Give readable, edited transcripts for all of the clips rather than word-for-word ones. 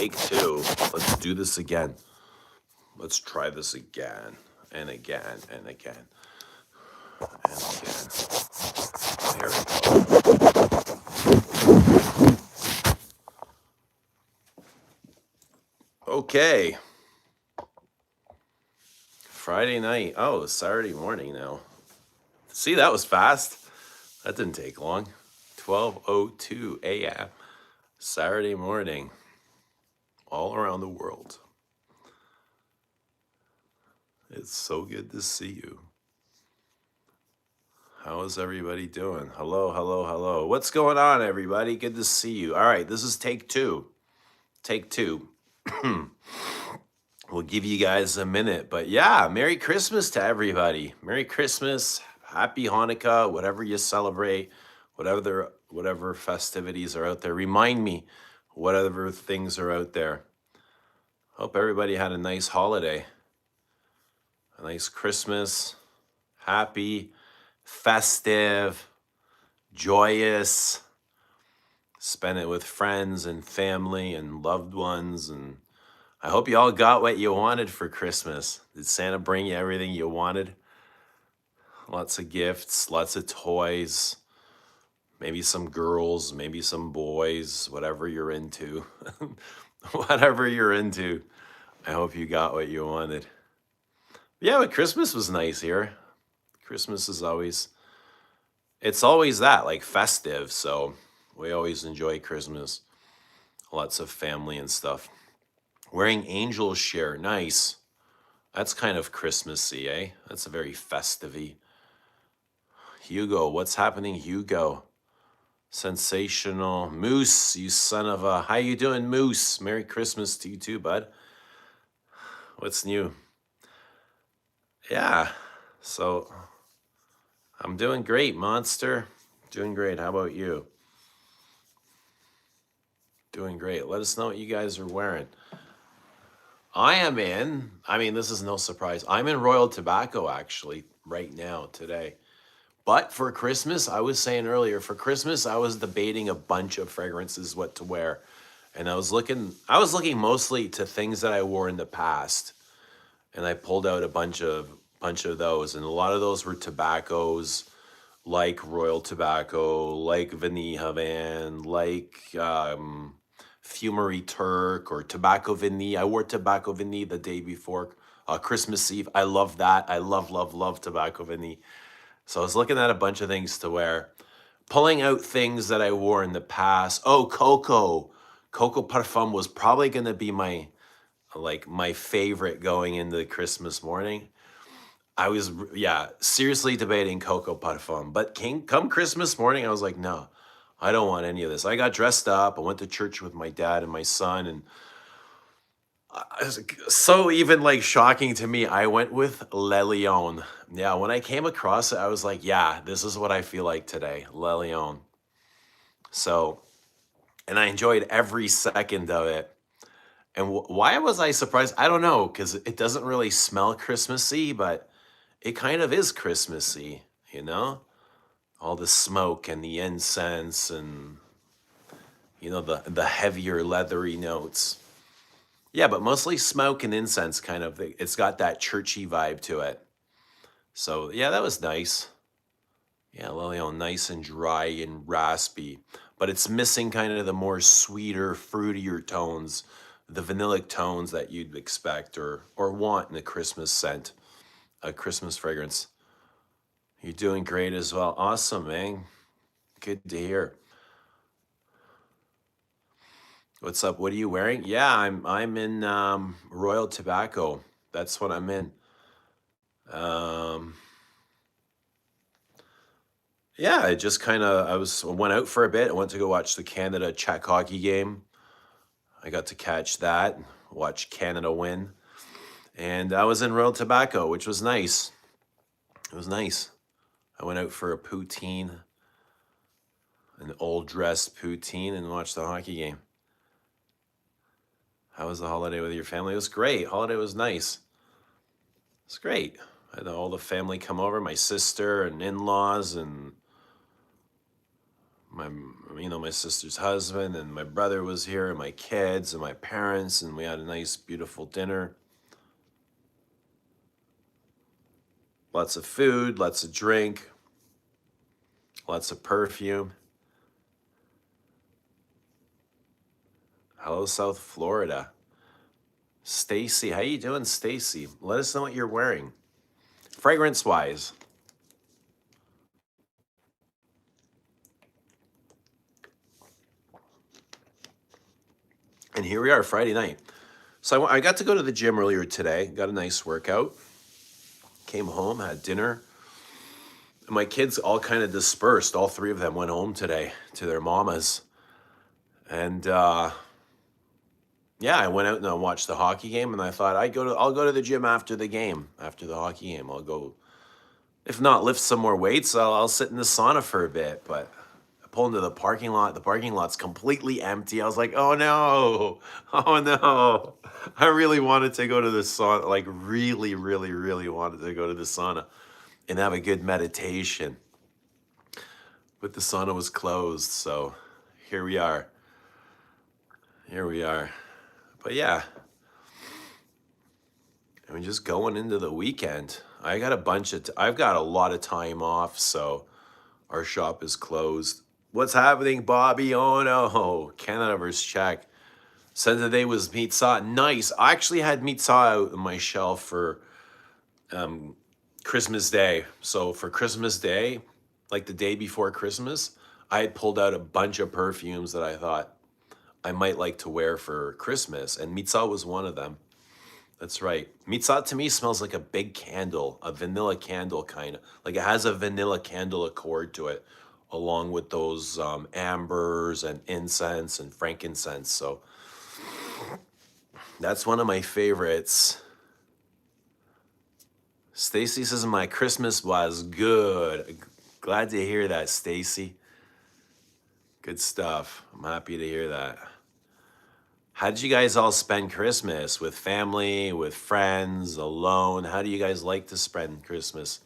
take two. Let's do this again. Let's try this again and again and again and again. There we go. Okay. Friday night. Oh, Saturday morning now. See, that was fast. That didn't take long. 12:02 a.m. Saturday morning. All around the world. It's so good to see you. How is everybody doing? Hello, hello, hello. What's going on, everybody? Good to see you. All right, this is take two. Take two. We'll give you guys a minute, but yeah, Merry Christmas to everybody. Merry Christmas, Happy Hanukkah, whatever you celebrate, whatever festivities are out there. Remind me whatever things are out there. Hope everybody had a nice holiday, a nice Christmas, happy, festive, joyous. Spend it with friends and family and loved ones, and I hope you all got what you wanted for Christmas. Did Santa bring you everything you wanted? Lots of gifts, lots of toys, maybe some girls, maybe some boys, whatever you're into. Whatever you're into, I hope you got what you wanted. Yeah, but Christmas was nice here. Christmas is it's always that, like festive, so we always enjoy Christmas. Lots of family and stuff. Wearing angel share, nice. That's kind of Christmassy, eh? That's a very festive-y. Hugo, what's happening, Hugo? Sensational. Moose, you son of a... How you doing, Moose? Merry Christmas to you too, bud. What's new? Yeah, so I'm doing great, Monster. Doing great. How about you? Doing great. Let us know what you guys are wearing. This is no surprise. I'm in Royal Tobacco actually right now today. But for Christmas, I was saying earlier, for Christmas, I was debating a bunch of fragrances, what to wear. And I was looking mostly to things that I wore in the past. And I pulled out a bunch of those. And a lot of those were tobaccos, like Royal Tobacco, like Vanille Havane, like Fumery Turk or Tobacco Vanille. I wore Tobacco Vanille the day before Christmas Eve. I love that. I love Tobacco Vanille. So I was looking at a bunch of things to wear, pulling out things that I wore in the past. Oh, Coco Parfum was probably going to be my favorite going into Christmas morning. I was, seriously debating Coco Parfum. But come Christmas morning, I was like, no, I don't want any of this. I got dressed up. I went to church with my dad and my son, and so even like shocking to me, I went with Le Lion. Yeah, when I came across it, I was like, yeah, this is what I feel like today, Le Lion. So, and I enjoyed every second of it. And why was I surprised? I don't know, because it doesn't really smell Christmassy, but it kind of is Christmassy, you know? All the smoke and the incense and, the heavier leathery notes. Yeah, but mostly smoke and incense kind of. It's got that churchy vibe to it. So yeah, that was nice. Yeah, Lilion, nice and dry and raspy, but it's missing kind of the more sweeter, fruitier tones, the vanillic tones that you'd expect or want in a Christmas scent, a Christmas fragrance. You're doing great as well. Awesome, man. Good to hear. What's up? What are you wearing? Yeah, I'm in Royal Tobacco. That's what I'm in. Yeah, I just kind of went out for a bit. I went to go watch the Canada Czech hockey game. I got to catch that, watch Canada win, and I was in Royal Tobacco, which was nice. It was nice. I went out for a poutine, an old dressed poutine, and watched the hockey game. How was the holiday with your family? It was great. Holiday was nice. It's great. I had all the family come over, my sister and in-laws and my my sister's husband, and my brother was here, and my kids, and my parents, and we had a nice, beautiful dinner. Lots of food, lots of drink, lots of perfume. Hello, South Florida. Stacy, how you doing, Stacy? Let us know what you're wearing. Fragrance-wise. And here we are, Friday night. So I got to go to the gym earlier today, got a nice workout, came home, had dinner. And my kids all kind of dispersed. All three of them went home today to their mamas. And yeah, I went out and I watched the hockey game, and I thought I'll go to the gym after the game. After the hockey game, I'll go, if not lift some more weights, I'll sit in the sauna for a bit. But I pull into the parking lot. The parking lot's completely empty. I was like, oh no, oh no. I really wanted to go to the sauna, like really, really, really wanted to go to the sauna and have a good meditation. But the sauna was closed, so here we are. Here we are. But yeah, I mean, just going into the weekend. I've got a lot of time off, so our shop is closed. What's happening, Bobby? Oh no, Canada versus Czech. Sunday was Mitsa. Nice. I actually had Mitsa out on my shelf for Christmas Day. So for Christmas Day, like the day before Christmas, I had pulled out a bunch of perfumes that I thought I might like to wear for Christmas, and Mitsa was one of them. That's right. Mitsa to me smells like a big candle, a vanilla candle kind of. Like it has a vanilla candle accord to it, along with those ambers and incense and frankincense. So that's one of my favorites. Stacy says my Christmas was good. Glad to hear that, Stacy. Good stuff. I'm happy to hear that. How did you guys all spend Christmas? With family, with friends, alone? How do you guys like to spend Christmas?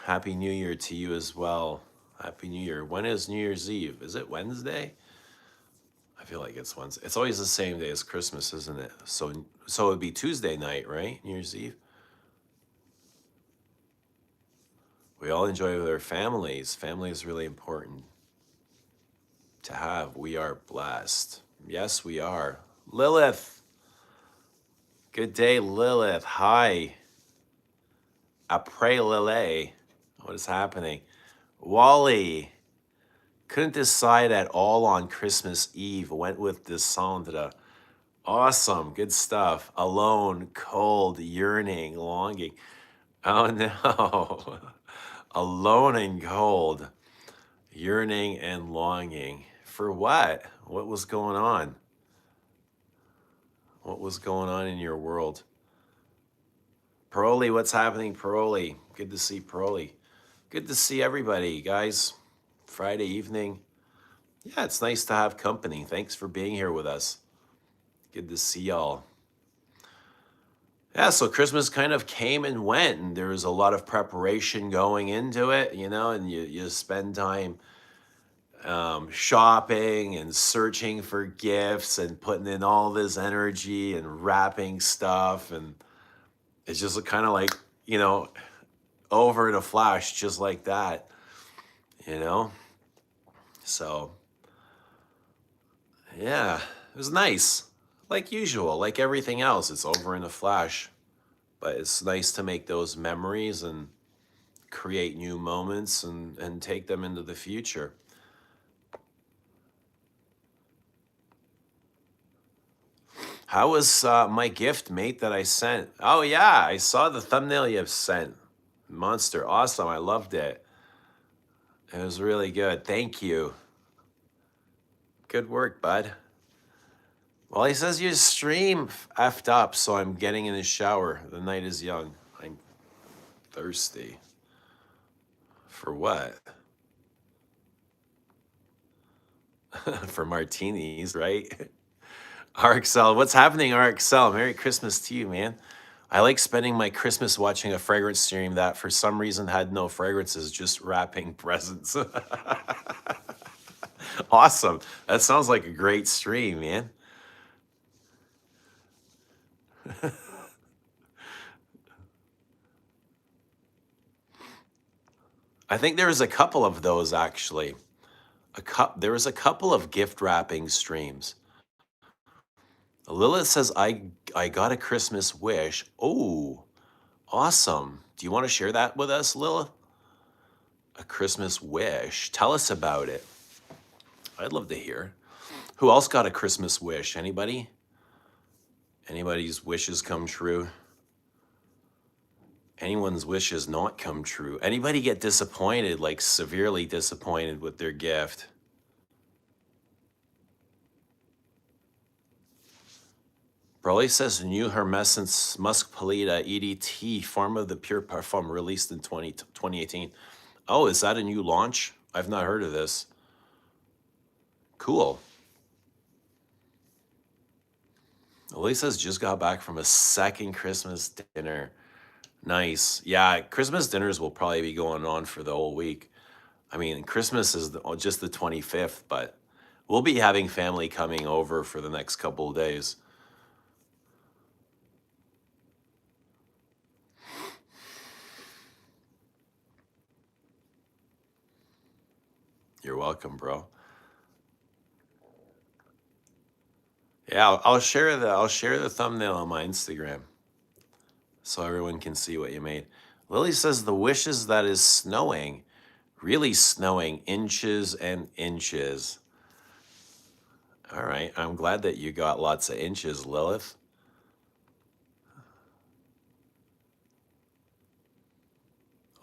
Happy New Year to you as well. Happy New Year. When is New Year's Eve? Is it Wednesday? I feel like it's Wednesday. It's always the same day as Christmas, isn't it? So it would be Tuesday night, right? New Year's Eve. We all enjoy with our families. Family is really important to have. We are blessed. Yes, we are. Lilith. Good day, Lilith. Hi. Après Lillet. What is happening? Wally. Couldn't decide at all on Christmas Eve. Went with Descendre. Awesome. Good stuff. Alone, cold, yearning, longing. Oh no. Alone and cold. Yearning and longing. For what? What was going on? What was going on in your world? Paroli, what's happening, Paroli? Good to see Paroli. Good to see everybody, guys. Friday evening. Yeah, it's nice to have company. Thanks for being here with us. Good to see y'all. Yeah, so Christmas kind of came and went, and there was a lot of preparation going into it, and you spend time shopping and searching for gifts and putting in all this energy and wrapping stuff, and it's just kind of like, over in a flash, just like that, So, yeah, it was nice. Like usual, like everything else, it's over in a flash. But it's nice to make those memories and create new moments and take them into the future. How was my gift, mate, that I sent? Oh, yeah, I saw the thumbnail you have sent. Monster, awesome, I loved it. It was really good, thank you. Good work, bud. Well, he says your stream effed up, so I'm getting in the shower. The night is young. I'm thirsty. For what? For martinis, right? RXL, what's happening, RXL? Merry Christmas to you, man. I like spending my Christmas watching a fragrance stream that for some reason had no fragrances, just wrapping presents. Awesome. That sounds like a great stream, man. I think there was a couple of those actually. There was a couple of gift wrapping streams. Lilith says I got a Christmas wish. Oh, awesome. Do you want to share that with us, Lilith? A Christmas wish. Tell us about it. I'd love to hear. Who else got a Christmas wish? Anybody? Anybody's wishes come true? Anyone's wishes not come true? Anybody get disappointed, like severely disappointed with their gift? Broly says new Hermescence Musk Paleta EDT form of the Pure Parfum released in 2018. Oh, is that a new launch? I've not heard of this. Cool. Elisa's just got back from a second Christmas dinner. Nice. Yeah, Christmas dinners will probably be going on for the whole week. I mean, Christmas is just the 25th, but we'll be having family coming over for the next couple of days. You're welcome, bro. Yeah, I'll share the thumbnail on my Instagram so everyone can see what you made. Lily says the wish is that is snowing, really snowing inches and inches. All right, I'm glad that you got lots of inches, Lilith.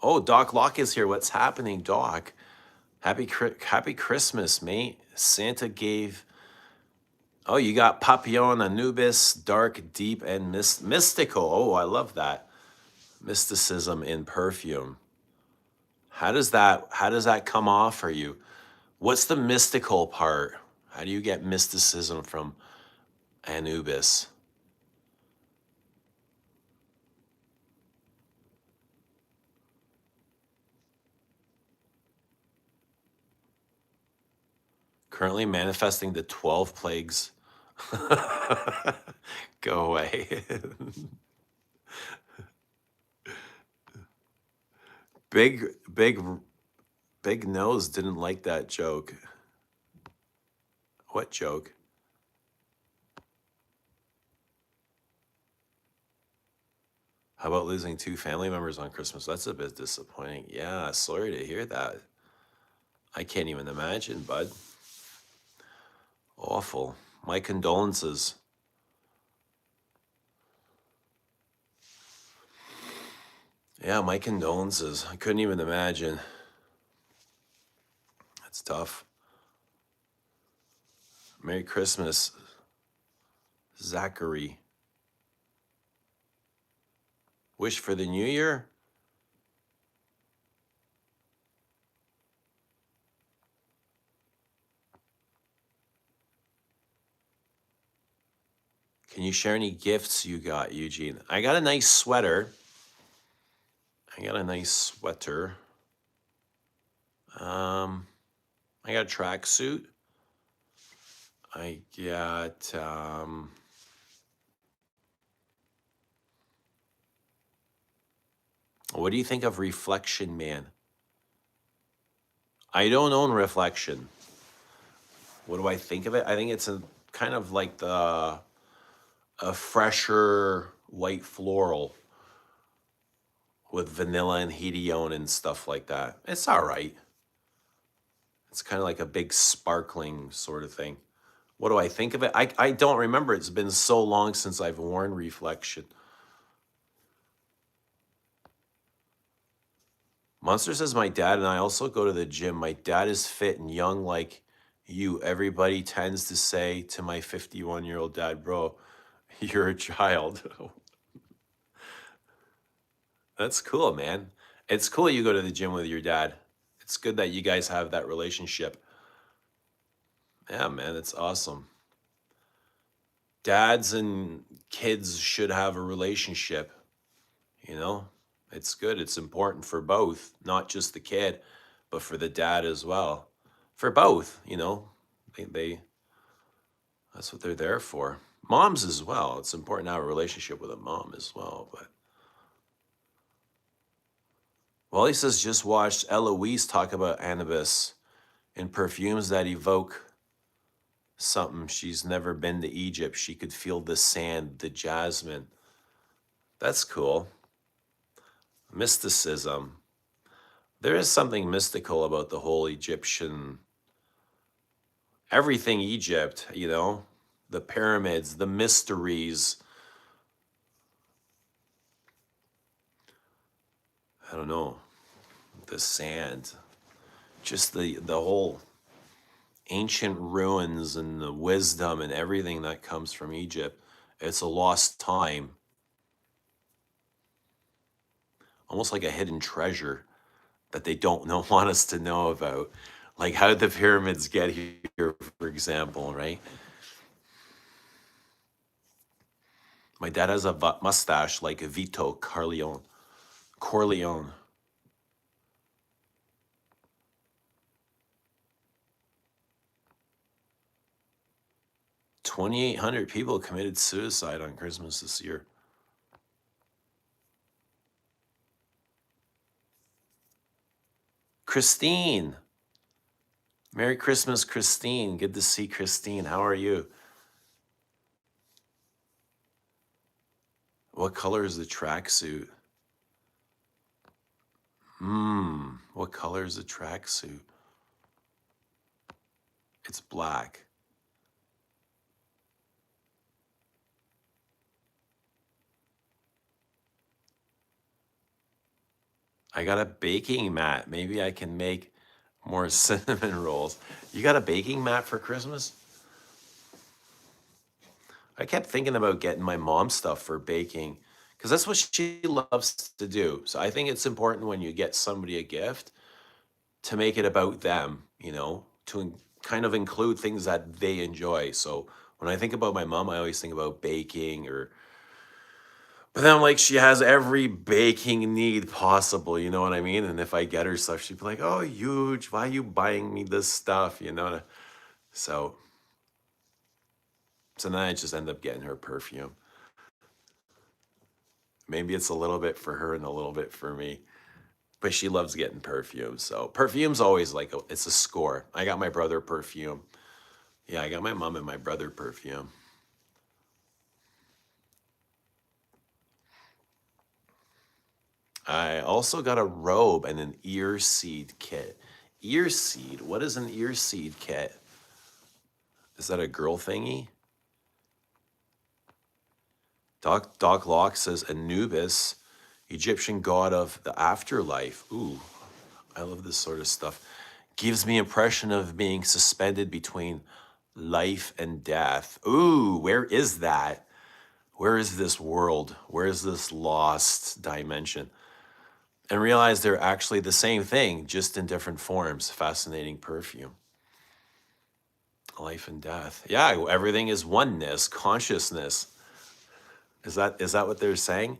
Oh, Doc Locke is here. What's happening, Doc? Happy Christmas, mate. Santa gave. Oh, you got Papillon, Anubis, dark, deep, and mystical. Oh, I love that. Mysticism in perfume. How does that come off for you? What's the mystical part? How do you get mysticism from Anubis? Currently manifesting the 12 plagues. Go away. Big Nose didn't like that joke. What joke? How about losing 2 family members on Christmas? That's a bit disappointing. Yeah, sorry to hear that. I can't even imagine, bud. Awful. My condolences. Yeah, my condolences. I couldn't even imagine. That's tough. Merry Christmas, Zachary. Wish for the new year? Can you share any gifts you got, Eugene? I got a nice sweater. I got a tracksuit. I got what do you think of Reflection Man? I don't own Reflection. What do I think of it? I think it's a kind of like a fresher white floral with vanilla and hedione and stuff like that. It's all right. It's kind of like a big sparkling sort of thing. What do I think of it? I don't remember. It's been so long since I've worn Reflection. Monster says, my dad and I also go to the gym. My dad is fit and young like you. Everybody tends to say to my 51-year-old dad, bro, you're a child. That's cool, man. It's cool you go to the gym with your dad. It's good that you guys have that relationship. Yeah, man, it's awesome. Dads and kids should have a relationship, you know? It's good. It's important for both, not just the kid, but for the dad as well. for both, you know. They that's what they're there for. Moms as well. It's important to have a relationship with a mom as well. But Wally says just watched Eloise talk about cannabis and perfumes that evoke something. She's never been to Egypt. She could feel the sand, the jasmine. That's cool. Mysticism. There is something mystical about the whole Egyptian, everything Egypt, you know, the pyramids, the mysteries. I don't know, the sand, just the whole ancient ruins and the wisdom and everything that comes from Egypt. It's a lost time, almost like a hidden treasure that they don't know want us to know about. Like how did the pyramids get here, for example, right? My dad has a mustache like Vito Corleone. Corleone. 2,800 people committed suicide on Christmas this year. Christine. Merry Christmas, Christine. Good to see Christine. How are you? What color is the tracksuit? What color is the tracksuit? It's black. I got a baking mat. Maybe I can make more cinnamon rolls. You got a baking mat for Christmas? I kept thinking about getting my mom stuff for baking because that's what she loves to do. So I think it's important when you get somebody a gift to make it about them, you know, to kind of include things that they enjoy. So when I think about my mom, I always think about baking or, but then I'm like, she has every baking need possible, you know what I mean? And if I get her stuff, she'd be like, oh, huge, why are you buying me this stuff, you know? So, so then I just end up getting her perfume. Maybe it's a little bit for her and a little bit for me. But she loves getting perfume. So perfume's always like, it's a score. I got my brother perfume. Yeah, I got my mom and my brother perfume. I also got a robe and an ear seed kit. Ear seed? What is an ear seed kit? Is that a girl thingy? Doc Locke says Anubis, Egyptian god of the afterlife. Ooh, I love this sort of stuff. Gives me impression of being suspended between life and death. Ooh, where is that? Where is this world? Where is this lost dimension? And realize they're actually the same thing, just in different forms. Fascinating perfume. Life and death. Yeah, everything is oneness, consciousness. Is that what they're saying?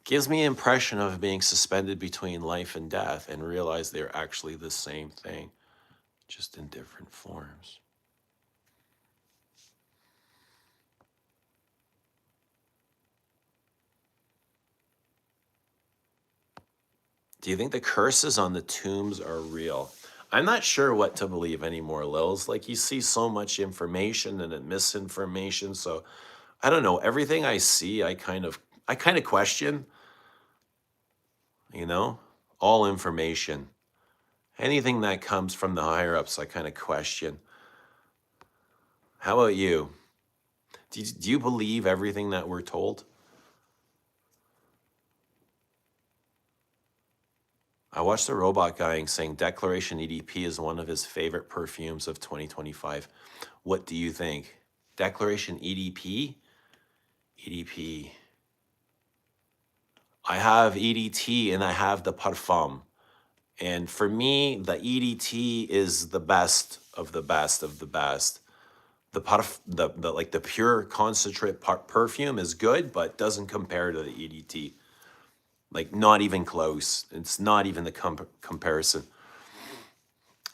Gives me impression of being suspended between life and death and realize they're actually the same thing, just in different forms. Do you think the curses on the tombs are real? I'm not sure what to believe anymore, Lils. Like you see so much information and misinformation. So I don't know. Everything I see, I kind of question, you know, all information. Anything that comes from the higher ups, I kind of question. How about you? Do you believe everything that we're told? I watched the robot guy saying Declaration EDP is one of his favorite perfumes of 2025. What do you think? Declaration EDP? EDP. I have EDT and I have the parfum. And for me, the EDT is the best of the best of the best. The like the pure concentrate perfume is good, but doesn't compare to the EDT. Like not even close. It's not even the comparison.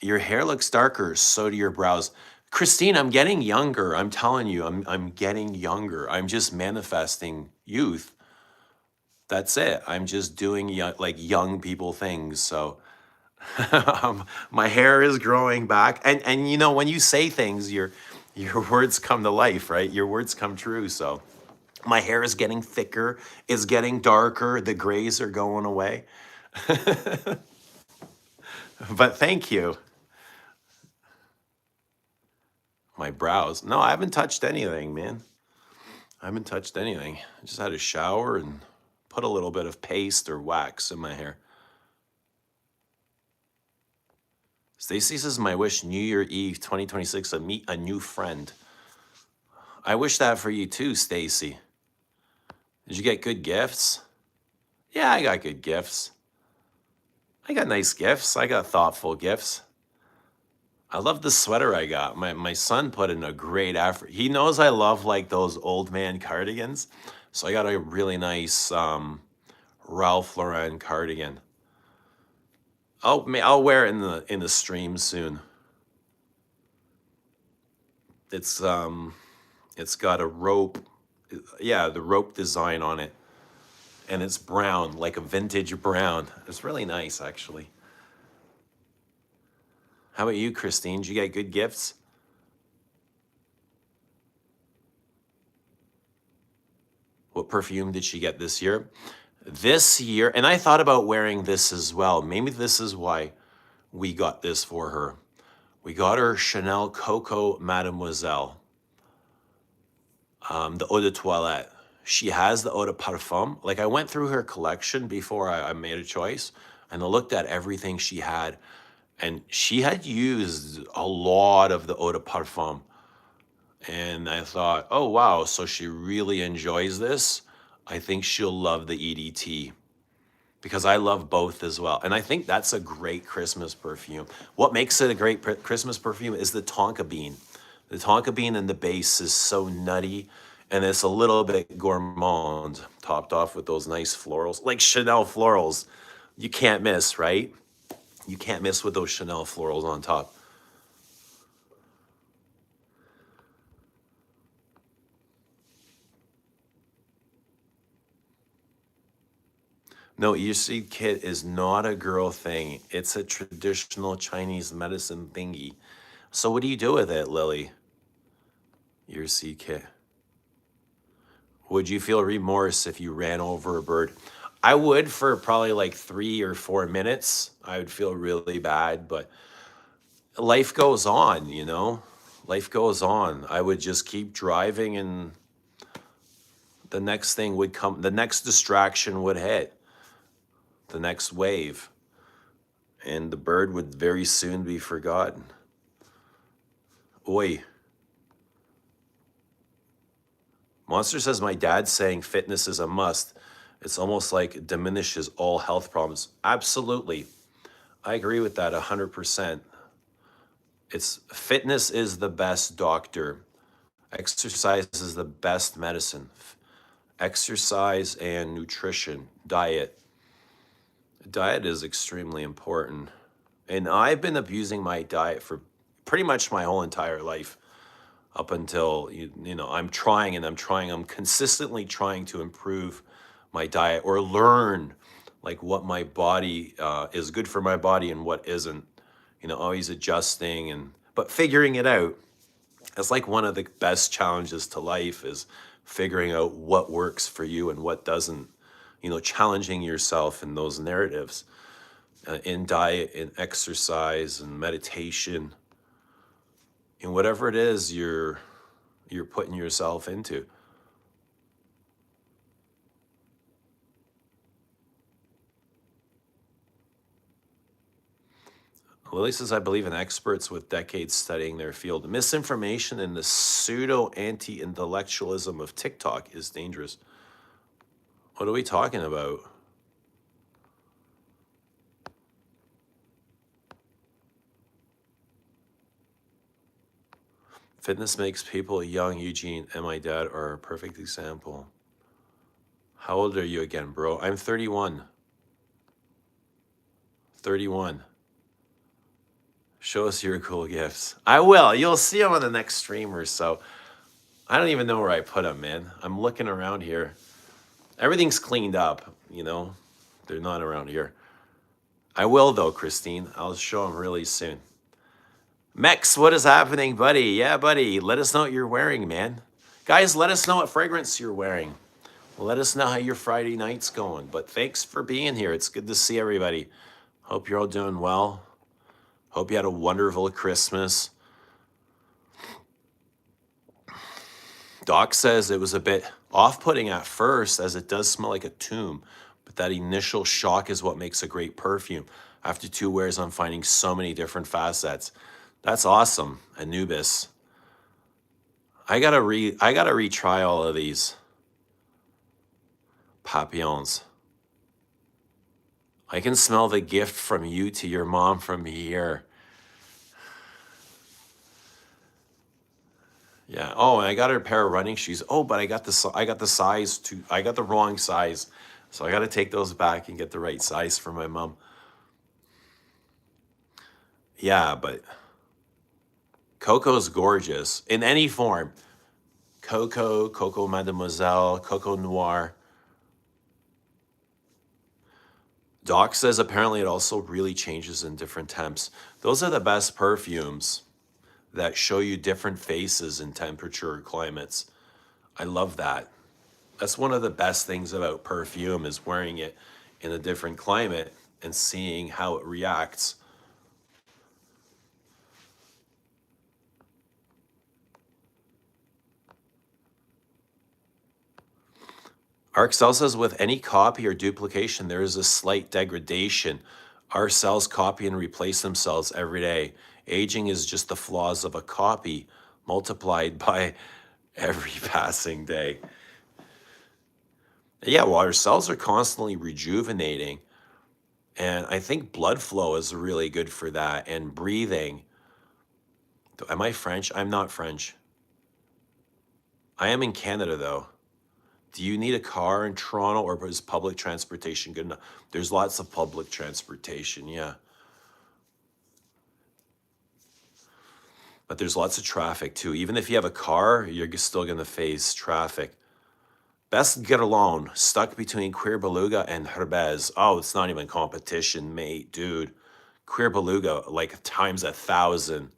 Your hair looks darker, so do your brows. Christine, I'm getting younger. I'm telling you, I'm getting younger. I'm just manifesting youth. That's it. I'm just doing like young people things. So my hair is growing back, and you know when you say things, your words come to life, right? Your words come true. So my hair is getting thicker, it's getting darker, the grays are going away. But thank you. My brows. No, I haven't touched anything, man. I haven't touched anything. I just had a shower and put a little bit of paste or wax in my hair. Stacy says, my wish New Year Eve 2026 to meet a new friend. I wish that for you too, Stacy. Did you get good gifts? Yeah, I got good gifts. I got nice gifts. I got thoughtful gifts. I love the sweater I got. My son put in a great effort. He knows I love like those old man cardigans. So I got a really nice Ralph Lauren cardigan. I'll wear it in the stream soon. It's got a rope, yeah, the rope design on it, and it's brown, like a vintage brown. It's really nice, actually. How about you, Christine? Did you get good gifts? What perfume did she get this year? This year, and I thought about wearing this as well. Maybe this is why we got this for her. We got her Chanel Coco Mademoiselle, the eau de toilette. She has the eau de parfum. Like I went through her collection before I made a choice, and I looked at everything she had, and she had used a lot of the eau de parfum. And I thought, oh wow, so she really enjoys this. I think she'll love the EDT because I love both as well. And I think that's a great Christmas perfume. What makes it a great Christmas perfume is the tonka bean. The tonka bean in the base is so nutty and it's a little bit gourmand, topped off with those nice florals, like Chanel florals. You can't miss, right? You can't miss with those Chanel florals on top. No, you see, kit is not a girl thing. It's a traditional Chinese medicine thingy. So what do you do with it, Lily? Your sea kit. Would you feel remorse if you ran over a bird? I would for probably like 3 or 4 minutes. I would feel really bad, but life goes on, you know? Life goes on. I would just keep driving and the next thing would come, the next distraction would hit, the next wave, and the bird would very soon be forgotten. Oi. Monster says, my dad's saying fitness is a must. It's almost like it diminishes all health problems. Absolutely. I agree with that 100%. It's fitness is the best doctor. Exercise is the best medicine. Exercise and nutrition, diet. Diet is extremely important. And I've been abusing my diet for pretty much my whole entire life up until, you know, I'm consistently trying to improve my diet or learn like what my body is good for my body and what isn't, you know, always adjusting but figuring it out. That's like one of the best challenges to life is figuring out what works for you and what doesn't, you know, challenging yourself in those narratives in diet, in exercise and meditation, in whatever it is you're putting yourself into. Lily says, I believe in experts with decades studying their field. Misinformation and the pseudo anti-intellectualism of TikTok is dangerous. What are we talking about? Fitness makes people young. Eugene and my dad are a perfect example. How old are you again, bro? I'm 31. 31. Show us your cool gifts. I will. You'll see them on the next stream or so. I don't even know where I put them, man. I'm looking around here. Everything's cleaned up, you know. They're not around here. I will though, Christine. I'll show them really soon. Mex, what is happening, buddy? Yeah, buddy. Let us know what you're wearing, man. Guys, let us know what fragrance you're wearing. Let us know how your Friday night's going. But thanks for being here. It's good to see everybody. Hope you're all doing well. Hope you had a wonderful Christmas. Doc says it was a bit off-putting at first, as it does smell like a tomb, but that initial shock is what makes a great perfume. After 2 wears, I'm finding so many different facets. That's awesome, Anubis. I gotta retry all of these Papillons. I can smell the gift from you to your mom from here. Yeah. Oh, and I got her a pair of running shoes. Oh, but I got the size too. I got the wrong size, so I got to take those back and get the right size for my mom. Yeah, but Coco's gorgeous in any form. Coco Mademoiselle, Coco Noir. Doc says apparently it also really changes in different temps. Those are the best perfumes that show you different faces in temperature climates. I love that. That's one of the best things about perfume, is wearing it in a different climate and seeing how it reacts. Arcel says with any copy or duplication, there is a slight degradation. Our cells copy and replace themselves every day. Aging is just the flaws of a copy multiplied by every passing day. Yeah, well, our cells are constantly rejuvenating. And I think blood flow is really good for that, and breathing. Am I French? I'm not French. I am in Canada, though. Do you need a car in Toronto, or is public transportation good enough? There's lots of public transportation, yeah. But there's lots of traffic too. Even if you have a car, you're still going to face traffic. Best get alone, stuck between Queer Beluga and Herbez. Oh, it's not even competition, mate, dude. Queer Beluga, like times 1,000.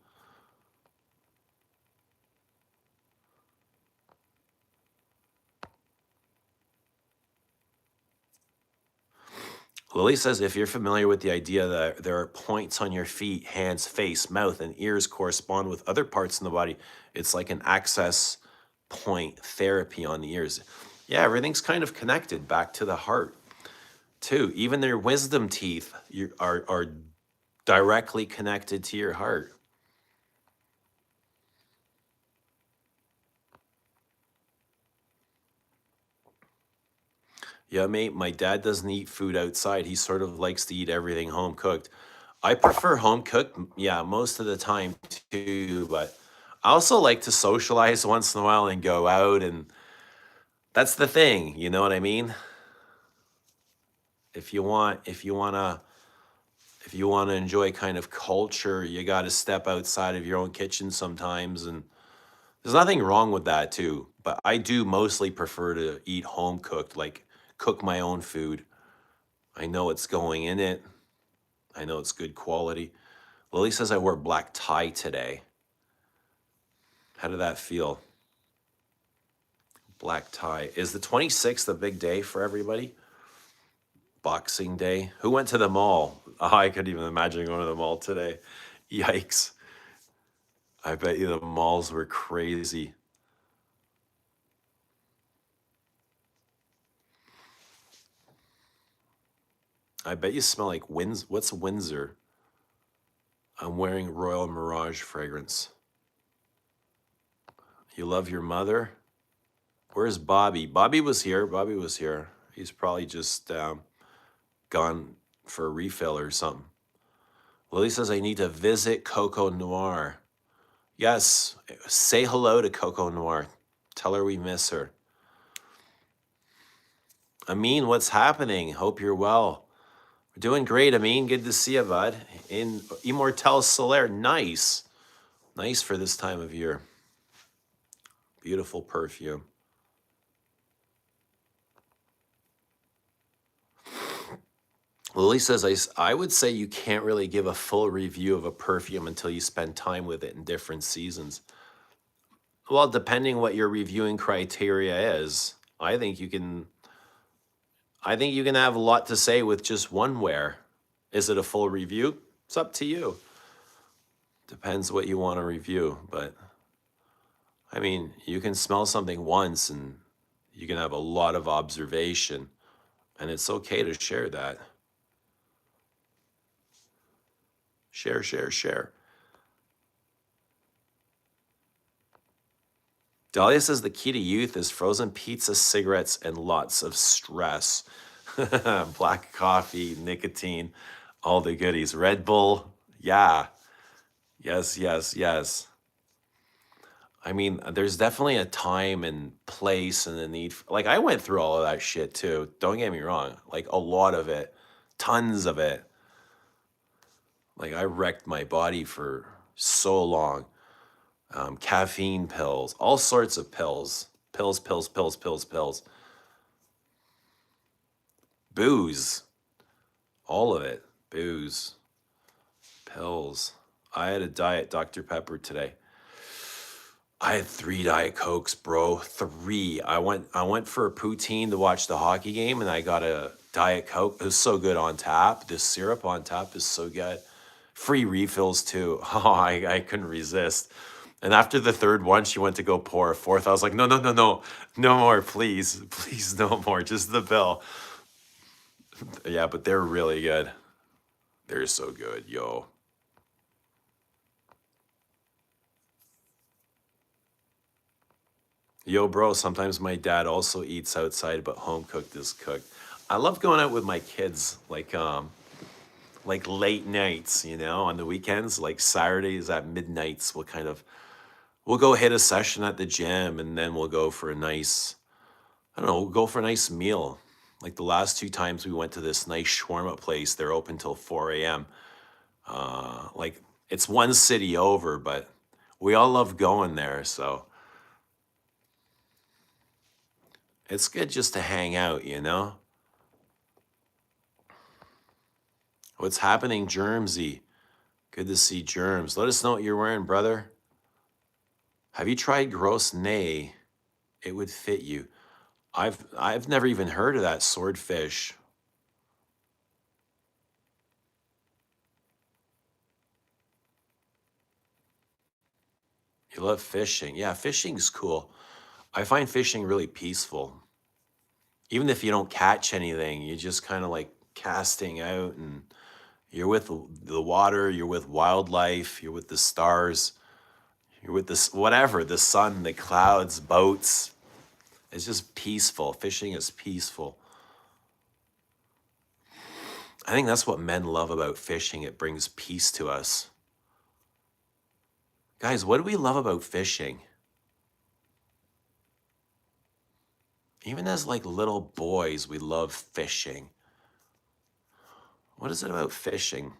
Lily says, if you're familiar with the idea that there are points on your feet, hands, face, mouth, and ears correspond with other parts in the body, it's like an access point therapy on the ears. Yeah, everything's kind of connected back to the heart, too. Even their wisdom teeth are directly connected to your heart. Yeah, mate, my dad doesn't eat food outside. He sort of likes to eat everything home cooked. I prefer home cooked, yeah, most of the time too, but I also like to socialize once in a while and go out, and that's the thing, you know what I mean? If you want to enjoy kind of culture, you got to step outside of your own kitchen sometimes, and there's nothing wrong with that too. But I do mostly prefer to eat home cooked, like cook my own food. I know what's going in it. I know it's good quality. Lily says I wore black tie today. How did that feel? Black tie. Is the 26th a big day for everybody? Boxing Day. Who went to the mall? Oh, I couldn't even imagine going to the mall today. Yikes. I bet you the malls were crazy. I bet you smell like what's Windsor? I'm wearing Royal Mirage fragrance. You love your mother? Where's Bobby? Bobby was here. He's probably just gone for a refill or something. Lily says I need to visit Coco Noir. Yes, say hello to Coco Noir. Tell her we miss her. Amin, what's happening? Hope you're well. Doing great, Amin. Good to see you, bud. In Immortel Solaire. Nice. Nice for this time of year. Beautiful perfume. Lily says, I would say you can't really give a full review of a perfume until you spend time with it in different seasons. Well, depending what your reviewing criteria is, I think you can have a lot to say with just one wear. Is it a full review? It's up to you. Depends what you want to review, but I mean, you can smell something once and you can have a lot of observation, and it's okay to share that. Share, share, share. Dahlia says the key to youth is frozen pizza, cigarettes, and lots of stress. Black coffee, nicotine, all the goodies. Red Bull, yeah. Yes, yes, yes. I mean, there's definitely a time and place and a need. Like, I went through all of that shit too. Don't get me wrong. Like, a lot of it, tons of it. Like, I wrecked my body for so long. Caffeine pills, all sorts of pills. Pills, pills, pills, pills, pills. Booze, all of it. Booze, pills. I had a diet Dr. Pepper today. I had 3 Diet Cokes, bro. 3. I went for a poutine to watch the hockey game, and I got a Diet Coke. It was so good on tap. This syrup on tap is so good. Free refills too. Oh, I couldn't resist. And after the third one, she went to go pour a fourth. I was like, no, no, no, no, no more, please, please, no more, just the bill. Yeah, but they're really good. They're so good, yo. Yo, bro, sometimes my dad also eats outside, but home cooked is cooked. I love going out with my kids, like late nights, on the weekends, like Saturdays at midnights. We'll go hit a session at the gym, and then we'll go for a nice, I don't know, we'll go for a nice meal. Like the last 2 times we went to this nice shawarma place, they're open till 4 a.m. Like it's one city over, but we all love going there. So it's good just to hang out. What's happening, Germsy? Good to see Germs. Let us know what you're wearing, brother. Have you tried Gross Nay? It would fit you. I've never even heard of that swordfish. You love fishing. Yeah, fishing's cool. I find fishing really peaceful. Even if you don't catch anything, you just kind of like casting out and you're with the water, you're with wildlife, you're with the stars, you're with this whatever, the sun, the clouds, boats. It's just peaceful. Fishing is peaceful. I think that's what men love about fishing. It brings peace to us. Guys, what do we love about fishing? Even as like little boys, we love fishing. What is it about fishing?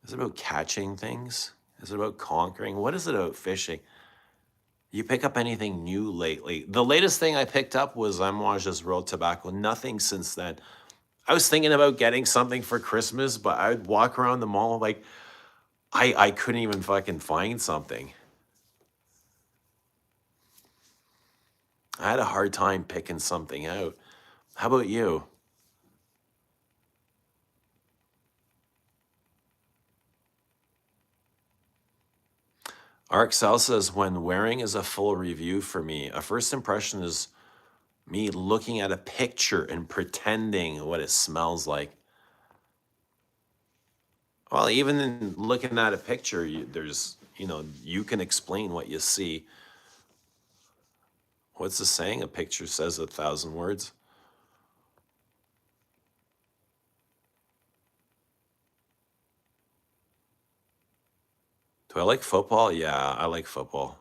Is it about catching things? Is it about conquering? What is it about fishing? You pick up anything new lately? The latest thing I picked up was Limoges Road Tobacco. Nothing since then. I was thinking about getting something for Christmas, but I'd walk around the mall like I couldn't even fucking find something. I had a hard time picking something out. How about you? Arxel says, when wearing is a full review for me, a first impression is me looking at a picture and pretending what it smells like. Well, even in looking at a picture, you can explain what you see. What's the saying? A picture says 1,000 words. Do I like football? Yeah, I like football.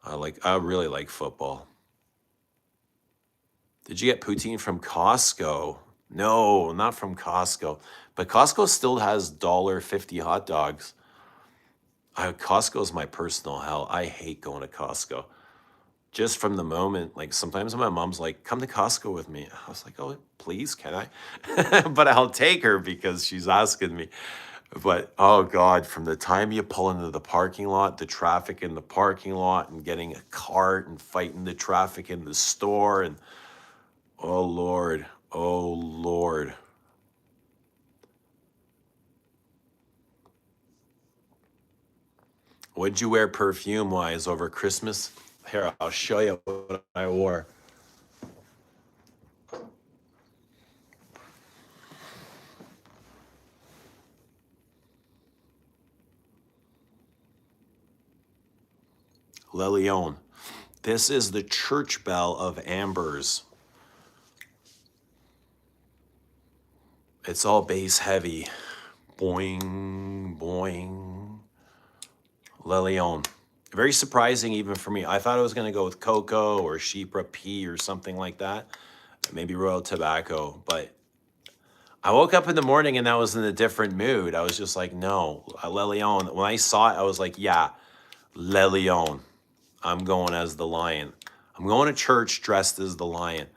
I really like football. Did you get poutine from Costco? No, not from Costco. But Costco still has $1.50 hot dogs. Costco's my personal hell. I hate going to Costco. Just from the moment, like sometimes my mom's like, come to Costco with me. I was like, oh, please, can I? But I'll take her because she's asking me. But oh God, from the time you pull into the parking lot, the traffic in the parking lot and getting a cart and fighting the traffic in the store and oh Lord, oh Lord. What'd you wear perfume wise over Christmas? Here, I'll show you what I wore. Le Lion. This is the church bell of Ambers. It's all bass heavy. Boing, boing. Le Lion. Very surprising even for me. I thought I was going to go with Cocoa or Chypre P or something like that. Maybe Royal Tobacco. But I woke up in the morning and I was in a different mood. I was just like, no, Le Lion. When I saw it, I was like, yeah, Le Lion. I'm going as the lion. I'm going to church dressed as the lion.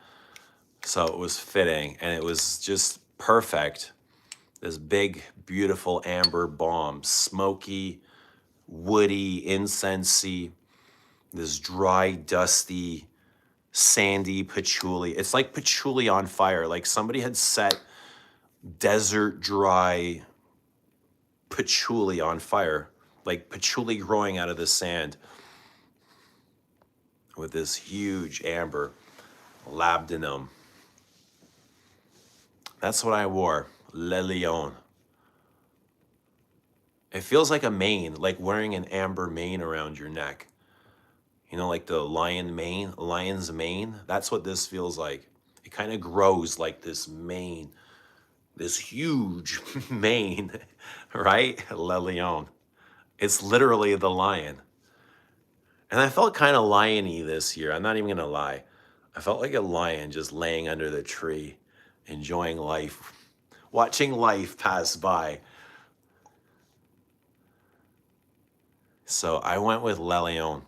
So it was fitting and it was just perfect. This big, beautiful amber bomb, smoky, woody, incensey, this dry, dusty, sandy patchouli. It's like patchouli on fire. Like somebody had set desert dry patchouli on fire, like patchouli growing out of the sand with this huge amber labdanum. That's what I wore, Le Lion. It feels like a mane, like wearing an amber mane around your neck. You know, like the lion's mane. That's what this feels like. It kind of grows like this mane, this huge mane, right? Le Lion. It's literally the lion. And I felt kind of lion-y this year. I'm not even going to lie. I felt like a lion just laying under the tree, enjoying life, watching life pass by. So I went with Le Lion.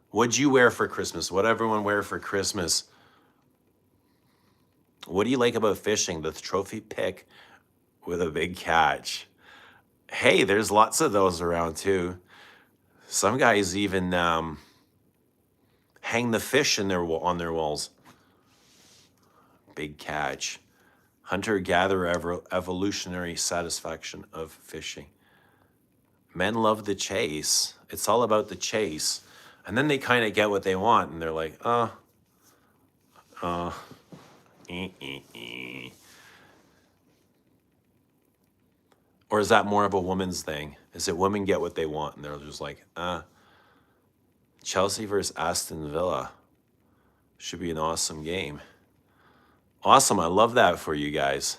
What'd you wear for Christmas? What everyone wear for Christmas? What do you like about fishing? The trophy pick with a big catch. Hey, there's lots of those around too. Some guys even hang the fish in on their walls. Big catch. Hunter-gatherer evolutionary satisfaction of fishing. Men love the chase. It's all about the chase. And then they kind of get what they want and they're like, Or is that more of a woman's thing? Is it women get what they want and they're just like, Chelsea versus Aston Villa. Should be an awesome game. Awesome. I love that for you guys.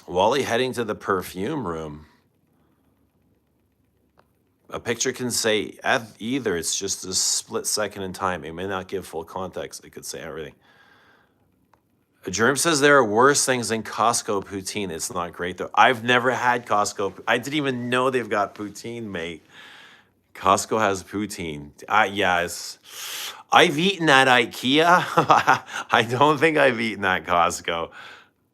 Wally heading to the perfume room. A picture can say either. It's just a split second in time. It may not give full context. It could say everything. Germ says there are worse things than Costco poutine. It's not great though. I've never had Costco. I didn't even know they've got poutine, mate. Costco has poutine. Yeah, I've eaten at IKEA. I don't think I've eaten at Costco.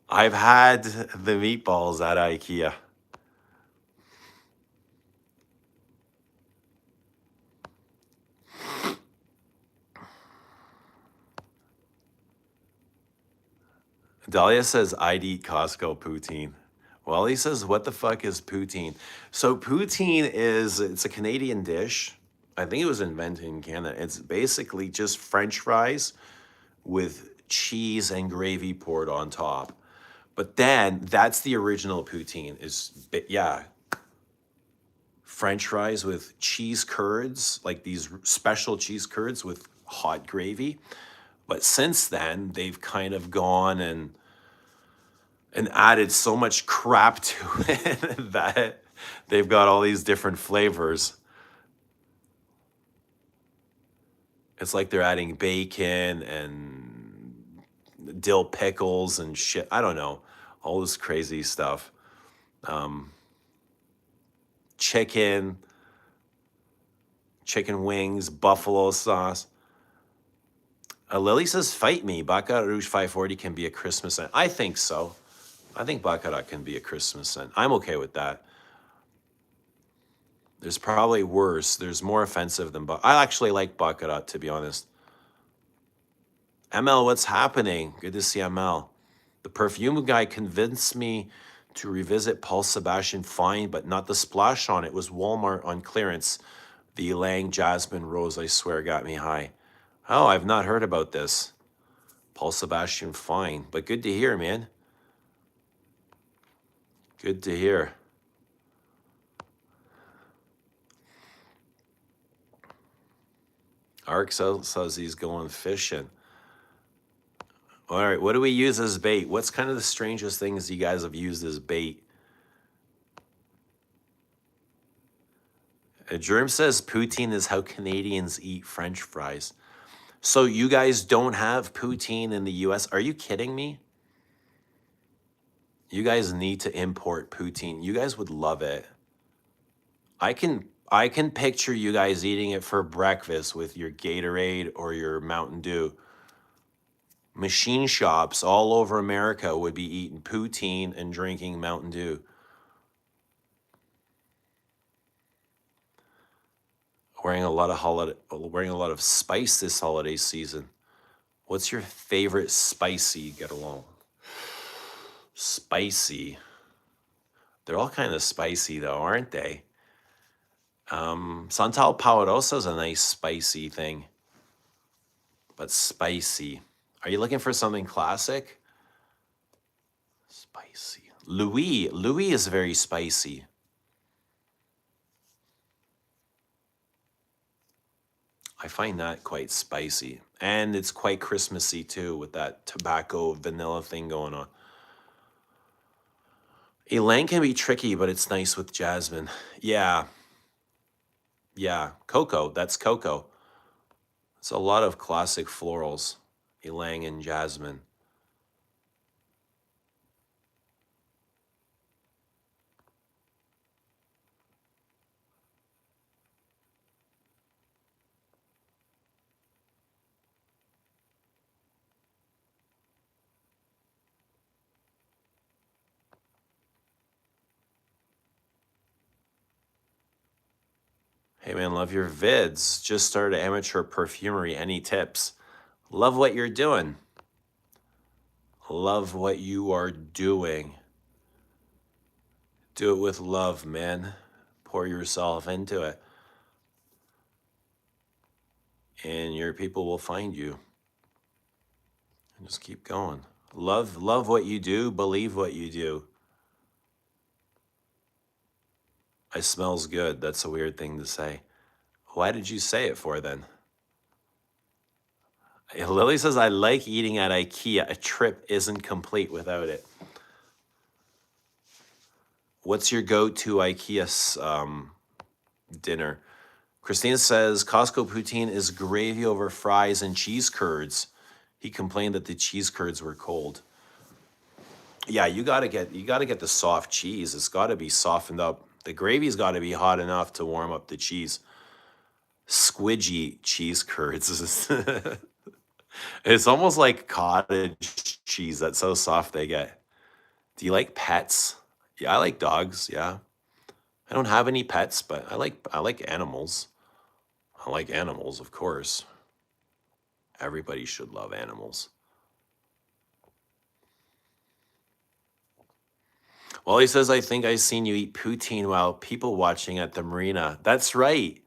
I've had the meatballs at IKEA. Dahlia says, I'd eat Costco poutine. Wally says, what the fuck is poutine? So poutine it's a Canadian dish. I think it was invented in Canada. It's basically just French fries with cheese and gravy poured on top. But then that's the original poutine French fries with cheese curds, like these special cheese curds with hot gravy. But since then, they've kind of gone and added so much crap to it that They've got all these different flavors. It's like they're adding bacon and dill pickles and shit. I don't know. All this crazy stuff. Um, chicken, chicken wings, buffalo sauce. Lily says, fight me. Baccarat Rouge 540 can be a Christmas scent. I think so. I think Baccarat can be a Christmas scent. I'm okay with that. There's probably worse. There's more offensive than I actually like Baccarat, to be honest. ML, what's happening? Good to see ML. The perfume guy convinced me to revisit Paul Sebastian Fine, but not the splash on. It was Walmart on clearance. The Ylang Jasmine Rose, I swear, got me high. Oh, I've not heard about this. Paul Sebastian Fine, but good to hear, man. Good to hear. Ark says he's going fishing. All right, what do we use as bait? What's kind of the strangest things you guys have used as bait? Germ says poutine is how Canadians eat French fries. So you guys don't have poutine in the US? Are you kidding me? You guys need to import poutine. You guys would love it. I can picture you guys eating it for breakfast with your Gatorade or your Mountain Dew. Machine shops all over America would be eating poutine and drinking Mountain Dew. Wearing a lot of spice this holiday season. What's your favorite spicy get along? Spicy. They're all kind of spicy though, aren't they? Santal Poderosa is a nice spicy thing, but spicy. Are you looking for something classic? Spicy. Louis is very spicy. I find that quite spicy. And it's quite Christmassy too, with that tobacco vanilla thing going on. Ylang can be tricky, but it's nice with jasmine. Yeah. Yeah. Cocoa. That's cocoa. It's a lot of classic florals. Ylang and jasmine. Hey man, love your vids. Just started amateur perfumery. Any tips? Love what you're doing. Love what you are doing. Do it with love, man. Pour yourself into it. And your people will find you. And just keep going. Love what you do, believe what you do. It smells good. That's a weird thing to say. Why did you say it for then? Lily says, I like eating at IKEA. A trip isn't complete without it. What's your go-to IKEA dinner? Christina says, Costco poutine is gravy over fries and cheese curds. He complained that the cheese curds were cold. Yeah, you gotta get the soft cheese. It's gotta be softened up. The gravy's gotta be hot enough to warm up the cheese. Squidgy cheese curds. It's almost like cottage cheese. That's so soft they get. Do you like pets? Yeah, I like dogs. Yeah, I don't have any pets, but I like animals. I like animals, of course. Everybody should love animals. Well, he says, I think I seen you eat poutine while people watching at the marina. That's right.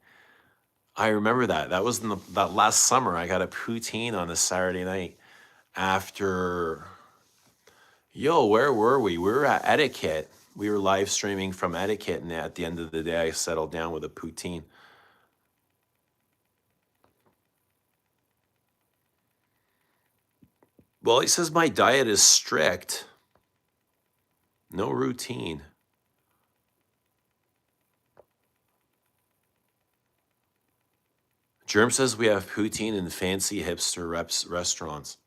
I remember that. That was that last summer. I got a poutine on a Saturday night after. Yo, where were we? We were at Etiquette. We were live streaming from Etiquette, and at the end of the day, I settled down with a poutine. Well, he says my diet is strict. No routine. Germ says we have poutine in fancy hipster restaurants.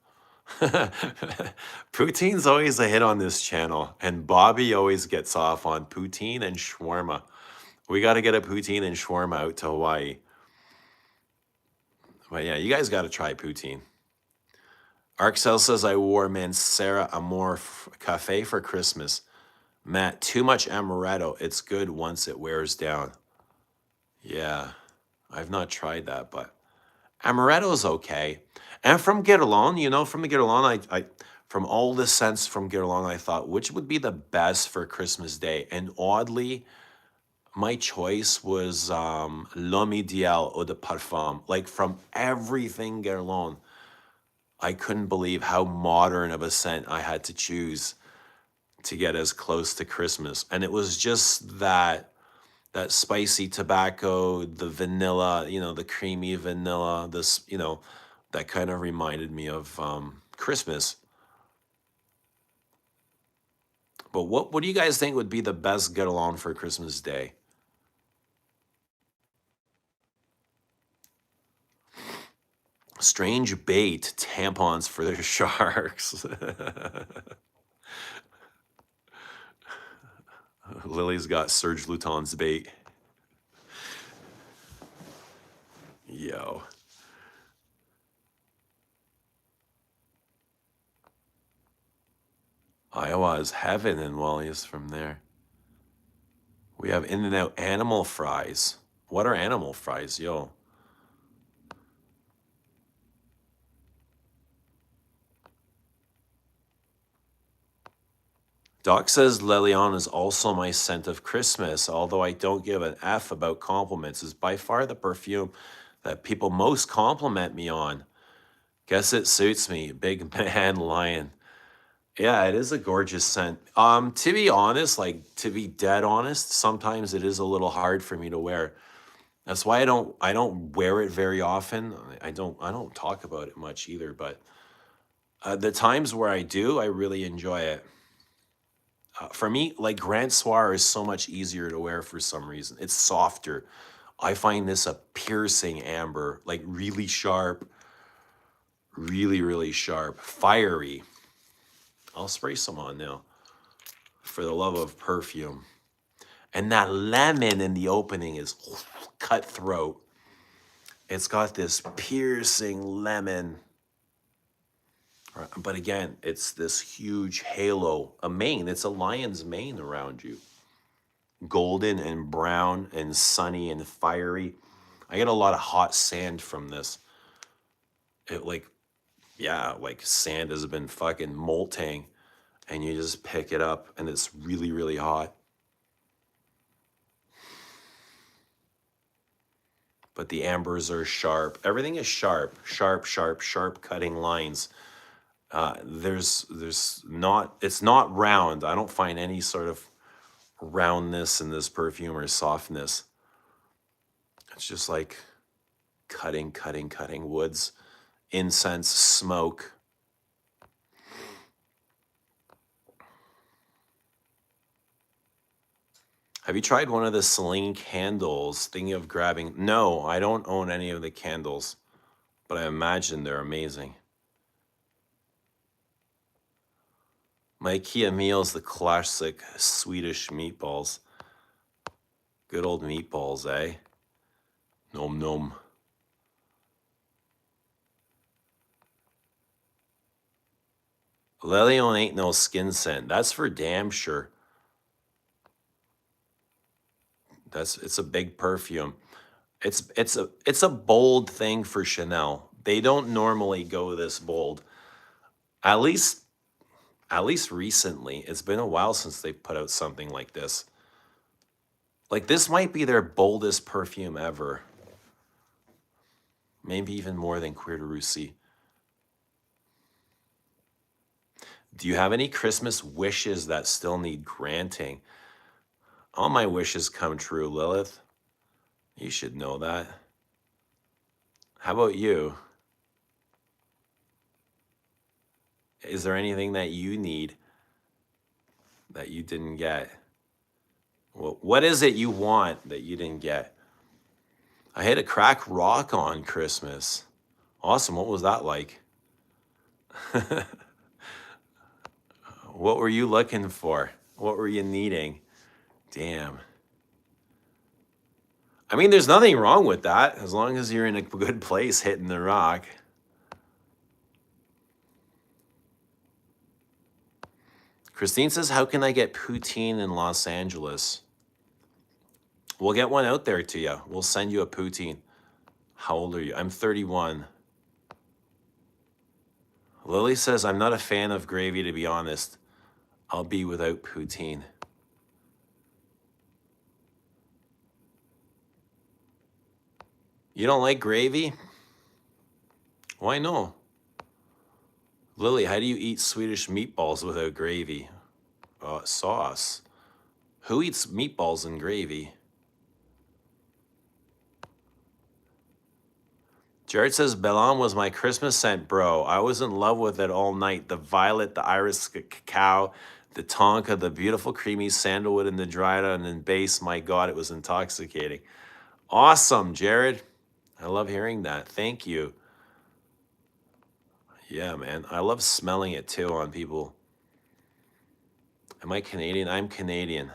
Poutine's always a hit on this channel, and Bobby always gets off on poutine and shawarma. We got to get a poutine and shawarma out to Hawaii. But yeah, you guys got to try poutine. Arcel says I wore Mancera Amor Cafe for Christmas. Matt, too much amaretto. It's good once it wears down. Yeah, I've not tried that, but amaretto's okay. And from Guerlain, from the Guerlain, I from all the scents from Guerlain, I thought which would be the best for Christmas Day. And oddly, my choice was L'Homme Idéal Eau de Parfum. Like from everything Guerlain, I couldn't believe how modern of a scent I had to choose to get as close to Christmas. And it was just that spicy tobacco, the vanilla, the creamy vanilla, this, that kind of reminded me of Christmas. But what do you guys think would be the best Guerlain for Christmas Day? Strange bait, tampons for their sharks. Lily's got Serge Luton's bait. Yo. Iowa is heaven, and Wally's from there. We have In-N-Out animal fries. What are animal fries, yo? Doc says Lelion is also my scent of Christmas, although I don't give an F about compliments. It's by far the perfume that people most compliment me on. Guess it suits me, big man lion. Yeah, it is a gorgeous scent. To be honest, to be dead honest, sometimes it is a little hard for me to wear. That's why I don't wear it very often. I don't talk about it much either, but the times where I do, I really enjoy it. For me, like Grand Soir is so much easier to wear for some reason. It's softer. I find this a piercing amber, like really sharp, really, really sharp, fiery. I'll spray some on now for the love of perfume. And that lemon in the opening is cutthroat. It's got this piercing lemon. But again, it's this huge halo, a mane. It's a lion's mane around you. Golden and brown and sunny and fiery. I get a lot of hot sand from this. It like sand has been fucking molting and you just pick it up and it's really, really hot. But the ambers are sharp. Everything is sharp, sharp cutting lines. It's not round. I don't find any sort of roundness in this perfume or softness. It's just like cutting woods, incense, smoke. Have you tried one of the Celine candles? Thinking of grabbing? No, I don't own any of the candles, but I imagine they're amazing. My IKEA meal's the classic Swedish meatballs. Good old meatballs, eh? Nom nom. Lelion ain't no skin scent. That's for damn sure. It's a big perfume. It's a bold thing for Chanel. They don't normally go this bold. At least recently. It's been a while since they put out something like this. Like this might be their boldest perfume ever. Maybe even more than Cuir de Russie. Do you have any Christmas wishes that still need granting? All my wishes come true, Lilith. You should know that. How about you? Is there anything that you need that you didn't get? Well, what is it you want that you didn't get? I hit a crack rock on Christmas. Awesome. What was that like? What were you looking for? What were you needing? Damn. I mean, there's nothing wrong with that as long as you're in a good place hitting the rock. Christine says, how can I get poutine in Los Angeles? We'll get one out there to you. We'll send you a poutine. How old are you? I'm 31. Lily says, I'm not a fan of gravy, to be honest. I'll be without poutine. You don't like gravy? Why no? Lily, how do you eat Swedish meatballs without gravy? Sauce. Who eats meatballs and gravy? Jared says, Bellon was my Christmas scent, bro. I was in love with it all night. The violet, the iris cacao, the tonka, the beautiful creamy sandalwood, and the dried onion base. My God, it was intoxicating. Awesome, Jared. I love hearing that. Thank you. Yeah, man. I love smelling it too on people. Am I Canadian? I'm Canadian.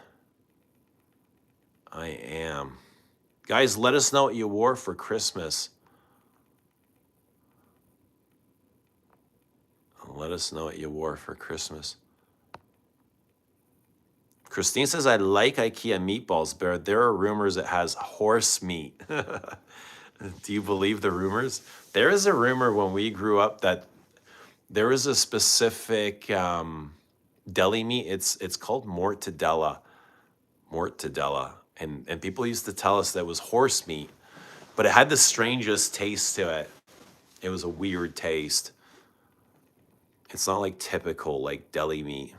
I am. Guys, let us know what you wore for Christmas. Let us know what you wore for Christmas. Christine says, I like IKEA meatballs, but there are rumors it has horse meat. Do you believe the rumors? There is a rumor when we grew up that there was a specific deli meat. It's called mortadella. Mortadella. And people used to tell us that was horse meat, but it had the strangest taste to it. It was a weird taste. It's not like typical like deli meat.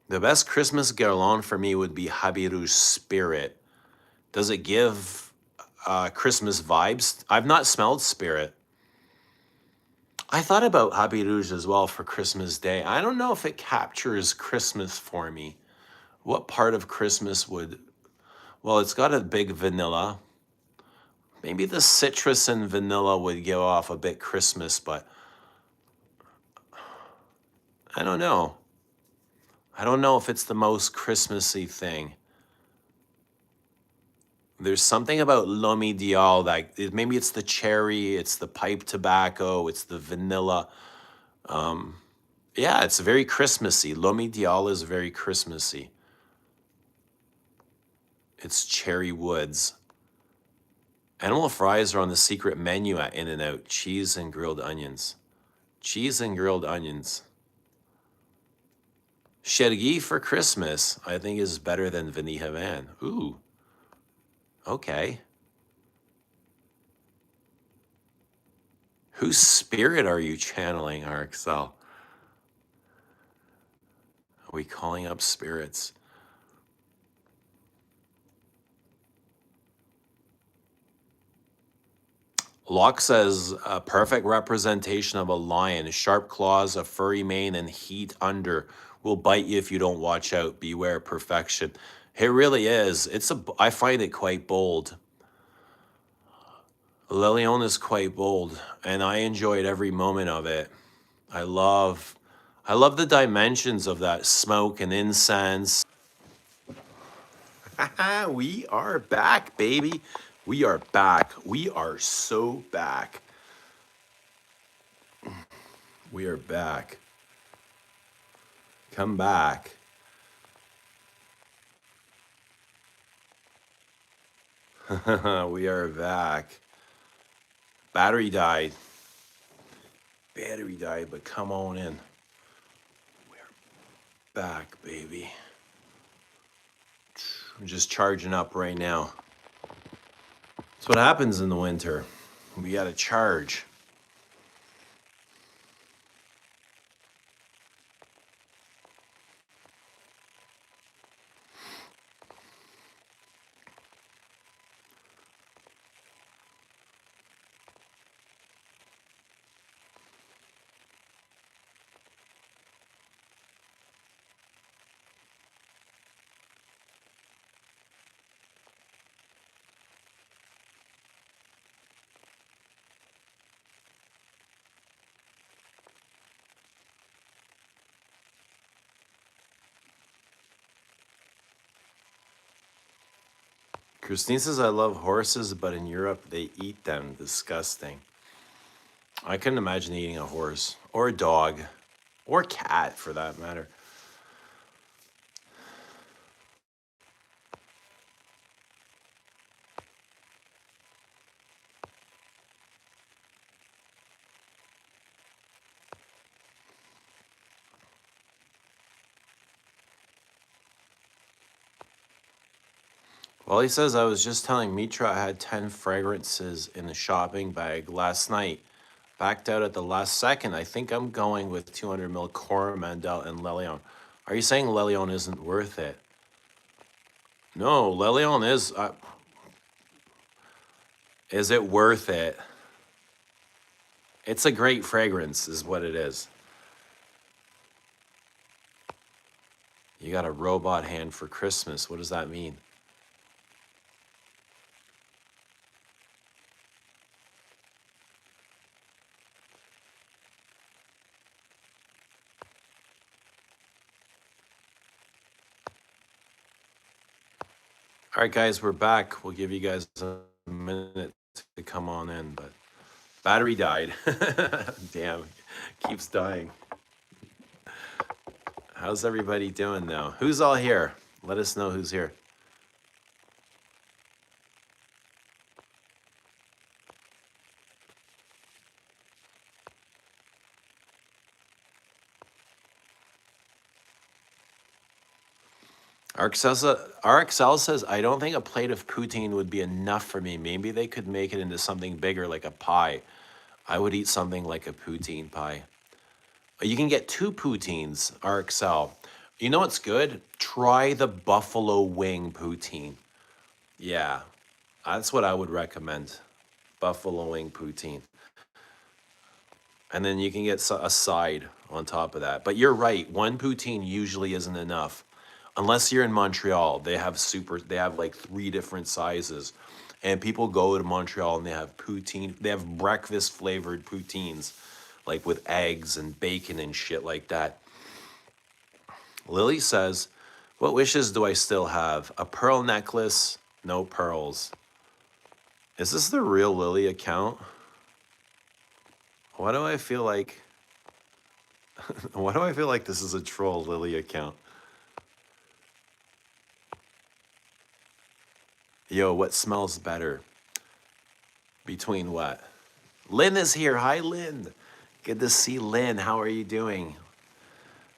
The best Christmas guirlande for me would be Habirouche Spirit. Does it give Christmas vibes? I've not smelled Spirit. I thought about Habirouche as well for Christmas Day. I don't know if it captures Christmas for me. What part of Christmas would... Well, it's got a big vanilla. Maybe the citrus and vanilla would give off a bit Christmas, but I don't know. I don't know if it's the most Christmassy thing. There's something about L'Homme Ideal that maybe it's the cherry, it's the pipe tobacco, it's the vanilla. Yeah, it's very Christmassy. L'Homme Ideal is very Christmassy. It's cherry woods. Animal fries are on the secret menu at In-N-Out. Cheese and grilled onions. Cheese and grilled onions. Chergy for Christmas, I think, is better than Vinny Havan. Ooh. Okay. Whose spirit are you channeling, RXL? Are we calling up spirits? Locke says, a perfect representation of a lion, sharp claws, a furry mane, and heat under. Will bite you if you don't watch out. Beware perfection. It really is. I find it quite bold. Lilion is quite bold, and I enjoyed every moment of it. I love the dimensions of that smoke and incense. We are back, baby. We are back. We are so back. We are back. Come back. We are back. Battery died. Battery died, but come on in. We're back, baby. I'm just charging up right now. That's what happens in the winter. We gotta charge. Christine says, I love horses, but in Europe they eat them. Disgusting. I couldn't imagine eating a horse or a dog or a cat for that matter. Well, he says, I was just telling Mitra I had 10 fragrances in the shopping bag last night. Backed out at the last second. I think I'm going with 200 ml Coromandel and Le Lion. Are you saying Le Lion isn't worth it? No, Le Lion is. Is it worth it? It's a great fragrance, is what it is. You got a robot hand for Christmas. What does that mean? All right, guys, we're back. We'll give you guys a minute to come on in, but battery died. Damn, keeps dying. How's everybody doing now? Who's all here? Let us know who's here. RXL says, I don't think a plate of poutine would be enough for me. Maybe they could make it into something bigger, like a pie. I would eat something like a poutine pie. You can get 2 poutines, RXL. You know what's good? Try the buffalo wing poutine. Yeah, that's what I would recommend. Buffalo wing poutine. And then you can get a side on top of that. But you're right, 1 poutine usually isn't enough. Unless you're in Montreal, they have like 3 different sizes. And people go to Montreal and they have poutine, they have breakfast flavored poutines, like with eggs and bacon and shit like that. Lily says, what wishes do I still have? A pearl necklace, no pearls. Is this the real Lily account? Why do I feel like this is a troll Lily account? Yo, what smells better? Between what? Lynn is here. Hi, Lynn. Good to see Lynn. How are you doing?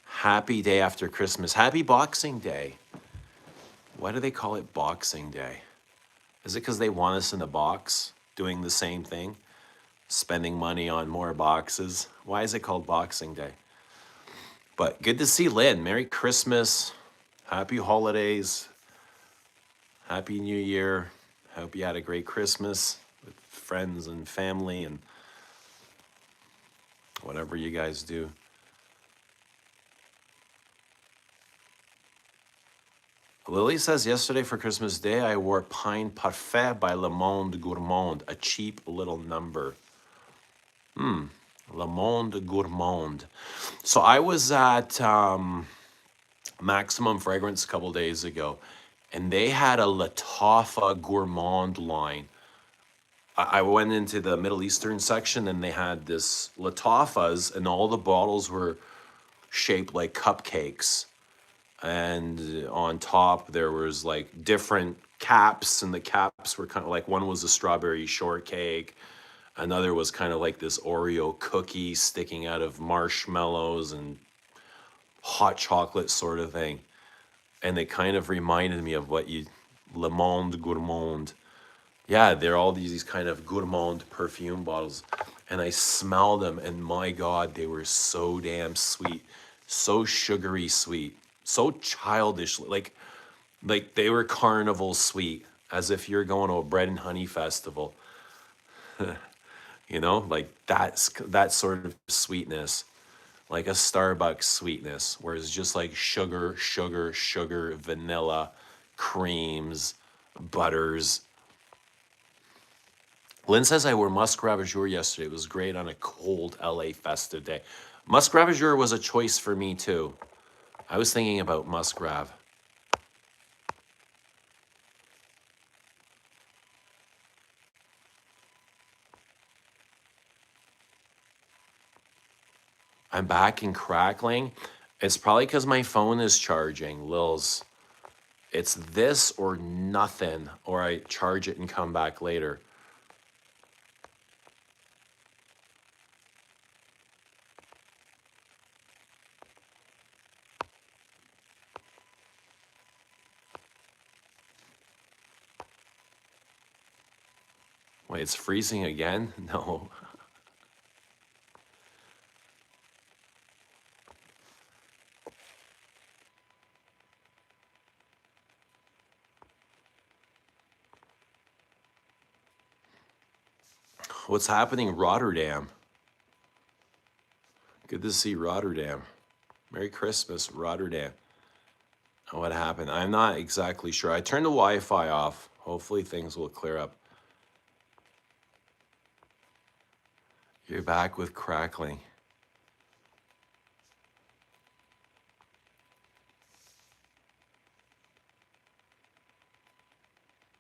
Happy day after Christmas. Happy Boxing Day. Why do they call it Boxing Day? Is it because they want us in a box doing the same thing? Spending money on more boxes? Why is it called Boxing Day? But good to see Lynn. Merry Christmas. Happy holidays. Happy New Year. Hope you had a great Christmas with friends and family and whatever you guys do. Lily says, yesterday for Christmas Day, I wore Pine Parfait by Le Monde Gourmand, a cheap little number. Le Monde Gourmand. So I was at Maximum Fragrance a couple days ago, and they had a Lattafa Gourmand line. I went into the Middle Eastern section, and they had this Lattafas, and all the bottles were shaped like cupcakes. And on top, there was like different caps, and the caps were kind of like, one was a strawberry shortcake, another was kind of like this Oreo cookie sticking out of marshmallows and hot chocolate sort of thing. And they kind of reminded me of Le Monde Gourmand. Yeah, they're all these kind of gourmand perfume bottles. And I smelled them, and my God, they were so damn sweet. So sugary sweet. So childish. Like they were carnival sweet. As if you're going to a bread and honey festival. You know, like that sort of sweetness. Like a Starbucks sweetness, where it's just like sugar, vanilla, creams, butters. Lynn says I wore Musk Ravageur yesterday. It was great on a cold LA festive day. Musk Ravageur was a choice for me too. I was thinking about Musk Rav. I'm back and crackling. It's probably because my phone is charging, Lils. It's this or nothing, or I charge it and come back later. Wait, it's freezing again? No. What's happening, Rotterdam? Good to see Rotterdam. Merry Christmas, Rotterdam. What happened? I'm not exactly sure. I turned the Wi-Fi off. Hopefully things will clear up. You're back with crackling.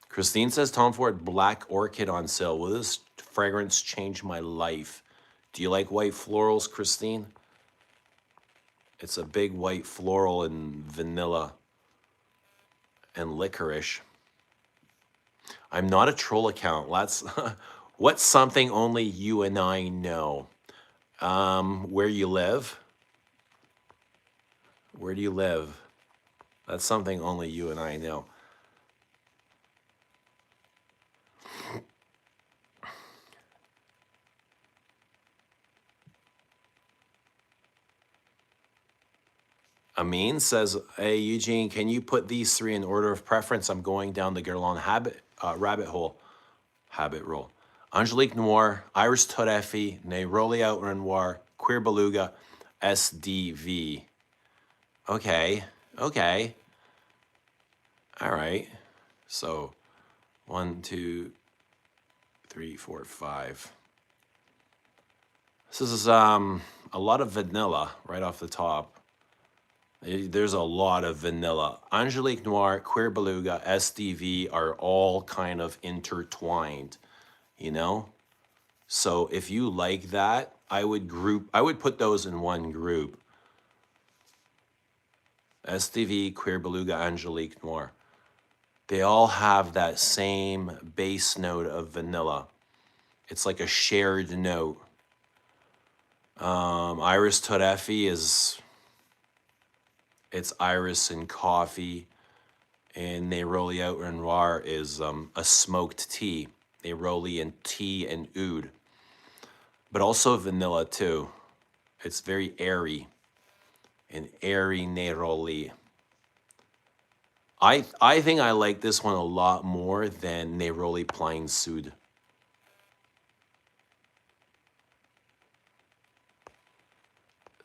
Christine says Tom Ford Black Orchid on sale. Will this fragrance change my life? Do you like white florals, Christine? It's a big white floral and vanilla and licorice. I'm not a troll account. What's something only you and I know? Where you live? Where do you live? That's something only you and I know. Amin says, hey, Eugene, can you put these three in order of preference? I'm going down the Guerlain rabbit hole. Habit roll. Angelique Noir, Iris Torefi, Neroli Out Renoir, Queer Beluga, SDV. Okay. All right. So 1, 2, 3, 4, 5. This is a lot of vanilla right off the top. There's a lot of vanilla. Angelique Noir, Queer Beluga, SDV are all kind of intertwined, you know? So if you like that, I would put those in one group. SDV, Queer Beluga, Angelique Noir. They all have that same base note of vanilla. It's like a shared note. Iris Torefi it's iris and coffee, and Neroli Out Renoir is a smoked tea. Neroli and tea and oud, but also vanilla too. It's very airy, an airy Neroli. I think I like this one a lot more than Neroli Plein Sud.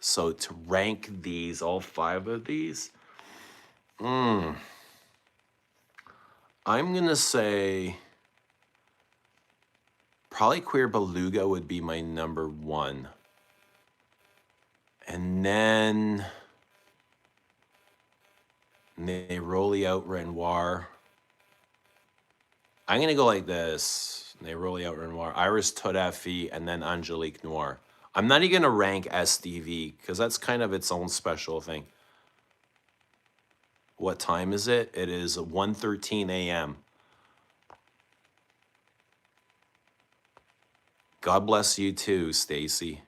So to rank these, all 5 of these, I'm gonna say probably Queer Beluga would be my number 1. And then Neroli Out Renoir. I'm gonna go like this. Neroli Out Renoir, Iris Torefi, and then Angelique Noir. I'm not even gonna rank SDV because that's kind of its own special thing. What time is it? It is 1:13 a.m. God bless you too, Stacy.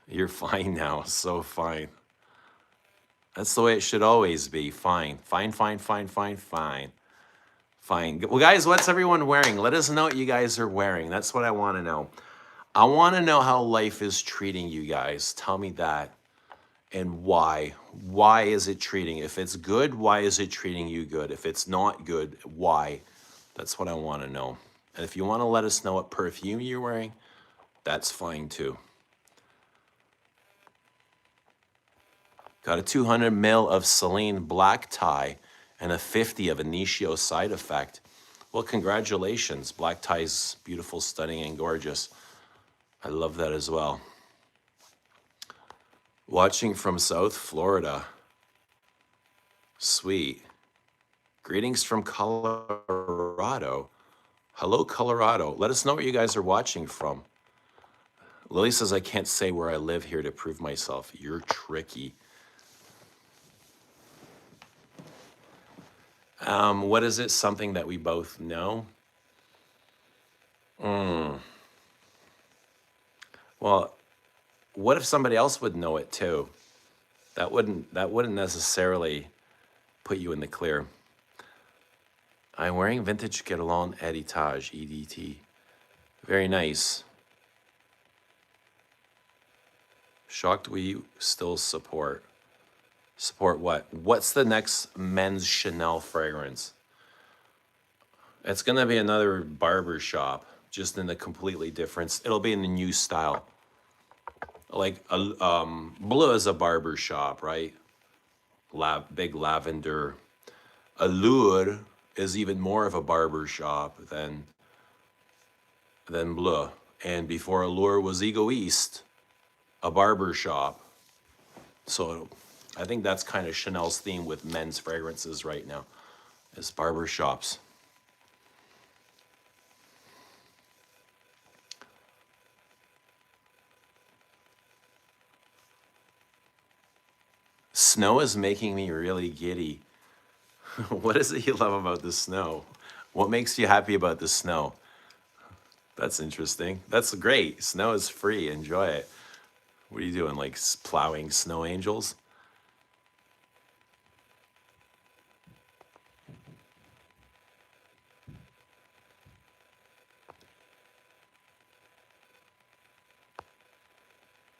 You're fine now, so fine. That's the way it should always be. Fine. Fine. Well, guys, what's everyone wearing? Let us know what you guys are wearing. That's what I want to know. I want to know how life is treating you guys. Tell me that. And why. Why is it treating? If it's good, why is it treating you good? If it's not good, why? That's what I want to know. And if you want to let us know what perfume you're wearing, that's fine too. Got a 200 ml of Celine Black Tie and a 50 of Initio Side Effect. Well, congratulations. Black Tie's beautiful, stunning, and gorgeous. I love that as well. Watching from South Florida. Sweet. Greetings from Colorado. Hello, Colorado. Let us know where you guys are watching from. Lily says, I can't say where I live here to prove myself. You're tricky. What is it? Something that we both know? Well, what if somebody else would know it too? That wouldn't necessarily put you in the clear. I'm wearing vintage Guerlain Heritage EDT. Very nice. Shocked we still support. Support what? What's the next men's Chanel fragrance? It's gonna be another barber shop, just in a completely different. It'll be in the new style. Like Bleu is a barber shop, right? Big lavender. Allure is even more of a barber shop than Bleu. And before Allure was Egoist, a barber shop. So I think that's kind of Chanel's theme with men's fragrances right now, is barber shops. Snow is making me really giddy. What is it you love about the snow? What makes you happy about the snow? That's interesting. That's great. Snow is free. Enjoy it. What are you doing? Like plowing snow angels?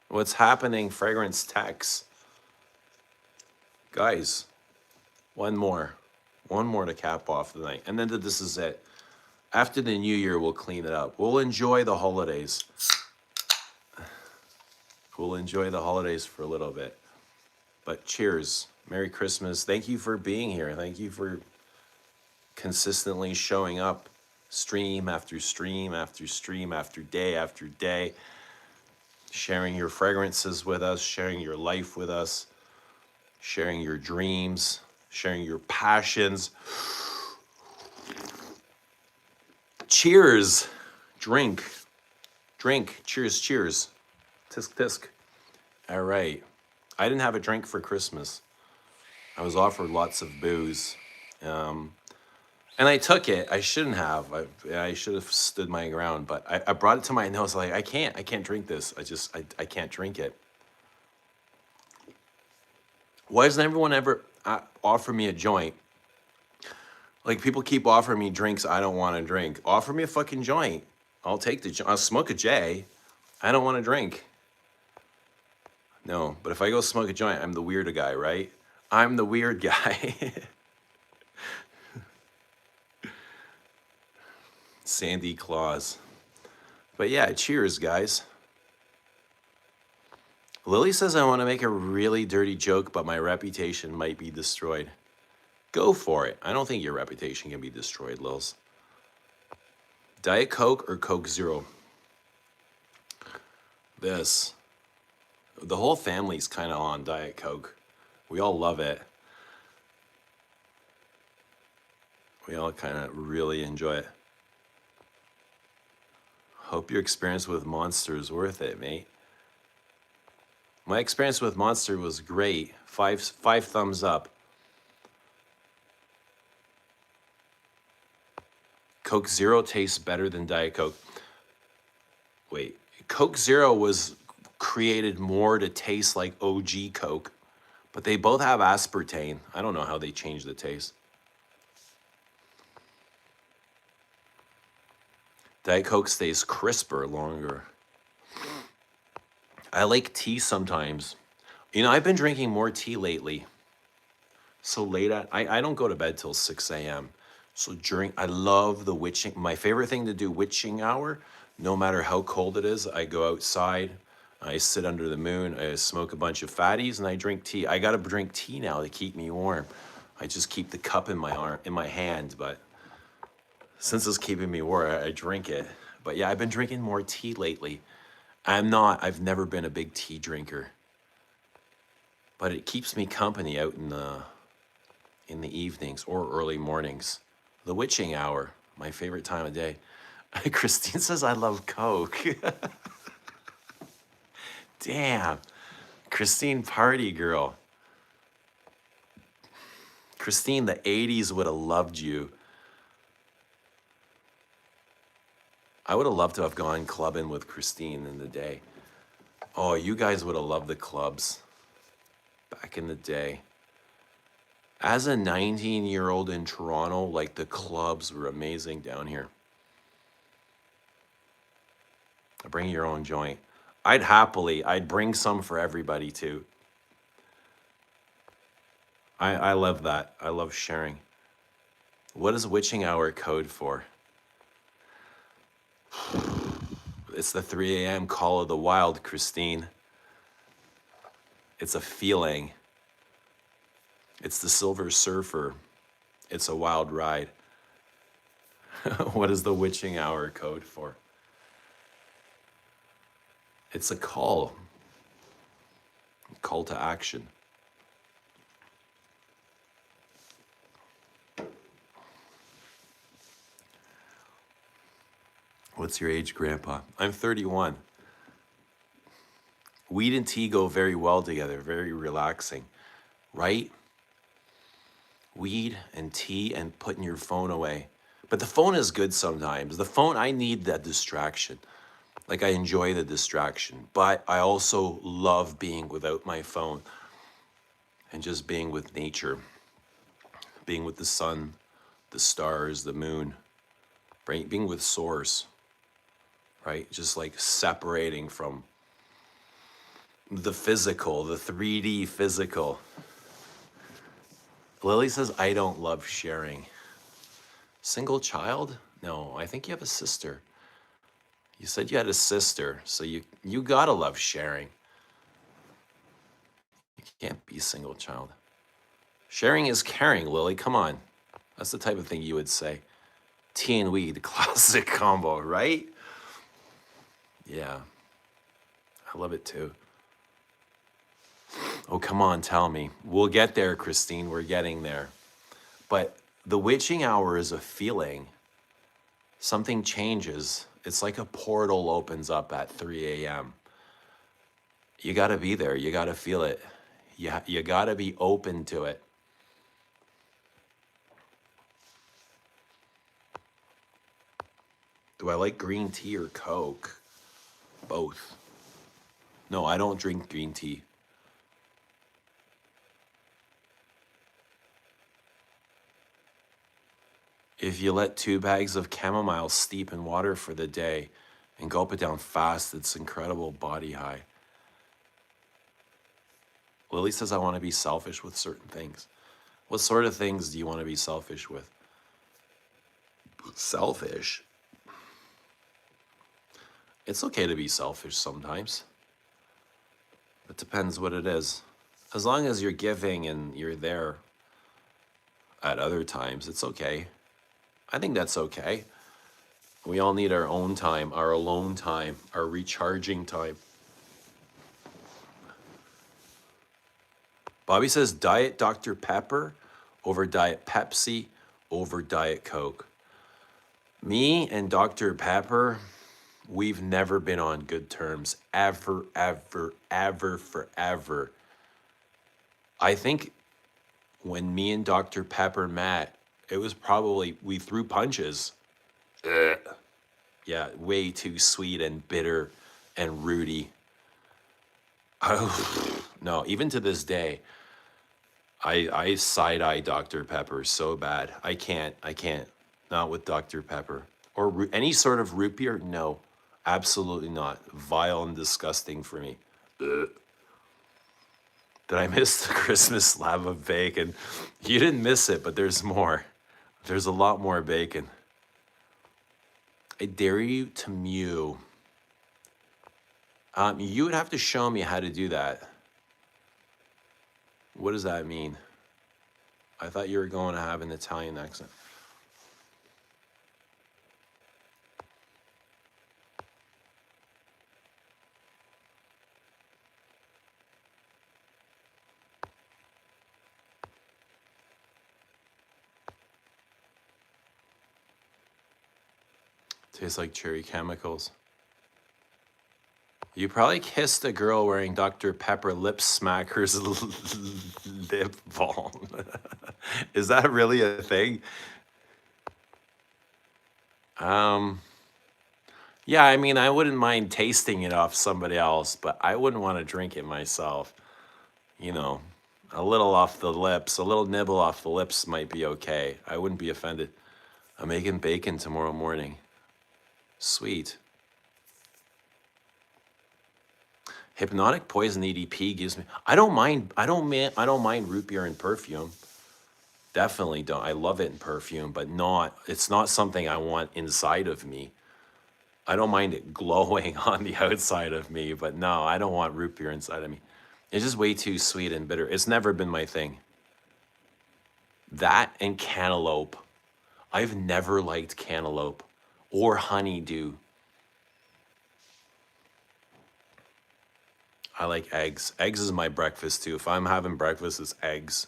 What's happening, Fragrance Techs? Guys, one more to cap off the night. And then this is it. After the new year, we'll clean it up. We'll enjoy the holidays. We'll enjoy the holidays for a little bit. But cheers. Merry Christmas. Thank you for being here. Thank you for consistently showing up, stream after stream after stream after day, sharing your fragrances with us, sharing your life with us, sharing your dreams, sharing your passions. Cheers. Drink. Cheers, cheers. Tisk, tisk. All right. I didn't have a drink for Christmas. I was offered lots of booze. And I took it. I shouldn't have. I should have stood my ground, but I brought it to my nose like, I can't drink this. I can't drink it. Why doesn't everyone ever offer me a joint? Like, people keep offering me drinks I don't want to drink. Offer me a fucking joint. I'll take I'll smoke a J. I don't want to drink. No, but if I go smoke a joint, I'm the weird guy, right? I'm the weird guy. Sandy Claus. But yeah, cheers, guys. Lily says I want to make a really dirty joke, but my reputation might be destroyed. Go for it. I don't think your reputation can be destroyed, Lils. Diet Coke or Coke Zero? The whole family's kind of on Diet Coke. We all love it. We all kind of really enjoy it. Hope your experience with Monster is worth it, mate. My experience with Monster was great. Five thumbs up. Coke Zero tastes better than Diet Coke. Wait, Coke Zero was created more to taste like OG Coke, but they both have aspartame. I don't know how they changed the taste. Diet Coke stays crisper longer. I like tea sometimes. You know, I've been drinking more tea lately. So late I don't go to bed till 6 a.m. So I love the witching. My favorite thing to do witching hour, no matter how cold it is, I go outside, I sit under the moon, I smoke a bunch of fatties, and I drink tea. I gotta drink tea now to keep me warm. I just keep the cup in my hand, but since it's keeping me warm, I drink it. But yeah, I've been drinking more tea lately. I've never been a big tea drinker, but it keeps me company out in the evenings or early mornings. The witching hour, my favorite time of day. Christine says I love Coke. Damn. Christine, party girl. Christine, the 80s would have loved you. I would have loved to have gone clubbing with Christine in the day. Oh, you guys would have loved the clubs back in the day. As a 19-year-old in Toronto, like the clubs were amazing down here. Bring your own joint. I'd bring some for everybody too. I love that. I love sharing. What is witching hour code for? It's the 3 a.m. call of the wild, Christine. It's a feeling. It's the Silver Surfer. It's a wild ride. What is the witching hour code for? It's a call. Call to action. What's your age, Grandpa? I'm 31. Weed and tea go very well together, very relaxing, right? Weed and tea and putting your phone away. But the phone is good sometimes. The phone, I need that distraction. Like, I enjoy the distraction, but I also love being without my phone and just being with nature, being with the sun, the stars, the moon, right? Being with source, right? Just like separating from the physical, the 3D physical. Lily says, I don't love sharing. Single child? No, I think you have a sister. You said you had a sister, so you gotta love sharing. You can't be a single child. Sharing is caring, Lily, come on. That's the type of thing you would say. Tea and weed, classic combo, right? Yeah, I love it too. Oh, come on, tell me. We'll get there, Christine, we're getting there. But the witching hour is a feeling. Something changes. It's like a portal opens up at 3 a.m. You gotta be there, you gotta feel it. You gotta be open to it. Do I like green tea or Coke? Both. No, I don't drink green tea. If you let 2 bags of chamomile steep in water for the day and gulp it down fast, it's incredible body high. Lily says I want to be selfish with certain things. What sort of things do you want to be selfish with? Selfish? It's okay to be selfish sometimes. It depends what it is. As long as you're giving and you're there at other times, it's okay. I think that's okay. We all need our own time, our alone time, our recharging time. Bobby says Diet Dr. Pepper over Diet Pepsi over Diet Coke. Me and Dr. Pepper, we've never been on good terms, ever, ever, ever, forever. I think when me and Dr. Pepper met, it was probably, we threw punches. Yeah, way too sweet and bitter and rooty. Oh, no, even to this day, I side-eye Dr. Pepper so bad. I can't. Not with Dr. Pepper. Or any sort of root beer? No, absolutely not. Vile and disgusting for me. Ugh. Did I miss the Christmas slab of bacon? You didn't miss it, but there's more. There's a lot more bacon. I dare you to mew. You would have to show me how to do that. What does that mean? I thought you were going to have an Italian accent. Tastes like cherry chemicals. You probably kissed a girl wearing Dr. Pepper Lip Smacker's lip balm. Is that really a thing? Um, yeah, I mean, I wouldn't mind tasting it off somebody else, but I wouldn't want to drink it myself. You know, a little off the lips, a little nibble off the lips might be okay. I wouldn't be offended. I'm making bacon tomorrow morning. Sweet. Hypnotic Poison EDP gives me. I don't mind. I don't mind root beer and perfume. Definitely don't. I love it in perfume, but not. It's not something I want inside of me. I don't mind it glowing on the outside of me, but no, I don't want root beer inside of me. It's just way too sweet and bitter. It's never been my thing. That and cantaloupe. I've never liked cantaloupe or honeydew. I like eggs. Eggs is my breakfast too. If I'm having breakfast, it's eggs.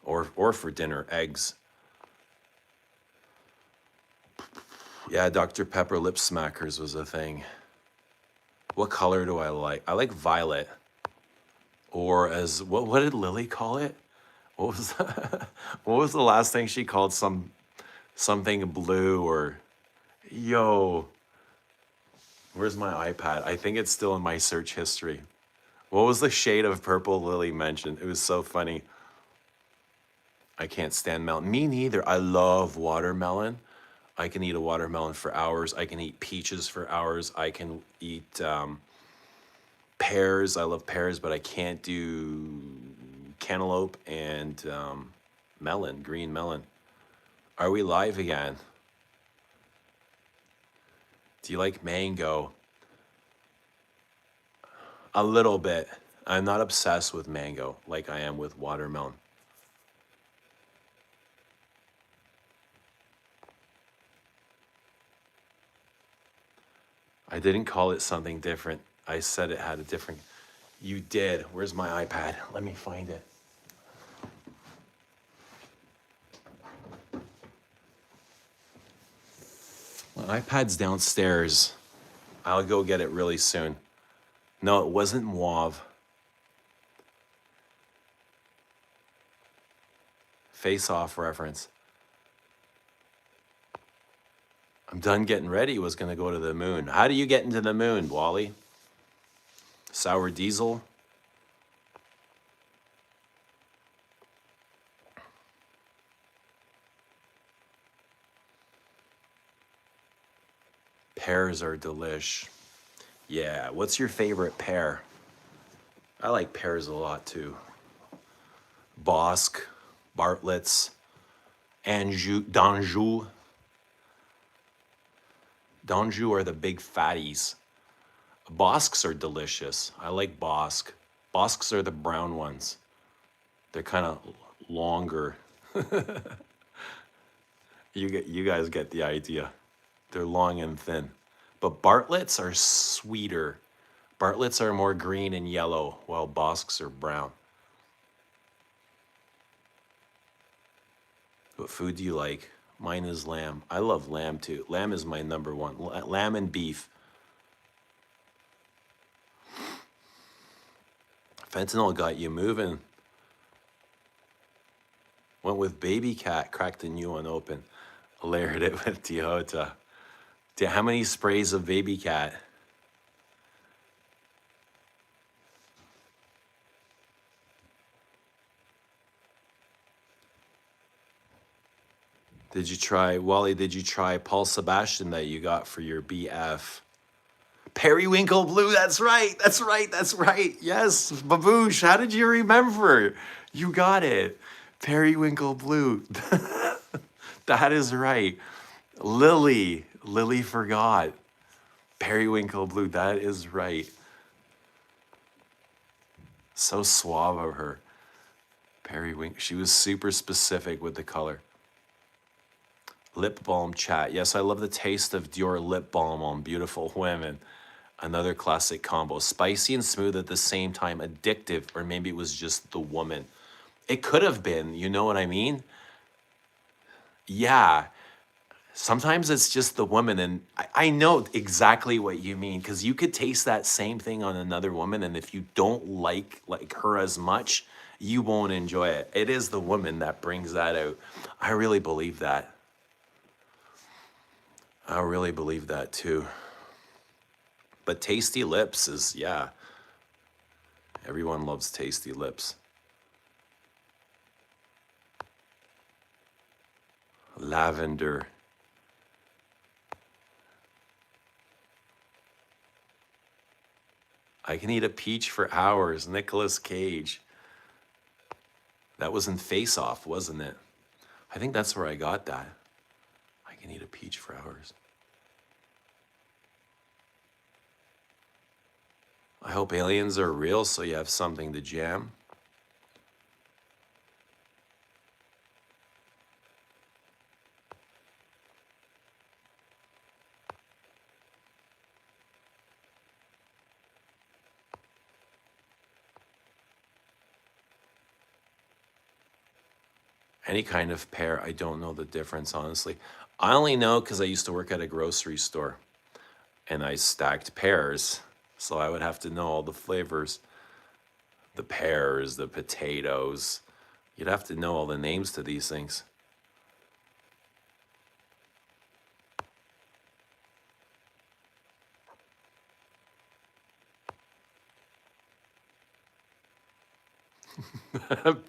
Or for dinner, eggs. Yeah, Dr. Pepper Lip Smackers was a thing. What color do I like? I like violet. Or as what did Lily call it? What was what was the last thing she called something blue or yo? Where's my iPad? I think it's still in my search history. What was the shade of purple Lily mentioned? It was so funny. I can't stand melon. Me neither. I love watermelon. I can eat a watermelon for hours. I can eat peaches for hours. I can eat pears. I love pears, but I can't do cantaloupe and melon, green melon. Are we live again? Do you like mango? A little bit. I'm not obsessed with mango like I am with watermelon. I didn't call it something different. I said it had a different. You did. Where's my iPad? Let me find it. My iPad's downstairs. I'll go get it really soon. No, it wasn't mauve. Face Off reference. I'm done getting ready. Was going to go to the moon. How do you get into the moon, Wally? Sour diesel? Pears are delish. Yeah, what's your favorite pear? I like pears a lot too. Bosc, Bartlett's, Anjou, D'Anjou. D'Anjou are the big fatties. Boscs are delicious. I like Bosc. Boscs are the brown ones. They're kind of longer. You guys get the idea. They're long and thin. But Bartlett's are sweeter. Bartlett's are more green and yellow, while Boscs are brown. What food do you like? Mine is lamb. I love lamb too. Lamb is my number one. Lamb and beef. Fentanyl got you moving. Went with Baby Cat, cracked a new one open. Layered it with Teota. How many sprays of Baby Cat? Did you try, Wally, did you try Paul Sebastian that you got for your BF? Periwinkle Blue, that's right, that's right, that's right. Yes, Baboosh, how did you remember? You got it. Periwinkle Blue. That is right. Lily forgot. Periwinkle Blue, that is right. So suave of her. Periwinkle, she was super specific with the color. Lip balm chat. Yes, I love the taste of Dior lip balm on beautiful women. Another classic combo. Spicy and smooth at the same time, addictive, or maybe it was just the woman. It could have been, you know what I mean? Yeah. Sometimes it's just the woman, and I know exactly what you mean because you could taste that same thing on another woman, and if you don't like her as much, you won't enjoy it. It is the woman that brings that out. I really believe that. I really believe that too. But tasty lips is, yeah, everyone loves tasty lips. Lavender. I can eat a peach for hours. Nicolas Cage. That was in Face Off, wasn't it? I think that's where I got that. I can eat a peach for hours. I hope aliens are real so you have something to jam. Any kind of pear, I don't know the difference, honestly. I only know because I used to work at a grocery store and I stacked pears. So I would have to know all the flavors. The pears, the potatoes. You'd have to know all the names to these things.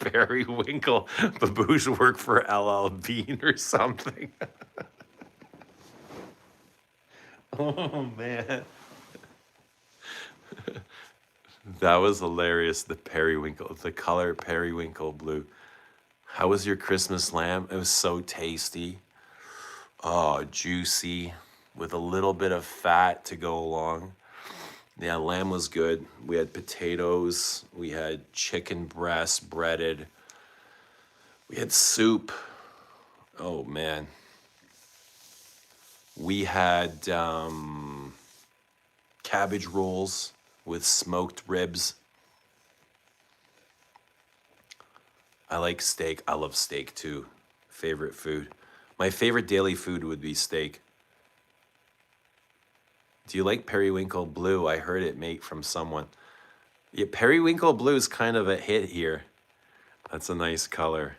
Periwinkle. Babouche work for LL Bean or something. Oh, man. That was hilarious. The periwinkle, the color periwinkle blue. How was your Christmas lamb? It was so tasty. Oh, juicy with a little bit of fat to go along. Yeah, lamb was good. We had potatoes. We had chicken breast breaded. We had soup. Oh, man. We had cabbage rolls with smoked ribs. I like steak. I love steak too. Favorite food. My favorite daily food would be steak. Do you like periwinkle blue? I heard it, mate, from someone. Yeah, periwinkle blue is kind of a hit here. That's a nice color.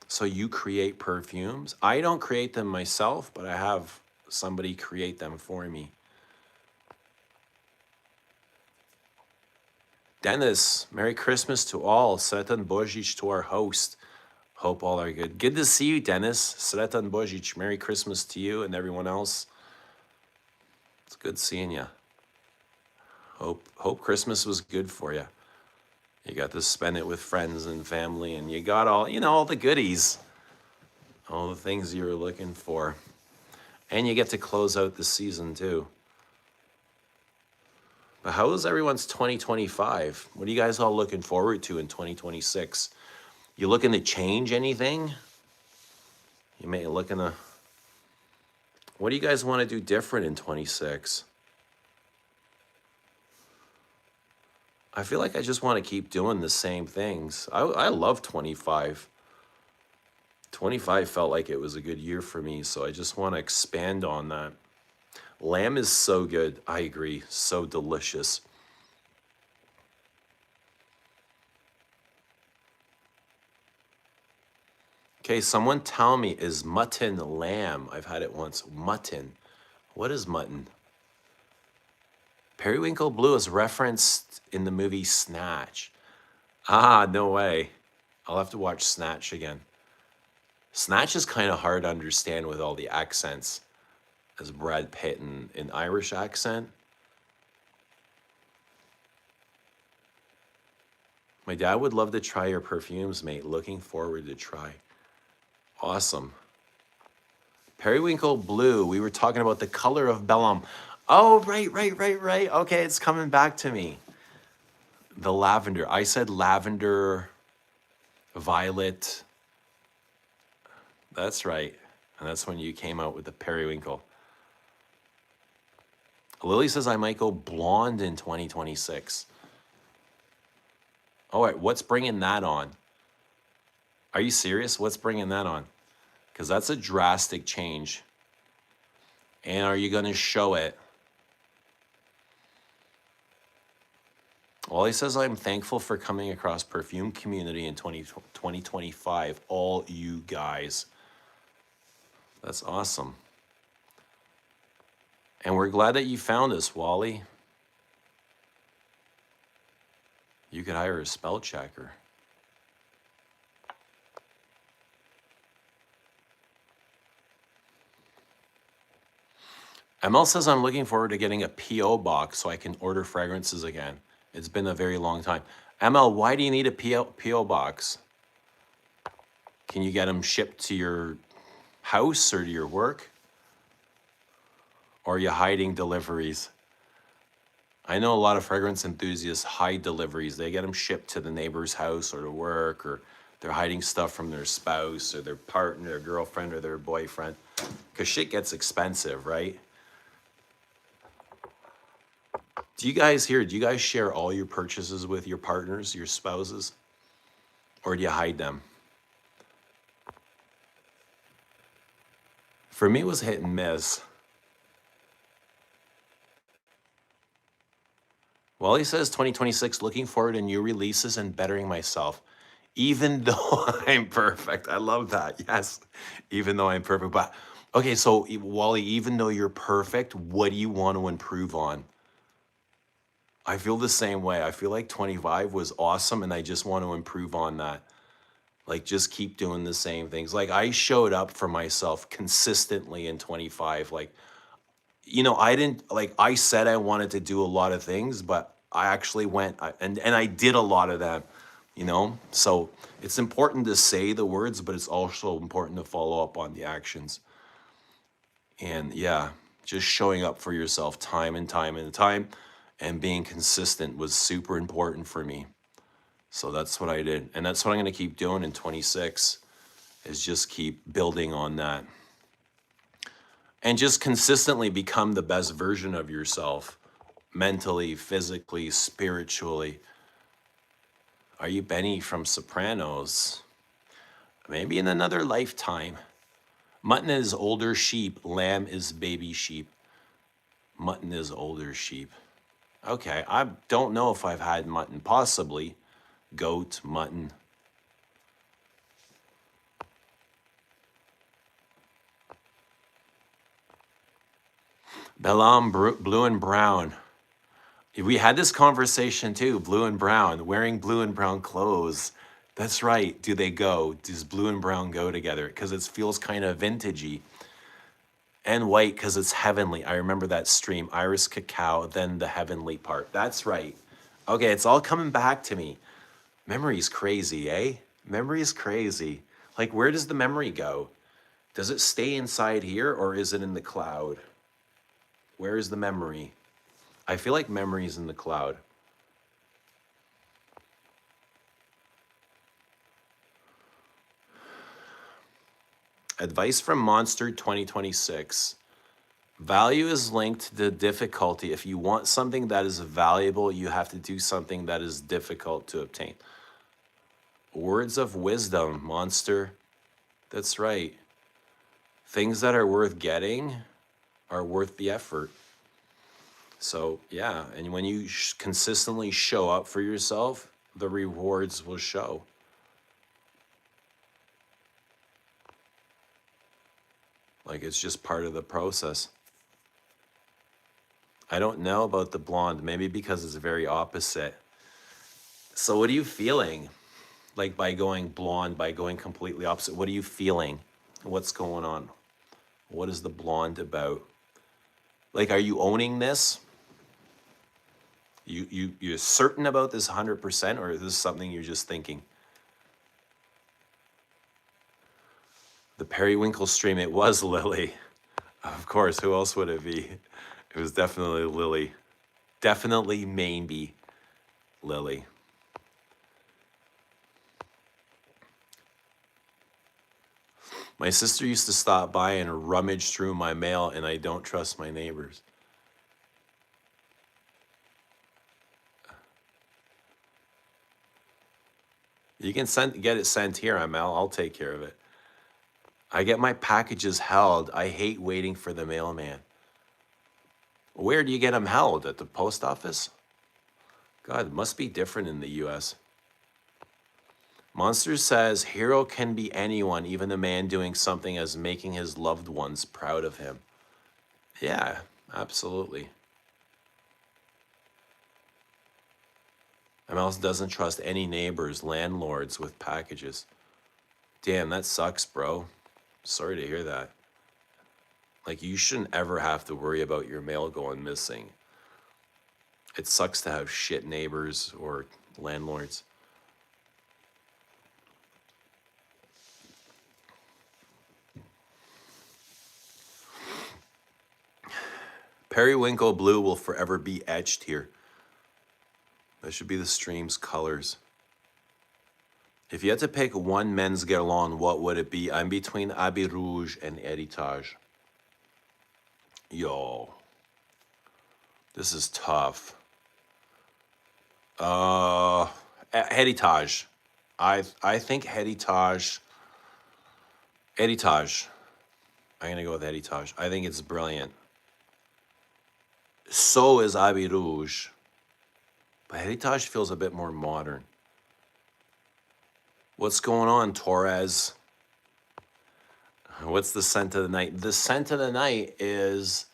So you create perfumes? I don't create them myself, but I have somebody create them for me. Dennis, Merry Christmas to all. Sretan Božić to our host. Hope all are good. Good to see you, Dennis. Sretan Božić. Merry Christmas to you and everyone else. It's good seeing you. Hope Christmas was good for you. You got to spend it with friends and family, and you got all, all the goodies, all the things you were looking for. And you get to close out the season too. But how is everyone's 2025? What are you guys all looking forward to in 2026? You looking to change anything? You may looking to, what do you guys want to do different in 26? I feel like I just want to keep doing the same things. I love 25. 25 felt like it was a good year for me, so I just want to expand on that. Lamb is so good. I agree. So delicious. Okay, someone tell me, is mutton lamb? I've had it once. Mutton. What is mutton? Periwinkle blue is referenced in the movie Snatch. Ah, no way. I'll have to watch Snatch again. Snatch is kind of hard to understand with all the accents, as Brad Pitt in an Irish accent. My dad would love to try your perfumes, mate. Looking forward to try. Awesome. Periwinkle blue. We were talking about the color of Bellum. Oh, right. Okay, it's coming back to me. The lavender. I said lavender, violet. That's right. And that's when you came out with the periwinkle. Lily says I might go blonde in 2026. Oh, wait, what's bringing that on? Are you serious? What's bringing that on? Because that's a drastic change. And are you going to show it? Well, he says, I'm thankful for coming across Perfume Community in 2025. All you guys. That's awesome. And we're glad that you found us, Wally. You could hire a spell checker. ML says, I'm looking forward to getting a P.O. box so I can order fragrances again. It's been a very long time. ML, why do you need a P.O. box? Can you get them shipped to your house or to your work? Or are you hiding deliveries? I know a lot of fragrance enthusiasts hide deliveries. They get them shipped to the neighbor's house or to work, or they're hiding stuff from their spouse or their partner, their girlfriend or their boyfriend. Because shit gets expensive, right? Do you guys share all your purchases with your partners, your spouses? Or do you hide them? For me, it was hit and miss. Wally says 2026, looking forward to new releases and bettering myself. Even though I'm perfect. I love that. Yes. Even though I'm perfect. But okay, so Wally, even though you're perfect, what do you want to improve on? I feel the same way. I feel like 25 was awesome and I just want to improve on that. Like just keep doing the same things. Like I showed up for myself consistently in 25. Like, I said I wanted to do a lot of things, but I actually went and I did a lot of them, So it's important to say the words, but it's also important to follow up on the actions. And yeah, just showing up for yourself time and time and time and being consistent was super important for me. So that's what I did. And that's what I'm going to keep doing in 26 is just keep building on that. And just consistently become the best version of yourself, mentally, physically, spiritually. Are you Benny from Sopranos? Maybe in another lifetime. Mutton is older sheep, lamb is baby sheep. Mutton is older sheep. Okay, I don't know if I've had mutton, possibly. Goat, mutton. Belam, blue and brown. We had this conversation too, blue and brown, wearing blue and brown clothes. That's right. Do they go? Does blue and brown go together? Because it feels kind of vintagey. And white because it's heavenly. I remember that stream, Iris Cacao, then the heavenly part. That's right. Okay, it's all coming back to me. Memory's crazy, eh? Memory's crazy. Like, where does the memory go? Does it stay inside here or is it in the cloud? Where is the memory? I feel like memory's in the cloud. Advice from Monster 2026. Value is linked to difficulty. If you want something that is valuable, you have to do something that is difficult to obtain. Words of wisdom, Monster. That's right. Things that are worth getting are worth the effort. So, yeah, and when you consistently show up for yourself, the rewards will show. Like, it's just part of the process. I don't know about the blonde, maybe because it's very opposite. So what are you feeling? Like by going blonde, by going completely opposite, what are you feeling? What's going on? What is the blonde about? Like, are you owning this? You're certain about this 100%, or is this something you're just thinking? The Periwinkle stream, it was Lily. Of course, who else would it be? It was definitely Lily. Definitely maybe Lily. My sister used to stop by and rummage through my mail, and I don't trust my neighbors. You can get it sent here, I'll take care of it. I get my packages held. I hate waiting for the mailman. Where do you get them held? At the post office? God, it must be different in the US. Monster says, hero can be anyone, even a man doing something as making his loved ones proud of him. Yeah, absolutely. MLS doesn't trust any neighbors, landlords with packages. Damn, that sucks, bro. Sorry to hear that. Like, you shouldn't ever have to worry about your mail going missing. It sucks to have shit neighbors or landlords. Periwinkle blue will forever be etched here. That should be the stream's colors. If you had to pick one men's guerlain, what would it be? I'm between Habit Rouge and Heritage. Yo. This is tough. Heritage. I think Heritage. Heritage. I'm gonna go with Heritage. I think it's brilliant. So is Habit Rouge. But Heritage feels a bit more modern. What's going on, Torres? What's the scent of the night? The scent of the night is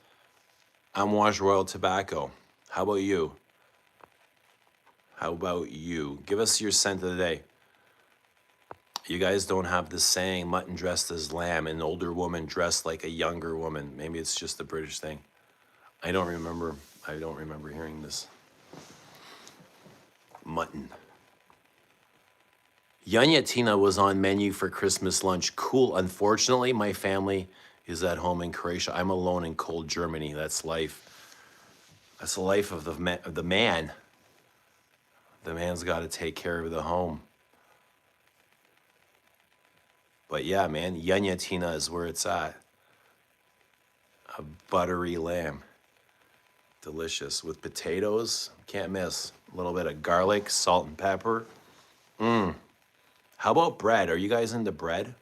Amouage Royal Tobacco. How about you? How about you? Give us your scent of the day. You guys don't have the saying, mutton dressed as lamb, an older woman dressed like a younger woman. Maybe it's just a British thing. I don't remember hearing this. Mutton. Yanya Tina was on menu for Christmas lunch. Cool. Unfortunately, my family is at home in Croatia. I'm alone in cold Germany. That's life. That's the life of the man. The man's got to take care of the home. But yeah, man, Yanya Tina is where it's at. A buttery lamb. Delicious. With potatoes, can't miss. A little bit of garlic, salt and pepper. How about bread? Are you guys into bread?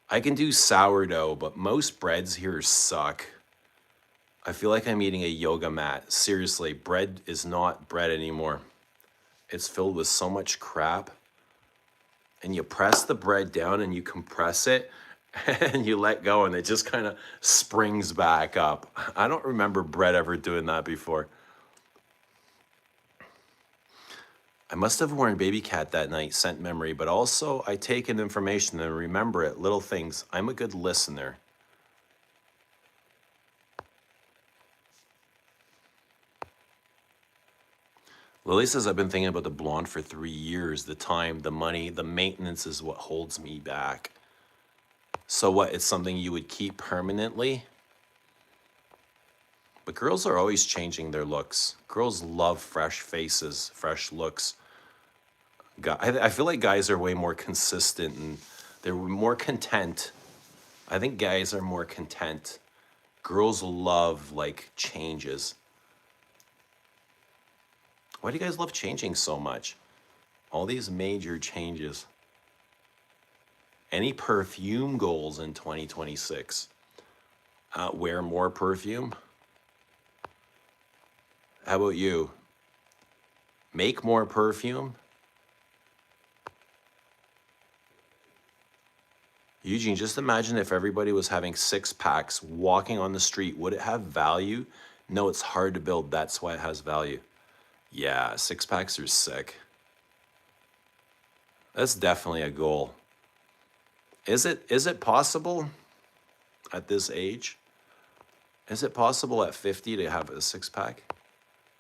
I can do sourdough, but most breads here suck. I feel like I'm eating a yoga mat. Seriously, bread is not bread anymore. It's filled with so much crap. And you press the bread down and you compress it and you let go and it just kind of springs back up. I don't remember bread ever doing that before. I must have worn baby cat that night, sent memory, but also I take in information and remember it, little things. I'm a good listener. Lily says, I've been thinking about the blonde for 3 years. The time, the money, the maintenance is what holds me back. So what, it's something you would keep permanently? But girls are always changing their looks. Girls love fresh faces, fresh looks. I feel like guys are way more consistent and they're more content. I think guys are more content. Girls love like changes. Why do you guys love changing so much? All these major changes. Any perfume goals in 2026? Wear more perfume? How about you? Make more perfume? Eugene, just imagine if everybody was having 6-packs walking on the street. Would it have value? No, it's hard to build. That's why it has value. Yeah, 6-packs are sick. That's definitely a goal. Is it possible at this age? Is it possible at 50 to have a 6-pack?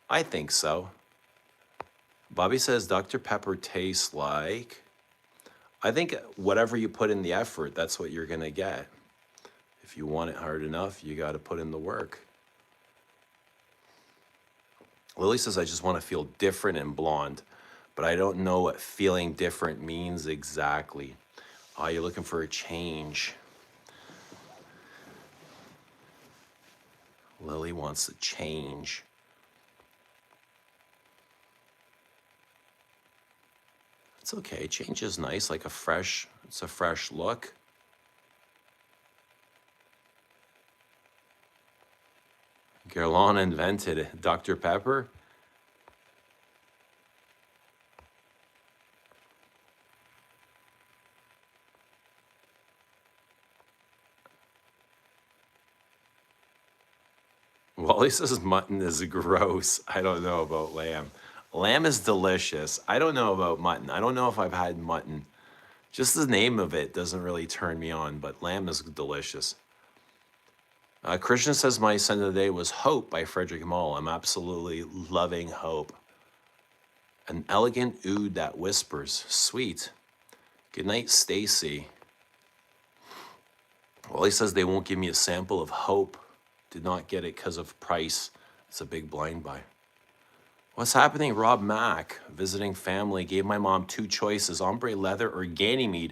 I think so. Bobby says Dr. Pepper tastes like... I think whatever you put in the effort, that's what you're gonna get. If you want it hard enough, you gotta put in the work. Lily says, I just want to feel different and blonde, but I don't know what feeling different means exactly. Oh, you're looking for a change. Lily wants a change. It's okay. Change is nice, like it's a fresh look. Guerlain invented it. Dr. Pepper. Wally says mutton is gross. I don't know about lamb. Lamb is delicious. I don't know about mutton. I don't know if I've had mutton. Just the name of it doesn't really turn me on, but lamb is delicious. Christian says my scent of the day was Hope by Frederick Moll. I'm absolutely loving Hope. An elegant oud that whispers. Sweet. Good night, Stacy. Wally says they won't give me a sample of Hope. Did not get it because of price. It's a big blind buy. What's happening? Rob Mack, visiting family, gave my mom 2 choices, ombre leather or Ganymede.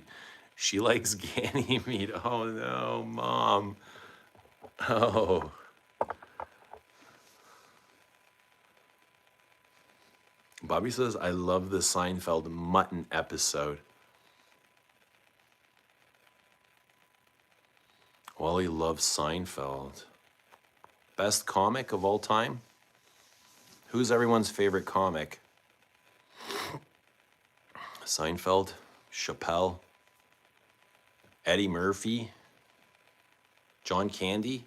She likes Ganymede. Oh no, Mom. Oh. Bobby says, I love the Seinfeld mutton episode. Wally loves Seinfeld. Best comic of all time? Who's everyone's favorite comic? Seinfeld, Chappelle, Eddie Murphy, John Candy,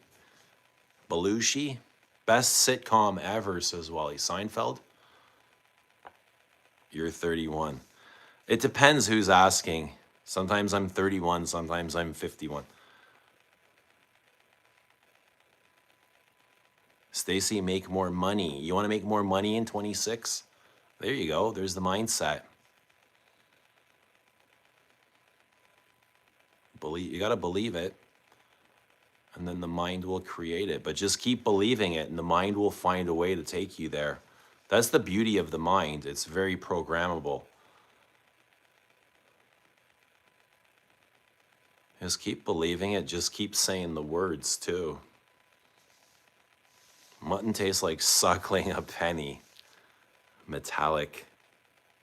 Belushi. Best sitcom ever, says Wally. Seinfeld? You're 31. It depends who's asking. Sometimes I'm 31, sometimes I'm 51. Stacy, make more money. You want to make more money in 26? There you go. There's the mindset. You got to believe it. And then the mind will create it. But just keep believing it, and the mind will find a way to take you there. That's the beauty of the mind. It's very programmable. Just keep believing it. Just keep saying the words, too. Mutton tastes like suckling a penny. Metallic.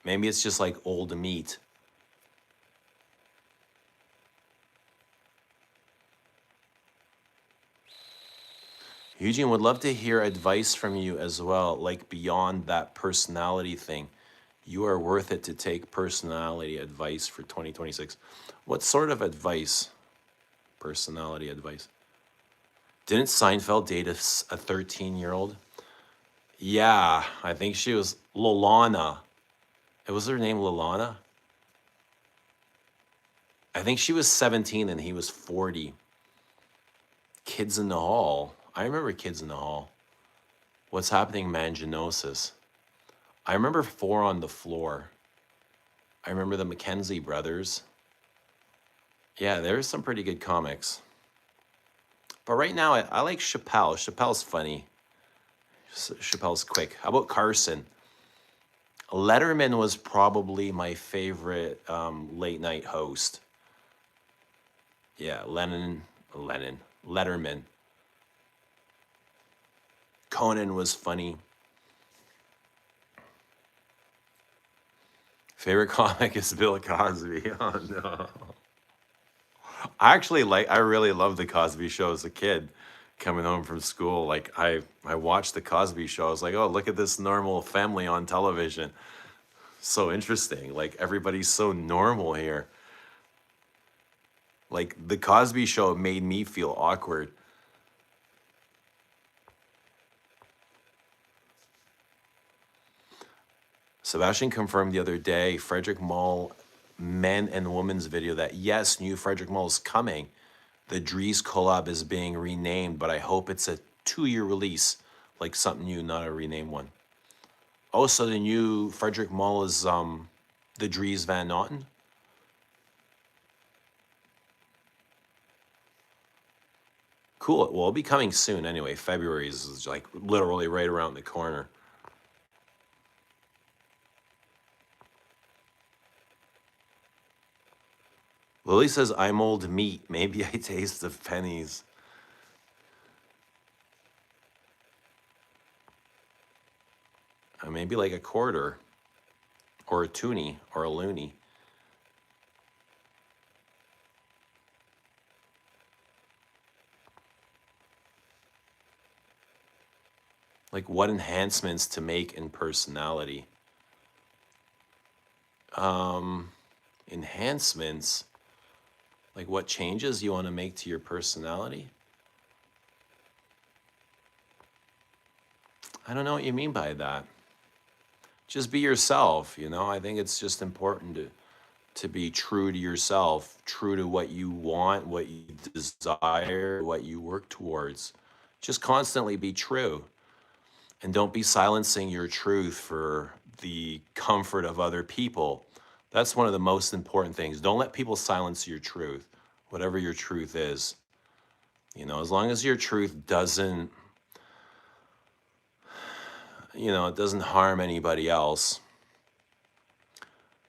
Maybe it's just like old meat. Eugene, would love to hear advice from you as well, like beyond that personality thing. You are worth it to take personality advice for 2026. What sort of advice? Personality advice. Didn't Seinfeld date a 13-year-old? Yeah, I think she was Lolana. Was her name Lolana? I think she was 17 and he was 40. Kids in the Hall. I remember Kids in the Hall. What's Happening, Manginosis. I remember Four on the Floor. I remember the Mackenzie brothers. Yeah, there's some pretty good comics. But right now, I like Chappelle. Chappelle's funny. Chappelle's quick. How about Carson? Letterman was probably my favorite late night host. Yeah, Letterman. Conan was funny. Favorite comic is Bill Cosby. Oh no. I really loved the Cosby Show as a kid. Coming home from school, like I watched the Cosby Show. I was like, oh, look at this normal family on television. So interesting. Like everybody's so normal here. Like the Cosby Show made me feel awkward. Sebastian confirmed the other day, Frederick Moll men and women's video, that yes, new Frederick Moll is coming. The Dries collab is being renamed, but I hope it's a 2-year release, like something new, not a renamed one. Also, the new Frederick Moll is the Dries Van Noten. Cool. Well, it'll be coming soon anyway. February is like literally right around the corner. Lily says, I'm old meat. Maybe I taste the pennies. Maybe like a quarter. or a toonie or a loony. Like what enhancements to make in personality? Enhancements, like what changes you want to make to your personality? I don't know what you mean by that. Just be yourself, you know? I think it's just important to be true to yourself, true to what you want, what you desire, what you work towards. Just constantly be true. And don't be silencing your truth for the comfort of other people. That's one of the most important things. Don't let people silence your truth, whatever your truth is. You know, as long as your truth doesn't, it doesn't harm anybody else,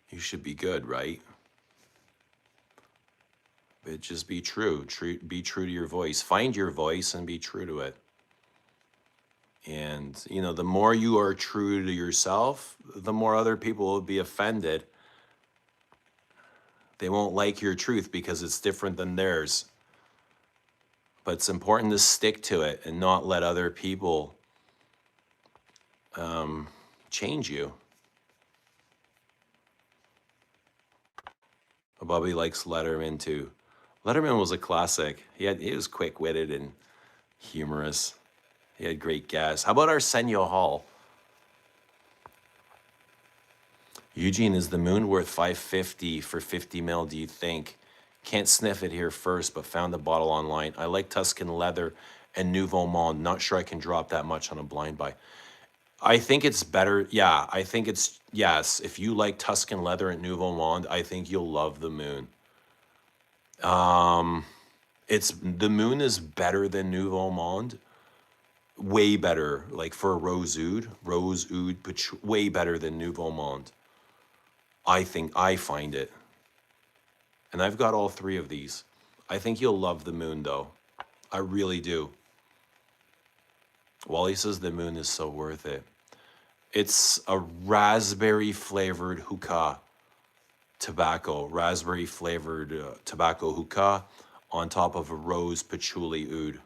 you should be good, right? But just be true. Be true to your voice. Find your voice and be true to it. And, the more you are true to yourself, the more other people will be offended. They won't like your truth because it's different than theirs. But it's important to stick to it and not let other people change you. Bobby likes Letterman too. Letterman was a classic. He was quick-witted and humorous. He had great guests. How about Arsenio Hall? Eugene, is the moon worth $550 for 50 mil, do you think? Can't sniff it here first, but found the bottle online. I like Tuscan leather and Nouveau Monde. Not sure I can drop that much on a blind buy. I think it's better. Yeah, I think it's, yes. If you like Tuscan leather and Nouveau Monde, I think you'll love the moon. The moon is better than Nouveau Monde. Way better, like for a rose oud, way better than Nouveau Monde. I find it. And I've got all three of these. I think you'll love the moon though. I really do. Wally says the moon is so worth it. It's a raspberry flavored hookah tobacco, raspberry flavored tobacco hookah on top of a rose patchouli oud.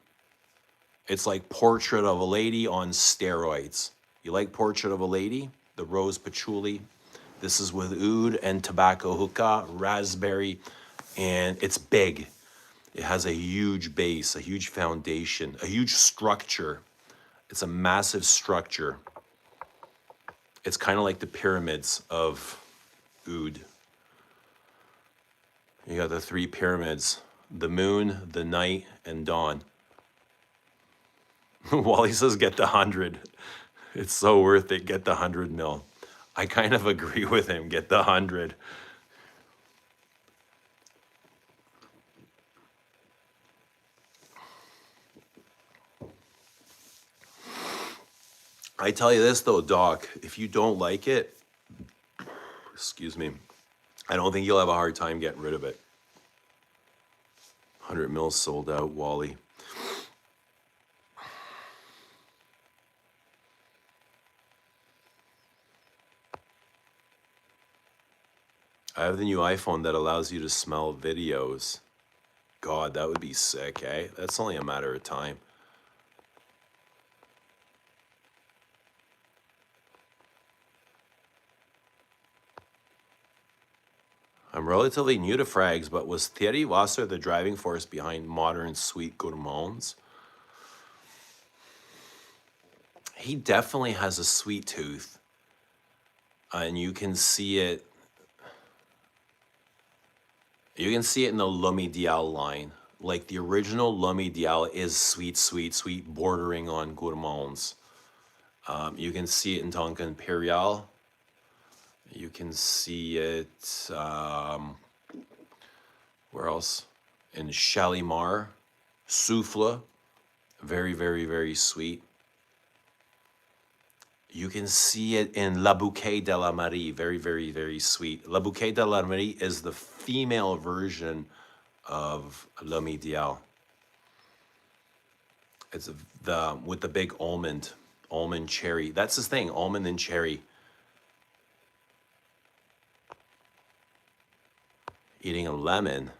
It's like Portrait of a Lady on steroids. You like Portrait of a Lady? The rose patchouli. This is with oud and tobacco hookah, raspberry, and it's big. It has a huge base, a huge foundation, a huge structure. It's a massive structure. It's kind of like the pyramids of oud. You got the three pyramids, the moon, the night, and dawn. Wally says get the 100. It's so worth it, get the 100 mil. I kind of agree with him, get the 100. I tell you this though, Doc, if you don't like it, excuse me, I don't think you'll have a hard time getting rid of it. 100 mils sold out, Wally. I have the new iPhone that allows you to smell videos. God, that would be sick, eh? That's only a matter of time. I'm relatively new to frags, but was Thierry Wasser the driving force behind modern sweet gourmands? He definitely has a sweet tooth. And you can see it. You can see it in the L'Homme Dial line. Like the original L'Homme Dial is sweet, sweet, sweet, bordering on gourmands. You can see it in Tonka Imperial. You can see it, where else? In Shalimar, Souffle, very, very, very sweet. You can see it in La Bouquet de la Marie, very, very, very sweet. La Bouquet de la Marie is the female version of L'Homme Dial. It's with the big almond cherry. That's his thing, almond and cherry. Eating a lemon.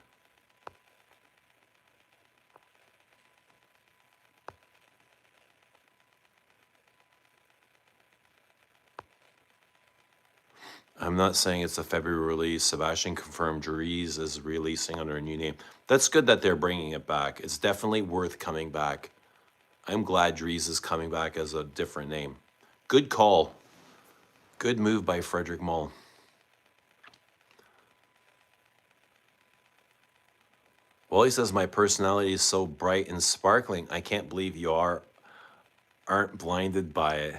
I'm not saying it's a February release. Sebastian confirmed Dries is releasing under a new name. That's good that they're bringing it back. It's definitely worth coming back. I'm glad Dries is coming back as a different name. Good call. Good move by Frederick Mull. Well, he says, my personality is so bright and sparkling. I can't believe you aren't blinded by it.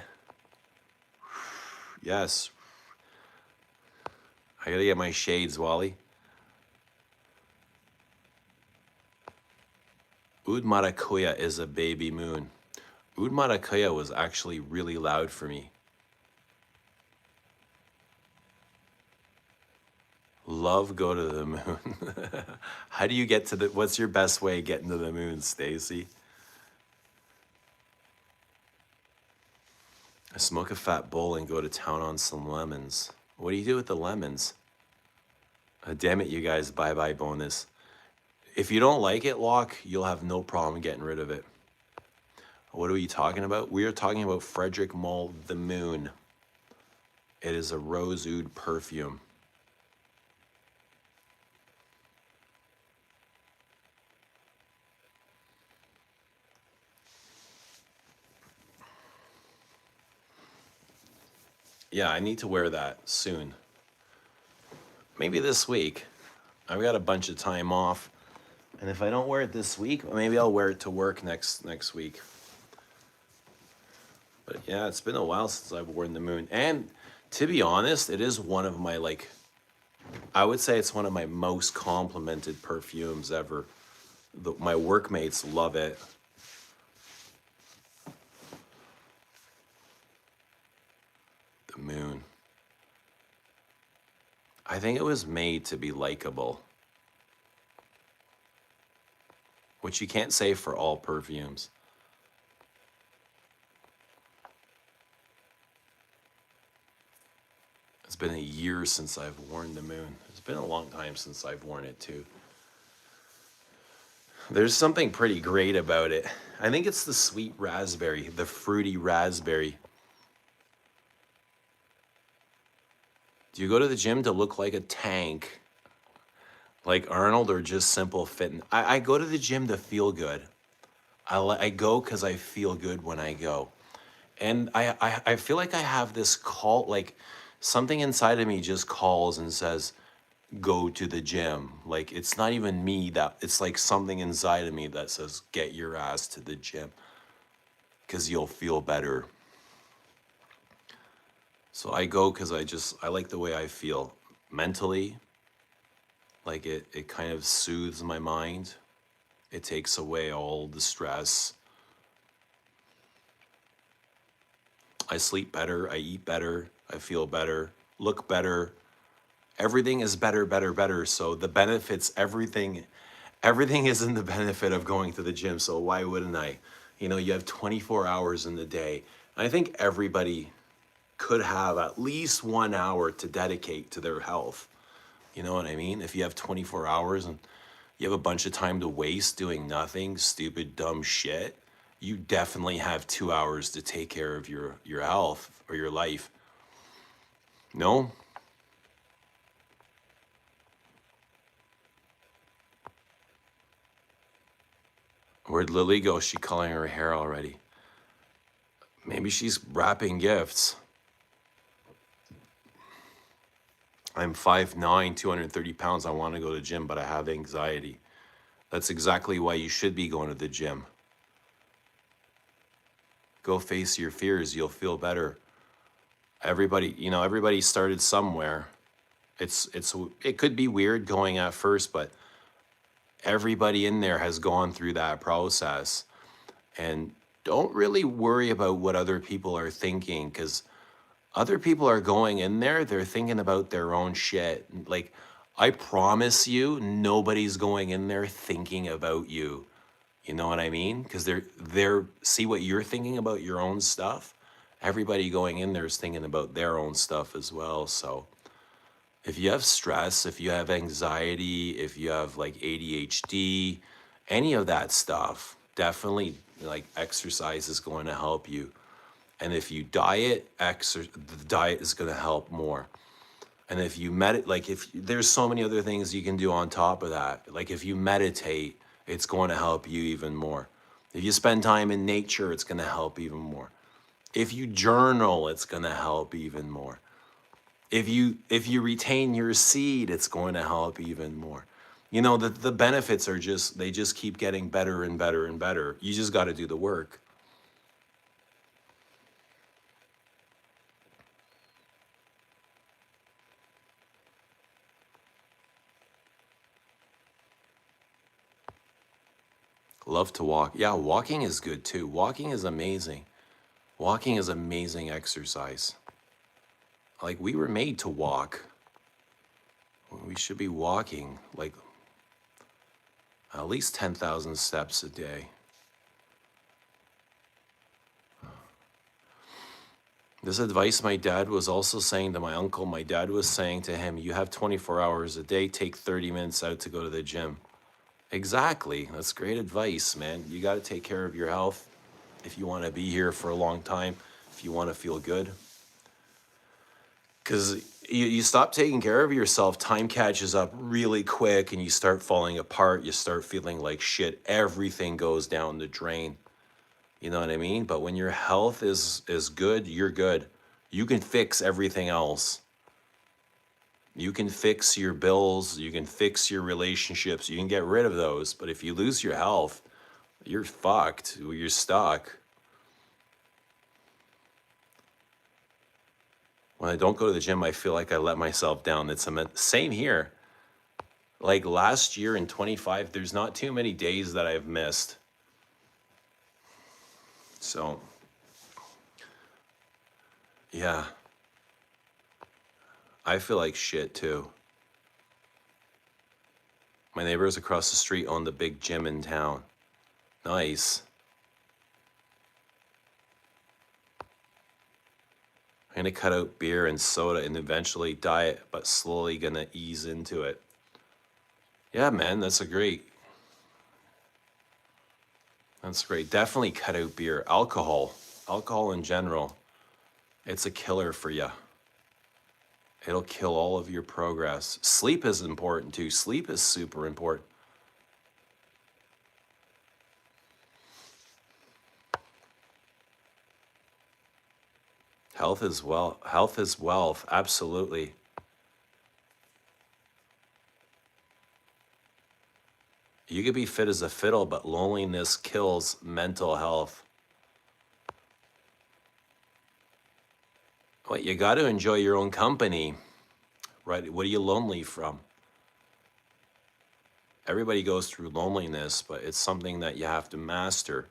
Yes. I gotta get my shades, Wally. Oud Maracuya is a baby moon. Oud Maracuya was actually really loud for me. Love go to the moon. How do you get to the, what's your best way of getting to the moon, Stacy? I smoke a fat bowl and go to town on some lemons. What do you do with the lemons? Damn it, you guys, bye-bye bonus. If you don't like it, Locke, you'll have no problem getting rid of it. What are we talking about? We are talking about Frederick Mull, the Moon. It is a rose oud perfume. Yeah, I need to wear that soon. Maybe this week. I've got a bunch of time off. And if I don't wear it this week, maybe I'll wear it to work next week. But yeah, it's been a while since I've worn the Moon. And to be honest, it is one of my, like, I would say it's one of my most complimented perfumes ever. My workmates love it. The Moon. I think it was made to be likable. Which you can't say for all perfumes. It's been a year since I've worn the Moon. It's been a long time since I've worn it too. There's something pretty great about it. I think it's the sweet raspberry, the fruity raspberry. Do you go to the gym to look like a tank, like Arnold, or just simple fitness? I go to the gym to feel good. I go because I feel good when I go. And I feel like I have this call, like something inside of me just calls and says, go to the gym. Like, it's not even me that, it's like something inside of me that says, get your ass to the gym because you'll feel better. So I go because I like the way I feel mentally. Like it kind of soothes my mind. It takes away all the stress. I sleep better, I eat better, I feel better, look better. Everything is better, better, better. So the benefits, everything is in the benefit of going to the gym. So why wouldn't I? You know, you have 24 hours in the day. I think everybody could have at least 1 hour to dedicate to their health. You know what I mean? If you have 24 hours and you have a bunch of time to waste doing nothing, stupid, dumb shit, you definitely have 2 hours to take care of your health or your life. No? Where'd Lily go? She coloring her hair already. Maybe she's wrapping gifts. I'm 5'9", 230 pounds. I want to go to the gym, but I have anxiety. That's exactly why you should be going to the gym. Go face your fears. You'll feel better. Everybody started somewhere. It could be weird going at first, but everybody in there has gone through that process. And don't really worry about what other people are thinking, because other people are going in there, they're thinking about their own shit. Like, I promise you, nobody's going in there thinking about you. You know what I mean? Because they're see what you're thinking about your own stuff. Everybody going in there is thinking about their own stuff as well. So If you have stress, if you have anxiety, if you have like ADHD, any of that stuff, definitely like exercise is going to help you. And if you diet, the diet is going to help more. And if you like if there's so many other things you can do on top of that. Like if you meditate, it's going to help you even more. If you spend time in nature, it's going to help even more. If you journal, it's going to help even more. If you retain your seed, it's going to help even more. You know, the benefits are they just keep getting better and better and better. You just got to do the work. Love to walk. Yeah, walking is good too. Walking is amazing. Walking is amazing exercise. Like we were made to walk. We should be walking like at least 10,000 steps a day. This advice my dad was also saying to my uncle. My dad was saying to him, you have 24 hours a day, take 30 minutes out to go to the gym. Exactly. That's great advice, man. You got to take care of your health if you want to be here for a long time, if you want to feel good. Because you stop taking care of yourself, time catches up really quick and you start falling apart. You start feeling like shit. Everything goes down the drain. You know what I mean? But when your health is good, you're good. You can fix everything else. You can fix your bills. You can fix your relationships. You can get rid of those. But if you lose your health, you're fucked. You're stuck. When I don't go to the gym, I feel like I let myself down. It's same here. Like last year in 25, there's not too many days that I've missed. So, yeah. I feel like shit too. My neighbors across the street own the big gym in town. Nice. I'm gonna cut out beer and soda and eventually diet, but slowly gonna ease into it. Yeah, man, that's great. That's great. Definitely cut out beer. Alcohol in general, it's a killer for you. It'll kill all of your progress. Sleep is important too. Sleep is super important. Health is wealth. Absolutely. You could be fit as a fiddle, but loneliness kills mental health. Well, you got to enjoy your own company, right? What are you lonely from? Everybody goes through loneliness, but it's something that you have to master.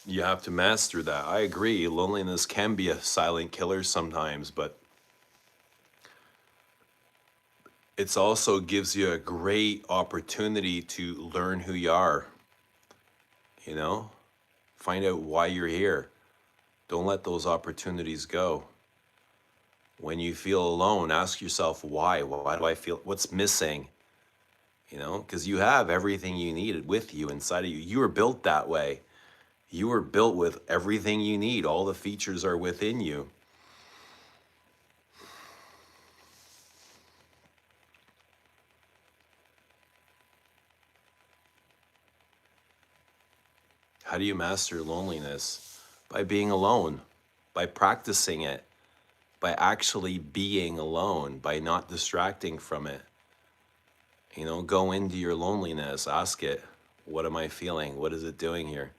You have to master that. I agree. Loneliness can be a silent killer sometimes, but it also gives you a great opportunity to learn who you are. You know, find out why you're here. Don't let those opportunities go. When you feel alone, ask yourself why. Why do I feel? What's missing? You know, because you have everything you need with you inside of you. You were built that way. You were built with everything you need. All the features are within you. How do you master loneliness? By being alone, by practicing it, by actually being alone, by not distracting from it. You know, go into your loneliness, ask it, what am I feeling? What is it doing here?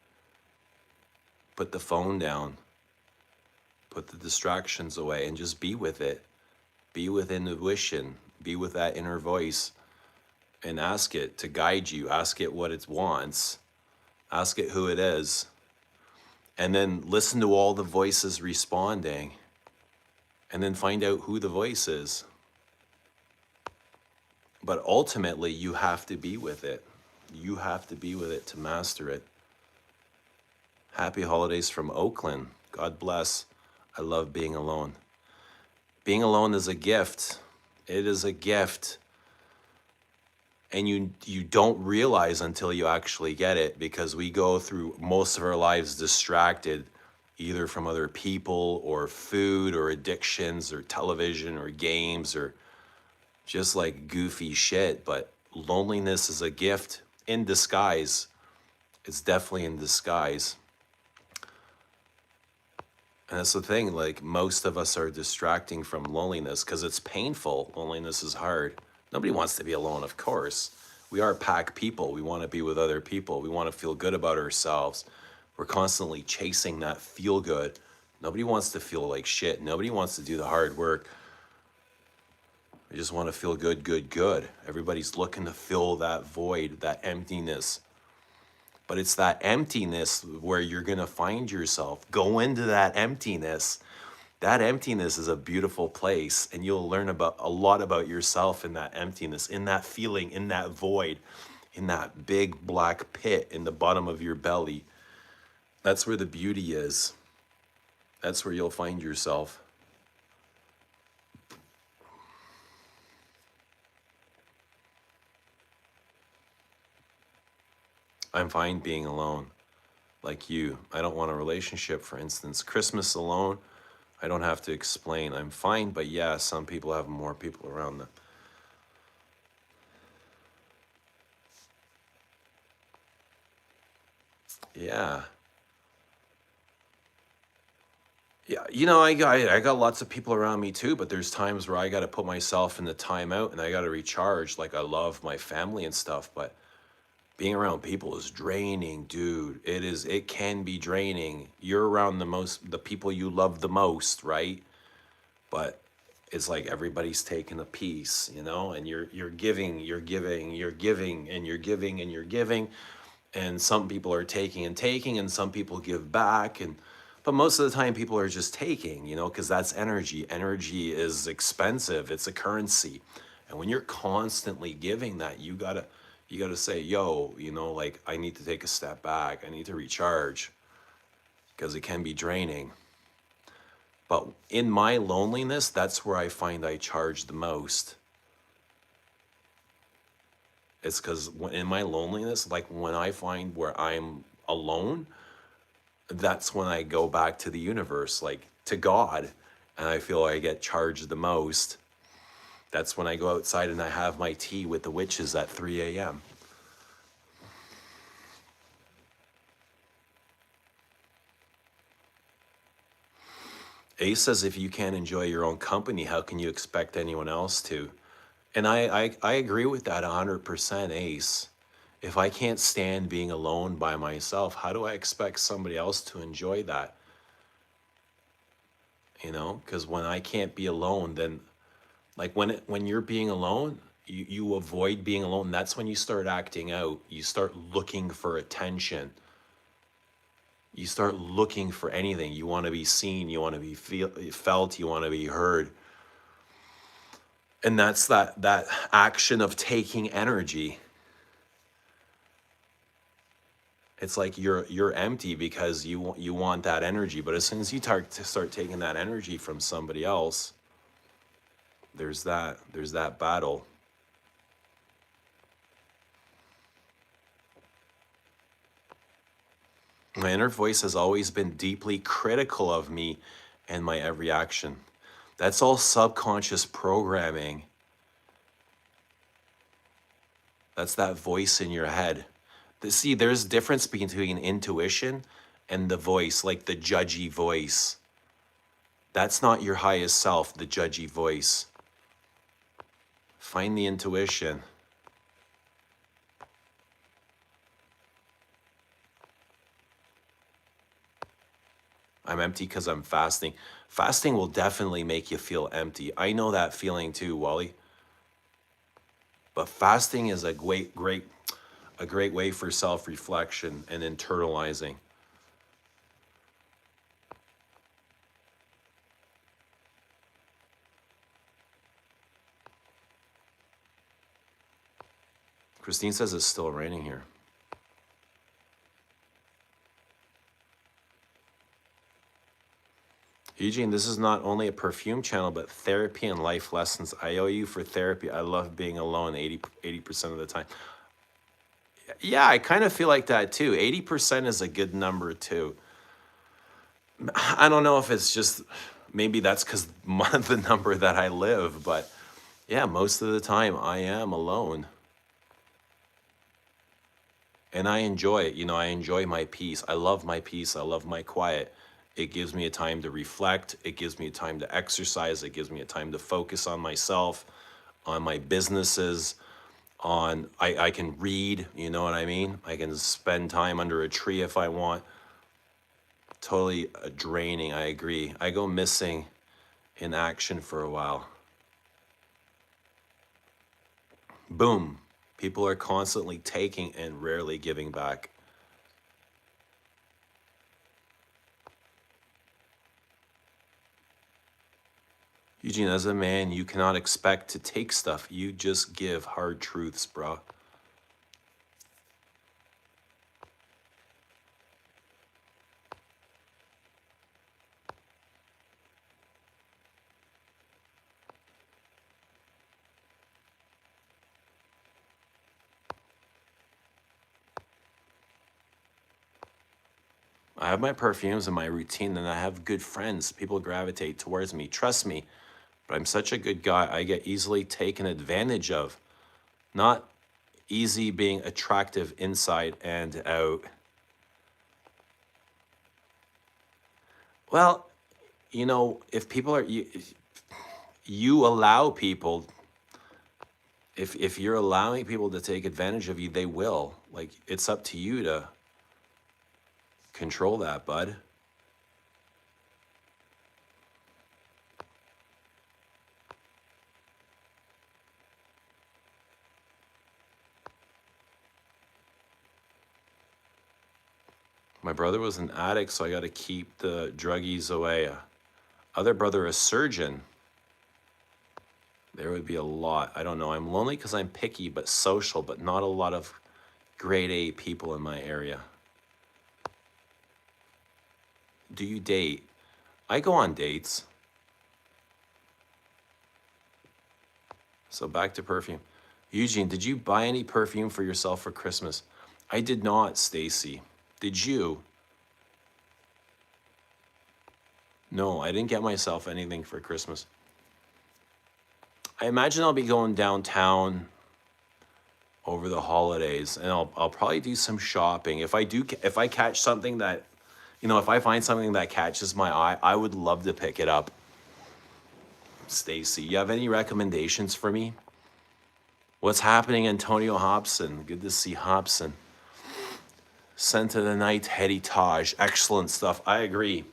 Put the phone down, put the distractions away, and just be with it. Be with intuition, be with that inner voice, and ask it to guide you. Ask it what it wants, ask it who it is, and then listen to all the voices responding, and then find out who the voice is. But ultimately, you have to be with it. You have to be with it to master it. Happy holidays from Oakland. God bless. I love being alone. Being alone is a gift. It is a gift. And you don't realize until you actually get it, because we go through most of our lives distracted, either from other people or food or addictions or television or games or just like goofy shit. But loneliness is a gift in disguise. It's definitely in disguise. And that's the thing, like most of us are distracting from loneliness because it's painful. Loneliness is hard. Nobody wants to be alone, of course. We are pack people. We want to be with other people. We want to feel good about ourselves. We're constantly chasing that feel good. Nobody wants to feel like shit. Nobody wants to do the hard work. We just want to feel good, good, good. Everybody's looking to fill that void, that emptiness. But it's that emptiness where you're going to find yourself. Go into that emptiness. That emptiness is a beautiful place, and you'll learn about a lot about yourself in that emptiness, in that feeling, in that void, in that big black pit in the bottom of your belly. That's where the beauty is. That's where you'll find yourself. I'm fine being alone, like you. I don't want a relationship, for instance. Christmas alone, I don't have to explain. I'm fine, but yeah, some people have more people around them. Yeah. Yeah, I got lots of people around me too, but there's times where I got to put myself in the timeout and I got to recharge. Like I love my family and stuff, but being around people is draining, dude. It can be draining. You're around the people you love the most, right? But it's like everybody's taking a piece, and you're giving, you're giving, you're giving, and you're giving, and you're giving, and some people are taking and taking, and some people give back, and but most of the time people are just taking, because that's energy. Energy is expensive. It's a currency, and when you're constantly giving that, you gotta say, yo, like I need to take a step back. I need to recharge because it can be draining. But in my loneliness, that's where I find I charge the most. It's because in my loneliness, like when I find where I'm alone, that's when I go back to the universe, like to God, and I feel I get charged the most. That's when I go outside and I have my tea with the witches at 3 a.m. Ace says, if you can't enjoy your own company, how can you expect anyone else to? And I agree with that 100%, Ace. If I can't stand being alone by myself, how do I expect somebody else to enjoy that? Because when I can't be alone, then like when you're being alone, you avoid being alone. That's when you start acting out. You start looking for attention. You start looking for anything. You want to be seen. You want to be felt. You want to be heard. And that's that action of taking energy. It's like you're empty because you want that energy. But as soon as you start taking that energy from somebody else, there's that battle. My inner voice has always been deeply critical of me and my every action. That's all subconscious programming. That's that voice in your head. See, there's a difference between intuition and the voice, like the judgy voice. That's not your highest self, the judgy voice. Find the intuition. I'm empty because I'm fasting. Fasting will definitely make you feel empty. I know that feeling too, Wally. But fasting is a great way for self-reflection and internalizing. Christine says it's still raining here. Eugene, this is not only a perfume channel, but therapy and life lessons. I owe you for therapy. I love being alone 80% of the time. Yeah, I kind of feel like that too. 80% is a good number too. I don't know if it's just, maybe that's because the number that I live, but yeah, most of the time I am alone. And I enjoy it. You know, I enjoy my peace. I love my peace. I love my quiet. It gives me a time to reflect. It gives me a time to exercise. It gives me a time to focus on myself, on my businesses, I can read, you know what I mean? I can spend time under a tree if I want. Totally draining, I agree. I go missing in action for a while. Boom. People are constantly taking and rarely giving back. Eugene, as a man, you cannot expect to take stuff. You just give hard truths, bro. I have my perfumes and my routine, and I have good friends. People gravitate towards me. Trust me, but I'm such a good guy. I get easily taken advantage of. Not easy being attractive inside and out. Well, you know, if people are, you allow people, if you're allowing people to take advantage of you, they will. Like, it's up to you to control that, bud. My brother was an addict, so I got to keep the druggies away. Other brother, a surgeon. There would be a lot. I don't know. I'm lonely because I'm picky, but social, but not a lot of grade A people in my area. Do you date? I go on dates. So back to perfume. Eugene, did you buy any perfume for yourself for Christmas? I did not, Stacy. Did you? No, I didn't get myself anything for Christmas. I imagine I'll be going downtown over the holidays, and I'll probably do some shopping. If I catch something that, you know, if I find something that catches my eye, I would love to pick it up. Stacy, you have any recommendations for me? What's happening, Antonio Hobson? Good to see Hobson. Scent of the Night, Hedy Taj. Excellent stuff. I agree.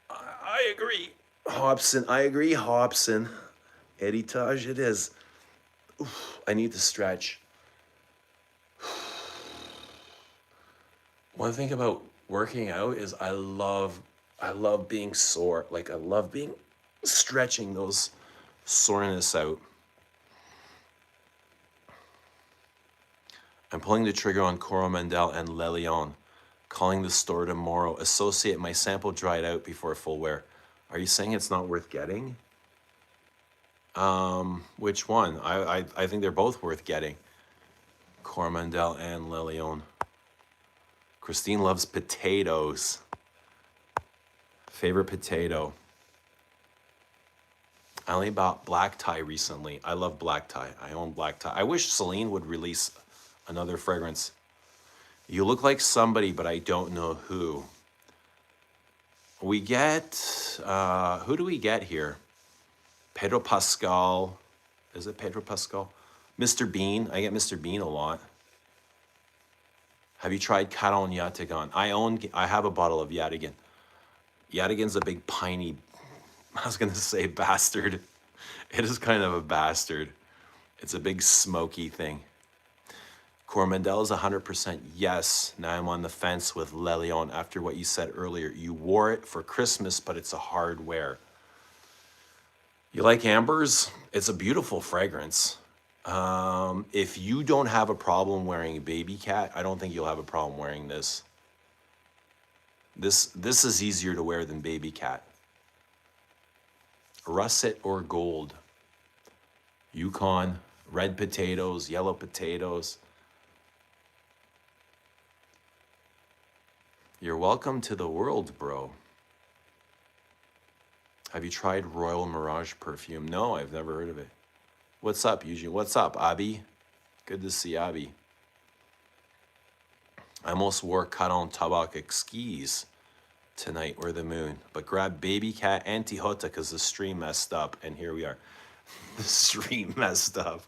I agree. Hobson. I agree, Hobson. Hedy Taj it is. Oof, I need to stretch. One thing about working out is I love being sore. Like, I love stretching those soreness out. I'm pulling the trigger on Coromandel and Le Lion. Calling the store tomorrow. Associate, my sample dried out before full wear. Are you saying it's not worth getting? Which one? I think they're both worth getting. Coromandel and Le Lion. Christine loves potatoes. Favorite potato? I only bought black tie recently. I love black tie. I own black tie. I wish Celine would release another fragrance. You look like somebody, but I don't know who. We get, who do we get here? Pedro Pascal. Is it Pedro Pascal? Mr. Bean. I get Mr. Bean a lot. Have you tried Caron Yatigan? I have a bottle of Yatigan. Yatigan's a big piney, I was gonna say bastard. It is kind of a bastard. It's a big smoky thing. Coromandel is 100% yes. Now I'm on the fence with Le Lion after what you said earlier. You wore it for Christmas, but it's a hard wear. You like ambers? It's a beautiful fragrance. If you don't have a problem wearing Baby Cat, I don't think you'll have a problem wearing this. This is easier to wear than Baby Cat. Russet or gold. Yukon, red potatoes, yellow potatoes. You're welcome to the world, bro. Have you tried Royal Mirage perfume? No, I've never heard of it. What's up, Eugene? What's up, Abby? Good to see Abby. I almost wore Caron Tabac skis tonight or the moon, but grabbed Baby Cat and Tijota because the stream messed up, and here we are. The stream messed up.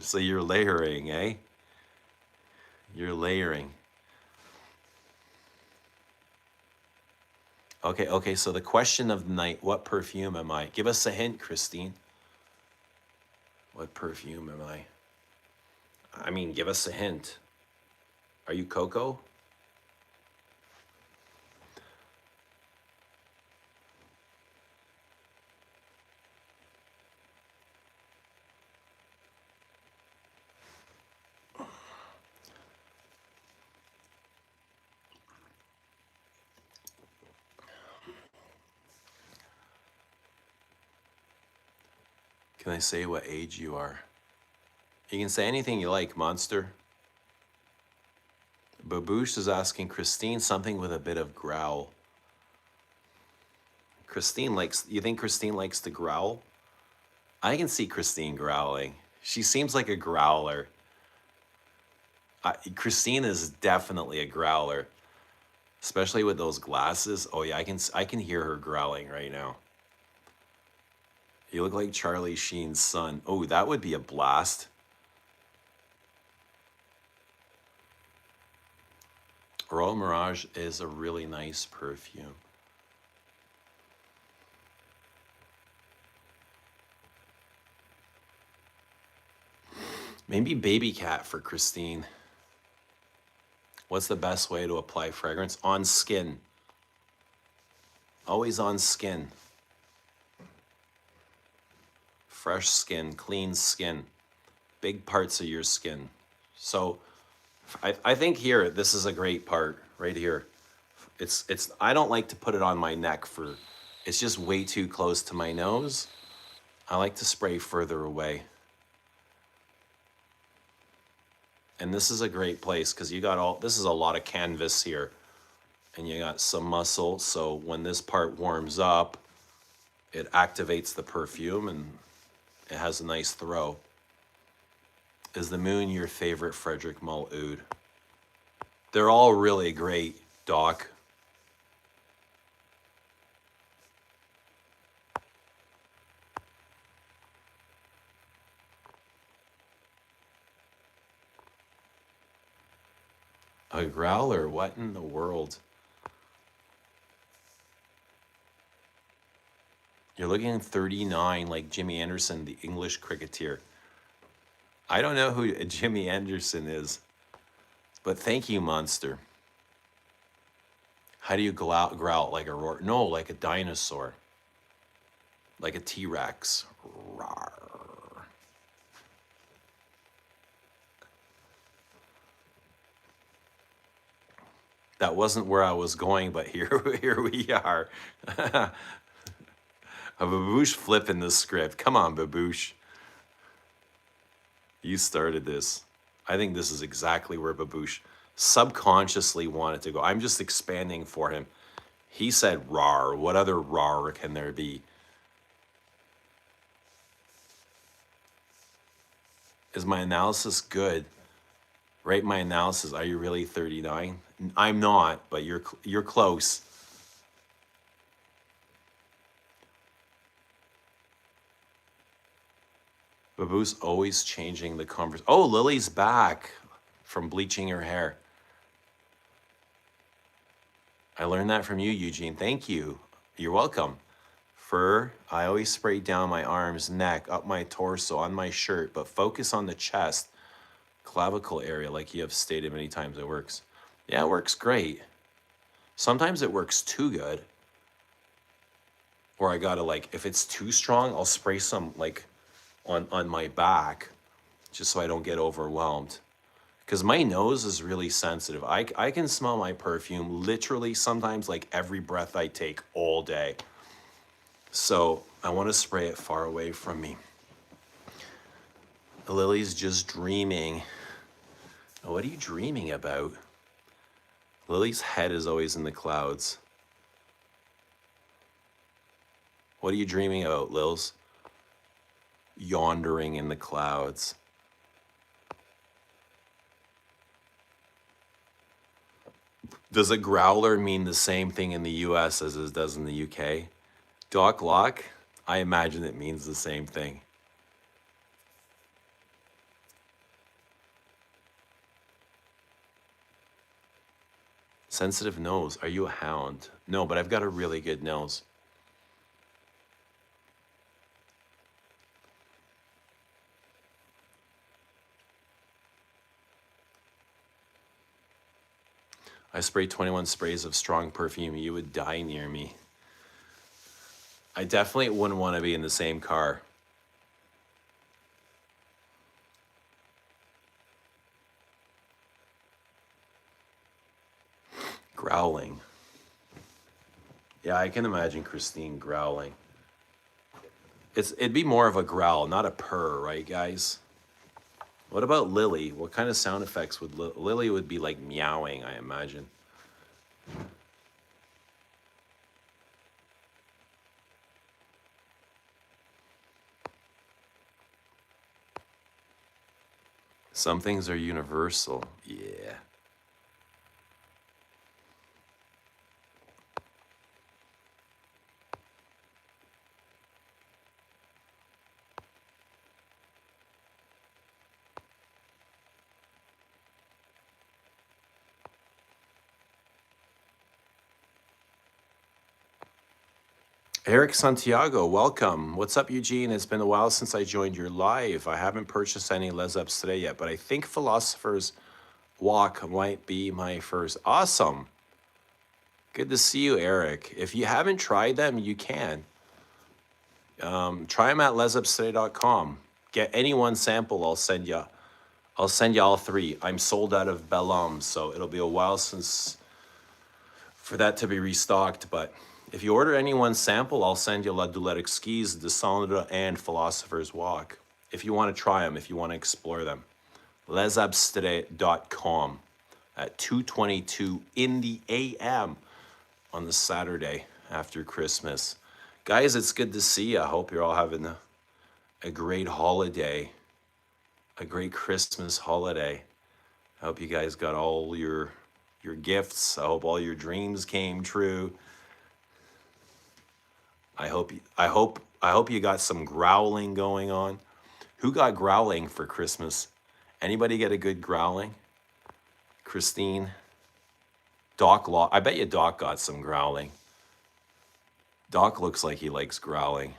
So you're layering, eh? You're layering. Okay, so the question of the night, what perfume am I? Give us a hint, Christine. What perfume am I? I mean, give us a hint. Are you Coco? Can I say what age you are? You can say anything you like, Monster. Baboosh is asking Christine something with a bit of growl. You think Christine likes to growl? I can see Christine growling. She seems like a growler. Christine is definitely a growler, especially with those glasses. Oh yeah, I can hear her growling right now. You look like Charlie Sheen's son. Oh, that would be a blast. Royal Mirage is a really nice perfume. Maybe Baby Cat for Christine. What's the best way to apply fragrance? On skin. Always on skin. Fresh skin, clean skin. Big parts of your skin. So I think here, this is a great part right here. I don't like to put it on my neck it's just way too close to my nose. I like to spray further away. And this is a great place because this is a lot of canvas here and you got some muscle. So when this part warms up, it activates the perfume and it has a nice throw. Is the Moon your favorite Frederic Mull oud? They're all really great, Doc. A growler? What in the world? You're looking 39 like Jimmy Anderson, the English cricketer. I don't know who Jimmy Anderson is, but thank you, Monster. How do you growl like a roar? No, like a dinosaur. Like a T-Rex. Rawr. That wasn't where I was going, but here we are. A Baboosh flipping the script. Come on, Baboosh. You started this. I think this is exactly where Baboosh subconsciously wanted to go. I'm just expanding for him. He said rawr. What other rawr can there be? Is my analysis good? Rate my analysis. Are you really 39? I'm not, but you're close. Baboo's always changing the conversation. Oh, Lily's back from bleaching her hair. I learned that from you, Eugene. Thank you. You're welcome. Fur, I always spray down my arms, neck, up my torso, on my shirt, but focus on the chest, clavicle area, like you have stated many times. It works. Yeah, it works great. Sometimes it works too good. Or I gotta if it's too strong, I'll spray some on my back, just so I don't get overwhelmed. Because my nose is really sensitive. I can smell my perfume literally sometimes like every breath I take all day. So I want to spray it far away from me. Lily's just dreaming. What are you dreaming about? Lily's head is always in the clouds. What are you dreaming about, Lils? Yondering in the clouds. Does a growler mean the same thing in the US as it does in the UK? Doc Lock, I imagine it means the same thing. Sensitive nose. Are you a hound? No, but I've got a really good nose. I sprayed 21 sprays of strong perfume. You would die near me. I definitely wouldn't want to be in the same car. Growling. Yeah, I can imagine Christine growling. It'd be more of a growl, not a purr, right, guys? What about Lily? What kind of sound effects would Lily would be like meowing, I imagine. Some things are universal. Yeah. Eric Santiago, welcome. What's up, Eugene? It's been a while since I joined your live. I haven't purchased any Les Ups today yet, but I think Philosopher's Walk might be my first. Awesome. Good to see you, Eric. If you haven't tried them, you can. Try them at lesupstoday.com. Get any one sample, I'll send you all three. I'm sold out of Bellum, so it'll be a while since for that to be restocked, but if you order any one sample, I'll send you La Doulette Exquise, Descendre, and Philosopher's Walk. If you want to try them, if you want to explore them. lesabstray.com at 2:22 in the AM on the Saturday after Christmas. Guys, it's good to see you. I hope you're all having a great holiday, a great Christmas holiday. I hope you guys got all your gifts. I hope all your dreams came true. I hope you got some growling going on. Who got growling for Christmas? Anybody get a good growling? Christine? Doc Law. I bet you Doc got some growling. Doc looks like he likes growling.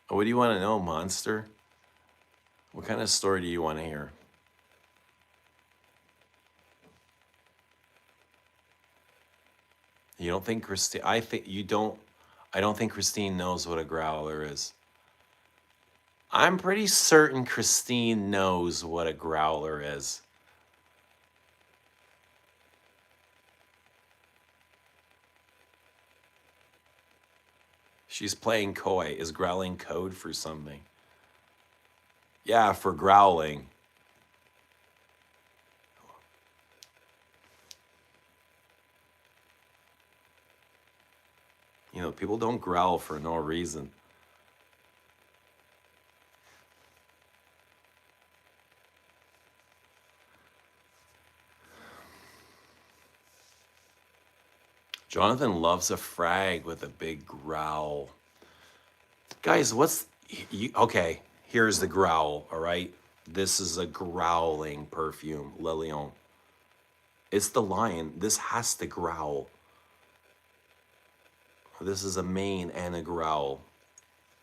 What do you want to know, Monster? What kind of story do you want to hear? You don't think Christine? I don't think Christine knows what a growler is. I'm pretty certain Christine knows what a growler is. She's playing coy. Is growling code for something? Yeah, for growling. You know, people don't growl for no reason. Jonathan loves a frag with a big growl. Guys, okay, here's the growl, all right? This is a growling perfume, Le Lion. It's the lion. This has to growl. This is a mane and a growl.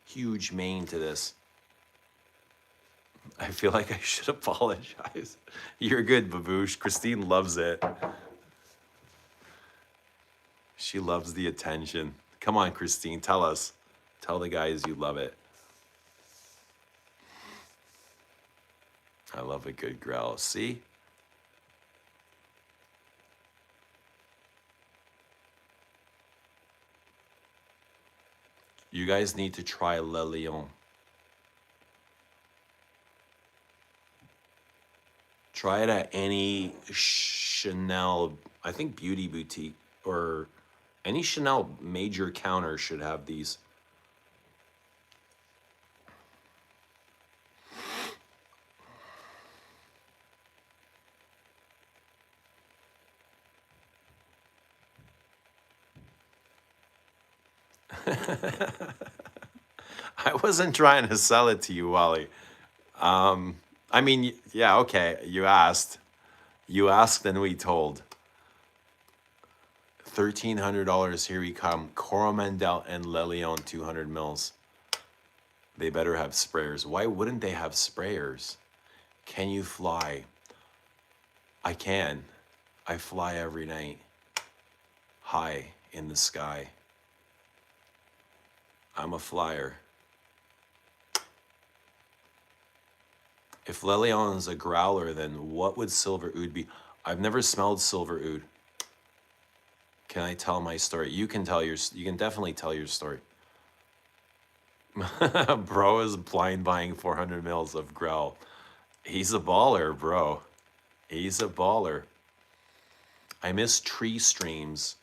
Huge mane to this. I feel like I should apologize. You're good, Baboosh. Christine loves it. She loves the attention. Come on, Christine, tell us. Tell the guys you love it. I love a good growl. See? You guys need to try Le Lion. Try it at any Chanel, I think beauty boutique, or any Chanel major counter should have these. I wasn't trying to sell it to you, Wally. I mean, yeah, okay, you asked. You asked and we told. $1,300, here we come. Coromandel and Le Lion 200 mils. They better have sprayers. Why wouldn't they have sprayers? Can you fly? I can. I fly every night. High in the sky. I'm a flyer. If Le Lion is a growler, then what would silver oud be? I've never smelled silver oud. Can I tell my story? You can definitely tell your story. Bro is blind buying 400 mils of growl. He's a baller, bro. He's a baller. I miss tree streams.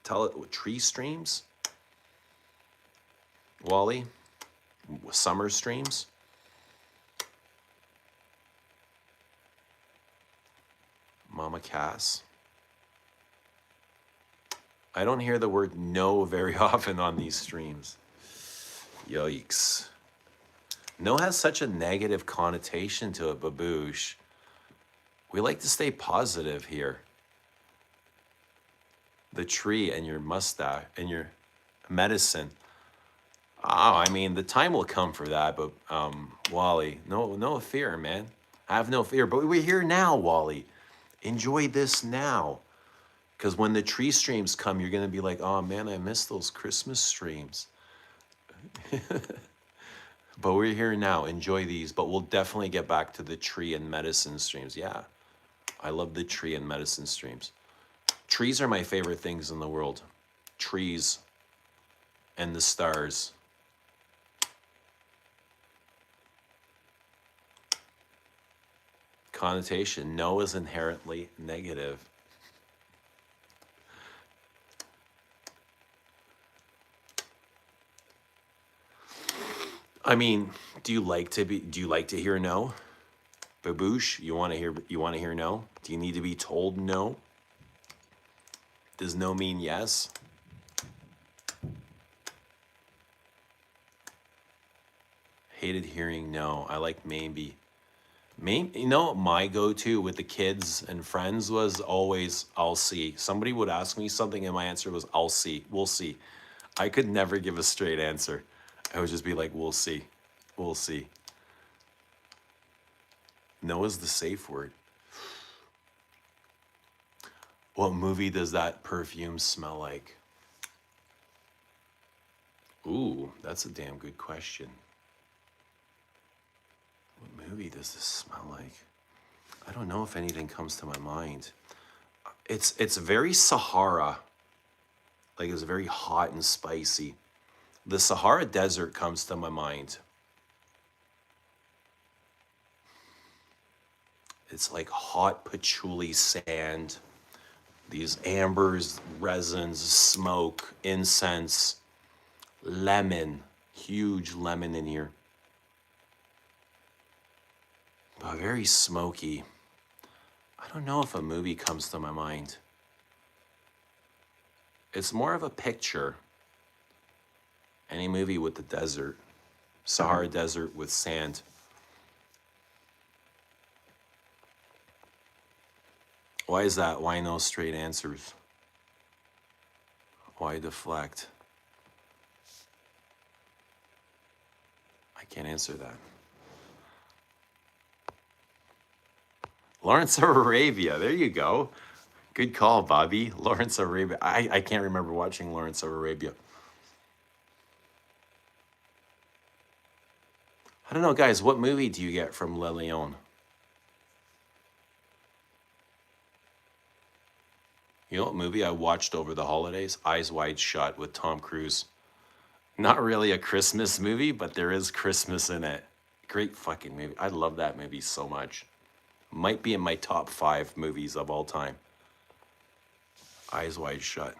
Tell it, tree streams? Wally? Summer streams? Mama Cass. I don't hear the word no very often on these streams. Yikes. No has such a negative connotation to it, Baboosh. We like to stay positive here. The tree and your mustache and your medicine. Oh, I mean, the time will come for that, but Wally, no fear, man. Have no fear. But we're here now, Wally. Enjoy this now. Because when the tree streams come, you're going to be like, oh man, I miss those Christmas streams. But we're here now. Enjoy these. But we'll definitely get back to the tree and medicine streams. Yeah, I love the tree and medicine streams. Trees are my favorite things in the world. Trees and the stars. Connotation, no is inherently negative. I mean, do you like to hear no? Baboosh, you want to hear no? Do you need to be told no? Does no mean yes? Hated hearing no. I like maybe. Maybe, you know, my go-to with the kids and friends was always, I'll see. Somebody would ask me something and my answer was, I'll see, we'll see. I could never give a straight answer. I would just be like, we'll see, we'll see. No is the safe word. What movie does that perfume smell like? Ooh, that's a damn good question. What movie does this smell like? I don't know if anything comes to my mind. It's very Sahara. Like it's very hot and spicy. The Sahara Desert comes to my mind. It's like hot patchouli sand, these ambers, resins, smoke, incense, lemon, huge lemon in here. But very smoky. I don't know if a movie comes to my mind. It's more of a picture. Any movie with the desert, Sahara Desert with sand. Why is that? Why no straight answers? Why deflect? I can't answer that. Lawrence of Arabia. There you go. Good call, Bobby. Lawrence of Arabia. I can't remember watching Lawrence of Arabia. I don't know, guys. What movie do you get from Le Leon? You know what movie I watched over the holidays? Eyes Wide Shut with Tom Cruise. Not really a Christmas movie, but there is Christmas in it. Great fucking movie. I love that movie so much. Might be in my top 5 movies of all time. Eyes Wide Shut.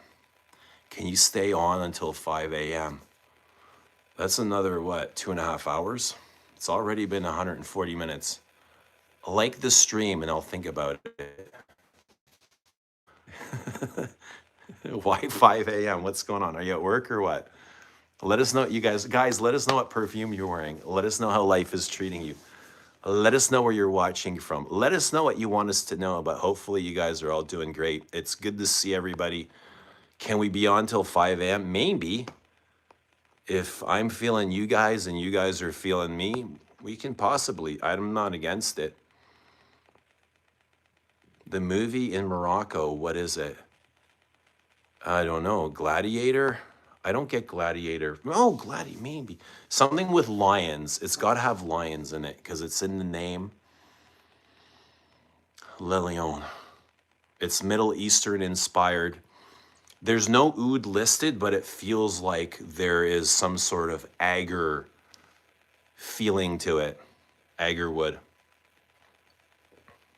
Can you stay on until 5 a.m.? That's another, what, 2.5 hours? It's already been 140 minutes. Like the stream and I'll think about it. Why 5 a.m.? What's going on? Are you at work or what? Let us know, you guys. Guys, let us know what perfume you're wearing. Let us know how life is treating you. Let us know where you're watching from. Let us know what you want us to know about. Hopefully you guys are all doing great. It's good to see everybody. Can we be on till 5 a.m.? Maybe. If I'm feeling you guys and you guys are feeling me, we can possibly. I'm not against it. The movie in Morocco, what is it? I don't know. Gladiator? I don't get Gladiator. Oh, Gladiator, maybe. Something with lions. It's got to have lions in it because it's in the name. Le Leon. It's Middle Eastern inspired. There's no oud listed, but it feels like there is some sort of agar feeling to it. Agar wood.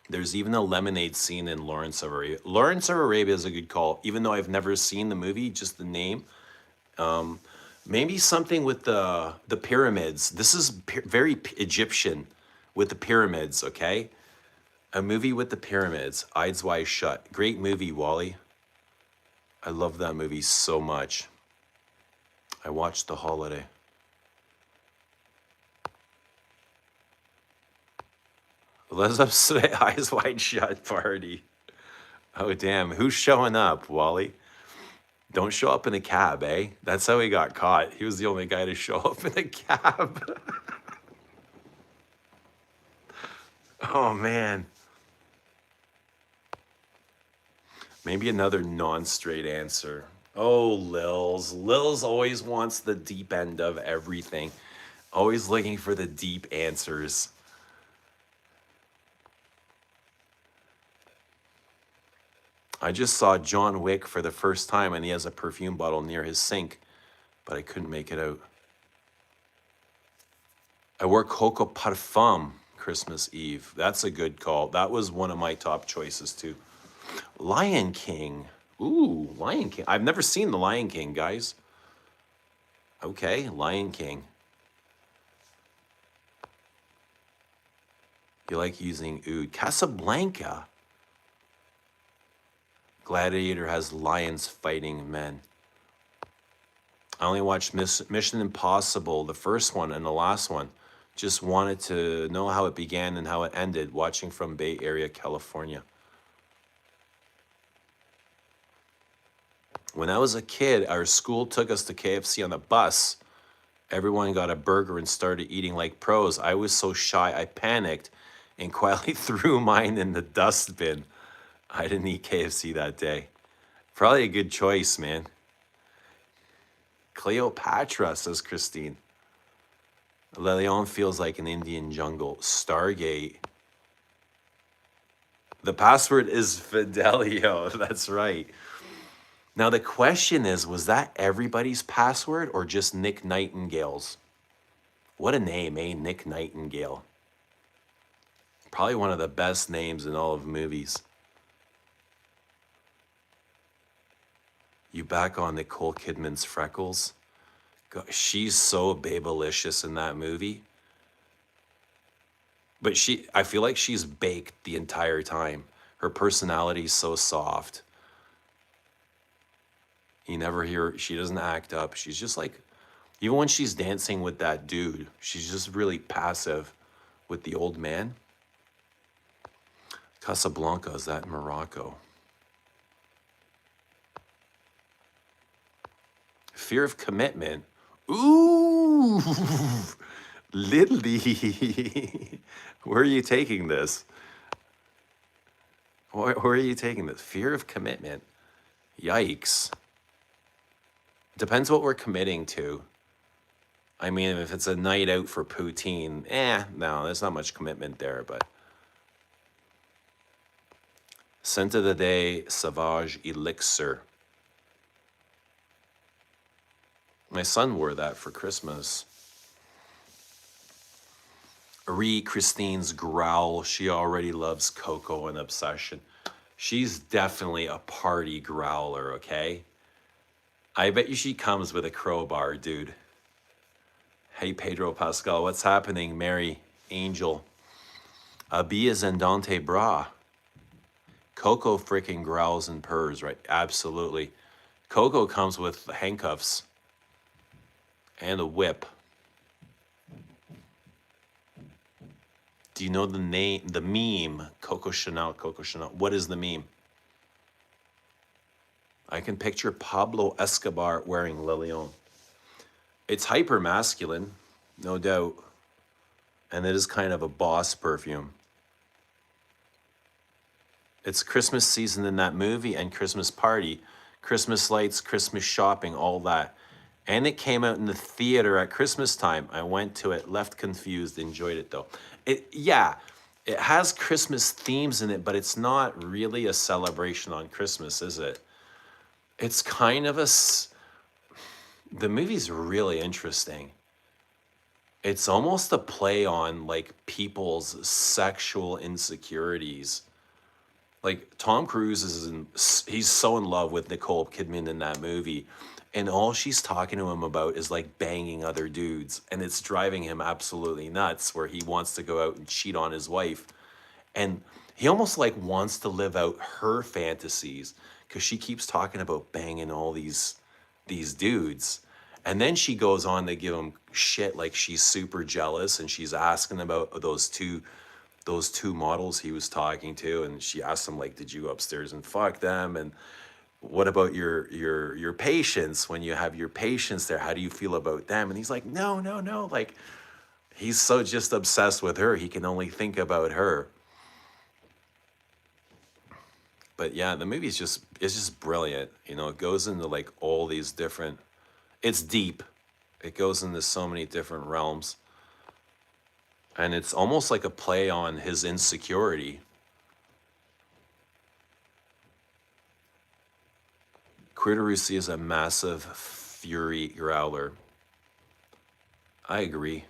There's even a lemonade scene in Lawrence of Arabia. Lawrence of Arabia is a good call, even though I've never seen the movie, just the name. Maybe something with the pyramids. This is very Egyptian with the pyramids, okay? A movie with the pyramids, Eyes Wide Shut. Great movie, Wally. I love that movie so much. I watched The Holiday. Let's up say Eyes Wide Shut party. Oh, damn. Who's showing up, Wally? Don't show up in a cab, eh? That's how he got caught. He was the only guy to show up in a cab. Oh, man. Maybe another non-straight answer. Oh, Lils. Lils always wants the deep end of everything. Always looking for the deep answers. I just saw John Wick for the first time and he has a perfume bottle near his sink, but I couldn't make it out. I wore Coco Parfum Christmas Eve. That's a good call. That was one of my top choices too. Lion King. Ooh, Lion King. I've never seen the Lion King, guys. Okay, Lion King. You like using oud. Casablanca. Gladiator has lions fighting men. I only watched Mission Impossible, the first one and the last one. Just wanted to know how it began and how it ended, watching from Bay Area, California. When I was a kid, our school took us to KFC on the bus. Everyone got a burger and started eating like pros. I was so shy, I panicked and quietly threw mine in the dustbin. I didn't eat KFC that day. Probably a good choice, man. Cleopatra, says Christine. Le Leon feels like an Indian jungle. Stargate. The password is Fidelio. That's right. Now the question is, was that everybody's password or just Nick Nightingale's? What a name, eh? Nick Nightingale. Probably one of the best names in all of movies. You back on Nicole Kidman's freckles? God, she's so babelicious in that movie. But I feel like she's baked the entire time. Her personality's so soft. You never hear, she doesn't act up. She's just like, even when she's dancing with that dude, she's just really passive with the old man. Casablanca, is that in Morocco? Fear of commitment. Ooh, Lily. Where are you taking this? Where are you taking this? Fear of commitment. Yikes. Depends what we're committing to. I mean, if it's a night out for poutine, no, there's not much commitment there, but. Scent of the Day, Sauvage Elixir. My son wore that for Christmas. Christine's Growl. She already loves Coco and Obsession. She's definitely a party growler, okay? I bet you she comes with a crowbar, dude. Hey, Pedro Pascal, what's happening? Mary, Angel. Abia and Dante Bra. Coco freaking growls and purrs, right? Absolutely. Coco comes with handcuffs and a whip. Do you know the name, the meme? Coco Chanel, Coco Chanel. What is the meme? I can picture Pablo Escobar wearing Lilion. It's hyper masculine, no doubt. And it is kind of a boss perfume. It's Christmas season in that movie and Christmas party, Christmas lights, Christmas shopping, all that. And it came out in the theater at Christmas time. I went to it, left confused, enjoyed it though. It has Christmas themes in it, but it's not really a celebration on Christmas, is it? It's kind of the movie's really interesting. It's almost a play on like people's sexual insecurities. Like Tom Cruise he's so in love with Nicole Kidman in that movie. And all she's talking to him about is like banging other dudes. And it's driving him absolutely nuts where he wants to go out and cheat on his wife. And he almost like wants to live out her fantasies because she keeps talking about banging all these dudes. And then she goes on to give him shit like she's super jealous and she's asking about those two models he was talking to. And she asked him like, did you go upstairs and fuck them? And what about your patients? When you have your patients there, how do you feel about them? And he's like, no. Like, he's so just obsessed with her. He can only think about her. But yeah, the movie it's just brilliant. You know, it goes into like all these different, it's deep. It goes into so many different realms. And it's almost like a play on his insecurity. Quirderusi is a massive fury growler. I agree.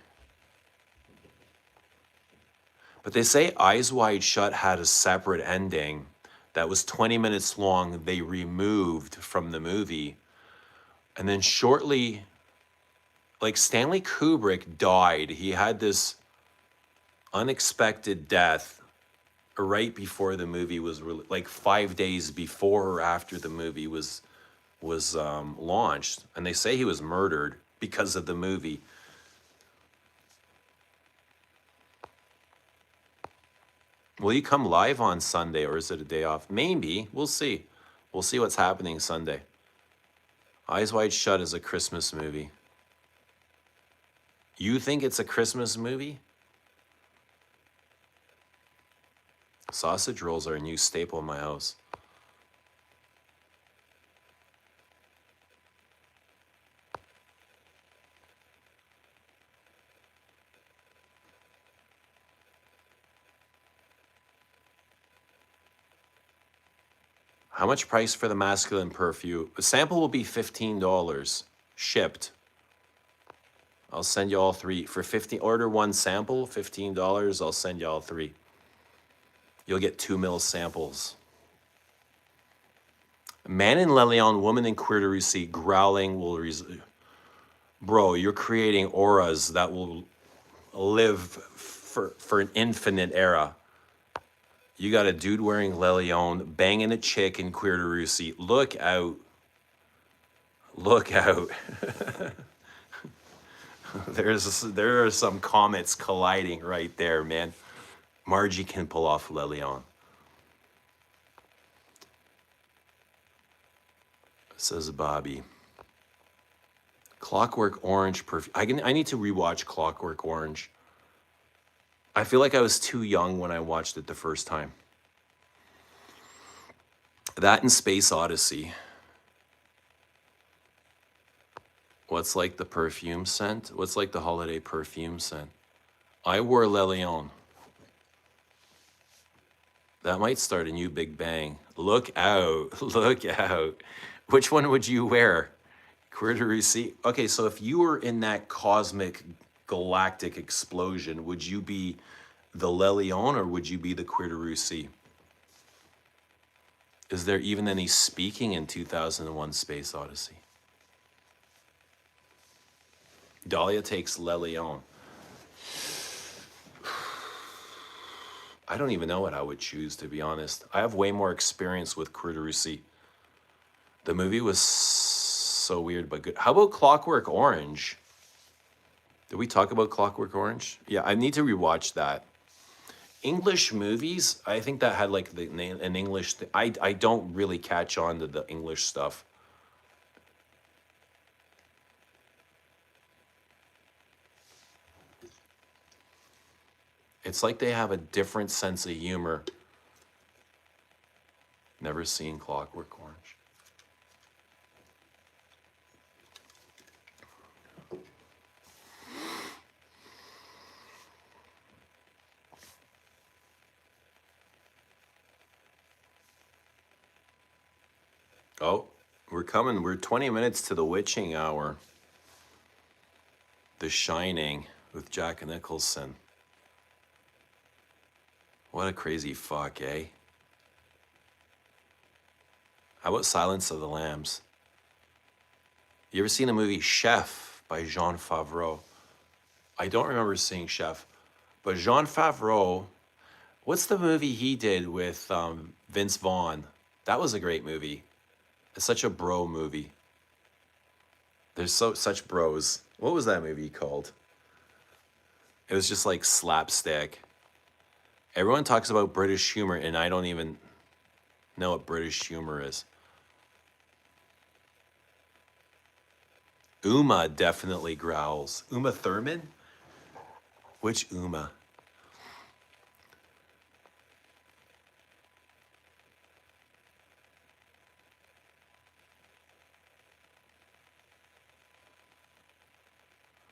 But they say Eyes Wide Shut had a separate ending that was 20 minutes long. They removed from the movie. And then shortly, like Stanley Kubrick died. He had this unexpected death right before the movie was like 5 days before or after the movie was launched, and they say he was murdered because of the movie. Will you come live on Sunday, or is it a day off? Maybe. We'll see. We'll see what's happening Sunday. Eyes Wide Shut is a Christmas movie. You think it's a Christmas movie? Sausage rolls are a new staple in my house. How much price for the masculine perfume? The sample will be $15 shipped. I'll send you all three for 15. Order one sample, $15. I'll send you all three. You'll get 2 ml samples. Man in Le Lion, woman in Quirderusi, growling will Bro, you're creating auras that will live for an infinite era. You got a dude wearing Le Lion, banging a chick in Quirderusi. Look out. Look out. There are some comets colliding right there, man. Margie can pull off Le Leon, says Bobby. Clockwork Orange perfume. I need to rewatch Clockwork Orange. I feel like I was too young when I watched it the first time. That and Space Odyssey. What's like the perfume scent? What's like the holiday perfume scent? I wore Le Leon. That might start a new Big Bang. Look out. Look out. Which one would you wear? Queer to receive. Okay, so if you were in that cosmic galactic explosion, would you be the Le Leon or would you be the Queer to Russie? Is there even any speaking in 2001 Space Odyssey? Dahlia takes Le Leon. I don't even know what I would choose, to be honest. I have way more experience with Queer to Russie. The movie was so weird but good. How about Clockwork Orange? Did we talk about Clockwork Orange? Yeah, I need to rewatch that. English movies, I think that had like an English. I don't really catch on to the English stuff. It's like they have a different sense of humor. Never seen Clockwork Orange. Oh, we're coming. We're 20 minutes to the witching hour. The Shining with Jack Nicholson. What a crazy fuck, eh? How about Silence of the Lambs? You ever seen the movie Chef by Jon Favreau? I don't remember seeing Chef, but Jon Favreau, what's the movie he did with Vince Vaughn? That was a great movie. It's such a bro movie. There's such bros. What was that movie called? It was just like slapstick. Everyone talks about British humor, and I don't even know what British humor is. Uma definitely growls. Uma Thurman? Which Uma?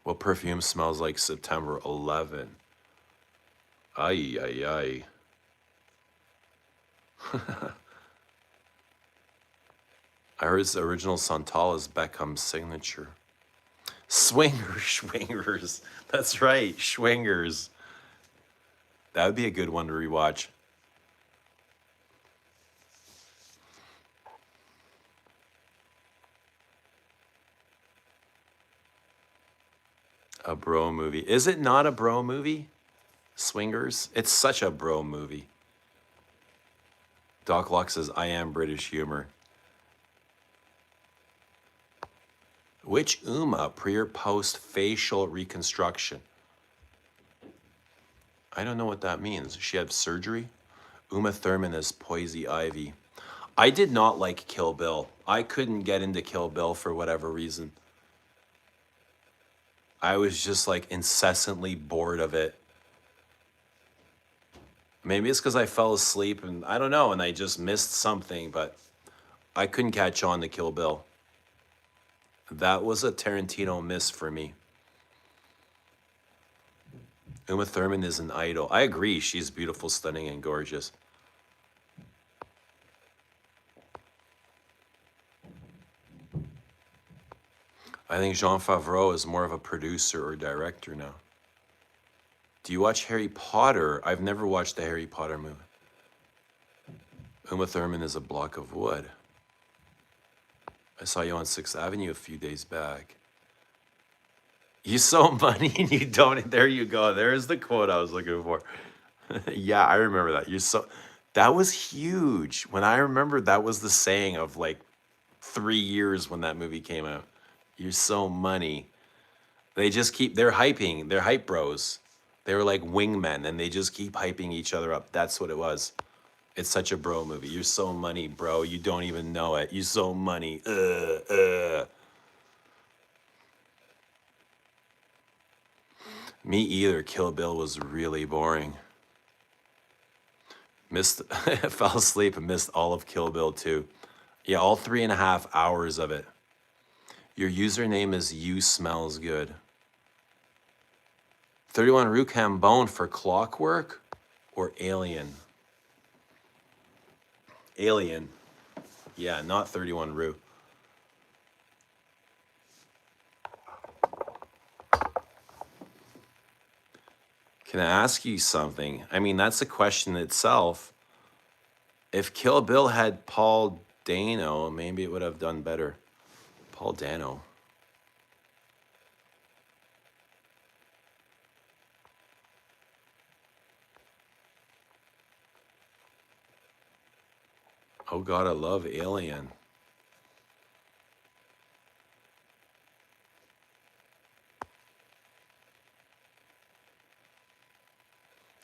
What perfume smells like September 11? Ay, ay, ay. I heard the original Santal is Beckham's signature. Swingers. That's right, Swingers. That would be a good one to rewatch. A bro movie. Is it not a bro movie? Swingers? It's such a bro movie. Doc Locke says, I am British humor. Which Uma, pre or post facial reconstruction? I don't know what that means. She had surgery? Uma Thurman as Poison Ivy. I did not like Kill Bill. I couldn't get into Kill Bill for whatever reason. I was just like incessantly bored of it. Maybe it's because I fell asleep and I don't know, and I just missed something, but I couldn't catch on to Kill Bill. That was a Tarantino miss for me. Uma Thurman is an idol. I agree. She's beautiful, stunning, and gorgeous. I think Jon Favreau is more of a producer or director now. Do you watch Harry Potter? I've never watched the Harry Potter movie. Uma Thurman is a block of wood. I saw you on 6th Avenue a few days back. You so money and you don't. There you go. There's the quote I was looking for. Yeah, I remember that. That was huge. When I remember that was the saying of like 3 years when that movie came out. You're so money. They just keep, they're hyping, they're hype bros. They were like wingmen and they just keep hyping each other up. That's what it was. It's such a bro movie. You're so money, bro. You don't even know it. You're so money. Me either. Kill Bill was really boring. Missed, fell asleep and missed all of Kill Bill too. Yeah, all 3.5 hours of it. Your username is You Smells Good. 31 Rue Cambone for Clockwork or Alien? Alien. Yeah, not 31 Rue. Can I ask you something? I mean, that's a question itself. If Kill Bill had Paul Dano, maybe it would have done better. Paul Dano. Oh God, I love Alien.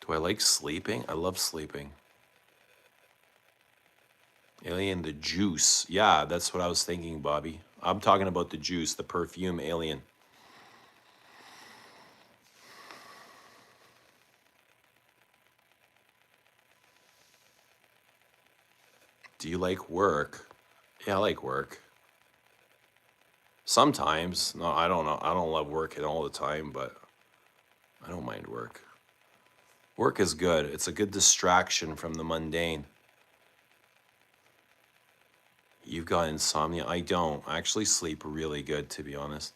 Do I like sleeping? I love sleeping. Alien, the juice. Yeah, that's what I was thinking, Bobby. I'm talking about the juice, the perfume Alien. Do you like work? Yeah, I like work. Sometimes. No, I don't know. I don't love working all the time, but I don't mind work. Work is good. It's a good distraction from the mundane. You've got insomnia. I don't. I actually sleep really good, to be honest.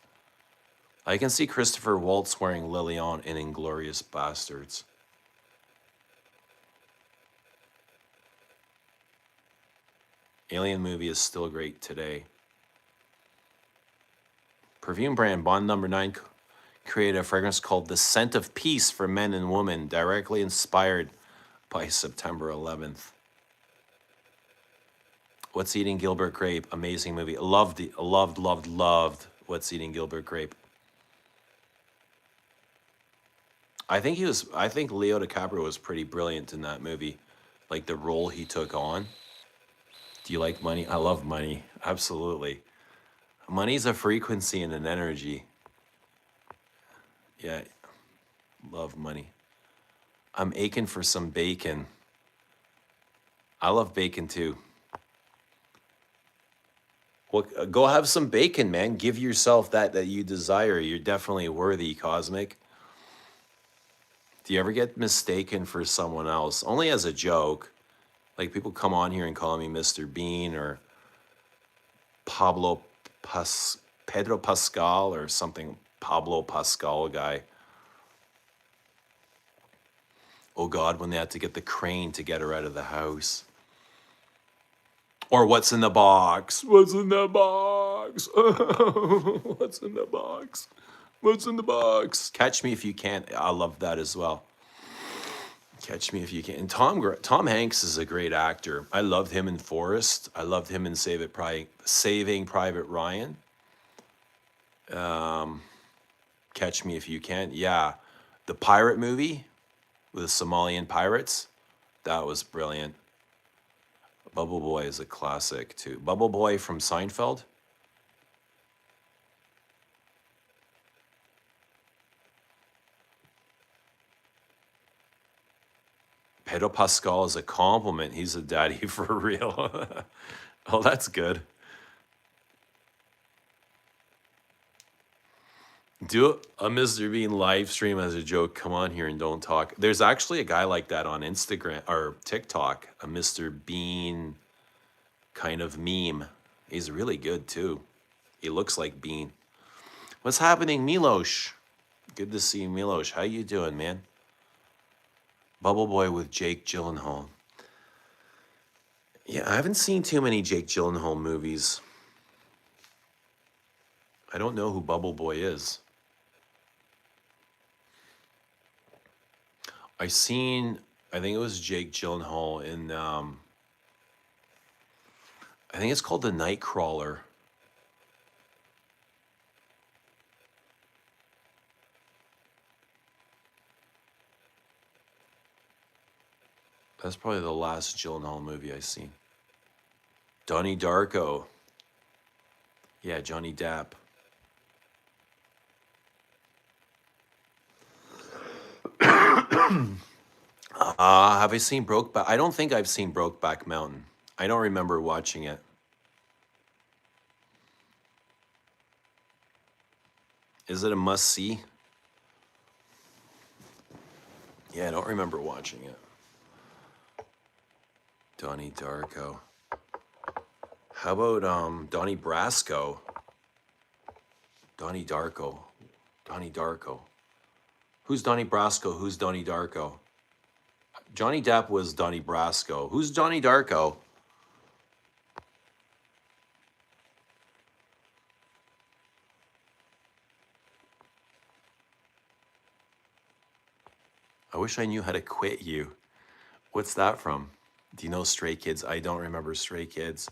I can see Christopher Waltz wearing Lilian in Inglourious Bastards. Alien movie is still great today. Perfume brand Bond Number 9 created a fragrance called The Scent of Peace for Men and Women, directly inspired by September 11th. What's Eating Gilbert Grape? Amazing movie. Loved What's Eating Gilbert Grape. I think Leo DiCaprio was pretty brilliant in that movie. Like the role he took on. Do you like money? I love money. Absolutely. Money's a frequency and an energy. Yeah. Love money. I'm aching for some bacon. I love bacon too. Well, go have some bacon, man. Give yourself that you desire. You're definitely worthy, Cosmic. Do you ever get mistaken for someone else? Only as a joke. Like people come on here and call me Mr. Bean or Pedro Pascal or something. Pablo Pascal guy. Oh God, when they had to get the crane to get her out of the house. Or what's in the box? What's in the box? What's in the box? What's in the box? Catch Me If You Can. I love that as well. Catch Me If You Can. And Tom Hanks is a great actor. I loved him in Forrest. I loved him in Saving Private Ryan. Catch Me If You Can. Yeah. The pirate movie with the Somalian pirates. That was brilliant. Bubble Boy is a classic too. Bubble Boy from Seinfeld. Pedro Pascal is a compliment. He's a daddy for real. Oh, that's good. Do a Mr. Bean live stream as a joke. Come on here and don't talk. There's actually a guy like that on Instagram or TikTok, a Mr. Bean kind of meme. He's really good too. He looks like Bean. What's happening, Milosh? Good to see you, Milosh. How you doing, man? Bubble Boy with Jake Gyllenhaal. Yeah, I haven't seen too many Jake Gyllenhaal movies. I don't know who Bubble Boy is. I think it was Jake Gyllenhaal in I think it's called The Nightcrawler. That's probably the last Gyllenhaal movie I've seen. Donnie Darko. Yeah, Johnny Depp. Have I seen Brokeback? I don't think I've seen Brokeback Mountain. I don't remember watching it. Is it a must see? Yeah, I don't remember watching it. Donnie Darko. How about Donnie Brasco? Donnie Darko. Donnie Darko. Who's Donnie Brasco? Who's Donnie Darko? Johnny Depp was Donnie Brasco. Who's Donnie Darko? I wish I knew how to quit you. What's that from? Do you know Stray Kids? I don't remember Stray Kids.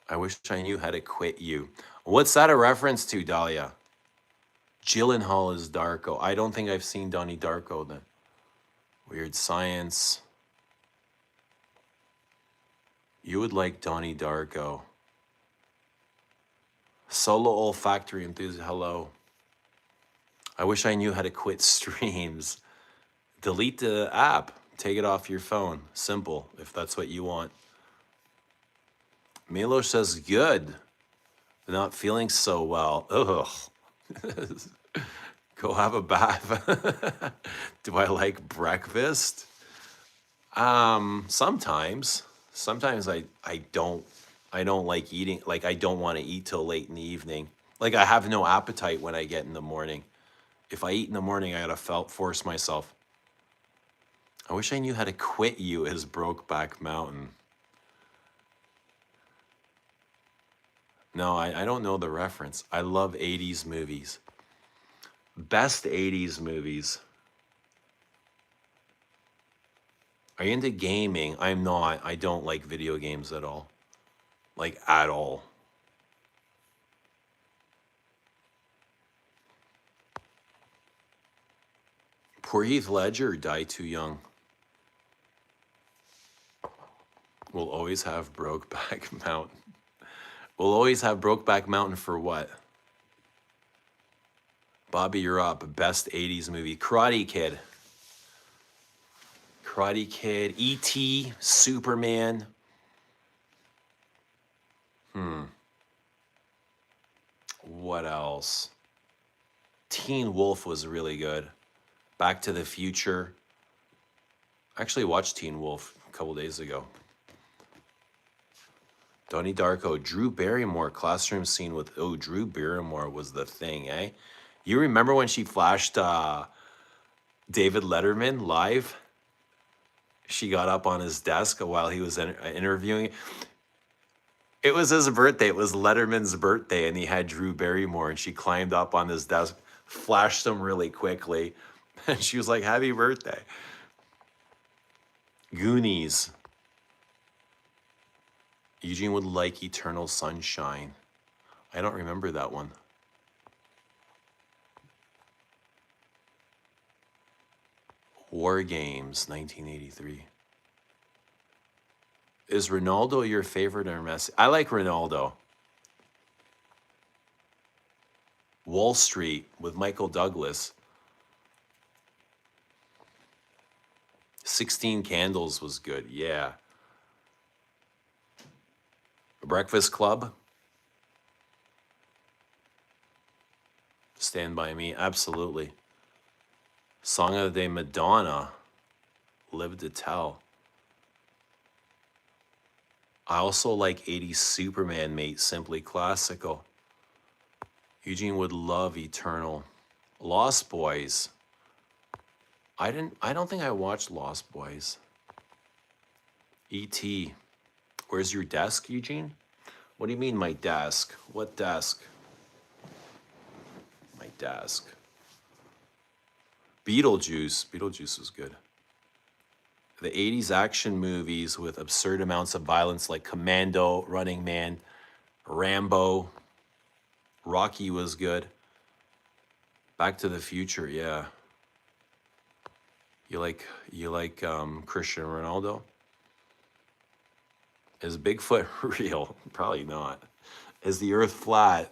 I wish I knew how to quit you. What's that a reference to, Dahlia? Gyllenhaal is Darko. I don't think I've seen Donnie Darko then. Weird Science. You would like Donnie Darko. Solo Olfactory Enthusiast. Hello. I wish I knew how to quit streams. Delete the app. Take it off your phone. Simple, if that's what you want. Milo says, good. Not feeling so well. Ugh. Go have a bath. Do I like breakfast? Sometimes. Sometimes I don't like eating. Like, I don't want to eat till late in the evening. Like, I have no appetite when I get in the morning. If I eat in the morning, I gotta force myself. I wish I knew how to quit you as Brokeback Mountain. No, I don't know the reference. I love 80s movies. Best 80s movies. Are you into gaming? I'm not. I don't like video games at all. Like, at all. Poor Heath Ledger died too young. We'll always have Brokeback Mountain. We'll always have Brokeback Mountain for what? Bobby, you're up. Best 80s movie. Karate Kid. Karate Kid. E.T. Superman. What else? Teen Wolf was really good. Back to the Future. I actually watched Teen Wolf a couple days ago. Donnie Darko, Drew Barrymore, classroom scene with, Drew Barrymore was the thing, eh? You remember when she flashed David Letterman live? She got up on his desk while he was interviewing. It was his birthday. It was Letterman's birthday, and he had Drew Barrymore, and she climbed up on his desk, flashed him really quickly, and she was like, happy birthday. Goonies. Eugene would like Eternal Sunshine. I don't remember that one. War Games, 1983. Is Ronaldo your favorite or Messi? I like Ronaldo. Wall Street with Michael Douglas. 16 Candles was good, yeah. Breakfast Club. Stand By Me, absolutely. Song of the Day, Madonna. Live to Tell. I also like 80s Superman, mate. Simply Classical. Eugene would love Eternal. Lost Boys. I don't think I watched Lost Boys. E.T. Where's your desk, Eugene? What do you mean, my desk? What desk? My desk. Beetlejuice. Beetlejuice was good. The 80s action movies with absurd amounts of violence like Commando, Running Man, Rambo, Rocky was good. Back to the Future, yeah. You like Cristiano Ronaldo? Is Bigfoot real? Probably not. Is the Earth flat?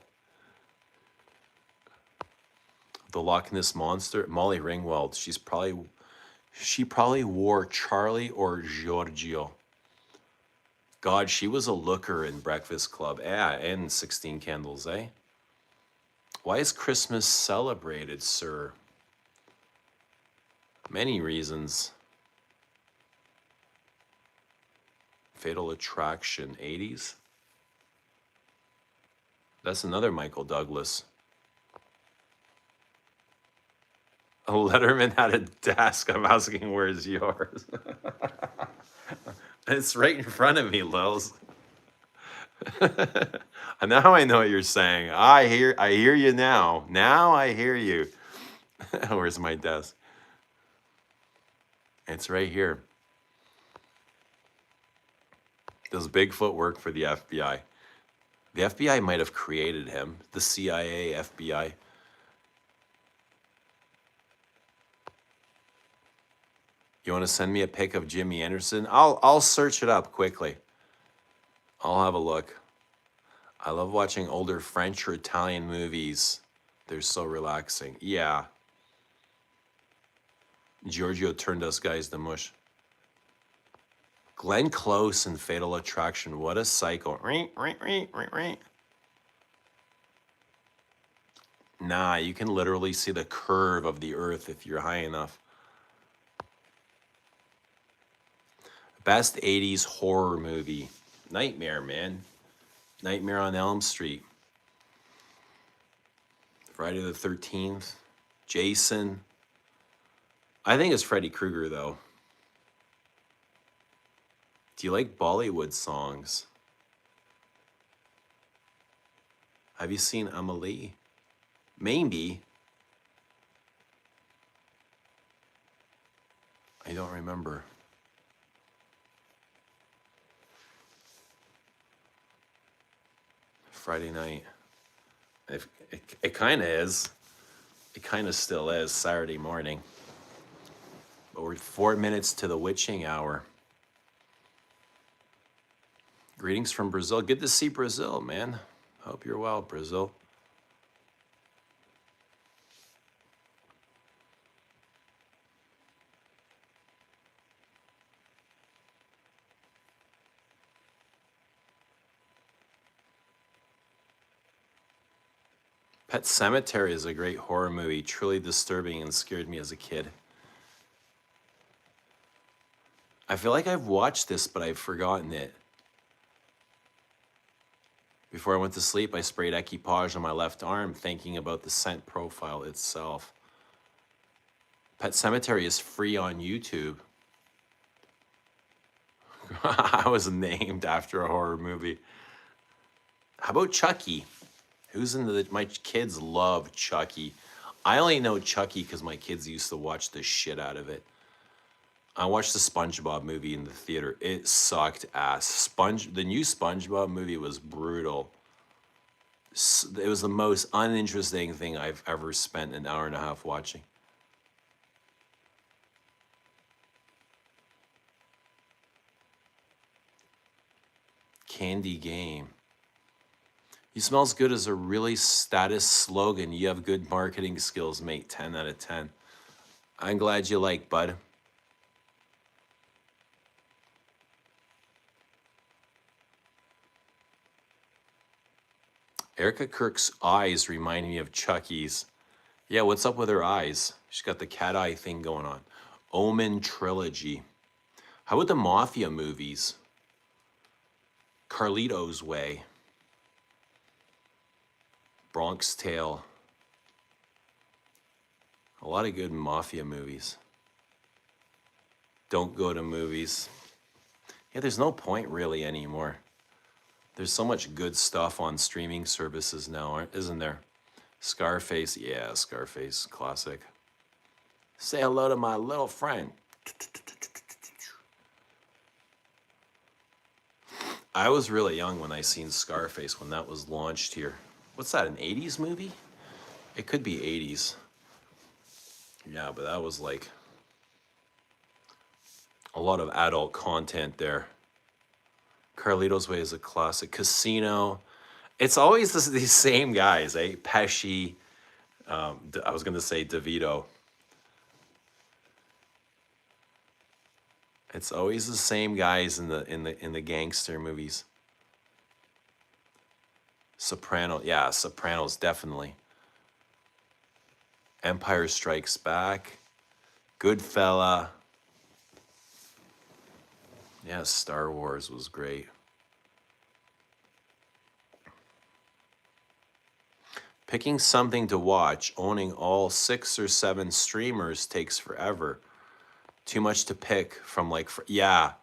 The Loch Ness Monster? Molly Ringwald. She probably wore Charlie or Giorgio. God, she was a looker in Breakfast Club. Yeah, and 16 Candles, eh? Why is Christmas celebrated, sir? Many reasons. Fatal Attraction, 80s? That's another Michael Douglas. A Letterman had a desk. I'm asking, where's yours? It's right in front of me, Lils. And now I know what you're saying. I hear you now. Now I hear you. Where's my desk? It's right here. Does Bigfoot work for the FBI? The FBI might have created him. The CIA, FBI. You want to send me a pic of Jimmy Anderson? I'll search it up quickly. I'll have a look. I love watching older French or Italian movies. They're so relaxing. Yeah. Giorgio turned us guys to mush. Glenn Close in Fatal Attraction. What a psycho. Nah, you can literally see the curve of the earth if you're high enough. Best 80s horror movie. Nightmare, man. Nightmare on Elm Street. Friday the 13th. Jason. I think it's Freddy Krueger, though. Do you like Bollywood songs? Have you seen Amelie? Maybe. I don't remember. Friday night. It kind of is. It kind of still is Saturday morning. But we're 4 minutes to the witching hour. Greetings from Brazil. Good to see Brazil, man. Hope you're well, Brazil. Pet Sematary is a great horror movie, truly disturbing and scared me as a kid. I feel like I've watched this, but I've forgotten it. Before I went to sleep, I sprayed Equipage on my left arm, thinking about the scent profile itself. Pet Sematary is free on YouTube. I was named after a horror movie. How about Chucky? Who's into the... My kids love Chucky. I only know Chucky because my kids used to watch the shit out of it. I watched the SpongeBob movie in the theater. It sucked ass. The new SpongeBob movie was brutal. It was the most uninteresting thing I've ever spent an hour and a half watching. Candy Game. You smell as good as a really status slogan. You have good marketing skills, mate. 10 out of 10. I'm glad you like, bud. Erica Kirk's eyes remind me of Chucky's. Yeah, what's up with her eyes? She's got the cat eye thing going on. Omen Trilogy. How about the Mafia movies? Carlito's Way. Bronx Tale. A lot of good Mafia movies. Don't go to movies. Yeah, there's no point really anymore. There's so much good stuff on streaming services now, isn't there? Scarface, yeah, Scarface, classic. Say hello to my little friend. I was really young when I seen Scarface when that was launched here. What's that, an 80s movie? It could be 80s. Yeah, but that was like a lot of adult content there. Carlito's Way is a classic. Casino. It's always these same guys, eh? Pesci. I was going to say DeVito. It's always the same guys in the gangster movies. Soprano, yeah, Sopranos definitely. Empire Strikes Back, Goodfella. Yeah, Star Wars was great. Picking something to watch, owning all 6 or 7 streamers takes forever. Too much to pick from yeah.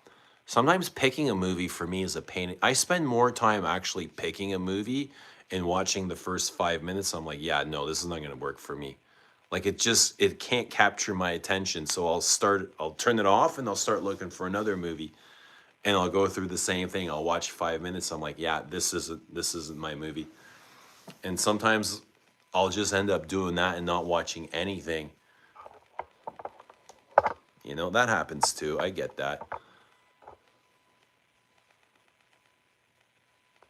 Sometimes picking a movie for me is a pain. I spend more time actually picking a movie and watching the first 5 minutes. I'm like, yeah, no, this is not going to work for me. Like it can't capture my attention. So I'll turn it off and I'll start looking for another movie. And I'll go through the same thing. I'll watch 5 minutes. I'm like, yeah, this isn't my movie. And sometimes I'll just end up doing that and not watching anything. You know, that happens too. I get that.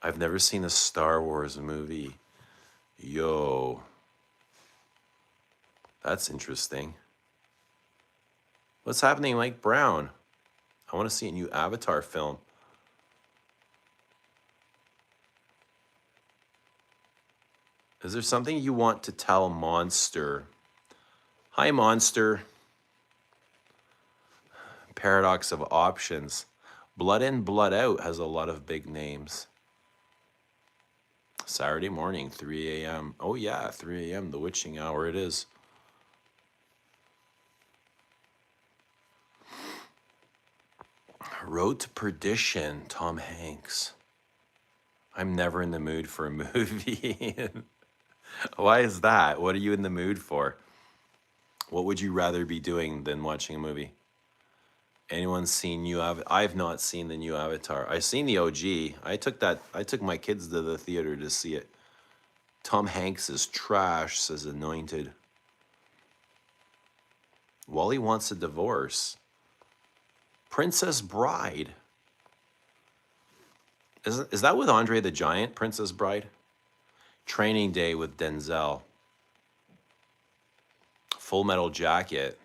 I've never seen a Star Wars movie. Yo. That's interesting. What's happening, Mike Brown? I want to see a new Avatar film. Is there something you want to tell Monster? Hi, Monster. Paradox of options. Blood In, Blood Out has a lot of big names. Saturday morning, 3 a.m. Oh yeah, 3 a.m., the witching hour it is. Road to Perdition, Tom Hanks. I'm never in the mood for a movie. Why is that? What are you in the mood for? What would you rather be doing than watching a movie? Anyone seen new Avatar? I've not seen the new Avatar. I've seen the OG. I took my kids to the theater to see it. Tom Hanks is trash, says Anointed. Wally wants a divorce. Princess Bride. Is that with Andre the Giant, Princess Bride? Training Day with Denzel. Full Metal Jacket.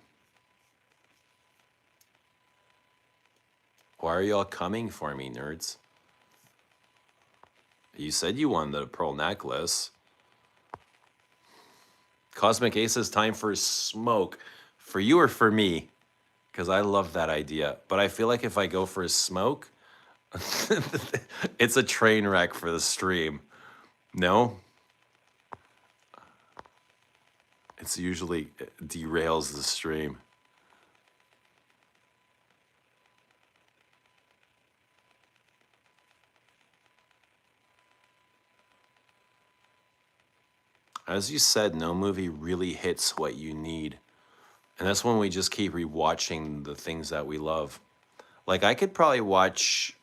Why are y'all coming for me, nerds? You said you wanted a pearl necklace. Cosmic Ace says time for smoke. For you or for me? Because I love that idea. But I feel like if I go for a smoke, it's a train wreck for the stream. No? It's usually derails the stream. As you said, no movie really hits what you need. And that's when we just keep rewatching the things that we love. Like, I could probably watch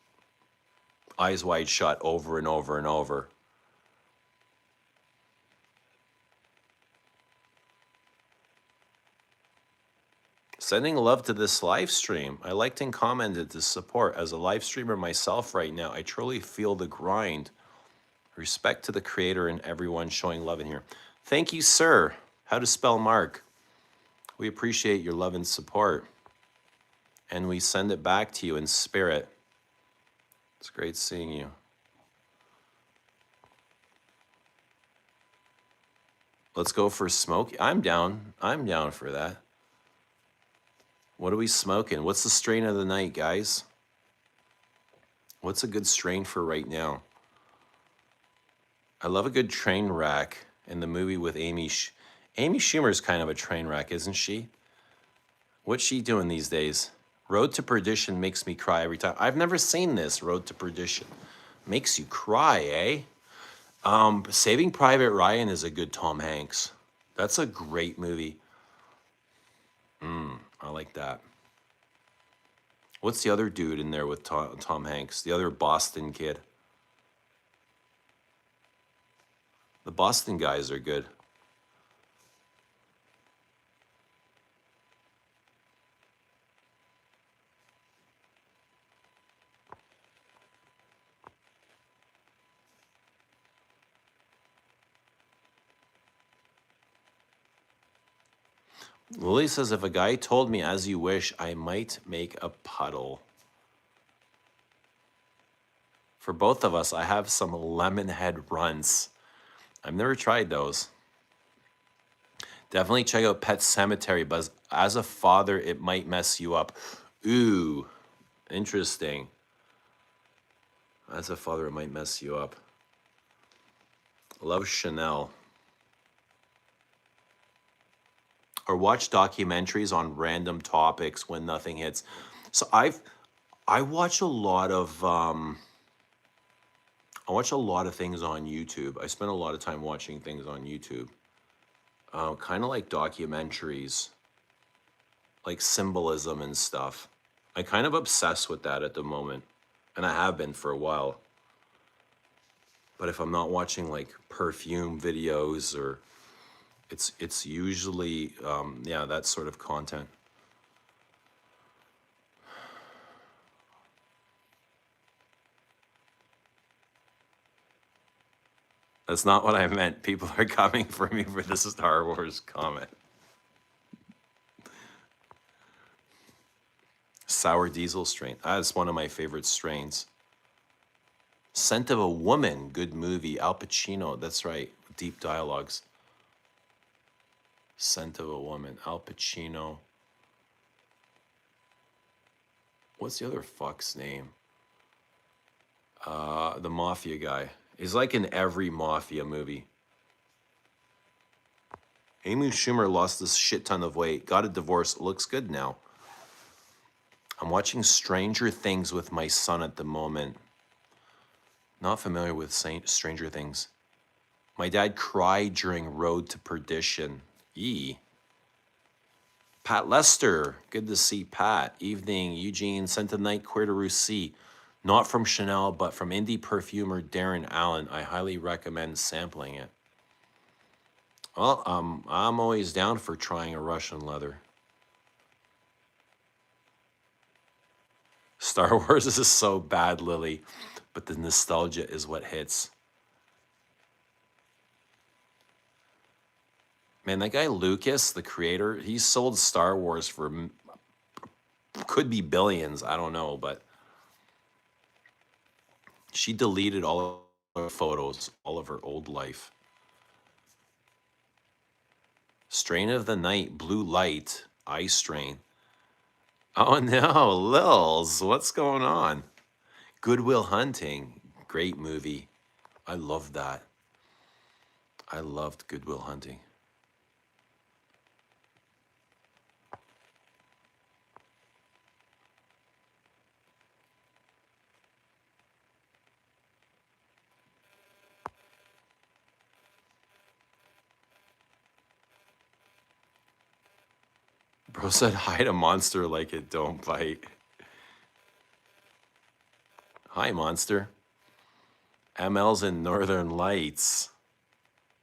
Eyes Wide Shut over and over and over. Sending love to this live stream. I liked and commented to support. As a live streamer myself right now, I truly feel the grind. Respect to the creator and everyone showing love in here. Thank you, sir. How to spell Mark. We appreciate your love and support. And we send it back to you in spirit. It's great seeing you. Let's go for smoke. I'm down. I'm down for that. What are we smoking? What's the strain of the night, guys? What's a good strain for right now? I love a good train wreck in the movie with Amy. Amy Schumer's kind of a train wreck, isn't she? What's she doing these days? Road to Perdition makes me cry every time. I've never seen this, Road to Perdition. Makes you cry, eh? Saving Private Ryan is a good Tom Hanks. That's a great movie. I like that. What's the other dude in there with Tom Hanks? The other Boston kid. The Boston guys are good. Lily says, if a guy told me as you wish, I might make a puddle. For both of us, I have some lemon head runts. I've never tried those. Definitely check out Pet Cemetery, but as a father, it might mess you up. Ooh, interesting. As a father, it might mess you up. Love Chanel. Or watch documentaries on random topics when nothing hits. So I watch a lot of things on YouTube. I spend a lot of time watching things on YouTube. Kind of like documentaries, like symbolism and stuff. I kind of obsessed with that at the moment, and I have been for a while. But if I'm not watching like perfume videos, or it's usually yeah, that sort of content. That's not what I meant. People are coming for me for the Star Wars comment. Sour diesel strain. That's one of my favorite strains. Scent of a Woman, good movie. Al Pacino, that's right. Deep dialogues. Scent of a Woman, Al Pacino. What's the other fuck's name? The mafia guy. He's like in every mafia movie. Amy Schumer lost this shit ton of weight, got a divorce, looks good now. I'm watching Stranger Things with my son at the moment. Not familiar with Stranger Things. My dad cried during Road to Perdition. Yee. Pat Lester, good to see Pat. Evening, Eugene sent a night queer to Russie. Not from Chanel, but from indie perfumer Darren Allen. I highly recommend sampling it. Well, I'm always down for trying a Russian leather. Star Wars is so bad, Lily, but the nostalgia is what hits. Man, that guy Lucas, the creator, he sold Star Wars for could be billions. I don't know, but she deleted all of her photos, all of her old life. Strain of the Night, Blue Light, Eye Strain. Oh no, Lils, what's going on? Good Will Hunting, great movie. I loved that. I loved Good Will Hunting. Bro said hi to Monster like it don't bite. Hi, Monster. ML's in Northern Lights.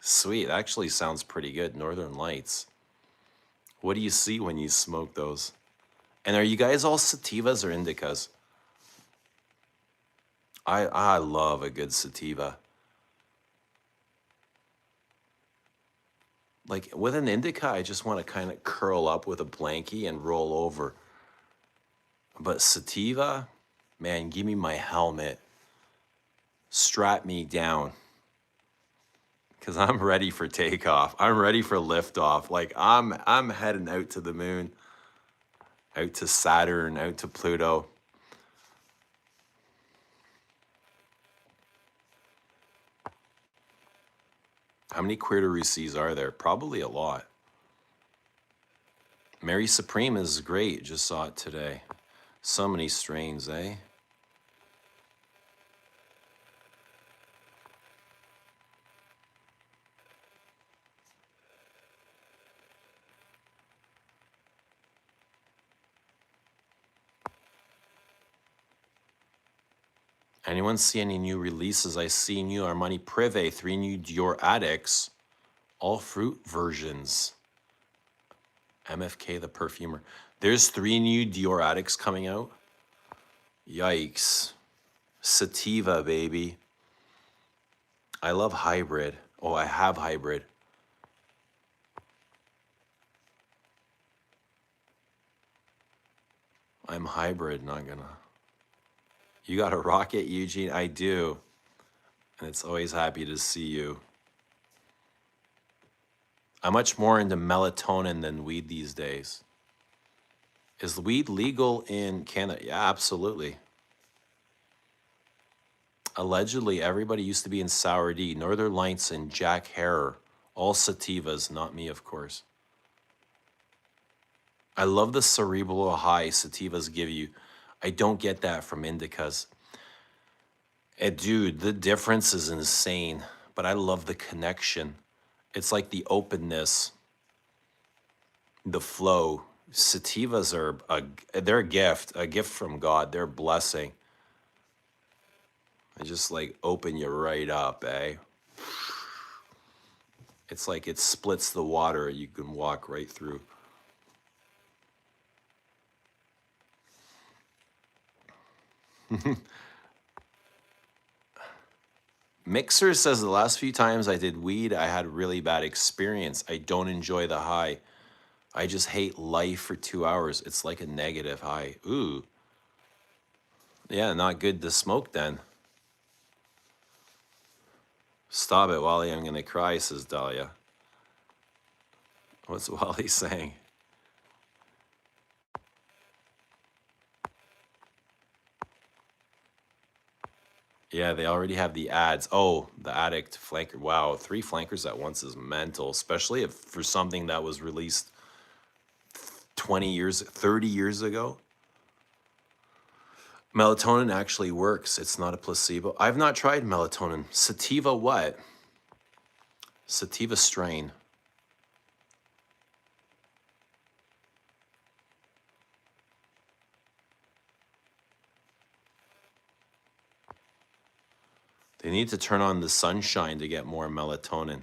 Sweet, actually sounds pretty good. Northern Lights. What do you see when you smoke those? And are you guys all sativas or indicas? I love a good sativa. Like with an indica, I just want to kind of curl up with a blankie and roll over. But sativa, man, give me my helmet. Strap me down. Because I'm ready for takeoff. I'm ready for liftoff. Like I'm heading out to the moon, out to Saturn, out to Pluto. How many queer to Russes are there? Probably a lot. Mary Supreme is great. Just saw it today. So many strains, eh? Anyone see any new releases? I see new Armani Privé, 3 new Dior Addicts, all fruit versions. MFK the perfumer. There's 3 new Dior Addicts coming out. Yikes. Sativa, baby. I love hybrid. Oh, I have hybrid. I'm hybrid, not gonna. You got a rocket, Eugene? I do. And it's always happy to see you. I'm much more into melatonin than weed these days. Is weed legal in Canada? Yeah, absolutely. Allegedly, everybody used to be in Sour D, Northern Lights, and Jack Herer. All sativas, not me, of course. I love the cerebral high sativas give you. I don't get that from indicas. Dude, the difference is insane, but I love the connection. It's like the openness, the flow. Sativas are they're a gift from God. They're a blessing. They just like open you right up, eh? It's like it splits the water. You can walk right through. Mixer says the last few times I did weed, I had really bad experience. I don't enjoy the high. I just hate life for 2 hours. It's like a negative high. Ooh. Yeah, not good to smoke then. Stop it, Wally. I'm going to cry, says Dahlia. What's Wally saying? Yeah, they already have the ads. Oh, the addict flanker. Wow, 3 flankers at once is mental, especially if for something that was released 20 years, 30 years ago. Melatonin actually works. It's not a placebo. I've not tried melatonin. Sativa what? Sativa strain. They need to turn on the sunshine to get more melatonin.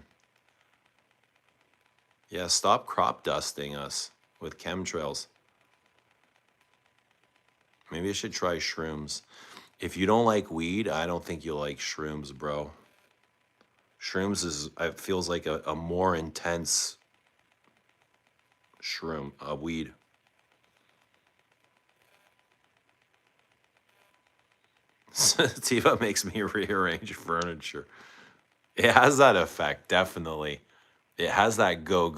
Yeah, stop crop dusting us with chemtrails. Maybe I should try shrooms. If you don't like weed, I don't think you'll like shrooms, bro. Shrooms it feels like a more intense shroom, a weed. Sativa makes me rearrange furniture. It has that effect, definitely. It has that go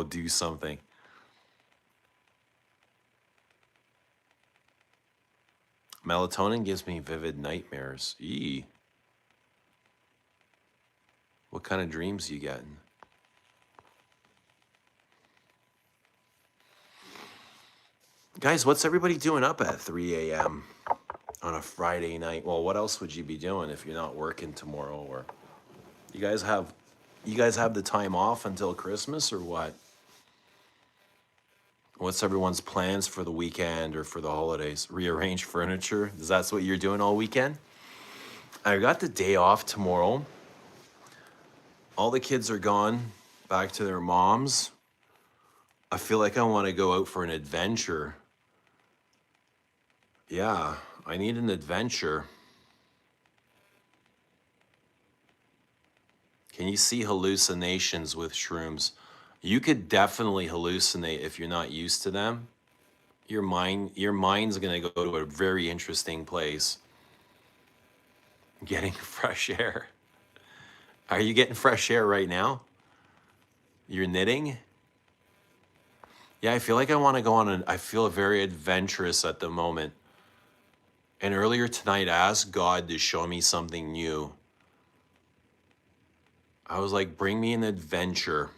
do something. Melatonin gives me vivid nightmares. Eee. What kind of dreams you getting? Guys, what's everybody doing up at 3 a.m. on a Friday night? Well, what else would you be doing if you're not working tomorrow? Or you guys have the time off until Christmas or what? What's everyone's plans for the weekend or for the holidays? Rearrange furniture? Is that what you're doing all weekend? I got the day off tomorrow. All the kids are gone back to their moms. I feel like I want to go out for an adventure. Yeah, I need an adventure. Can you see hallucinations with shrooms? You could definitely hallucinate if you're not used to them. Your mind's gonna go to a very interesting place. Getting fresh air. Are you getting fresh air right now? You're knitting? Yeah, I feel like I want to go on I feel very adventurous at the moment. And earlier tonight, I asked God to show me something new. I was like, bring me an adventure.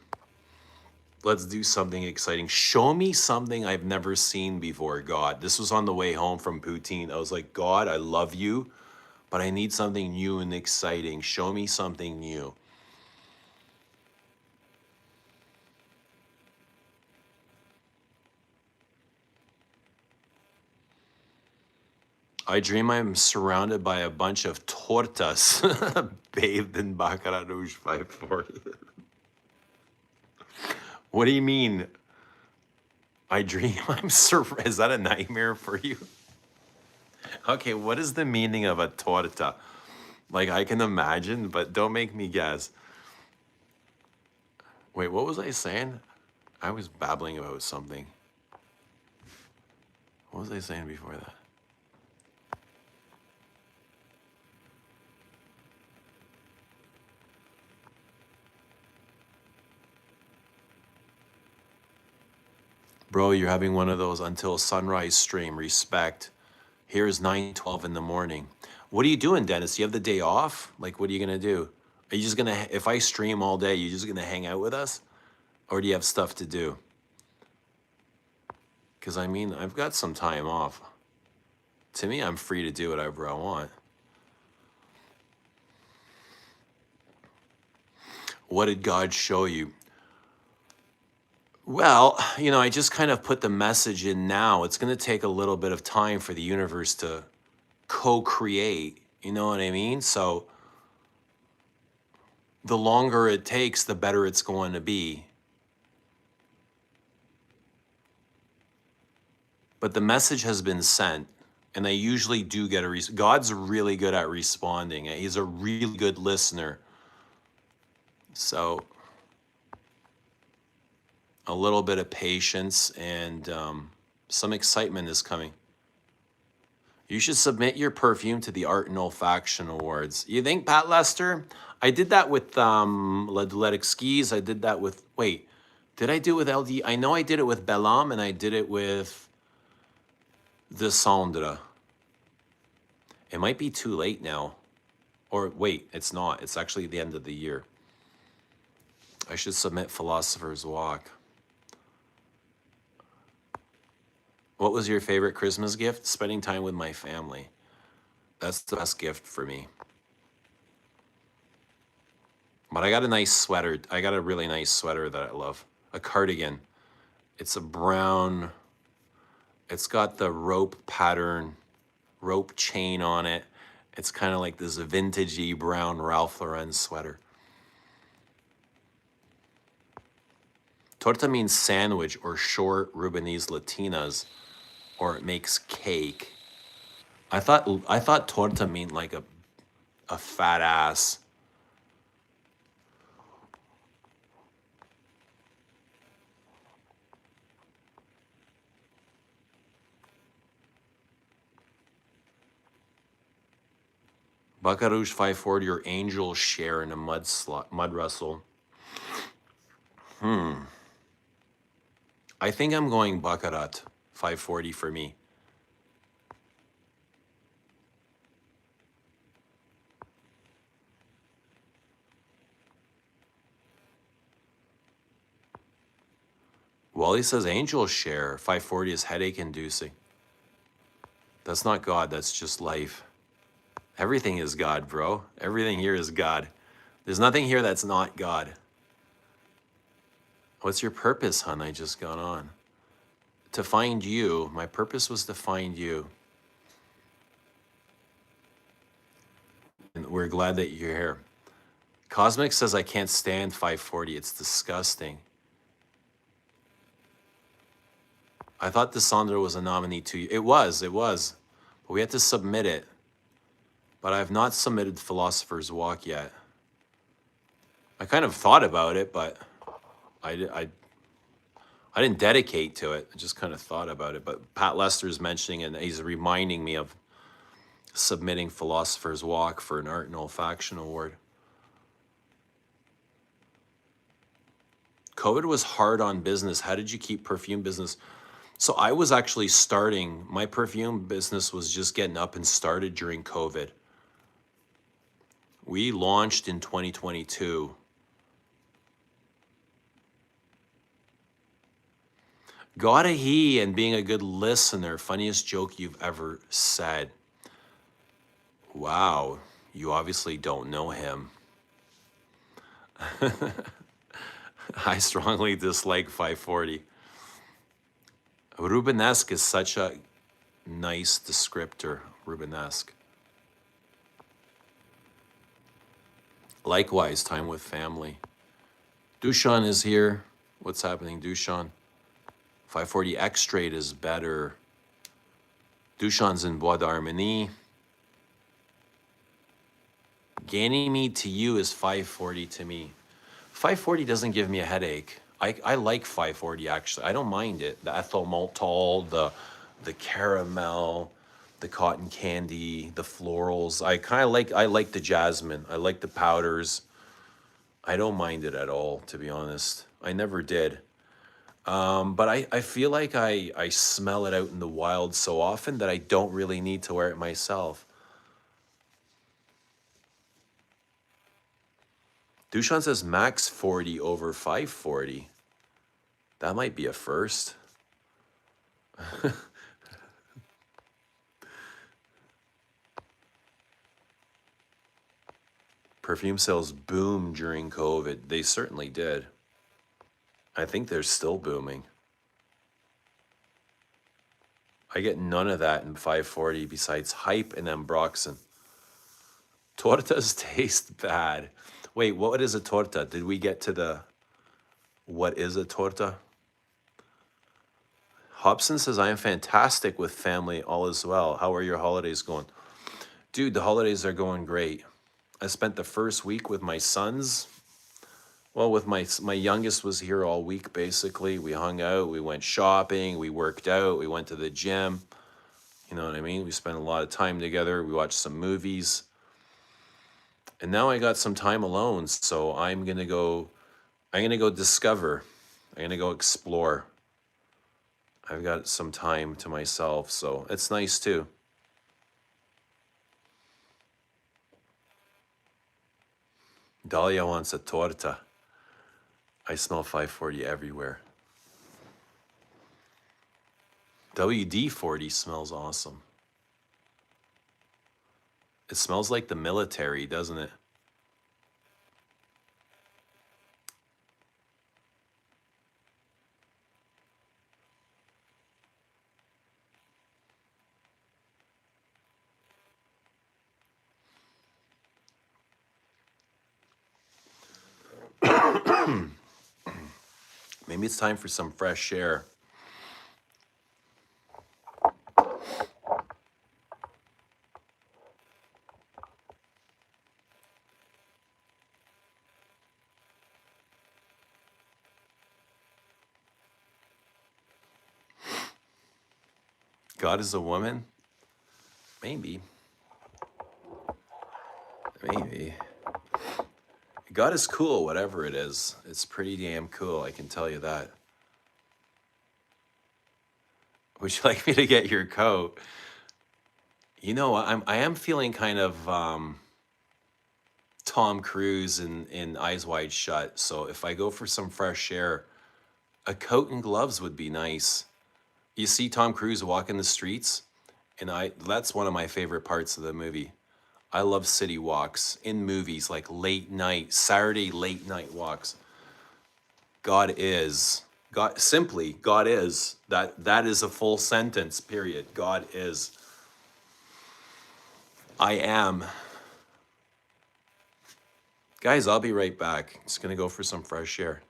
Let's do something exciting. Show me something I've never seen before, God. This was on the way home from Poutine. I was like, God, I love you, but I need something new and exciting. Show me something new. I dream I'm surrounded by a bunch of tortas bathed in Baccarat Rouge 540. What do you mean? I dream is that a nightmare for you? Okay, what is the meaning of a torta? Like, I can imagine, but don't make me guess. Wait, what was I saying? I was babbling about something. What was I saying before that? Bro, you're having one of those until sunrise stream. Respect. Here's 9:12 in the morning. What are you doing, Dennis? You have the day off? Like, what are you gonna do? Are you just gonna, if I stream all day, you just gonna hang out with us? Or do you have stuff to do? Because I mean, I've got some time off. To me, I'm free to do whatever I want. What did God show you? Well, I just kind of put the message in now. It's going to take a little bit of time for the universe to co-create. You know what I mean? So the longer it takes, the better it's going to be. But the message has been sent, and I usually do get a God's really good at responding. He's a really good listener. So a little bit of patience and some excitement is coming. You should submit your perfume to the Art and Olfaction Awards. You think, Pat Lester? I did that with La Doulette Skis. I did that with, wait, did I do it with LD? I know I did it with Bellam, and I did it with Descendre. It might be too late now. Or wait, it's not. It's actually the end of the year. I should submit Philosopher's Walk. What was your favorite Christmas gift? Spending time with my family. That's the best gift for me. But I got a nice sweater. I got a really nice sweater that I love. A cardigan. It's a brown. It's got the rope pattern, rope chain on it. It's kind of like this vintagey brown Ralph Lauren sweater. Torta means sandwich or short Rubinese Latinas, or it makes cake. I thought torta meant like a fat ass. Baccarat Rouge 540 or Angel Share in a mud wrestle. I think I'm going Baccarat 540 for me. Wally says Angel Share 540 is headache inducing. That's not God, that's just life. Everything is God, bro. Everything here is God. There's nothing here that's not God. What's your purpose, hon? I just got on. To find you. My purpose was to find you. And we're glad that you're here. Cosmic says I can't stand 540. It's disgusting. I thought Descendre was a nominee too. It was. But we had to submit it. But I have not submitted Philosopher's Walk yet. I kind of thought about it, but I didn't dedicate to it. I just kind of thought about it. But Pat Lester is mentioning it, and he's reminding me of submitting Philosopher's Walk for an Art and Olfaction Award. COVID was hard on business. How did you keep perfume business? So I was actually starting, my perfume business was just getting up and started during COVID. We launched in 2022. Gotta he and being a good listener, funniest joke you've ever said. Wow, you obviously don't know him. I strongly dislike 540. Rubenesque is such a nice descriptor. Rubenesque. Likewise, time with family. Dushan is here. What's happening, Dushan? 540 X-Straight is better. Dushan's in Bois d'Armenie. Ganymede to you is 540 to me. 540 doesn't give me a headache. I like 540 actually. I don't mind it. The ethyl maltol, the caramel, the cotton candy, the florals. I like the jasmine. I like the powders. I don't mind it at all, to be honest. I never did. But I feel like I smell it out in the wild so often that I don't really need to wear it myself. Dushan says max 40 over 540. That might be a first. Perfume sales boomed during COVID. They certainly did. I think they're still booming. I get none of that in 540 besides hype and ambroxan. Tortas taste bad. Wait, what is a torta? Did we get to the what is a torta? Hobson says, I am fantastic with family, all is well. How are your holidays going? Dude, the holidays are going great. I spent the first week with my sons. Well, with my youngest was here all week, basically. We hung out, we went shopping, we worked out, we went to the gym. You know what I mean? We spent a lot of time together. We watched some movies. And now I got some time alone, so I'm gonna go discover. I'm gonna go explore. I've got some time to myself, so it's nice too. Dahlia wants a torta. I smell 540 everywhere. WD-40 smells awesome. It smells like the military, doesn't it? Maybe it's time for some fresh air. God is a woman? Maybe. Maybe. God is cool, whatever it is. It's pretty damn cool, I can tell you that. Would you like me to get your coat? You know, I am feeling kind of Tom Cruise in Eyes Wide Shut. So if I go for some fresh air, a coat and gloves would be nice. You see Tom Cruise walking the streets, and that's one of my favorite parts of the movie. I love city walks in movies, like late night, Saturday late night walks. God is. God simply, God is. That is a full sentence, period. God is. I am. Guys, I'll be right back. Just gonna go for some fresh air.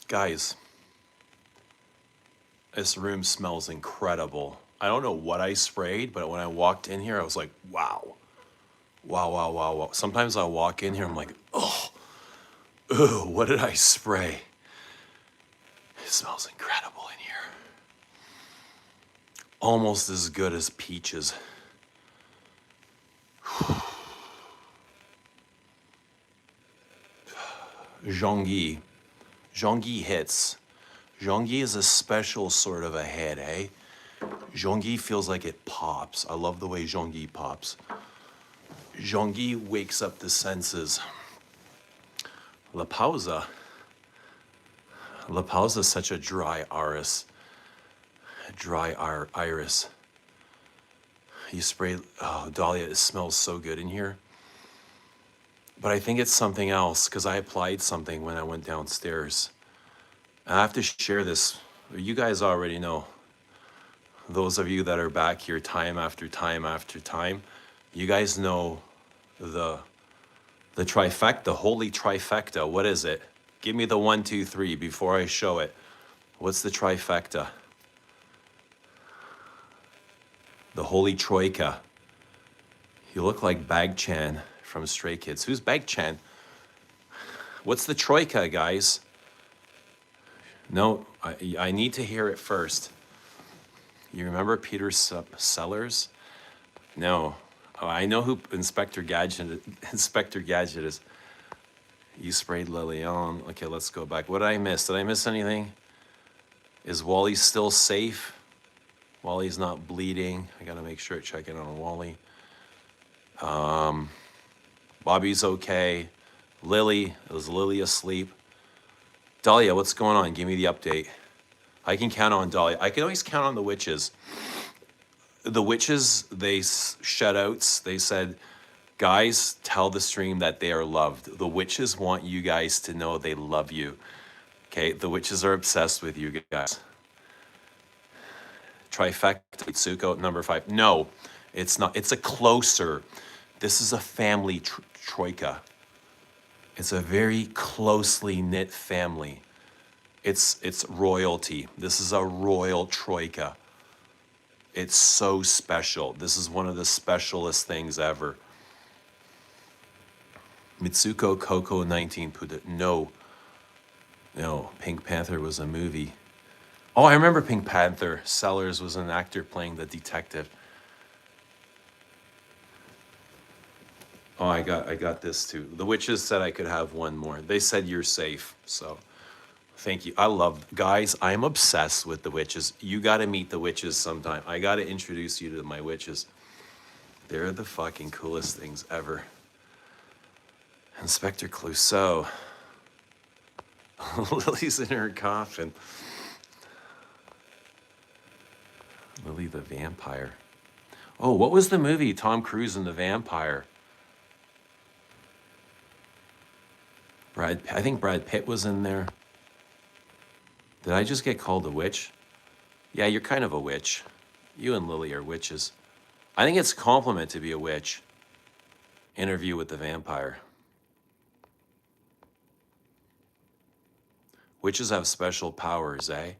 Guys, this room smells incredible. I don't know what I sprayed, but when I walked in here, I was like, wow. Wow, wow, wow, wow. Sometimes I walk in here, I'm like, oh, ooh, what did I spray? It smells incredible in here. Almost as good as peaches. Jean-Guy. Jean-Guy hits. Jean-Guy is a special sort of a head, eh? Jean-Guy feels like it pops. I love the way Jean-Guy pops. Jean-Guy wakes up the senses. La Pausa. La Pausa is such a dry iris. Iris. You spray, oh, Dahlia, it smells so good in here. But I think it's something else because I applied something when I went downstairs. I have to share this. You guys already know. Those of you that are back here time after time after time, you guys know the trifecta, holy trifecta. What is it? Give me the 1, 2, 3 before I show it. What's the trifecta? The holy troika. You look like Bag-chan from Stray Kids. Who's Bag-chan? What's the troika, guys? No, I need to hear it first. You remember Peter Sellers? No. Oh, I know who Inspector Gadget is. You sprayed Liliane. Okay, let's go back. What did I miss? Did I miss anything? Is Wally still safe? Wally's not bleeding. I gotta make sure I check in on Wally. Bobby's okay. Lily, is Lily asleep? Dahlia, what's going on? Give me the update. I can count on Dahlia. I can always count on the witches. The witches, they shutouts. They said, guys, tell the stream that they are loved. The witches want you guys to know they love you. Okay, the witches are obsessed with you guys. Trifecta, Itsuko, number 5. No, it's not. It's a closer. This is a family troika. It's a very closely knit family. It's royalty. This is a royal troika. It's so special. This is one of the specialest things ever. Mitsuko Coco 19 Puda. No, Pink Panther was a movie. Oh, I remember Pink Panther. Sellers was an actor playing the detective. Oh, I got this too. The witches said I could have one more. They said you're safe, so thank you. I love, guys, I'm obsessed with the witches. You gotta meet the witches sometime. I gotta introduce you to my witches. They're the fucking coolest things ever. Inspector Clouseau. Lily's in her coffin. Lily the Vampire. Oh, what was the movie? Tom Cruise and the Vampire. I think Brad Pitt was in there. Did I just get called a witch? Yeah, you're kind of a witch. You and Lily are witches. I think it's a compliment to be a witch. Interview with the Vampire. Witches have special powers, eh?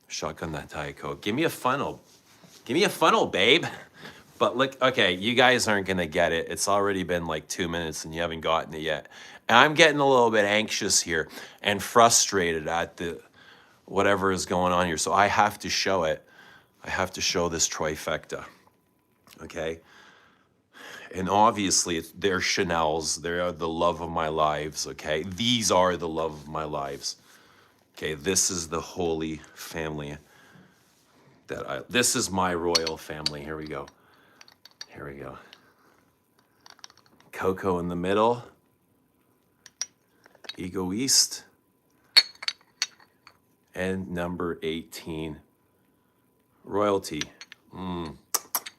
Shotgun that Diet Coke. Give me a funnel. Give me a funnel, babe. But look, okay, you guys aren't gonna get it. It's already been like 2 minutes and you haven't gotten it yet. And I'm getting a little bit anxious here and frustrated at the whatever is going on here. So I have to show it. I have to show this trifecta, okay? And obviously, they're Chanel's. They're the love of my lives, okay? These are the love of my lives. Okay, this is the holy family this is my royal family. Here we go. Here we go. Coco in the middle. Egoist. And number 18. Royalty.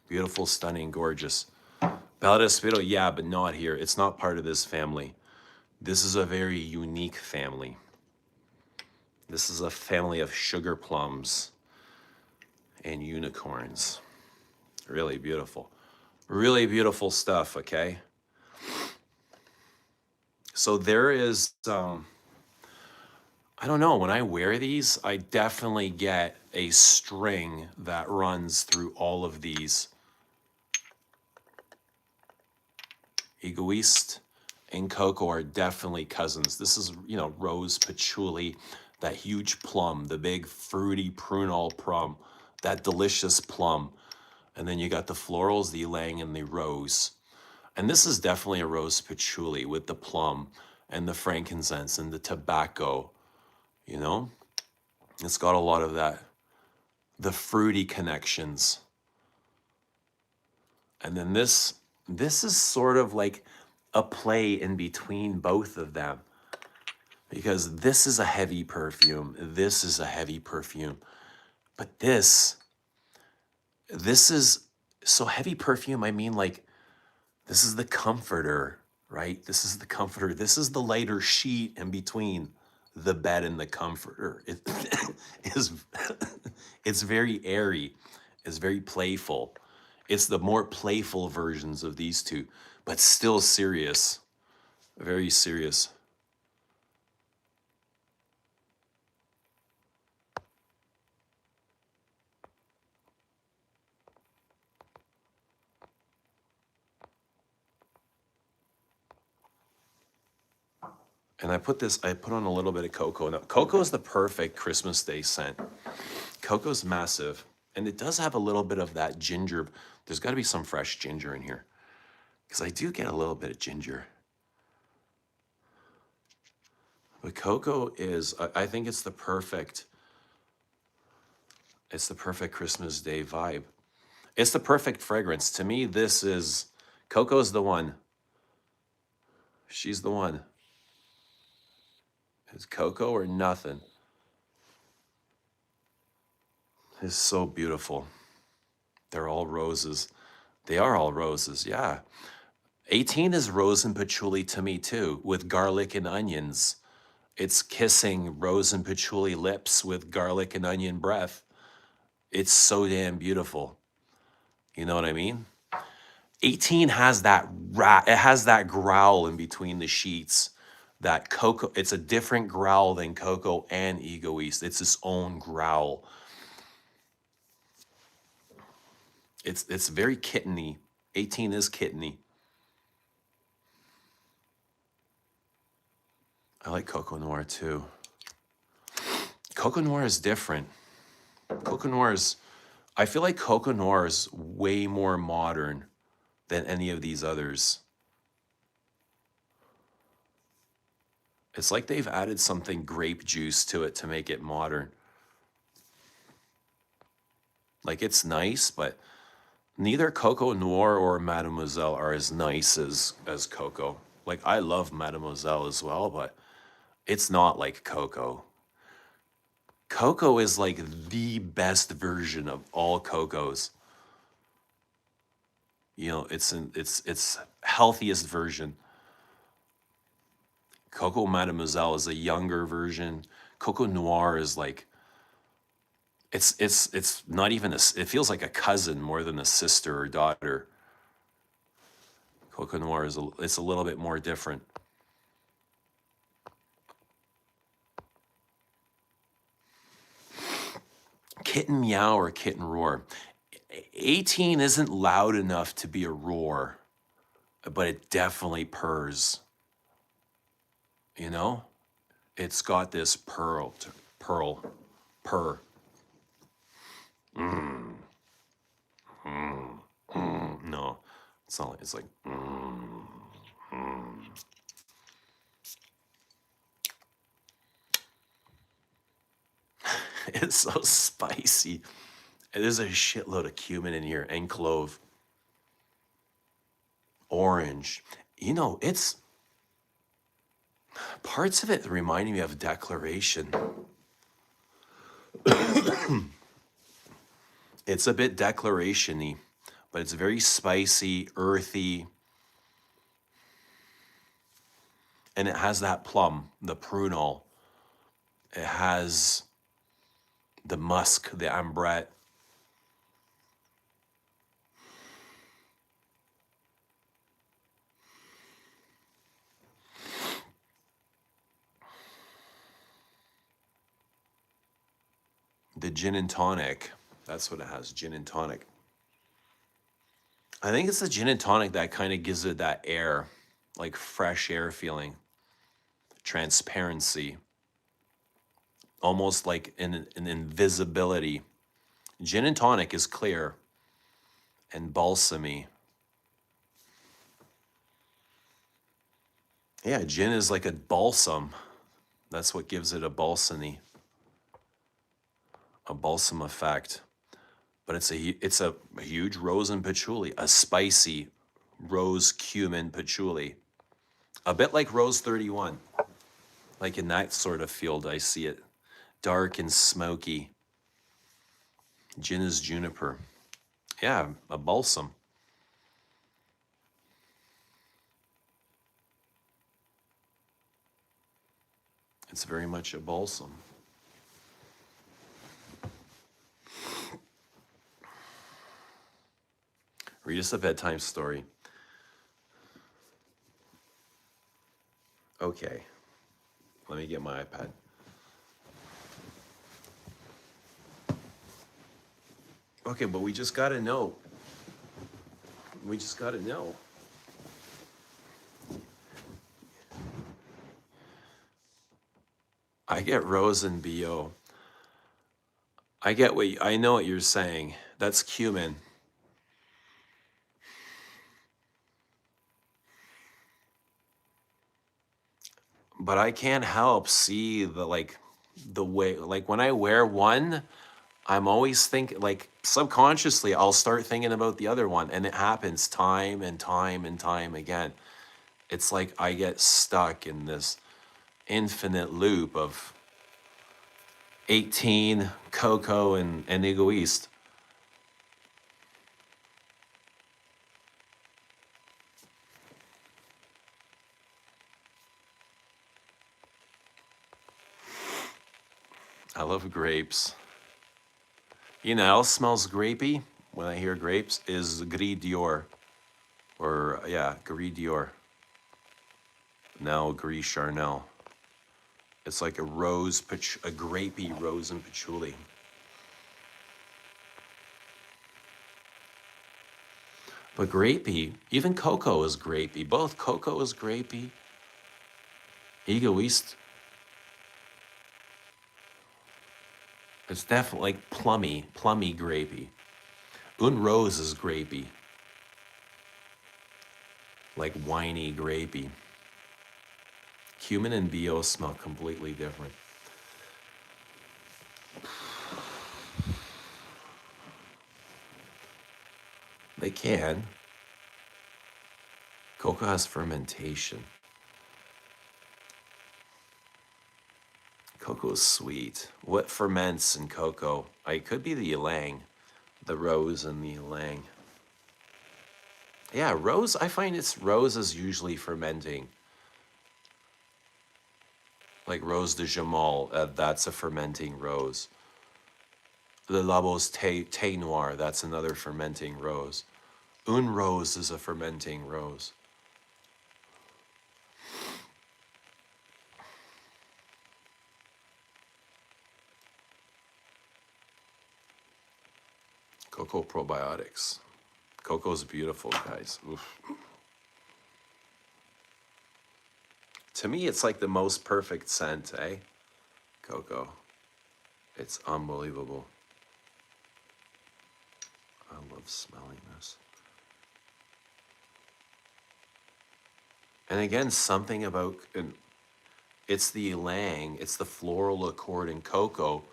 Beautiful, stunning, gorgeous. Bella Espero, yeah, but not here. It's not part of this family. This is a very unique family. This is a family of sugar plums and unicorns. Really beautiful. Really beautiful stuff, okay? So there is I don't know, when I wear these, I definitely get a string that runs through all of these. Egoist and Cocoa are definitely cousins. This is, rose patchouli, that huge plum, the big fruity prunal plum, that delicious plum. And then you got the florals, the ylang, and the rose. And this is definitely a rose patchouli with the plum and the frankincense and the tobacco, you know? It's got a lot of that, the fruity connections. And then this is sort of like a play in between both of them, because this is a heavy perfume, this is a heavy perfume, but this is so heavy perfume. I mean, like, this is the comforter, right? This is the comforter. This is the lighter sheet in between the bed and the comforter. It is it's very airy, it's very playful. It's the more playful versions of these two, but still serious, very serious. And I put on a little bit of cocoa. Now, cocoa is the perfect Christmas Day scent. Cocoa's massive, and it does have a little bit of that ginger. There's got to be some fresh ginger in here, because I do get a little bit of ginger. But cocoa is, I think it's the perfect Christmas Day vibe. It's the perfect fragrance. To me, this is, Coco's the one. She's the one. It's cocoa or nothing. It's so beautiful. They're all roses. They are all roses, yeah. 18 is rose and patchouli to me too, with garlic and onions. It's kissing rose and patchouli lips with garlic and onion breath. It's so damn beautiful. You know what I mean? 18 has that it has that growl in between the sheets. That Cocoa, it's a different growl than Cocoa and Egoist. It's its own growl. It's very kitteny. 18 is kitteny. I like Cocoa Noir too. Cocoa Noir is different. Cocoa Noir is, I feel like Cocoa Noir is way more modern than any of these others. It's like they've added something grape juice to it to make it modern. Like, it's nice, but neither Cocoa Noir or Mademoiselle are as nice as Cocoa. Like, I love Mademoiselle as well, but it's not like Cocoa. Cocoa is like the best version of all Cocos. You know, it's healthiest version. Cocoa Mademoiselle is a younger version. Cocoa Noir is like, it's not even a, it feels like a cousin more than a sister or daughter. Cocoa Noir is it's a little bit more different. Kitten meow or kitten roar. 18 isn't loud enough to be a roar, but it definitely purrs. You know, it's got this purr. No, it's not. It's like. It's so spicy. There's a shitload of cumin in here and clove. Orange. You know, it's parts of it reminding me of Declaration. It's a bit Declaration-y, but it's very spicy, earthy. And it has that plum, the prunal. It has the musk, the ambrette. The gin and tonic. That's what it has, gin and tonic. I think it's the gin and tonic that kind of gives it that air, like fresh air feeling, transparency, almost like an invisibility. Gin and tonic is clear and balsamy. Yeah, gin is like a balsam. That's what gives it a balsamy, a balsam effect. But it's a huge rose and patchouli, a spicy rose cumin patchouli, a bit like Rose 31. Like in that sort of field, I see it, dark and smoky. Gin is juniper. Yeah, a balsam. It's very much a balsam. Read us a bedtime story. Okay, let me get my iPad. Okay, but we just gotta know. We just gotta know. I get rose and BO. I know what you're saying. That's cumin. But I can't help see the way, like when I wear one, I'm always thinking, like subconsciously I'll start thinking about the other one, and it happens time and time and time again. It's like I get stuck in this infinite loop of 18, Coco, and Egoist. I love grapes. You know, what else smells grapey when I hear grapes is Gris Dior. Or, yeah, Gris Dior. Now Gris Charnel. It's like a grapey rose and patchouli. But grapey, even Coco is grapey. Both Coco is grapey. Egoist, it's definitely like plummy grapey. Un Rose is grapey. Like winey grapey. Cumin and BO smell completely different. They can. Cocoa has fermentation. Cocoa is sweet. What ferments in cocoa? It could be the ylang, the rose and the ylang. Yeah, rose, I find rose is usually fermenting. Like Rose de Jamal, that's a fermenting rose. Le Labo's Thé Noir, that's another fermenting rose. Un Rose is a fermenting rose. Cocoa probiotics. Cocoa's beautiful, guys. Oof. To me, it's like the most perfect scent, eh? Cocoa. It's unbelievable. I love smelling this. And again, something about, it's the ylang, it's the floral accord in cocoa.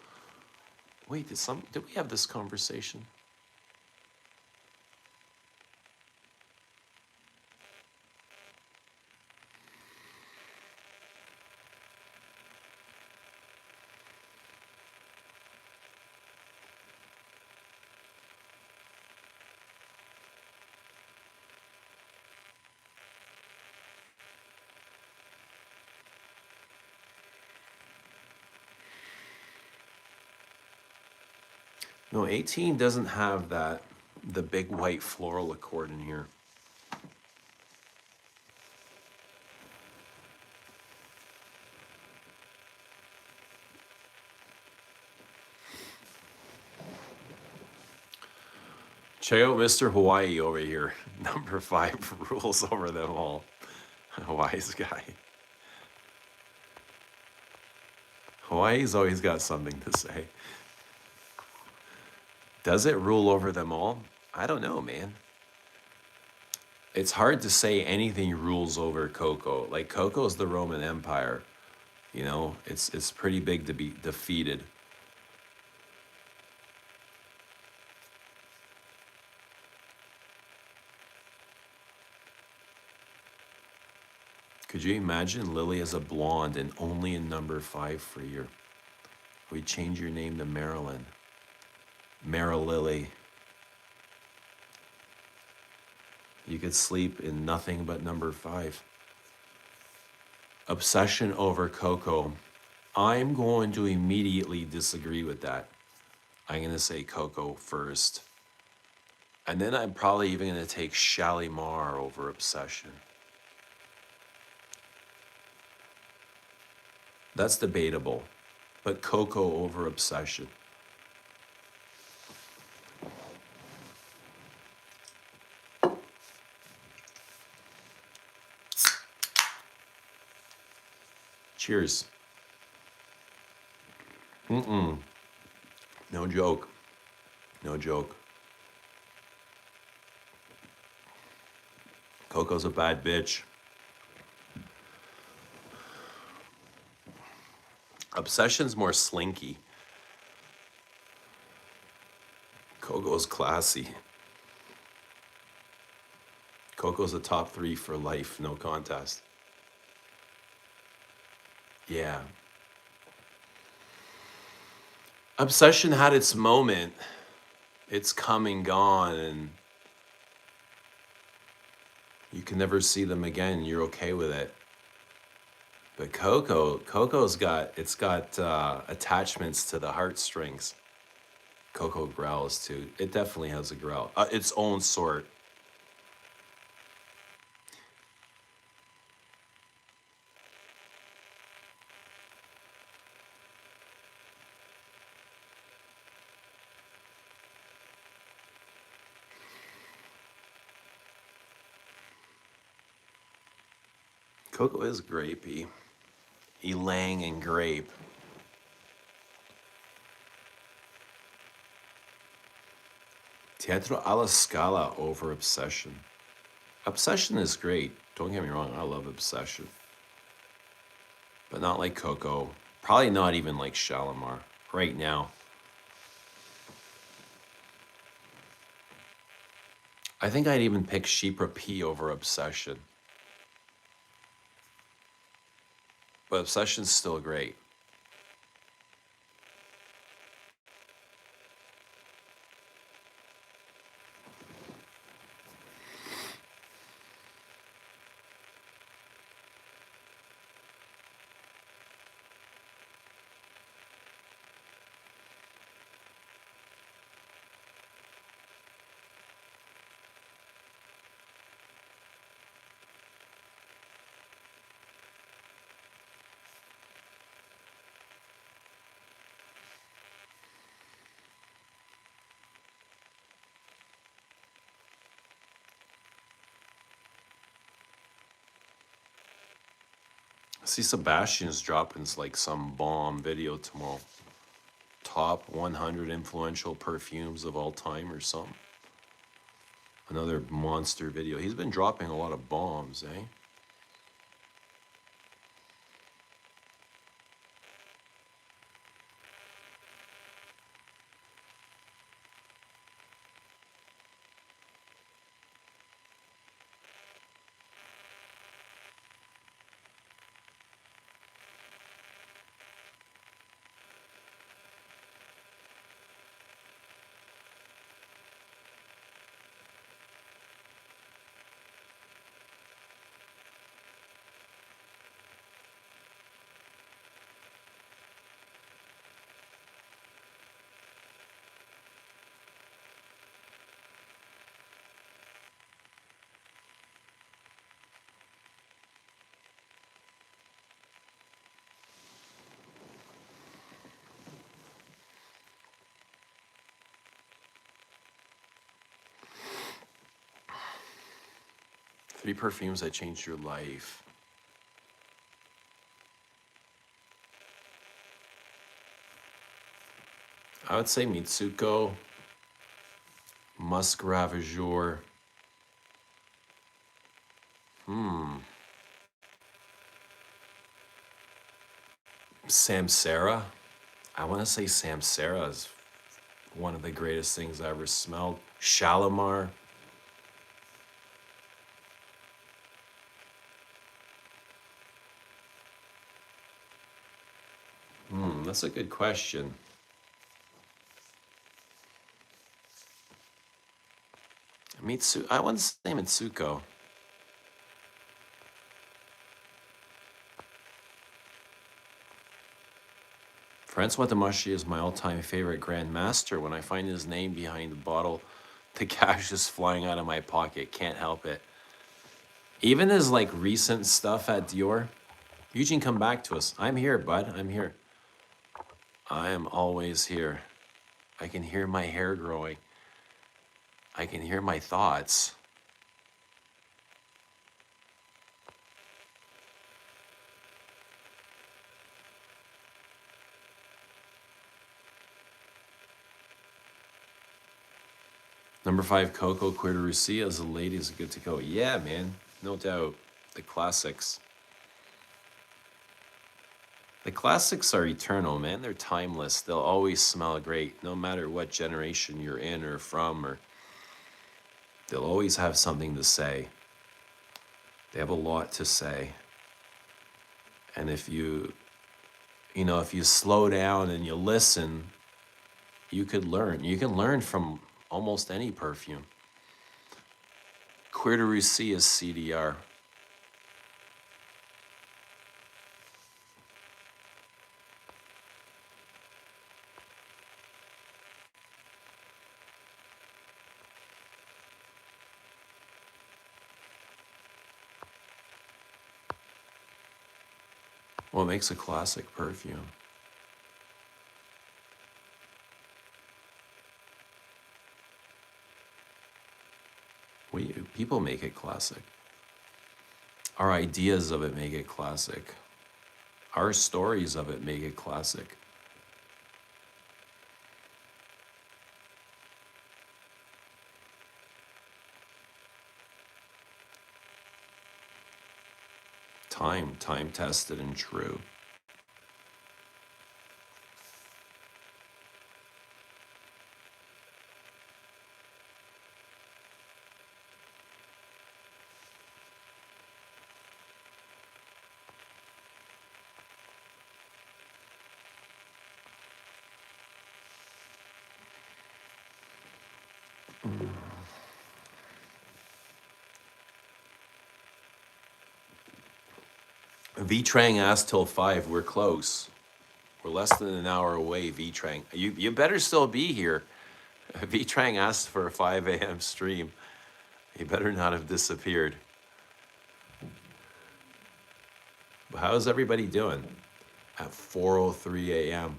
Wait, did we have this conversation? No, 18 doesn't have the big white floral accord in here. Check out Mr. Hawaii over here. Number 5 rules over them all. Wise guy. Hawaii's always got something to say. Does it rule over them all? I don't know, man. It's hard to say anything rules over Coco. Like Coco's the Roman Empire. You know, it's pretty big to be defeated. Could you imagine Lily as a blonde and only in number 5 for you? We change your name to Marilyn. Meryl Lily. You could sleep in nothing but number 5. Obsession over Coco. I'm going to immediately disagree with that. I'm going to say Coco first. And then I'm probably even going to take Shalimar over Obsession. That's debatable, but Coco over Obsession. Cheers. No joke. No joke. Coco's a bad bitch. Obsession's more slinky. Coco's classy. Coco's a top 3 for life, no contest. Yeah. Obsession had its moment. It's come and gone, and you can never see them again. You're okay with it. But Coco's got attachments to the heartstrings. Coco growls too. It definitely has a growl. Its own sort. Coco is grapey. Ylang and grape. Teatro alla Scala over Obsession. Obsession is great. Don't get me wrong, I love Obsession. But not like Coco. Probably not even like Shalimar right now. I think I'd even pick Shipra P over Obsession. But Obsession's still great. See, Sebastian's dropping like some bomb video tomorrow. Top 100 influential perfumes of all time or something. Another monster video. He's been dropping a lot of bombs, eh? 3 perfumes that changed your life. I would say Mitsuko, Musk Ravageur. Samsara. I want to say Samsara is one of the greatest things I ever smelled. Shalimar. That's a good question. I want to say Mitsuko. Francois Demachi is my all-time favorite Grandmaster. When I find his name behind the bottle, the cash is flying out of my pocket. Can't help it. Even his like recent stuff at Dior. Eugene, come back to us. I'm here, bud. I'm here. I am always here. I can hear my hair growing. I can hear my thoughts. Number 5, Coco Quirderucia as a lady is good to go. Yeah, man. No doubt. The classics. The classics are eternal, man. They're timeless. They'll always smell great, no matter what generation you're in or from, or they'll always have something to say. They have a lot to say. And if you slow down and you listen, you could learn. You can learn from almost any perfume. Quirderucia is CDR. What makes a classic perfume? People make it classic. Our ideas of it make it classic. Our stories of it make it classic. Time tested and true. V-Trang asked till 5. We're close. We're less than an hour away, V-Trang. You better still be here. V-Trang asked for a 5 a.m. stream. He better not have disappeared. How's everybody doing at 4:03 a.m.?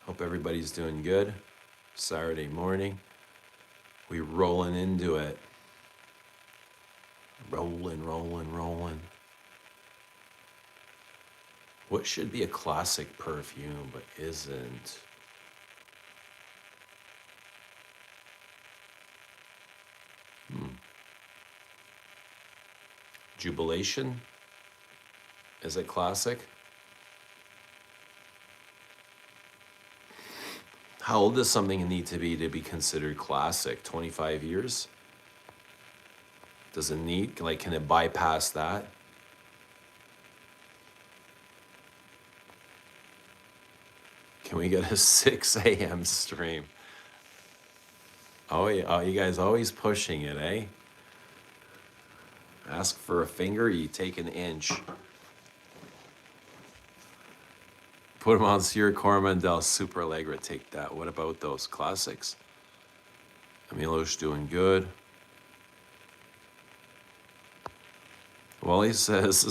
Hope everybody's doing good. Saturday morning. We rolling into it. Rolling. What should be a classic perfume but isn't? Jubilation? Is it classic? How old does something need to be considered classic? 25 years? Does it need, can it bypass that? Can we get a 6 a.m. stream? Oh, yeah, you guys always pushing it, eh? Ask for a finger, you take an inch. Put them on Sierra Coromandel, Super Allegra, take that. What about those classics? Emilosh doing good. Wally says,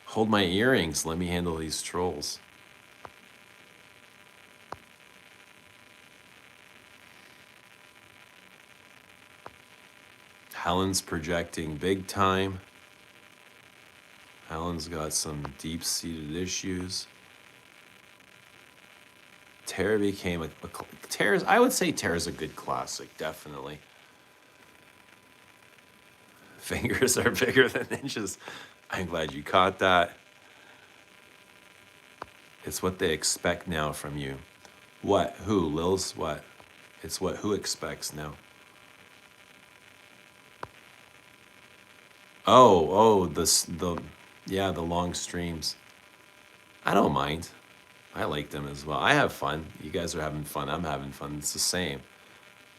hold my earrings, let me handle these trolls. Helen's projecting big time. Helen's got some deep-seated issues. Tara became Tara's, I would say Tara's a good classic, definitely. Fingers are bigger than inches. I'm glad you caught that. It's what they expect now from you. What? Who? Lil's what? It's what who expects now. Oh, the long streams. I don't mind. I like them as well. I have fun. You guys are having fun. I'm having fun. It's the same.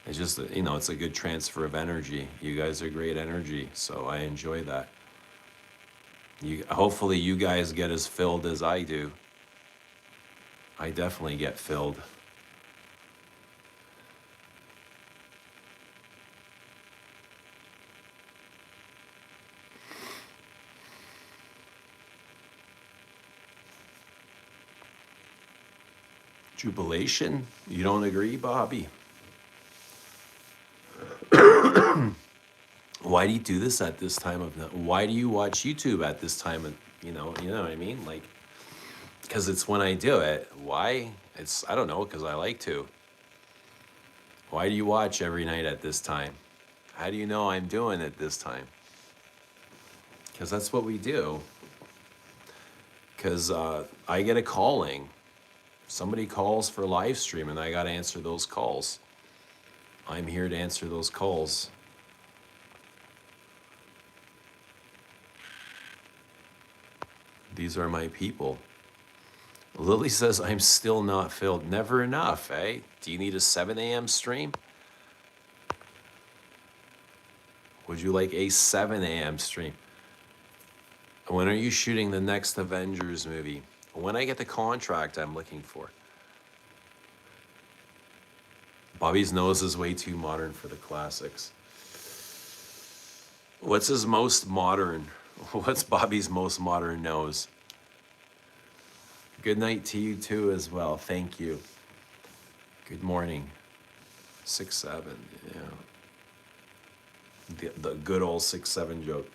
It's just, it's a good transfer of energy. You guys are great energy, so I enjoy that. Hopefully you guys get as filled as I do. I definitely get filled. Jubilation? You don't agree, Bobby? Why do you do this at this time of night? Why do you watch YouTube at this time of, you know what I mean? Like, because it's when I do it. Why? I don't know, because I like to. Why do you watch every night at this time? How do you know I'm doing it this time? Because that's what we do. Because I get a calling. Somebody calls for live stream and I got to answer those calls. I'm here to answer those calls. These are my people. Lily says, I'm still not filled. Never enough, eh? Do you need a 7 a.m. stream? Would you like a 7 a.m. stream? When are you shooting the next Avengers movie? When I get the contract I'm looking for. Bobby's nose is way too modern for the classics. What's his most modern? What's Bobby's most modern nose? Good night to you too as well. Thank you. Good morning. 6-7, yeah. The good old 6-7 joke.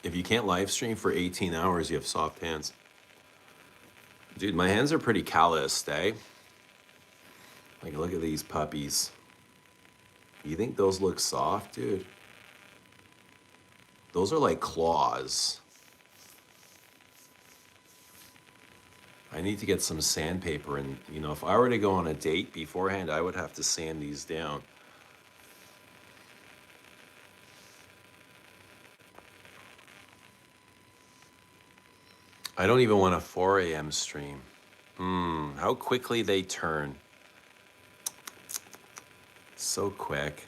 If you can't live stream for 18 hours, you have soft hands. Dude, my hands are pretty calloused, eh? Like, look at these puppies. You think those look soft, dude? Those are like claws. I need to get some sandpaper, and, if I were to go on a date beforehand, I would have to sand these down. I don't even want a 4 a.m. stream. How quickly they turn. So quick.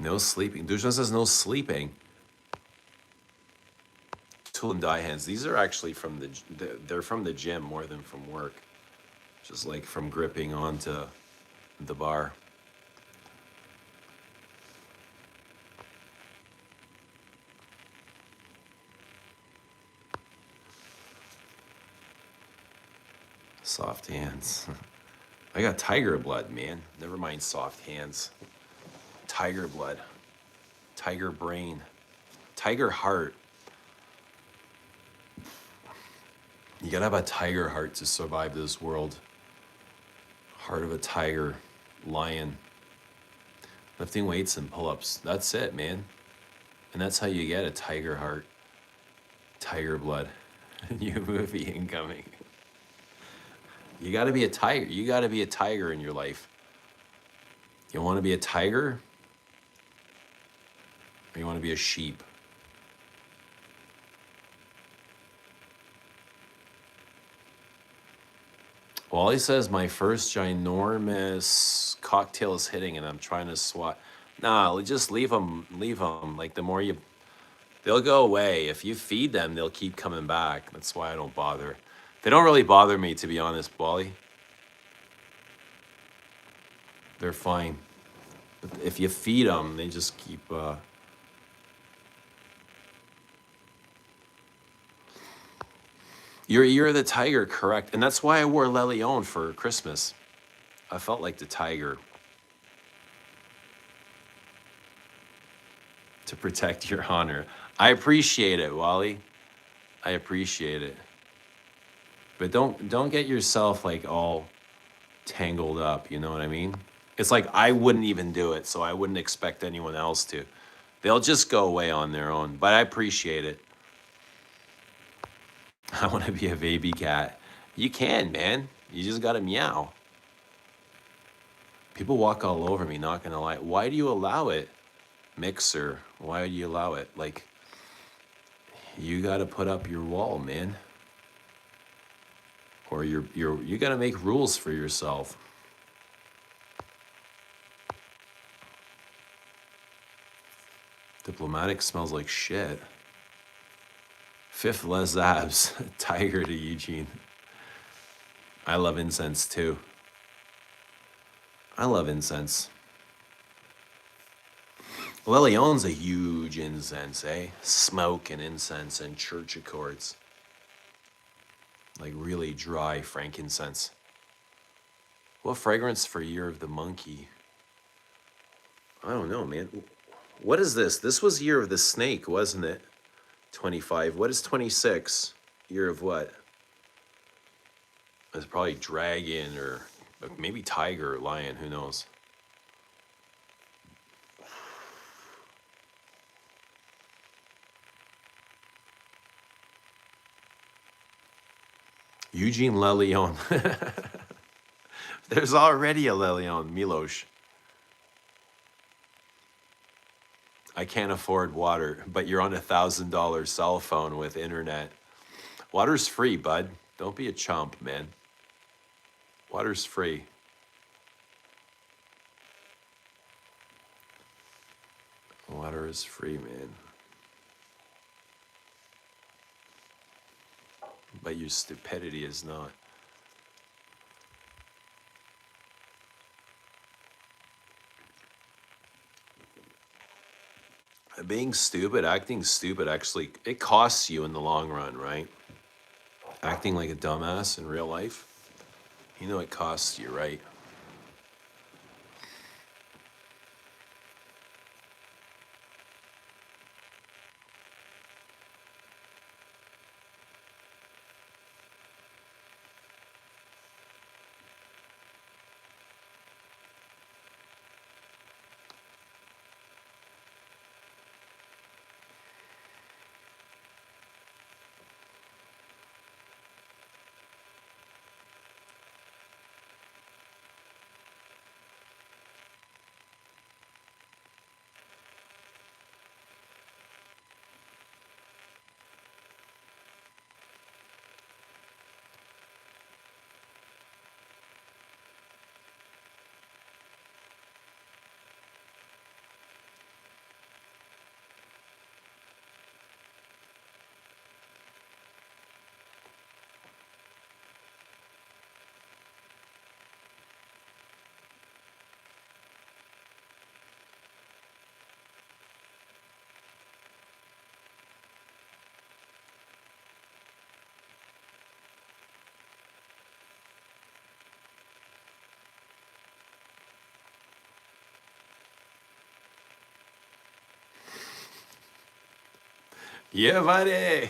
No sleeping. Dujan says no sleeping. Tool and die hands. These are actually they're from the gym more than from work. Just like from gripping onto the bar. Soft hands. I got tiger blood, man. Never mind soft hands. Tiger blood. Tiger brain. Tiger heart. You gotta have a tiger heart to survive this world. Heart of a tiger. Lion. Lifting weights and pull-ups. That's it, man. And that's how you get a tiger heart. Tiger blood. New movie incoming. You gotta be a tiger. You gotta be a tiger in your life. You wanna be a tiger? Or you wanna be a sheep? Wally says my first ginormous cocktail is hitting and I'm trying to swat. Nah, just leave them. Leave them. Like, the more they'll go away. If you feed them, they'll keep coming back. That's why I don't bother. They don't really bother me, to be honest, Wally. They're fine. But if you feed them, they just keep. You're the tiger, correct? And that's why I wore Le Leon for Christmas. I felt like the tiger to protect your honor. I appreciate it, Wally. I appreciate it. But don't get yourself like all tangled up, you know what I mean? It's like I wouldn't even do it, so I wouldn't expect anyone else to. They'll just go away on their own, but I appreciate it. I want to be a baby cat. You can, man. You just got to meow. People walk all over me, not gonna lie. Why do you allow it? Mixer, why do you allow it? Like, you got to put up your wall, man. Or you got to make rules for yourself. Diplomatic smells like shit. Fifth Les Abs, tiger to Eugene. I love incense too. I love incense. Le Leon's a huge incense, eh? Smoke and incense and church accords. Like really dry frankincense. What fragrance for Year of the Monkey? I don't know, man. What is this? This was Year of the Snake, wasn't it? 25. What is 26? Year of what? It's probably dragon or maybe tiger or lion, who knows? Eugene Le Leon. There's already a Le Leon, Milosh. I can't afford water, but you're on $1,000 cell phone with internet. Water's free, bud. Don't be a chump, man. Water's free. Water is free, man. But your stupidity is not. Being stupid, acting stupid, actually, it costs you in the long run, right? Acting like a dumbass in real life, you know it costs you, right? Yeah, buddy.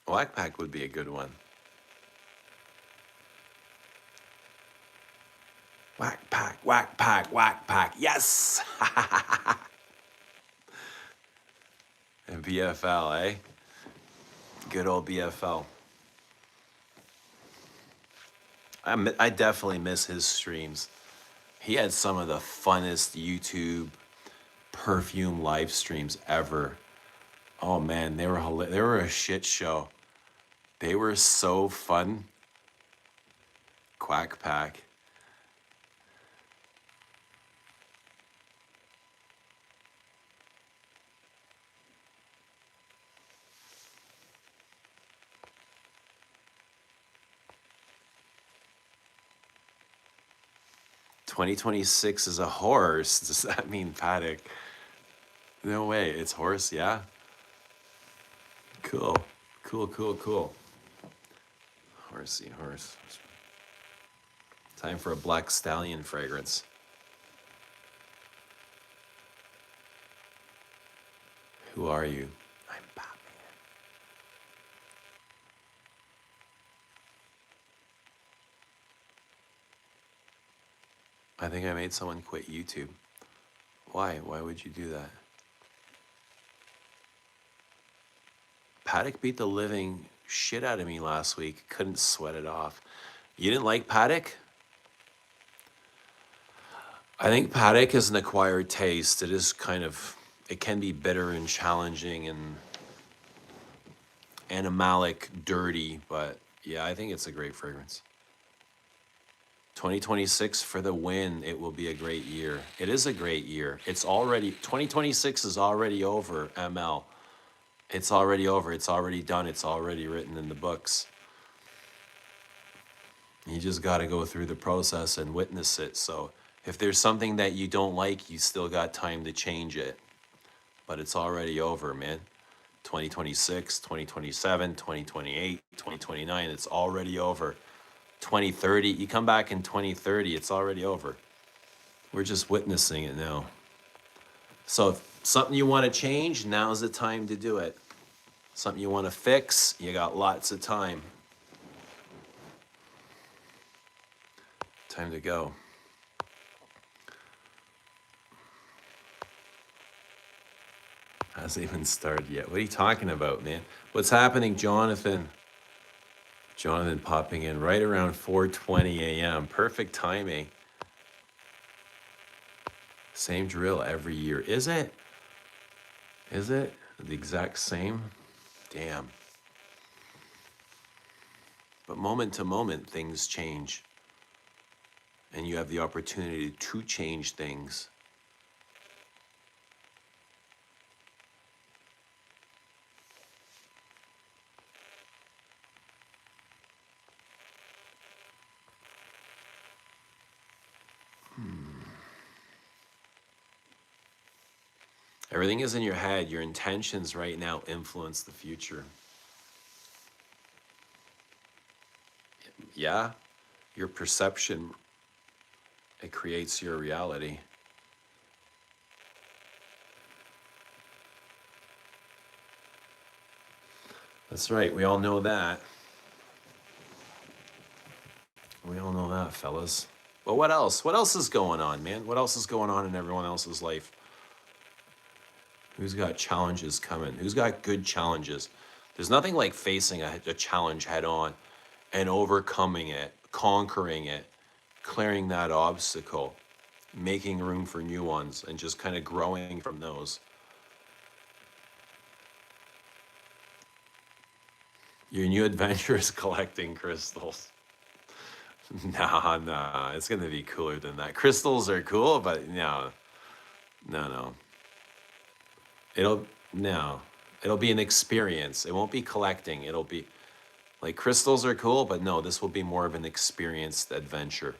Black Pack would be a good one. Whack pack, whack pack. Yes. And BFL, eh? Good old BFL. I definitely miss his streams. He had some of the funnest YouTube perfume live streams ever. Oh man, they were a shit show. They were so fun. Quack pack. "2026 is a horse." Does that mean paddock? No way, it's horse, yeah? Cool. Cool. Horsey horse. Time for a black stallion fragrance. Who are you? I'm Batman. I think I made someone quit YouTube. Why? Why would you do that? Paddock beat the living shit out of me last week. Couldn't sweat it off. You didn't like Paddock? I think Paddock is an acquired taste. It is it can be bitter and challenging and animalic, dirty, but yeah, I think it's a great fragrance. 2026 for the win. It will be a great year. It is a great year. 2026 is already over, ML. It's already over. It's already done. It's already written in the books. You just got to go through the process and witness it. So if there's something that you don't like, you still got time to change it. But it's already over, man. 2026, 2027, 2028, 2029, it's already over. 2030, you come back in 2030, it's already over. We're just witnessing it now. So if something you want to change, now's the time to do it. Something you want to fix, you got lots of time. Time to go. Hasn't even started yet. What are you talking about, man? What's happening, Jonathan? Jonathan popping in right around 4:20 a.m. Perfect timing. Same drill every year. Is it? Is it the exact same? Damn. But moment to moment, things change. And you have the opportunity to change things. Everything is in your head. Your intentions right now influence the future. Yeah, your perception, it creates your reality. That's right. We all know that. We all know that, fellas. But what else? What else is going on, man? What else is going on in everyone else's life? Who's got challenges coming? Who's got good challenges? There's nothing like facing a challenge head on and overcoming it, conquering it, clearing that obstacle, making room for new ones, and just kind of growing from those. Your new adventure is collecting crystals. Nah, it's gonna be cooler than that. Crystals are cool, but no. It'll be an experience. It won't be collecting. It'll be like crystals are cool, but no, this will be more of an experienced adventure.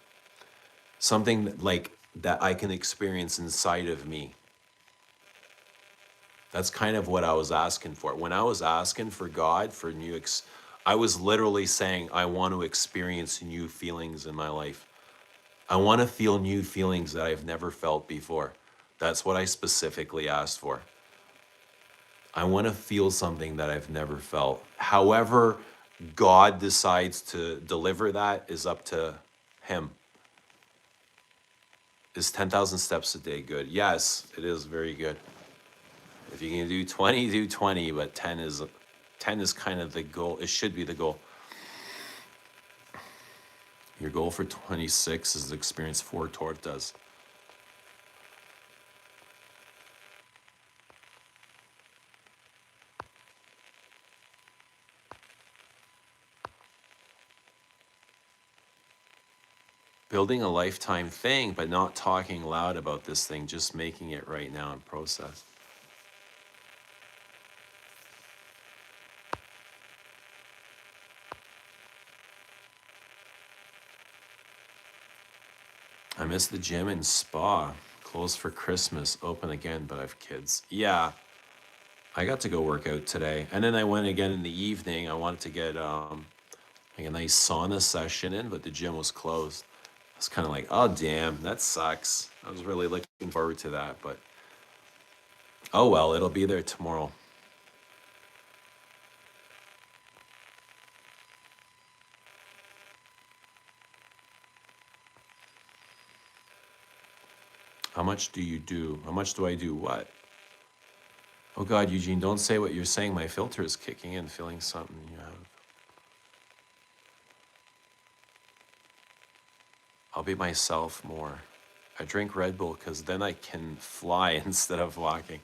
Something like that I can experience inside of me. That's kind of what I was asking for. When I was asking for God for I was literally saying, I want to experience new feelings in my life. I want to feel new feelings that I've never felt before. That's what I specifically asked for. I want to feel something that I've never felt. However, God decides to deliver that is up to Him. Is 10,000 steps a day good? Yes, it is very good. If you can do 20, do 20, but 10 is kind of the goal. It should be the goal. Your goal for 26 is to experience 4 tortas. Building a lifetime thing, but not talking loud about this thing, just making it right now in process. I miss the gym and spa. Closed for Christmas, open again, but I have kids. Yeah, I got to go work out today. And then I went again in the evening. I wanted to get like a nice sauna session in, but the gym was closed. I was kind of like, oh, damn, that sucks. I was really looking forward to that, but oh well, it'll be there tomorrow. How much do you do? How much do I do what? Oh God, Eugene, don't say what you're saying. My filter is kicking in, feeling something you have. I'll be myself more. I drink Red Bull because then I can fly instead of walking.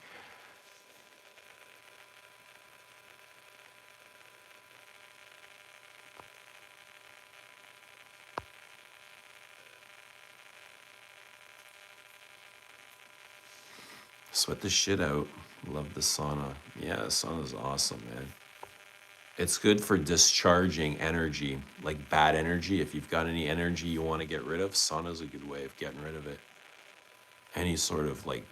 Sweat the shit out. Love the sauna. Yeah, the sauna's awesome, man. It's good for discharging energy, like bad energy. If you've got any energy you want to get rid of, sauna's a good way of getting rid of it. Any sort of like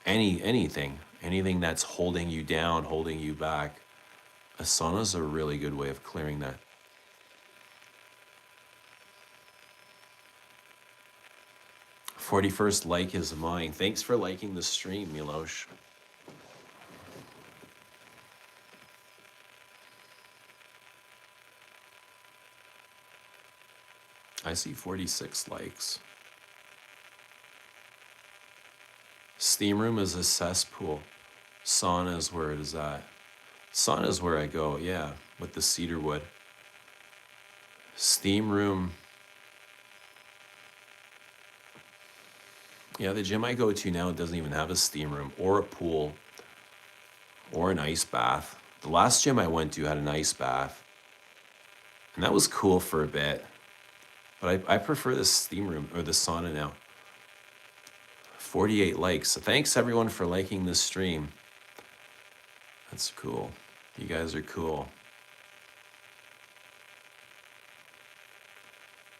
anything that's holding you down, holding you back. A sauna's a really good way of clearing that. 41st like is mine. Thanks for liking the stream, Milosh. I see 46 likes. Steam room is a cesspool. Sauna is where it is at. Sauna is where I go, yeah, with the cedar wood. Steam room. Yeah, the gym I go to now doesn't even have a steam room or a pool or an ice bath. The last gym I went to had an ice bath, and that was cool for a bit. But I prefer the steam room or the sauna now. 48 likes. So thanks everyone for liking this stream. That's cool. You guys are cool.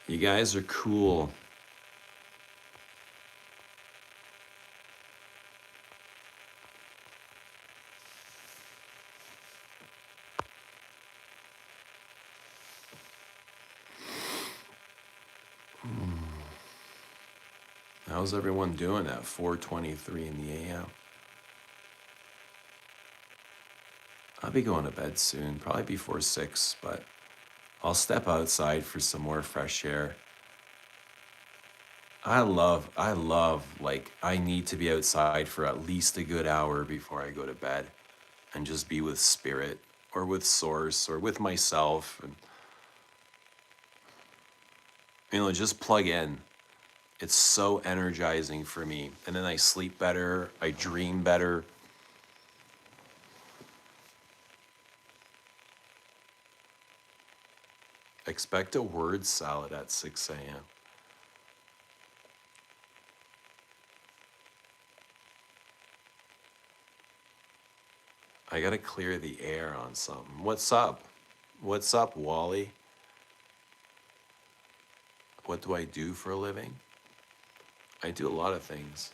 You guys are cool. How's everyone doing at 4:23 in the AM? I'll be going to bed soon, probably before 6, but I'll step outside for some more fresh air. I love, like, I need to be outside for at least a good hour before I go to bed and just be with spirit or with source or with myself and, just plug in. It's so energizing for me. And then I sleep better, I dream better. Expect a word salad at 6 a.m. I gotta clear the air on something. What's up? What's up, Wally? What do I do for a living? I do a lot of things.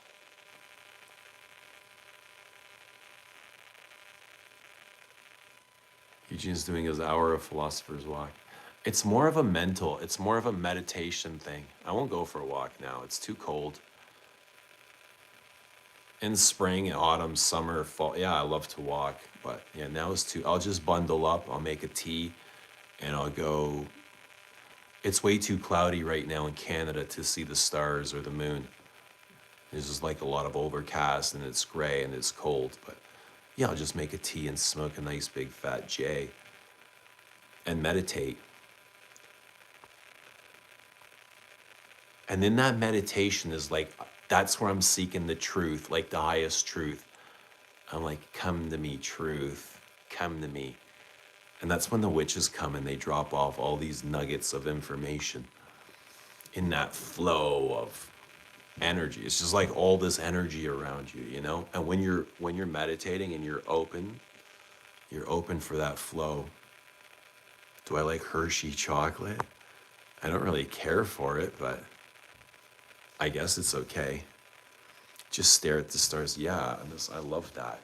Eugene's doing his hour of philosopher's walk. It's more of a meditation thing. I won't go for a walk now. It's too cold. In spring, autumn, summer, fall, yeah, I love to walk. But yeah, now it's too, I'll just bundle up. I'll make a tea and I'll go It's way too cloudy right now in Canada to see the stars or the moon. There's just like a lot of overcast and it's gray and it's cold. But yeah, I'll just make a tea and smoke a nice big fat J and meditate. And in that meditation is like, that's where I'm seeking the truth, like the highest truth. I'm like, come to me, truth, come to me. And that's when the witches come and they drop off all these nuggets of information in that flow of energy. It's just like all this energy around you, you know? And when you're meditating and you're open for that flow. Do I like Hershey chocolate? I don't really care for it, but I guess it's okay. Just stare at the stars. Yeah, I love that.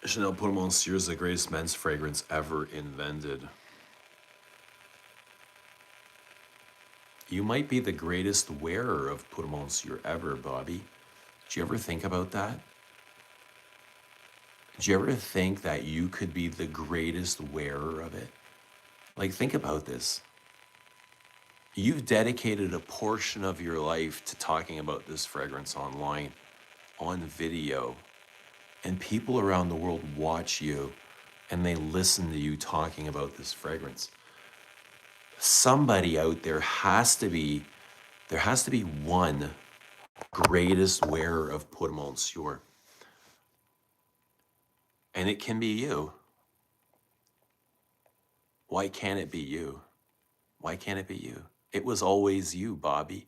Chanel Pour Monsieur is the greatest men's fragrance ever invented. You might be the greatest wearer of Pour Monsieur ever, Bobby. Did you ever think about that? Did you ever think that you could be the greatest wearer of it? Like, think about this. You've dedicated a portion of your life to talking about this fragrance online, on video, and people around the world watch you and they listen to you talking about this fragrance. Somebody out there there has to be one greatest wearer of Pour Monsieur. And it can be you. Why can't it be you? Why can't it be you? It was always you, Bobby.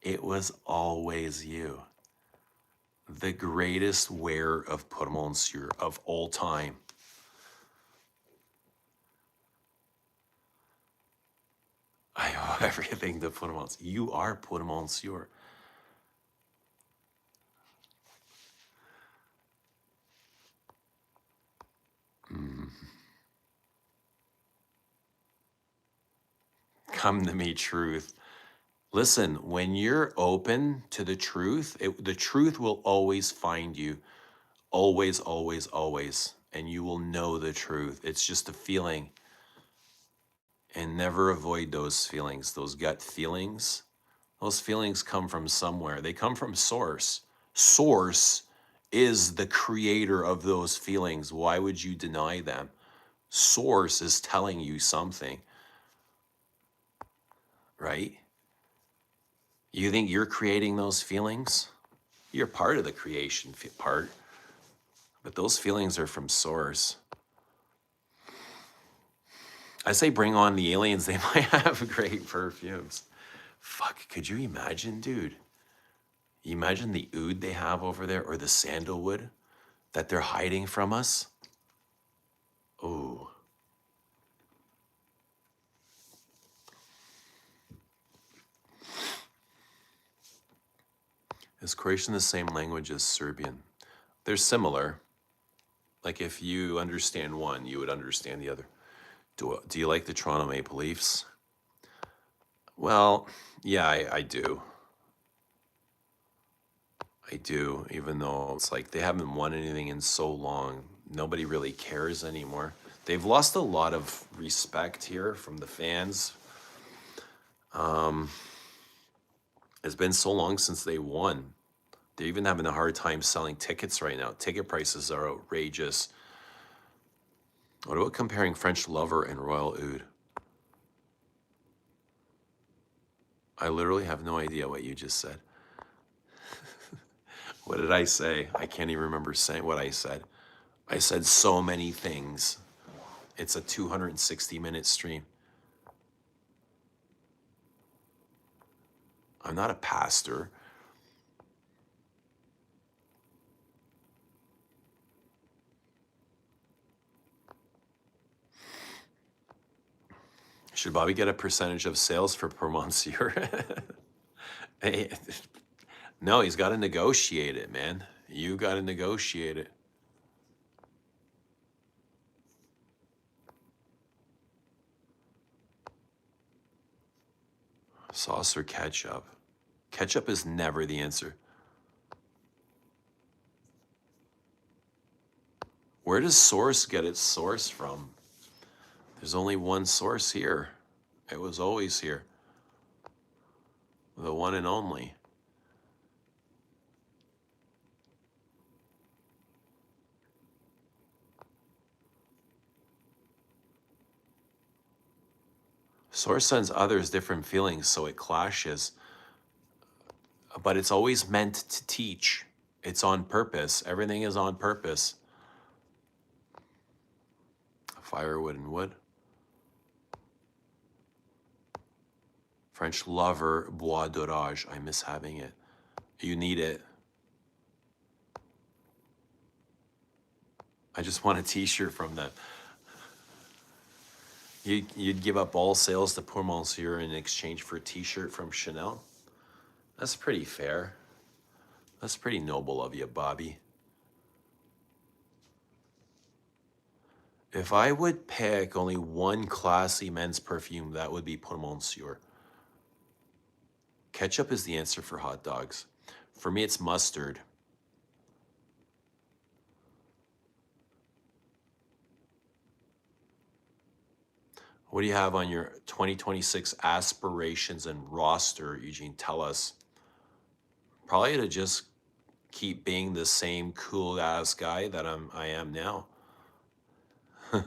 It was always you. The greatest wearer of Pour Monsieur of all time. I owe everything to Pour Monsieur. You are Pour Monsieur. Come to me, truth. Listen, when you're open to the truth, the truth will always find you. Always, always, always. And you will know the truth. It's just a feeling. And never avoid those feelings, those gut feelings. Those feelings come from somewhere. They come from source. Source is the creator of those feelings. Why would you deny them? Source is telling you something, right? You think you're creating those feelings? You're part of the creation part, but those feelings are from source. I say bring on the aliens. They might have great perfumes. Fuck, could you imagine, dude? You imagine the oud they have over there or the sandalwood that they're hiding from us? Oh. Is Croatian the same language as Serbian? They're similar. Like if you understand one, you would understand the other. Do you like the Toronto Maple Leafs? Well, yeah, I do. I do, even though it's like they haven't won anything in so long. Nobody really cares anymore. They've lost a lot of respect here from the fans. It's been so long since they won. They're even having a hard time selling tickets right now. Ticket prices are outrageous. What about comparing French Lover and Royal Oud? I literally have no idea what you just said. What did I say? I can't even remember saying what I said. I said so many things. It's a 260-minute stream. I'm not a pastor. Should Bobby get a percentage of sales for Pour Monsieur? No, he's got to negotiate it, man. You got to negotiate it. Sauce or ketchup? Ketchup is never the answer. Where does source get its source from? There's only one source here. It was always here. The one and only. Source sends others different feelings, so it clashes. But it's always meant to teach. It's on purpose. Everything is on purpose. Firewood and wood. French lover, bois d'orage. I miss having it. You need it. I just want a t-shirt from them. You'd give up all sales to Pour Monsieur in exchange for a t-shirt from Chanel? That's pretty fair. That's pretty noble of you, Bobby. If I would pick only one classy men's perfume, that would be Pour Monsieur. Ketchup is the answer for hot dogs. For me, it's mustard. What do you have on your 2026 aspirations and roster, Eugene? Tell us. Probably to just keep being the same cool ass guy that I am now. How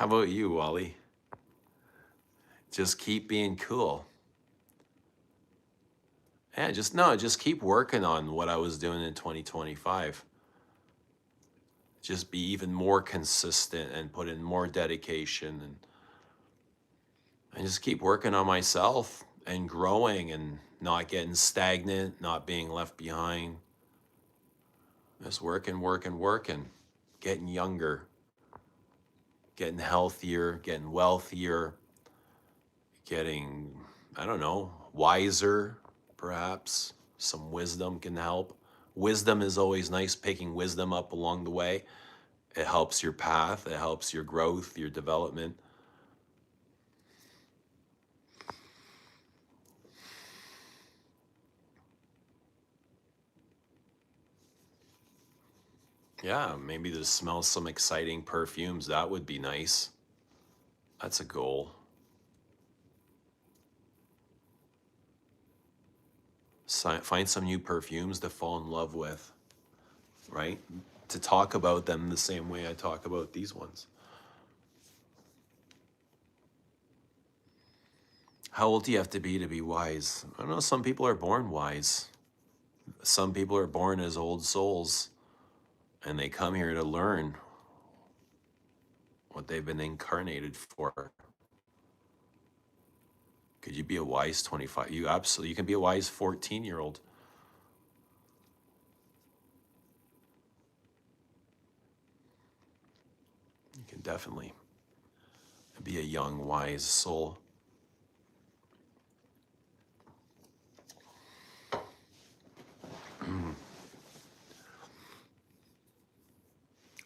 about you, Wally? Just keep being cool. Yeah, just keep working on what I was doing in 2025. Just be even more consistent and put in more dedication and just keep working on myself and growing and not getting stagnant, not being left behind. Just working, getting younger, getting healthier, getting wealthier, getting, I don't know, wiser, perhaps. Some wisdom can help. Wisdom is always nice, picking wisdom up along the way. It helps your path, it helps your growth, your development. Yeah, maybe to smell some exciting perfumes, that would be nice. That's a goal. Find some new perfumes to fall in love with, right? To talk about them the same way I talk about these ones. How old do you have to be wise? I don't know, some people are born wise. Some people are born as old souls and they come here to learn what they've been incarnated for. Could you be a wise 25? You can be a wise 14-year-old. You can definitely be a young, wise soul.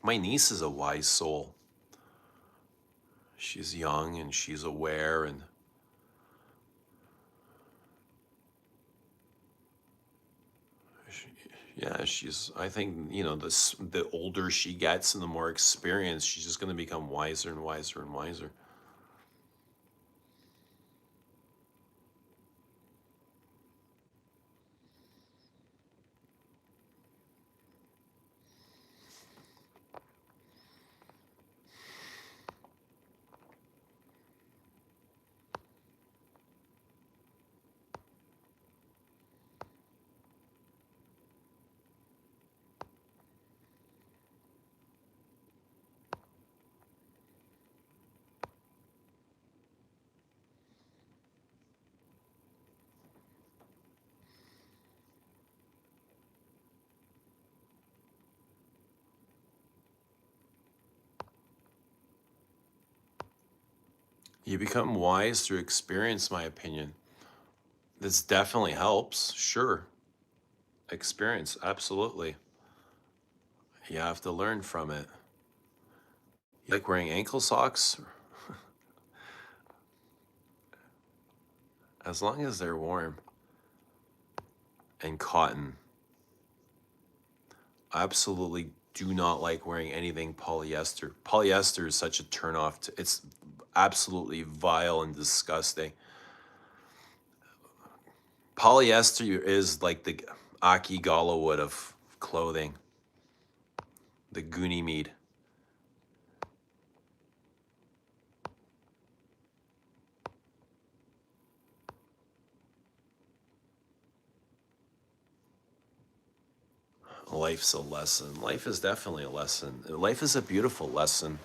My niece is a wise soul. She's young and she's aware and I think, the older she gets and the more experience, she's just going to become wiser and wiser and wiser. You become wise through experience, my opinion. This definitely helps, sure. Experience, absolutely. You have to learn from it. You like wearing ankle socks? As long as they're warm and cotton. I absolutely do not like wearing anything polyester. Polyester is such a turnoff. It's absolutely vile and disgusting. Polyester is like the Aki Galawood of clothing, the Goonie mead. Life's a lesson. Life is definitely a lesson. Life is a beautiful lesson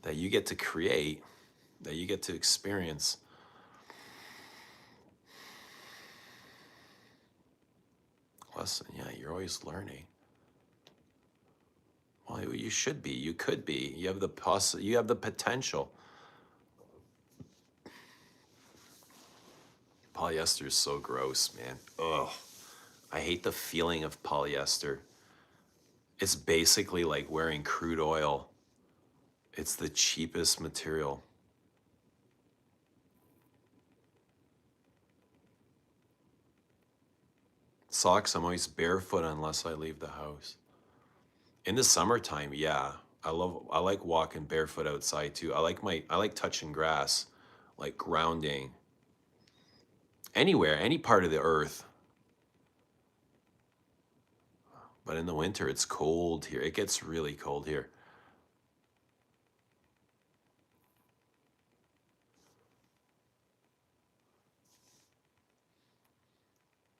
that you get to create, that you get to experience. Lesson, yeah, you're always learning. Well, you should be. You could be. You have you have the potential. Polyester is so gross, man. Ugh. I hate the feeling of polyester. It's basically like wearing crude oil. It's the cheapest material. Socks, I'm always barefoot unless I leave the house. In the summertime, yeah. I like walking barefoot outside too. I like touching grass, like grounding. Anywhere, any part of the earth. But in the winter it's cold here. It gets really cold here.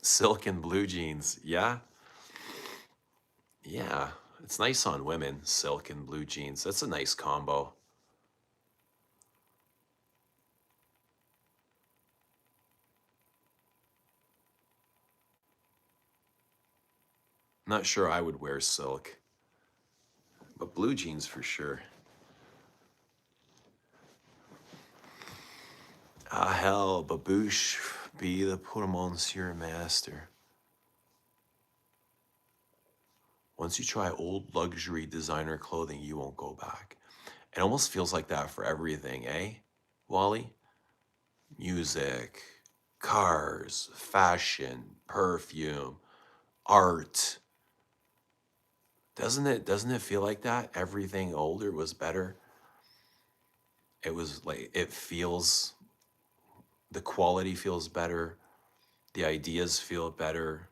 Silk and blue jeans, yeah. Yeah, it's nice on women, silk and blue jeans. That's a nice combo. Not sure I would wear silk, but blue jeans for sure. Ah, hell, babouche, be the pour monsieur master. Once you try old luxury designer clothing, you won't go back. It almost feels like that for everything, eh, Wally? Music, cars, fashion, perfume, art. Doesn't it feel like that? Everything older was better. It was like it feels the quality feels better, the ideas feel better.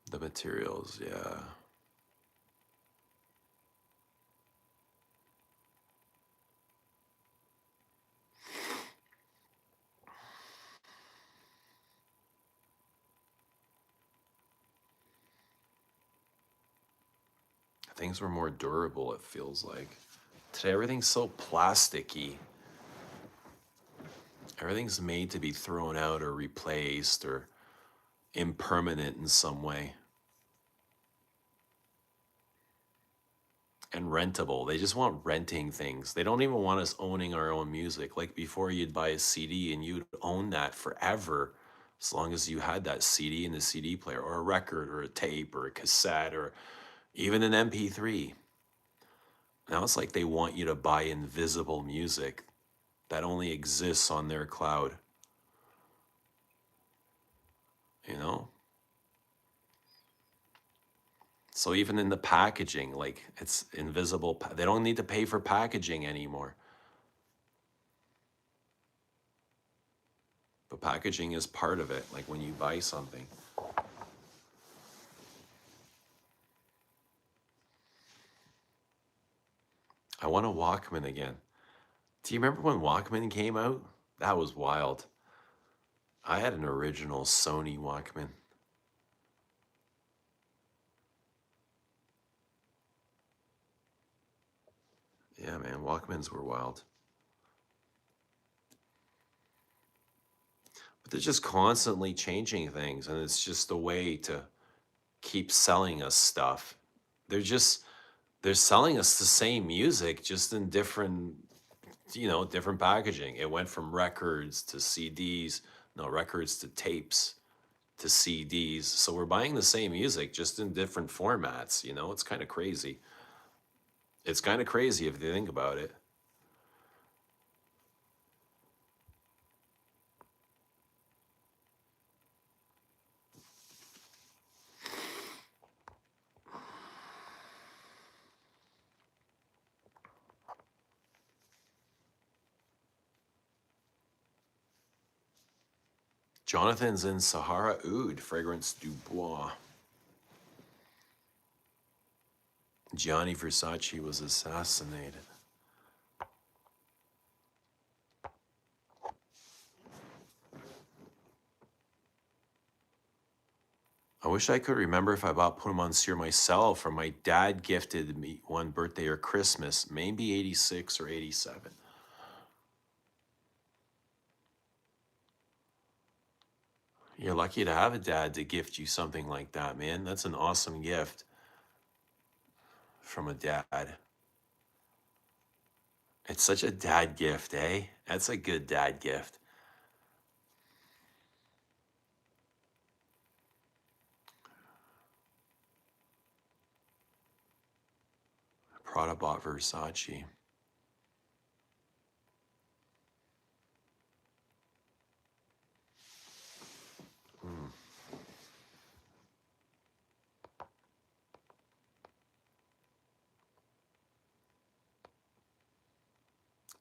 The materials, yeah. Things were more durable, it feels like. Today everything's so plasticky. Everything's made to be thrown out or replaced or impermanent in some way. And rentable. They just want renting things. They don't even want us owning our own music. Like before, you'd buy a CD and you'd own that forever, as long as you had that CD in the CD player, or a record, or a tape, or a cassette, or even an MP3. Now it's like they want you to buy invisible music that only exists on their cloud. You know? So even in the packaging, like it's invisible. They don't need to pay for packaging anymore. But packaging is part of it, like when you buy something. I want a Walkman again. Do you remember when Walkman came out? That was wild. I had an original Sony Walkman. Yeah, man, Walkmans were wild. But they're just constantly changing things, and it's just a way to keep selling us stuff. They're just they're selling us the same music, just in different, different packaging. It went from records to CDs, no, records to tapes to CDs. So we're buying the same music, just in different formats. It's kind of crazy. It's kind of crazy if you think about it. Jonathan's in Sahara Oud, Fragrance du Bois. Gianni Versace was assassinated. I wish I could remember if I bought Pour Monsieur myself or my dad gifted me one birthday or Christmas, maybe 86 or 87. You're lucky to have a dad to gift you something like that, man. That's an awesome gift from a dad. It's such a dad gift, eh? That's a good dad gift. Prada bought Versace.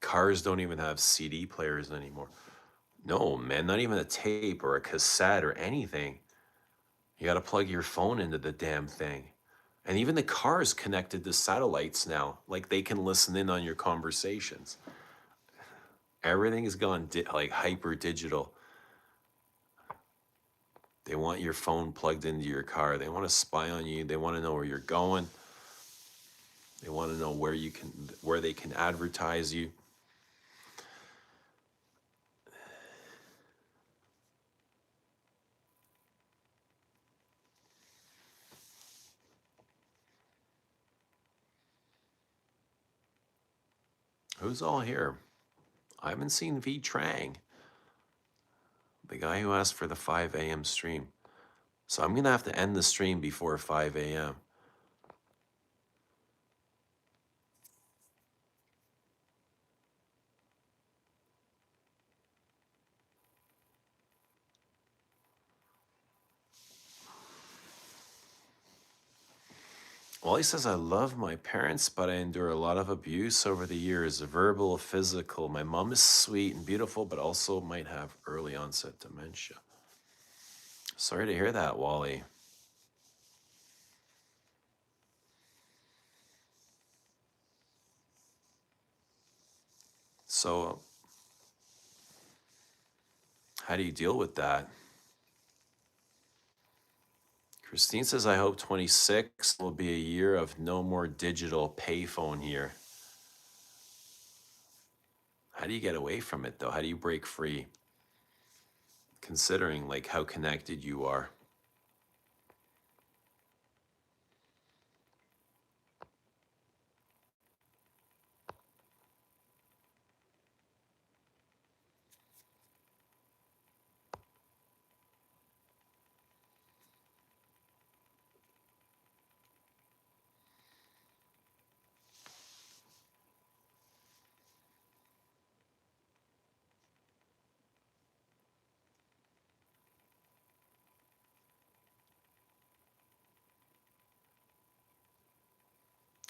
Cars don't even have CD players anymore. No, man, not even a tape or a cassette or anything. You got to plug your phone into the damn thing. And even the car's connected to satellites now. Like they can listen in on your conversations. Everything has gone like hyper digital. They want your phone plugged into your car. They want to spy on you. They want to know where you're going. They want to know where they can advertise you. Who's all here? I haven't seen V Trang, the guy who asked for the 5 a.m. stream. So I'm going to have to end the stream before 5 a.m. Well, he says, I love my parents, but I endure a lot of abuse over the years, verbal, physical. My mom is sweet and beautiful, but also might have early onset dementia. Sorry to hear that, Wally. So, how do you deal with that? Christine says, I hope 26 will be a year of no more digital payphone here. How do you get away from it, though? How do you break free? Considering like how connected you are.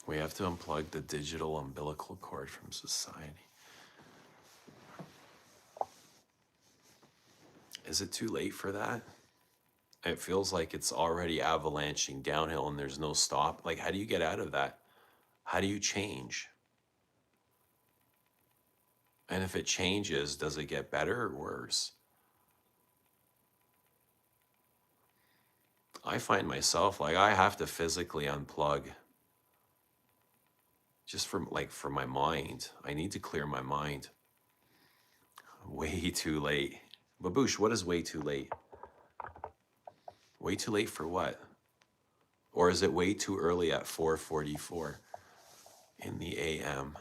We have to unplug the digital umbilical cord from society. Is it too late for that? It feels like it's already avalanching downhill and there's no stop. Like, how do you get out of that? How do you change? And if it changes, does it get better or worse? I find myself like I have to physically unplug just for my mind. I need to clear my mind. Way too late. Baboosh, what is way too late? Way too late for what? Or is it way too early at 4:44 in the AM?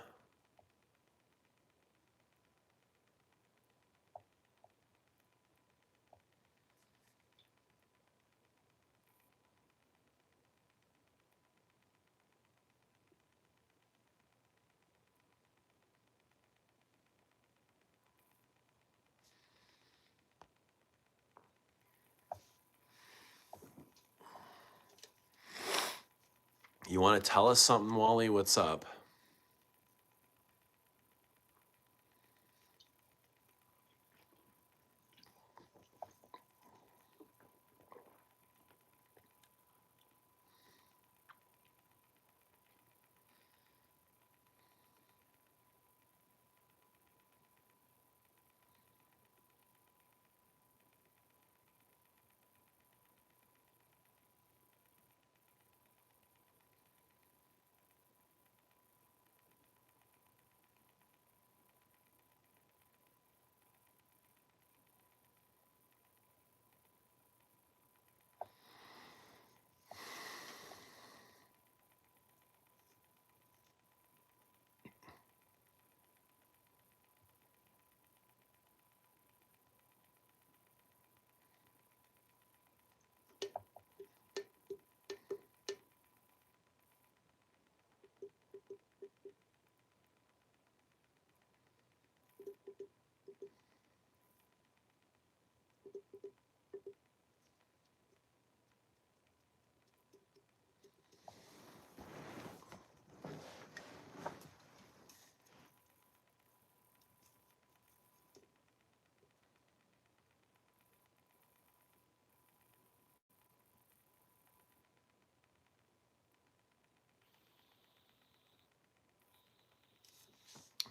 You want to tell us something, Wally? What's up?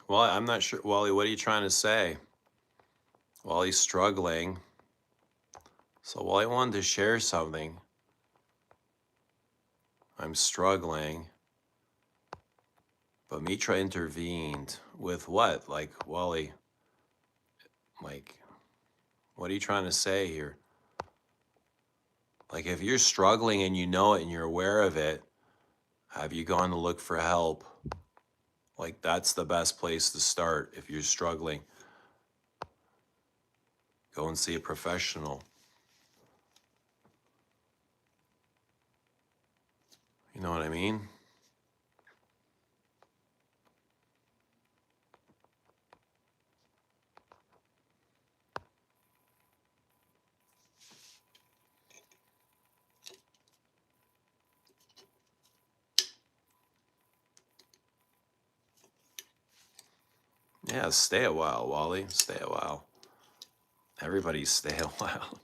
Well, I'm not sure, Wally. What are you trying to say? Wally's struggling. So Wally wanted to share something. I'm struggling. But Mitra intervened with what? Like, Wally, like, what are you trying to say here? Like, if you're struggling and you know it and you're aware of it, have you gone to look for help? Like, that's the best place to start. If you're struggling, go and see a professional. You know what I mean? Yeah, stay a while, Wally. Stay a while. Everybody stay a while.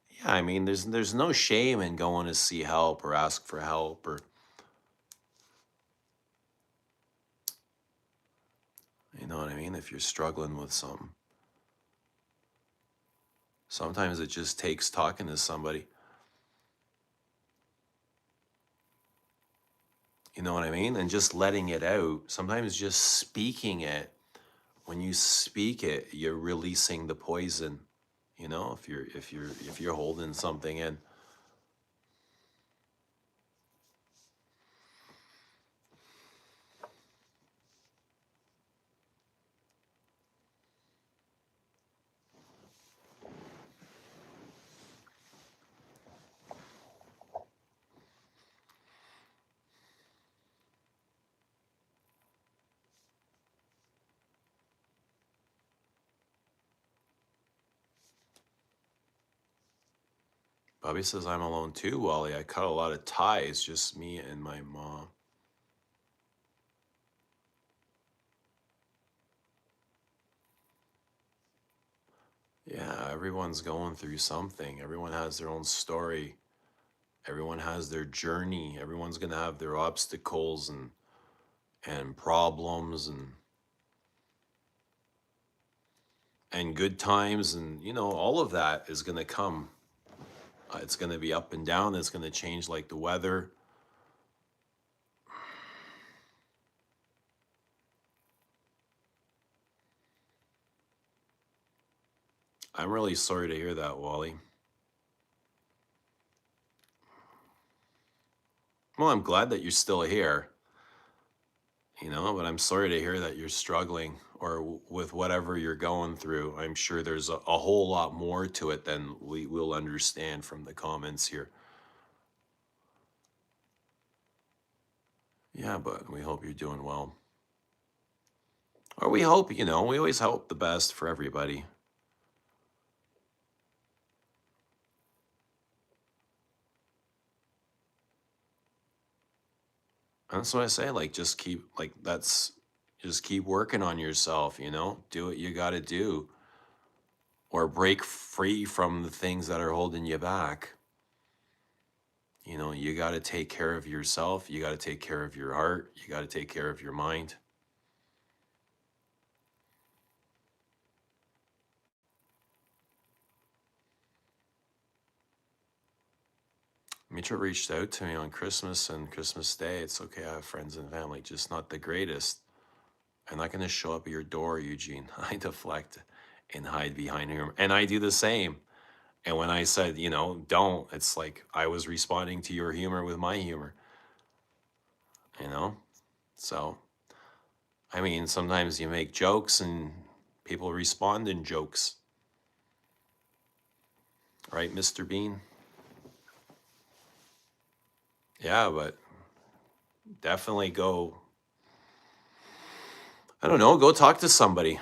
Yeah, I mean, there's no shame in going to see help or ask for help, or you know what I mean? If you're struggling with something, sometimes it just takes talking to somebody. You know what I mean? And just letting it out. Sometimes just speaking it. When you speak it, you're releasing the poison. You know, if you're holding something in. Bobby says I'm alone too, Wally. I cut a lot of ties, just me and my mom. Yeah, everyone's going through something. Everyone has their own story. Everyone has their journey. Everyone's gonna have their obstacles and problems and good times, and you know, all of that is gonna come. It's gonna be up and down. It's gonna change like the weather. I'm really sorry to hear that, Wally. Well, I'm glad that you're still here, you know, but I'm sorry to hear that you're struggling or with whatever you're going through. I'm sure there's a whole lot more to it than we will understand from the comments here. Yeah, but we hope you're doing well. Or we hope, we always hope the best for everybody. And that's what I say, like, just keep working on yourself, do what you got to do, or break free from the things that are holding you back. You got to take care of yourself. You got to take care of your heart. You got to take care of your mind. Mitra reached out to me on Christmas and Christmas Day. It's okay, I have friends and family, just not the greatest. I'm not going to show up at your door, Eugene. I deflect and hide behind him. And I do the same. And when I said, don't, it's like I was responding to your humor with my humor, you know? So, I mean, sometimes you make jokes and people respond in jokes. Right, Mr. Bean? Yeah, but definitely go, I don't know, go talk to somebody.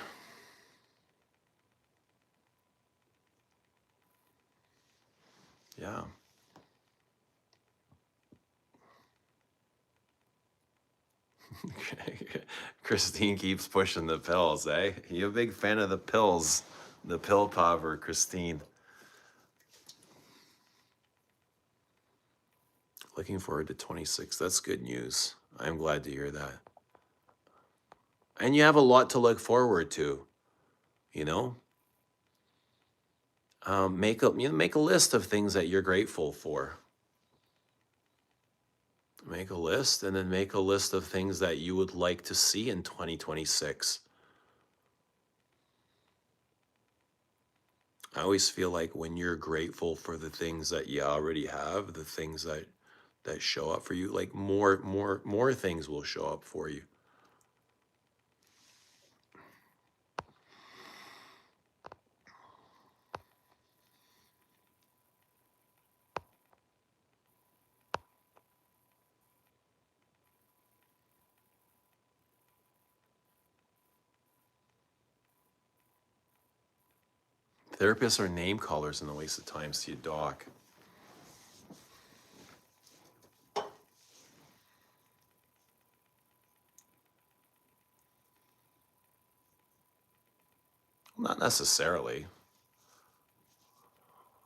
Yeah. Christine keeps pushing the pills, eh? You a big fan of the pills, the pill power, Christine. Looking forward to 26. That's good news. I'm glad to hear that. And you have a lot to look forward to, you know? Make a list of things that you're grateful for. Make a list, and then make a list of things that you would like to see in 2026. I always feel like when you're grateful for the things that you already have, the things that show up for you, like more things will show up for you. Therapists are name callers and a waste of time to your doc. Not necessarily.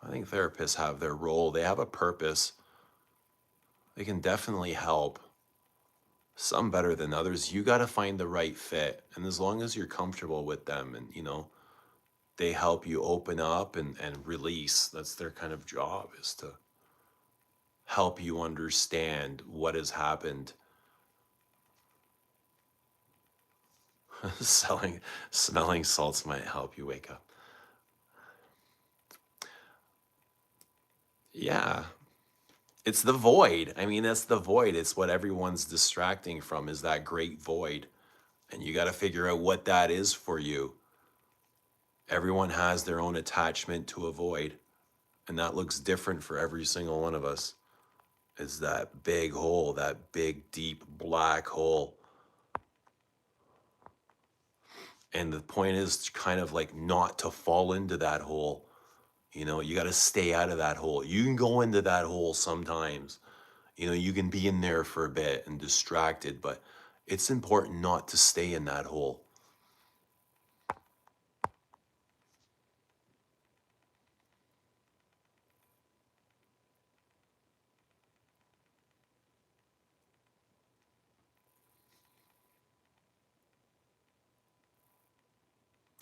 I think therapists have their role. They have a purpose. They can definitely help. Some better than others. You got to find the right fit. And as long as you're comfortable with them and, they help you open up and release, that's their kind of job, is to help you understand what has happened. Smelling salts might help you wake up. Yeah. It's the void. I mean, that's the void. It's what everyone's distracting from, is that great void. And you got to figure out what that is for you. Everyone has their own attachment to a void, and that looks different for every single one of us. It's that big hole, that big, deep, black hole. And the point is kind of like not to fall into that hole. You got to stay out of that hole. You can go into that hole sometimes. You can be in there for a bit and distracted, but it's important not to stay in that hole.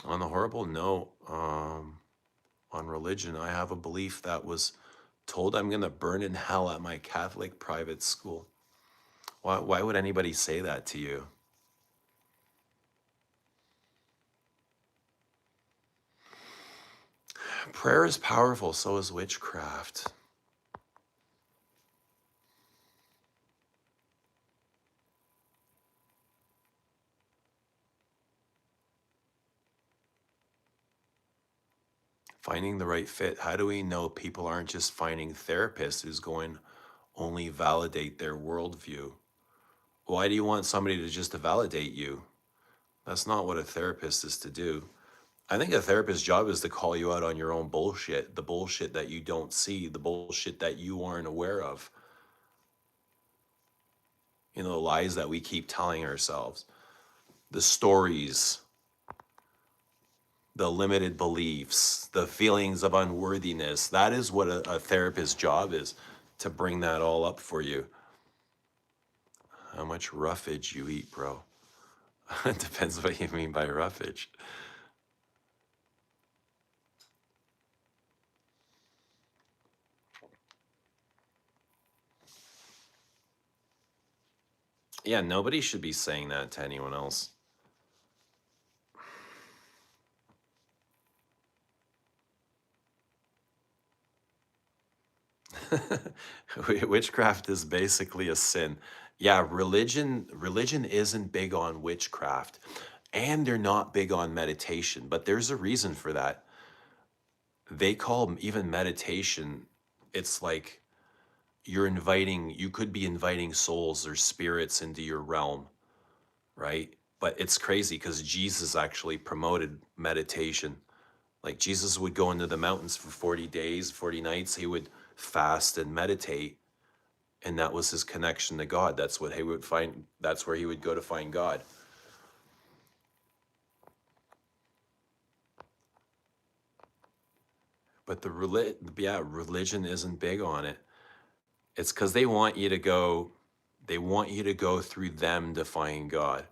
On a horrible note, on religion, I have a belief that was told I'm going to burn in hell at my Catholic private school. Why would anybody say that to you? Prayer is powerful, so is witchcraft. Finding the right fit. How do we know people aren't just finding therapists who's going only validate their worldview? Why do you want somebody to just validate you? That's not what a therapist is to do. I think a therapist's job is to call you out on your own bullshit, the bullshit that you don't see, the bullshit that you aren't aware of, the lies that we keep telling ourselves, the stories, the limited beliefs, the feelings of unworthiness. That is what a therapist's job is, to bring that all up for you. How much roughage you eat, bro? It depends what you mean by roughage. Yeah, nobody should be saying that to anyone else. Witchcraft is basically a sin. Yeah, religion isn't big on witchcraft, and they're not big on meditation, but there's a reason for that. They call even meditation, it's like you could be inviting souls or spirits into your realm, right? But it's crazy because Jesus actually promoted meditation. Like Jesus would go into the mountains for 40 days, 40 nights. He would fast and meditate, and that was his connection to God. That's what he would find. That's where he would go to find God. But religion isn't big on it. It's because they want you to go. They want you to go through them to find God.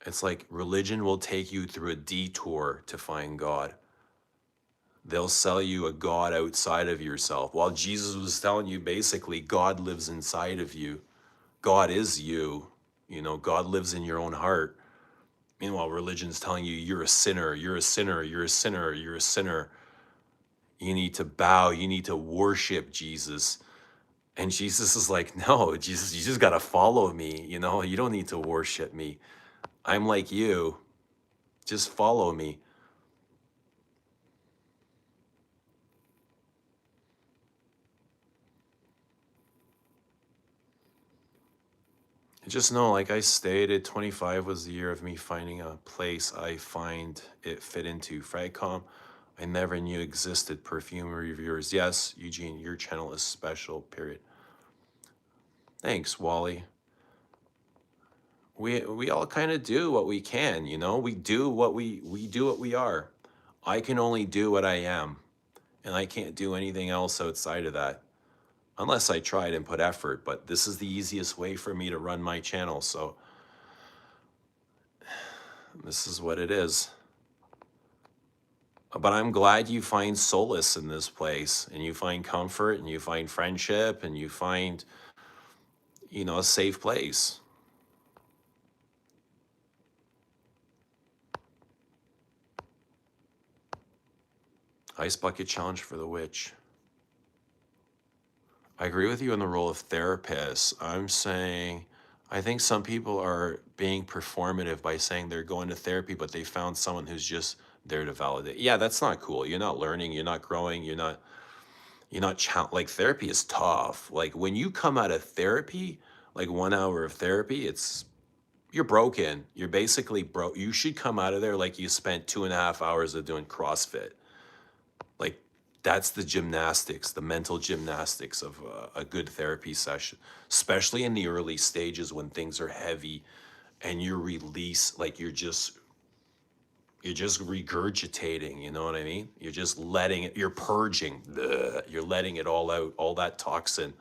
It's like religion will take you through a detour to find God. They'll sell you a God outside of yourself. While Jesus was telling you basically God lives inside of you. God is you. God lives in your own heart. Meanwhile, religion's telling you you're a sinner, you're a sinner, you're a sinner, you're a sinner. You need to bow, you need to worship Jesus. And Jesus is like, no, Jesus, you just got to follow me. You don't need to worship me. I'm like you. Just follow me. Just know, like I stated, 25 was the year of me finding a place I find it fit into. Fragcom, I never knew existed. Perfume reviewers. Yes, Eugene, your channel is special, period. Thanks, Wally. We all kind of do what we can, We do what we do what we are. I can only do what I am, and I can't do anything else outside of that. Unless I tried and put effort, but this is the easiest way for me to run my channel, so this is what it is. But I'm glad you find solace in this place, and you find comfort, and you find friendship, and you find, a safe place. Ice bucket challenge for the witch. I agree with you on the role of therapists. I'm saying, I think some people are being performative by saying they're going to therapy, but they found someone who's just there to validate. Yeah, that's not cool. You're not learning, you're not growing, like therapy is tough. Like when you come out of therapy, like 1 hour of therapy, you're broken. You're basically broke. You should come out of there like you spent 2.5 hours of doing CrossFit. Like that's the gymnastics, the mental gymnastics of a good therapy session, especially in the early stages when things are heavy and you release, like you're just regurgitating, you know what I mean? You're just letting it, you're purging, you're letting it all out, all that toxin.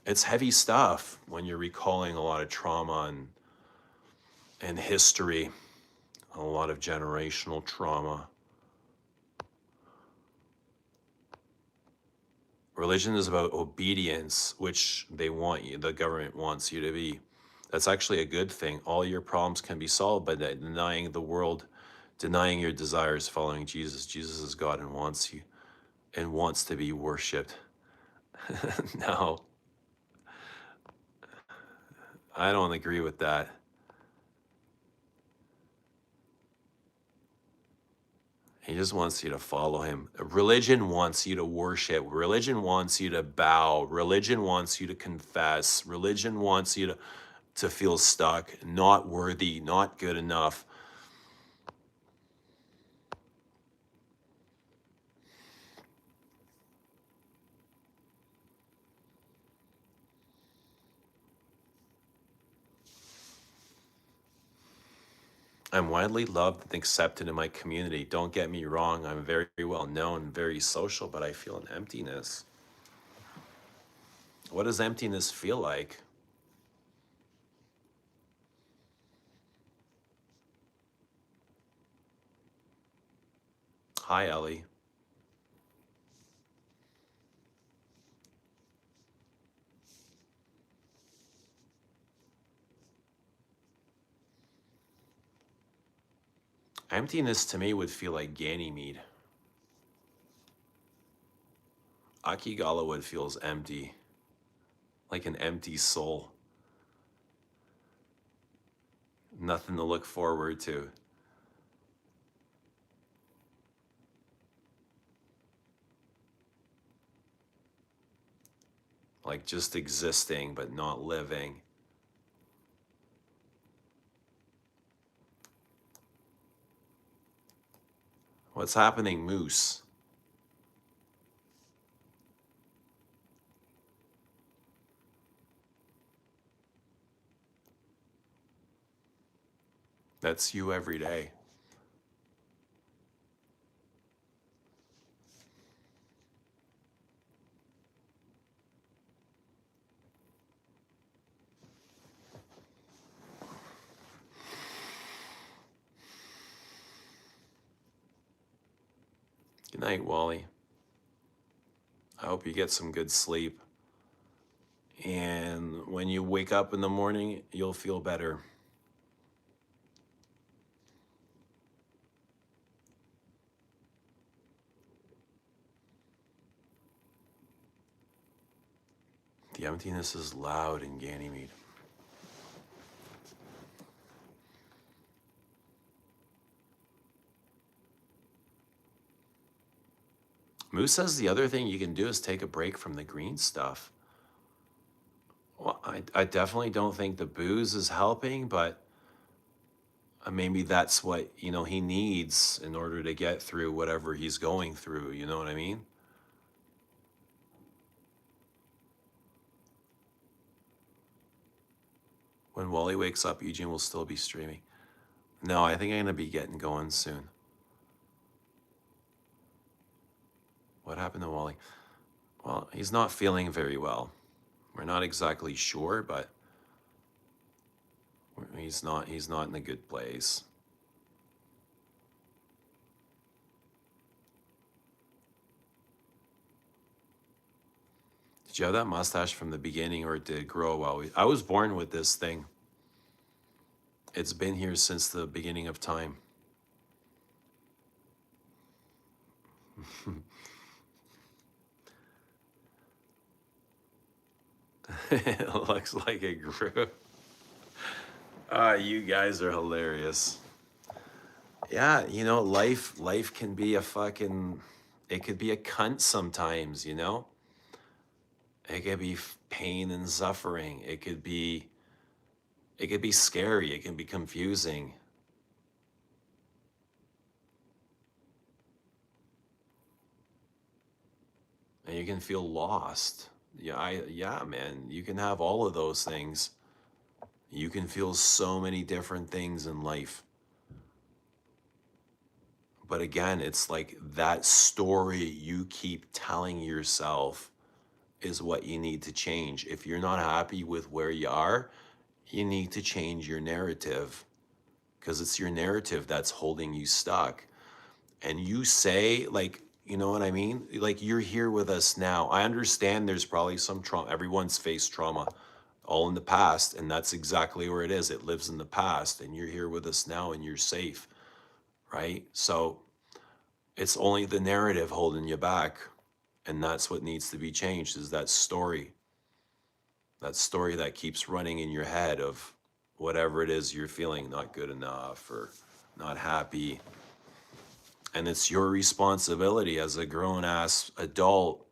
It's heavy stuff when you're recalling a lot of trauma and history, a lot of generational trauma. Religion is about obedience, which the government wants you to be. That's actually a good thing. All your problems can be solved by denying the world, denying your desires, following Jesus. Jesus is God and wants you and wants to be worshipped. No, I don't agree with that. He just wants you to follow him. Religion wants you to worship. Religion wants you to bow. Religion wants you to confess. Religion wants you to to feel stuck, not worthy, not good enough. I'm widely loved and accepted in my community. Don't get me wrong, I'm very well known, very social, but I feel an emptiness. What does emptiness feel like? Hi, Ellie. Emptiness to me would feel like Ganymede. Akigala would feels empty, like an empty soul. Nothing to look forward to. Like just existing but not living. What's happening, Moose? That's you every day. Good night, Wally. I hope you get some good sleep. And when you wake up in the morning, you'll feel better. The emptiness is loud in Ganymede. Moose says the other thing you can do is take a break from the green stuff. Well, I definitely don't think the booze is helping, but maybe that's what, he needs in order to get through whatever he's going through. You know what I mean? When Wally wakes up, Eugene will still be streaming. No, I think I'm going to be getting going soon. What happened to Wally? Well, he's not feeling very well. We're not exactly sure, but he's not in a good place. Did you have that mustache from the beginning, or did it grow while I was born with this thing? It's been here since the beginning of time. It looks like it grew. You guys are hilarious. Yeah, life can be it could be a cunt sometimes, It could be pain and suffering. It could be scary. It can be confusing. And you can feel lost. Yeah, man, you can have all of those things. You can feel so many different things in life. But again, it's like that story you keep telling yourself is what you need to change. If you're not happy with where you are, you need to change your narrative, because it's your narrative that's holding you stuck. And you say, like, you know what I mean? Like, you're here with us now. I understand there's probably some trauma. Everyone's faced trauma all in the past, and that's exactly where it is. It lives in the past, and you're here with us now, and you're safe, right? So it's only the narrative holding you back. And that's what needs to be changed, is that story. That story that keeps running in your head of whatever it is you're feeling, not good enough or not happy. And it's your responsibility as a grown ass adult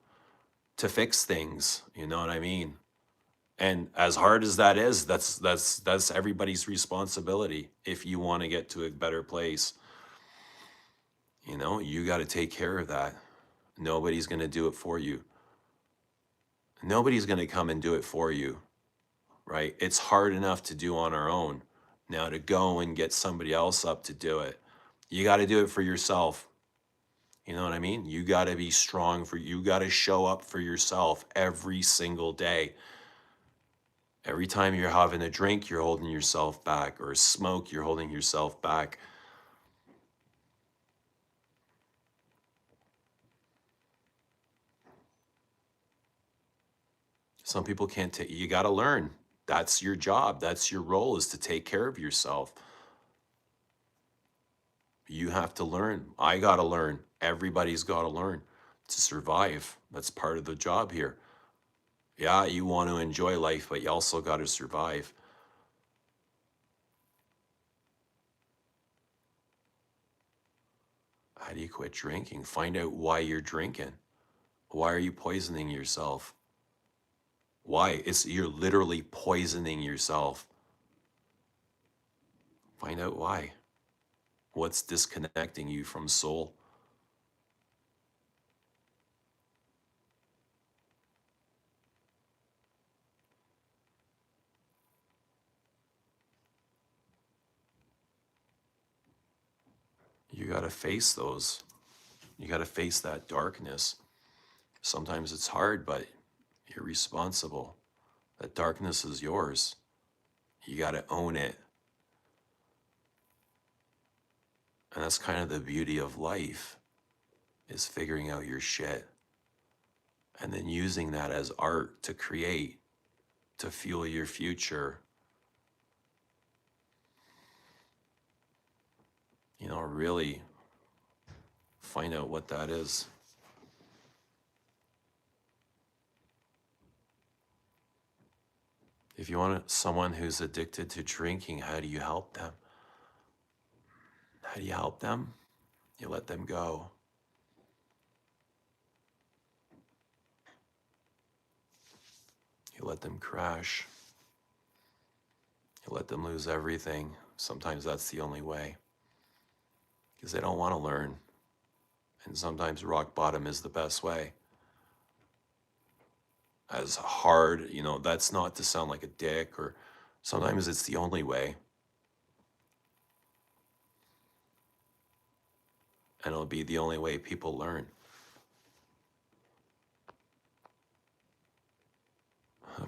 to fix things. You know what I mean? And as hard as that is, that's everybody's responsibility. If you want to get to a better place, you got to take care of that. Nobody's going to do it for you. Nobody's going to come and do it for you, right? It's hard enough to do on our own. Now to go and get somebody else up to do it, you got to do it for yourself. You know what I mean? You got to be strong you got to show up for yourself every single day. Every time you're having a drink, you're holding yourself back, or smoke, you're holding yourself back. Some people can't take, you got to learn. That's your job. That's your role, is to take care of yourself. You have to learn. I got to learn. Everybody's got to learn to survive. That's part of the job here. Yeah, you want to enjoy life, but you also got to survive. How do you quit drinking? Find out why you're drinking. Why are you poisoning yourself? Why? You're literally poisoning yourself. Find out why. What's disconnecting you from soul? You got to face those. You got to face that darkness. Sometimes it's hard, but you're responsible. That darkness is yours. You got to own it. And that's kind of the beauty of life, is figuring out your shit and then using that as art to create, to fuel your future. Really find out what that is. If you want someone who's addicted to drinking, how do you help them? How do you help them? You let them go. You let them crash. You let them lose everything. Sometimes that's the only way, because they don't want to learn. And sometimes rock bottom is the best way. As hard, that's not to sound like a dick, or sometimes it's the only way. And it'll be the only way people learn.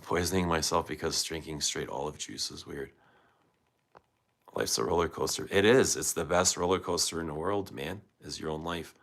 Poisoning myself because drinking straight olive juice is weird. Life's a roller coaster. It is. It's the best roller coaster in the world, man, is your own life.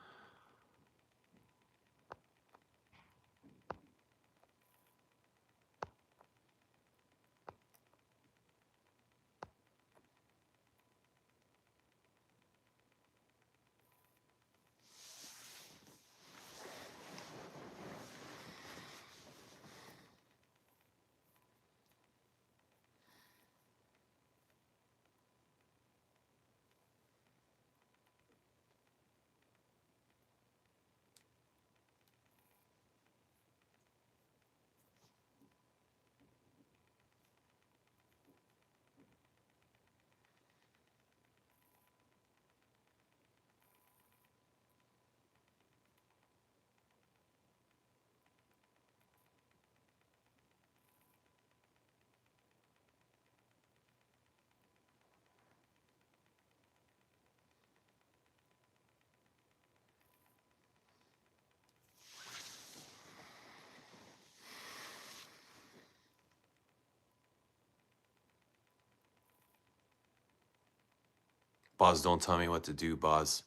Boz, don't tell me what to do, Boz.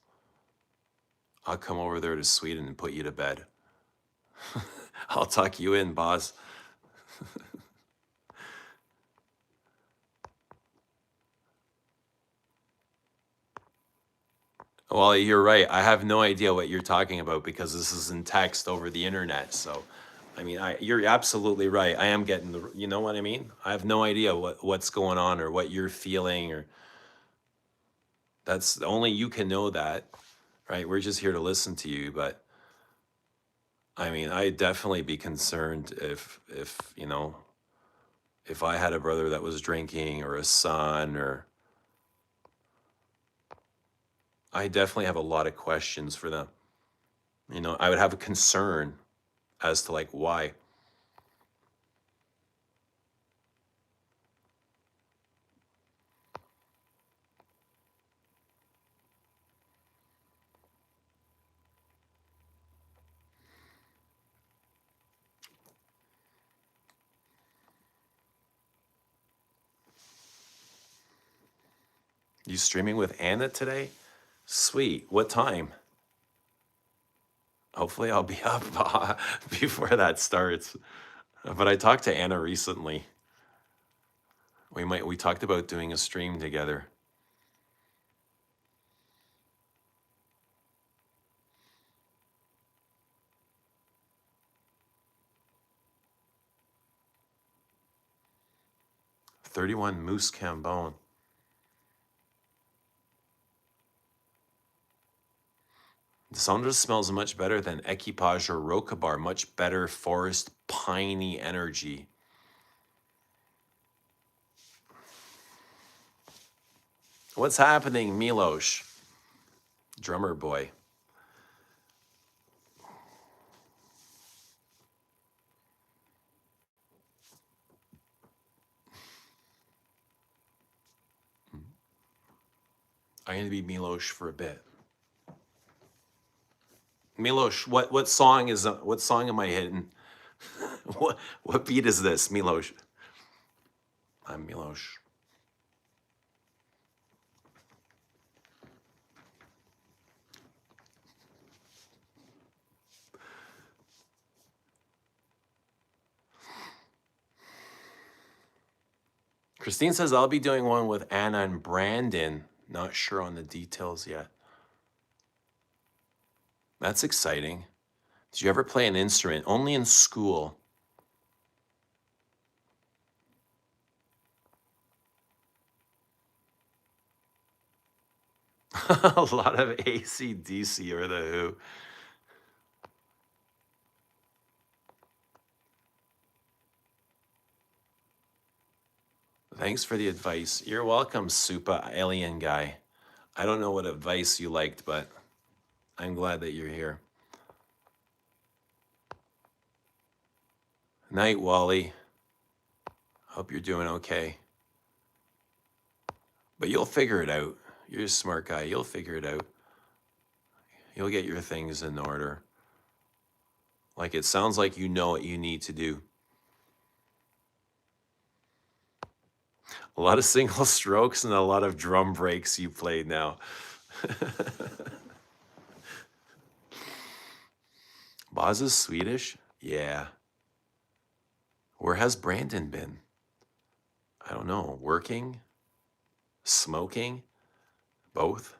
I'll come over there to Sweden and put you to bed. I'll tuck you in, Boz. Well, you're right. I have no idea what you're talking about because this is in text over the internet. So, you're absolutely right. I am getting you know what I mean? I have no idea what's going on or what you're feeling, or that's only you can know that, right? We're just here to listen to you, but I'd definitely be concerned if if I had a brother that was drinking or a son, or I definitely have a lot of questions for them. You know, I would have a concern as to like why. You streaming with Anna today? Sweet. What time? Hopefully I'll be up before that starts. But I talked to Anna recently. We talked about doing a stream together. $31 Moose Cambone. The sound just smells much better than Equipage or Rocabar. Much better forest piney energy. What's happening, Milos? Drummer boy. I'm gonna be Milos for a bit. Milos, what song am I hitting? what beat is this, Milos? I'm Milos. Christine says I'll be doing one with Anna and Brandon. Not sure on the details yet. That's exciting. Did you ever play an instrument? Only in school. A lot of AC/DC or the Who. Thanks for the advice. You're welcome, Supa Alien Guy. I don't know what advice you liked, but I'm glad that you're here. Night, Wally. Hope you're doing okay. But you'll figure it out. You're a smart guy. You'll figure it out. You'll get your things in order. Like, it sounds like you know what you need to do. A lot of single strokes and a lot of drum breaks you played now. Boz is Swedish? Yeah. Where has Brandon been? I don't know. Working? Smoking? Both?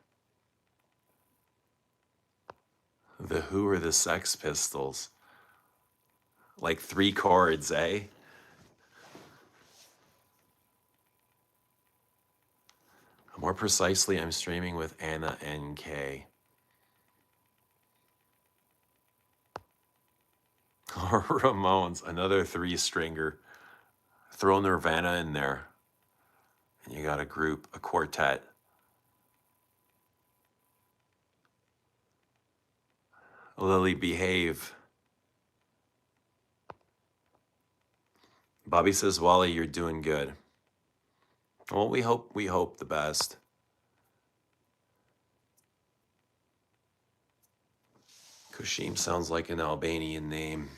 The Who or the Sex Pistols? Like 3 chords, eh? More precisely, I'm streaming with Anna NK. Ramones, another 3-stringer. Throw Nirvana in there. And you got a group, a quartet. Lily, behave. Bobby says, Wally, you're doing good. Well, we hope the best. Kushim sounds like an Albanian name.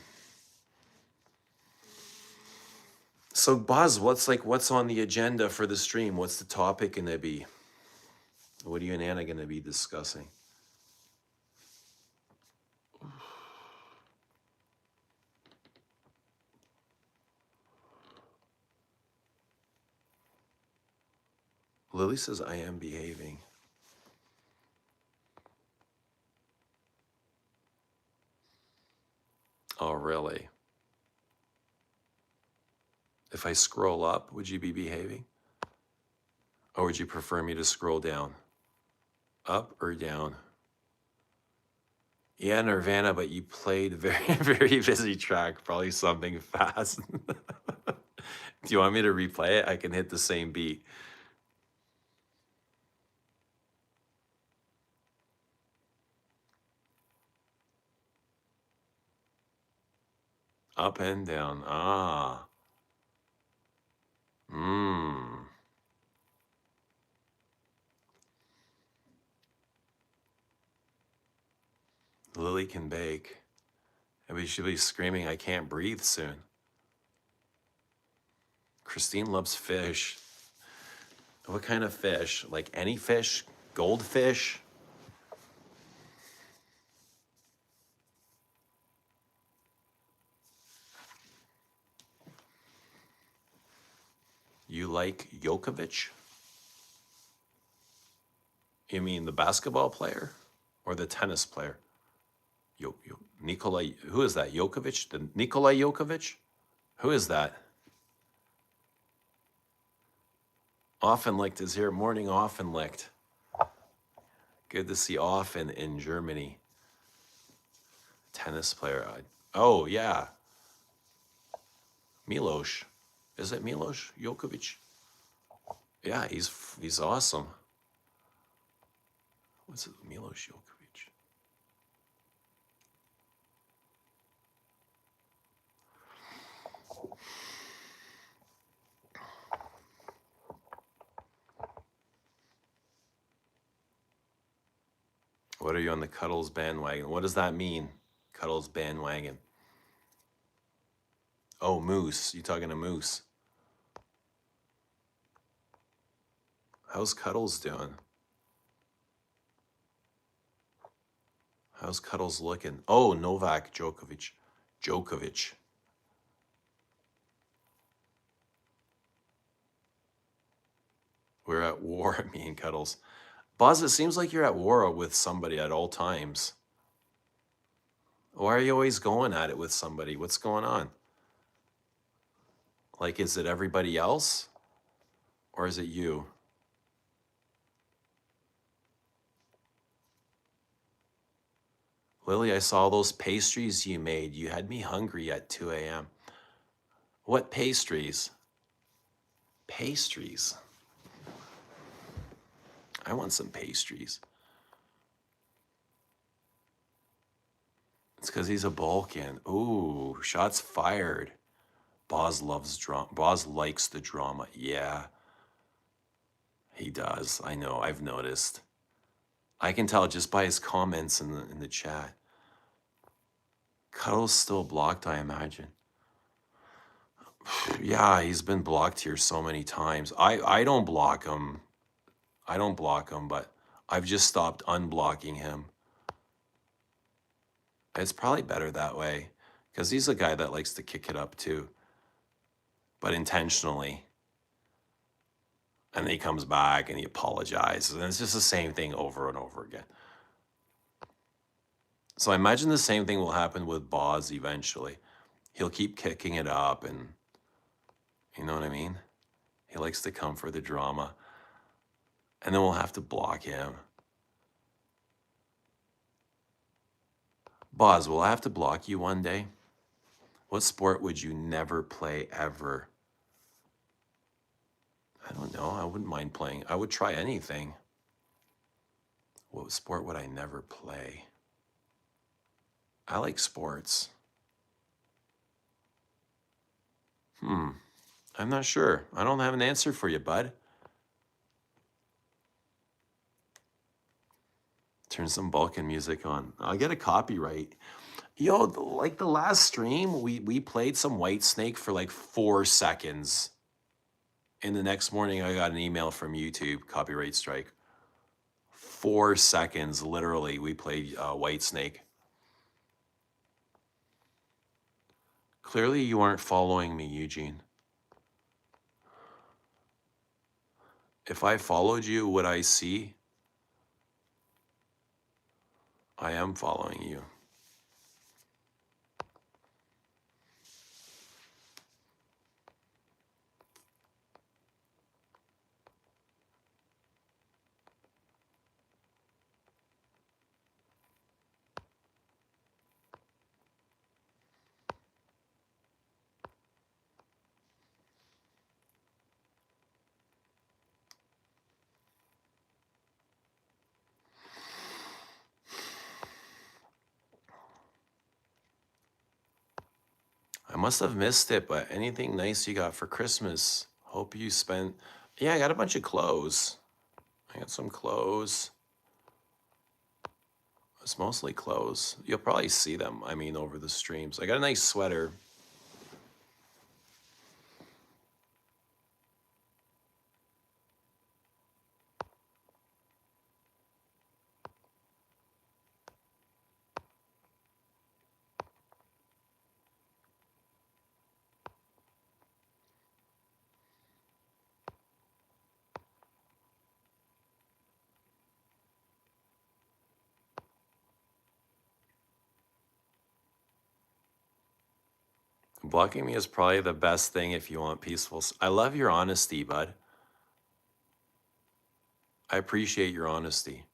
So, Boz, what's on the agenda for the stream? What's the topic going to be? What are you and Anna going to be discussing? Lily says, I am behaving. Oh, really? If I scroll up, would you be behaving? Or would you prefer me to scroll down? Up or down? Yeah, Nirvana, but you played very, very busy track. Probably something fast. Do you want me to replay it? I can hit the same beat. Up and down. Ah. Mmm. Lily can bake. And we should be screaming, I can't breathe soon. Christine loves fish. What kind of fish? Like any fish? Goldfish? You like Jokovic? You mean the basketball player or the tennis player? Nikolai, who is that? Jokovic? The Nikolai Jokovic? Who is that? Offenlicht is here. Morning, Offenlicht. Good to see Off in Germany. Tennis player. Oh, yeah. Milos. Is it Milos Jokovic? Yeah, he's awesome. What's it? Milos Jokovic. What are you on the Cuddles bandwagon? What does that mean? Cuddles bandwagon. Oh, Moose. You talking to Moose? How's Cuddles doing? How's Cuddles looking? Oh, Novak Djokovic. Djokovic. We're at war, me and Cuddles. Boz, it seems like you're at war with somebody at all times. Why are you always going at it with somebody? What's going on? Like, is it everybody else? Or is it you? Lily, I saw those pastries you made. You had me hungry at 2 a.m. What pastries? Pastries? I want some pastries. It's because he's a Balkan. Ooh, shots fired. Boz loves drama. Boz likes the drama. Yeah, he does. I know. I've noticed. I can tell just by his comments in the chat. Cuddle's still blocked, I imagine. Yeah, he's been blocked here so many times. I don't block him. I don't block him, but I've just stopped unblocking him. It's probably better that way because he's a guy that likes to kick it up too, but intentionally. And then he comes back and he apologizes, and it's just the same thing over and over again. So I imagine the same thing will happen with Boz eventually. He'll keep kicking it up, and you know what I mean? He likes to come for the drama, and then we'll have to block him. Boz, will I have to block you one day? What sport would you never play ever? I don't know. I wouldn't mind playing. I would try anything. What sport would I never play? I like sports. I'm not sure. I don't have an answer for you, bud. Turn some Balkan music on. I'll get a copyright. Yo, like the last stream, we played some Whitesnake for like 4 seconds. And the next morning, I got an email from YouTube, copyright strike. 4 seconds, literally, we played Whitesnake. Clearly, you aren't following me, Eugene. If I followed you, would I see? I am following you. I must have missed it, but anything nice you got for Christmas? Hope you spent. Yeah, I got a bunch of clothes. I got some clothes. It's mostly clothes. You'll probably see them, I mean, over the streams. I got a nice sweater. Blocking me is probably the best thing if you want peaceful. I love your honesty, bud. I appreciate your honesty.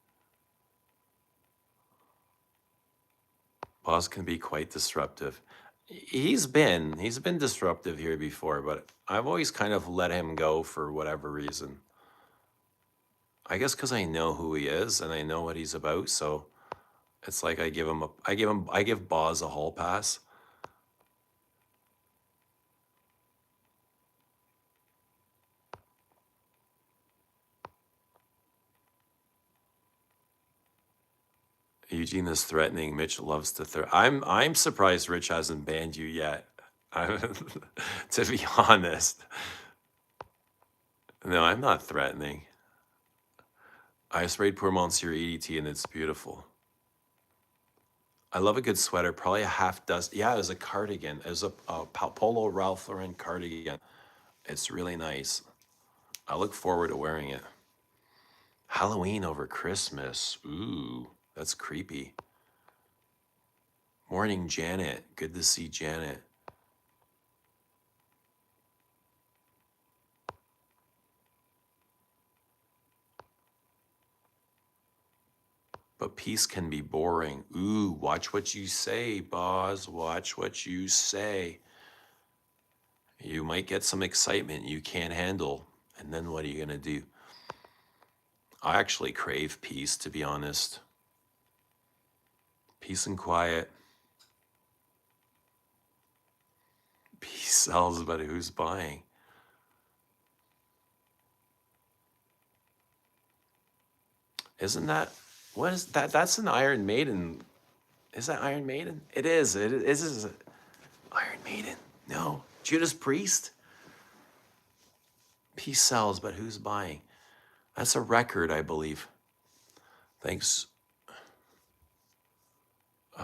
Boss can be quite disruptive. He's been disruptive here before, but I've always kind of let him go for whatever reason. I guess because I know who he is and I know what he's about, so it's like I give Boz a hall pass. Eugene is threatening. Mitch loves to I'm surprised Rich hasn't banned you yet. To be honest. No, I'm not threatening. I sprayed poor Monsieur EDT and it's beautiful. I love a good sweater, probably a half dozen. Yeah, it was a cardigan. It was a Polo Ralph Lauren cardigan. It's really nice. I look forward to wearing it. Halloween over Christmas. Ooh, that's creepy. Morning, Janet. Good to see Janet. But peace can be boring. Ooh, watch what you say, Boz. Watch what you say. You might get some excitement you can't handle. And then what are you going to do? I actually crave peace, to be honest. Peace and quiet. Peace sells, but who's buying? Isn't that, what is that? That's an Iron Maiden. Is that Iron Maiden? It is. It is Iron Maiden. No. Judas Priest? Peace sells, but who's buying? That's a record, I believe. Thanks.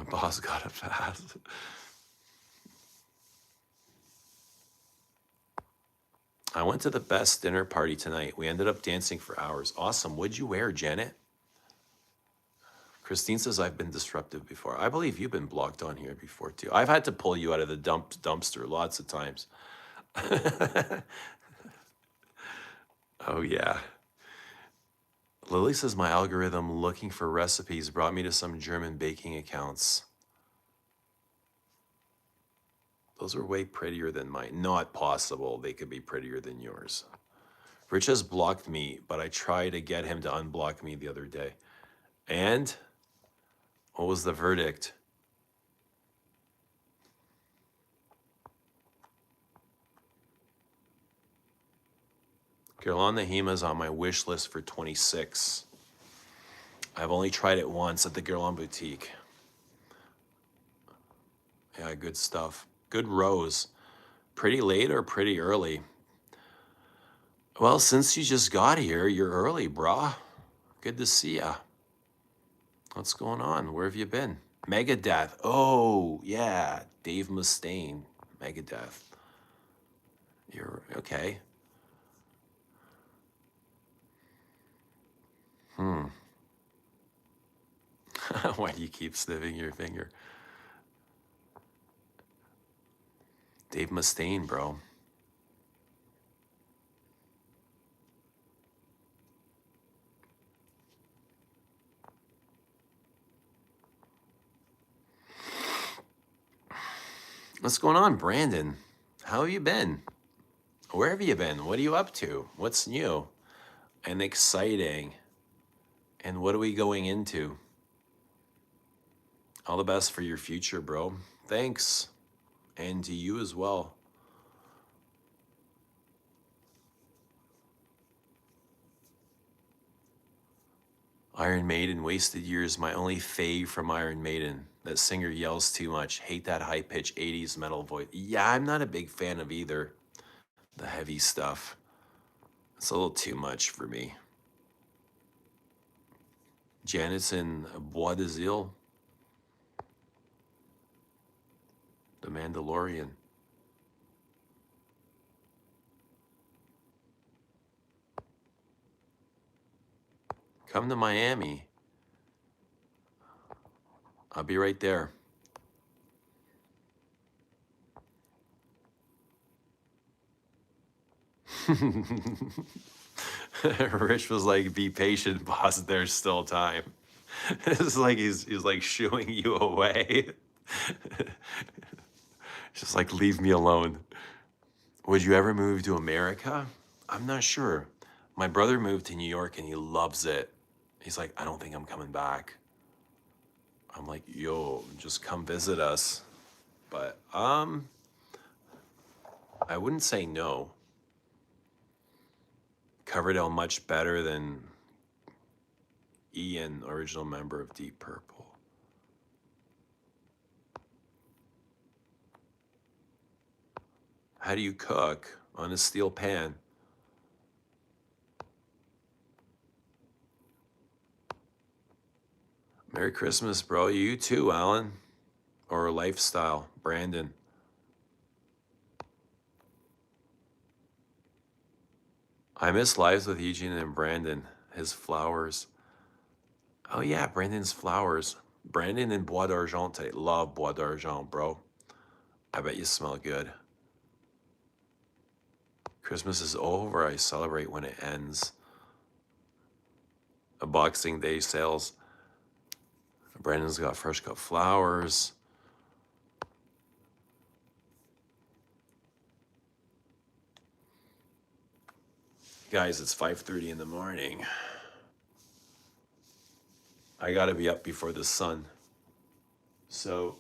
Boss got a pass. I went to the best dinner party tonight. We ended up dancing for hours. Awesome. What'd you wear, Janet? Christine says I've been disruptive before. I believe you've been blocked on here before too. I've had to pull you out of the dumpster lots of times. Oh yeah. Lily says my algorithm looking for recipes brought me to some German baking accounts. Those are way prettier than mine. Not possible. They could be prettier than yours. Rich has blocked me, but I tried to get him to unblock me the other day. And what was the verdict? Guerlain Nahima's on my wish list for 26. I've only tried it once at the Guerlain Boutique. Yeah, good stuff. Good rose. Pretty late or pretty early? Well, since you just got here, you're early, brah. Good to see ya. What's going on? Where have you been? Megadeth. Oh, yeah. Dave Mustaine. Megadeth. You're okay. Why do you keep sniffing your finger? Dave Mustaine, bro. What's going on, Brandon? How have you been? Where have you been? What are you up to? What's new and exciting? And what are we going into? All the best for your future, bro. Thanks. And to you as well. Iron Maiden, Wasted Years, my only fave from Iron Maiden. That singer yells too much. Hate that high pitched 80s metal voice. Yeah, I'm not a big fan of either. The heavy stuff. It's a little too much for me. Janet's in Bois d'Azil. The Mandalorian. Come to Miami. I'll be right there. Rich was like, be patient, boss, there's still time. It's like he's like shooing you away. Just like, leave me alone. Would you ever move to America? I'm not sure. My brother moved to New York and he loves it. He's like, I don't think I'm coming back. I'm like, yo, just come visit us. But I wouldn't say no. Coverdale much better than Ian, original member of Deep Purple. How do you cook on a steel pan? Merry Christmas, bro. You too, Alan. Or Lifestyle, Brandon. I miss lives with Eugene and Brandon. His flowers. Oh yeah, Brandon's flowers. Brandon and Bois d'Argent today. Love Bois d'Argent, bro. I bet you smell good. Christmas is over. I celebrate when it ends. A Boxing Day sales. Brandon's got fresh cut flowers. Guys, it's 5:30 in the morning. I gotta be up before the sun. So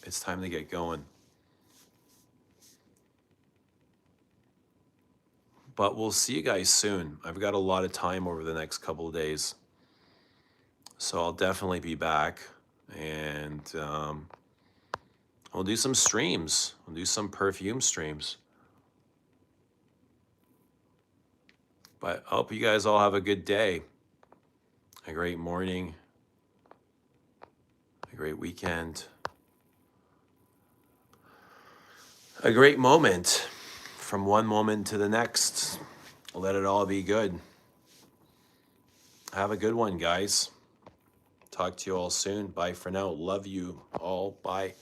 it's time to get going. But we'll see you guys soon. I've got a lot of time over the next couple of days. So I'll definitely be back. And we'll do some streams. We'll do some perfume streams. But I hope you guys all have a good day, a great morning, a great weekend, a great moment. From one moment to the next, let it all be good. Have a good one, guys. Talk to you all soon. Bye for now. Love you all. Bye.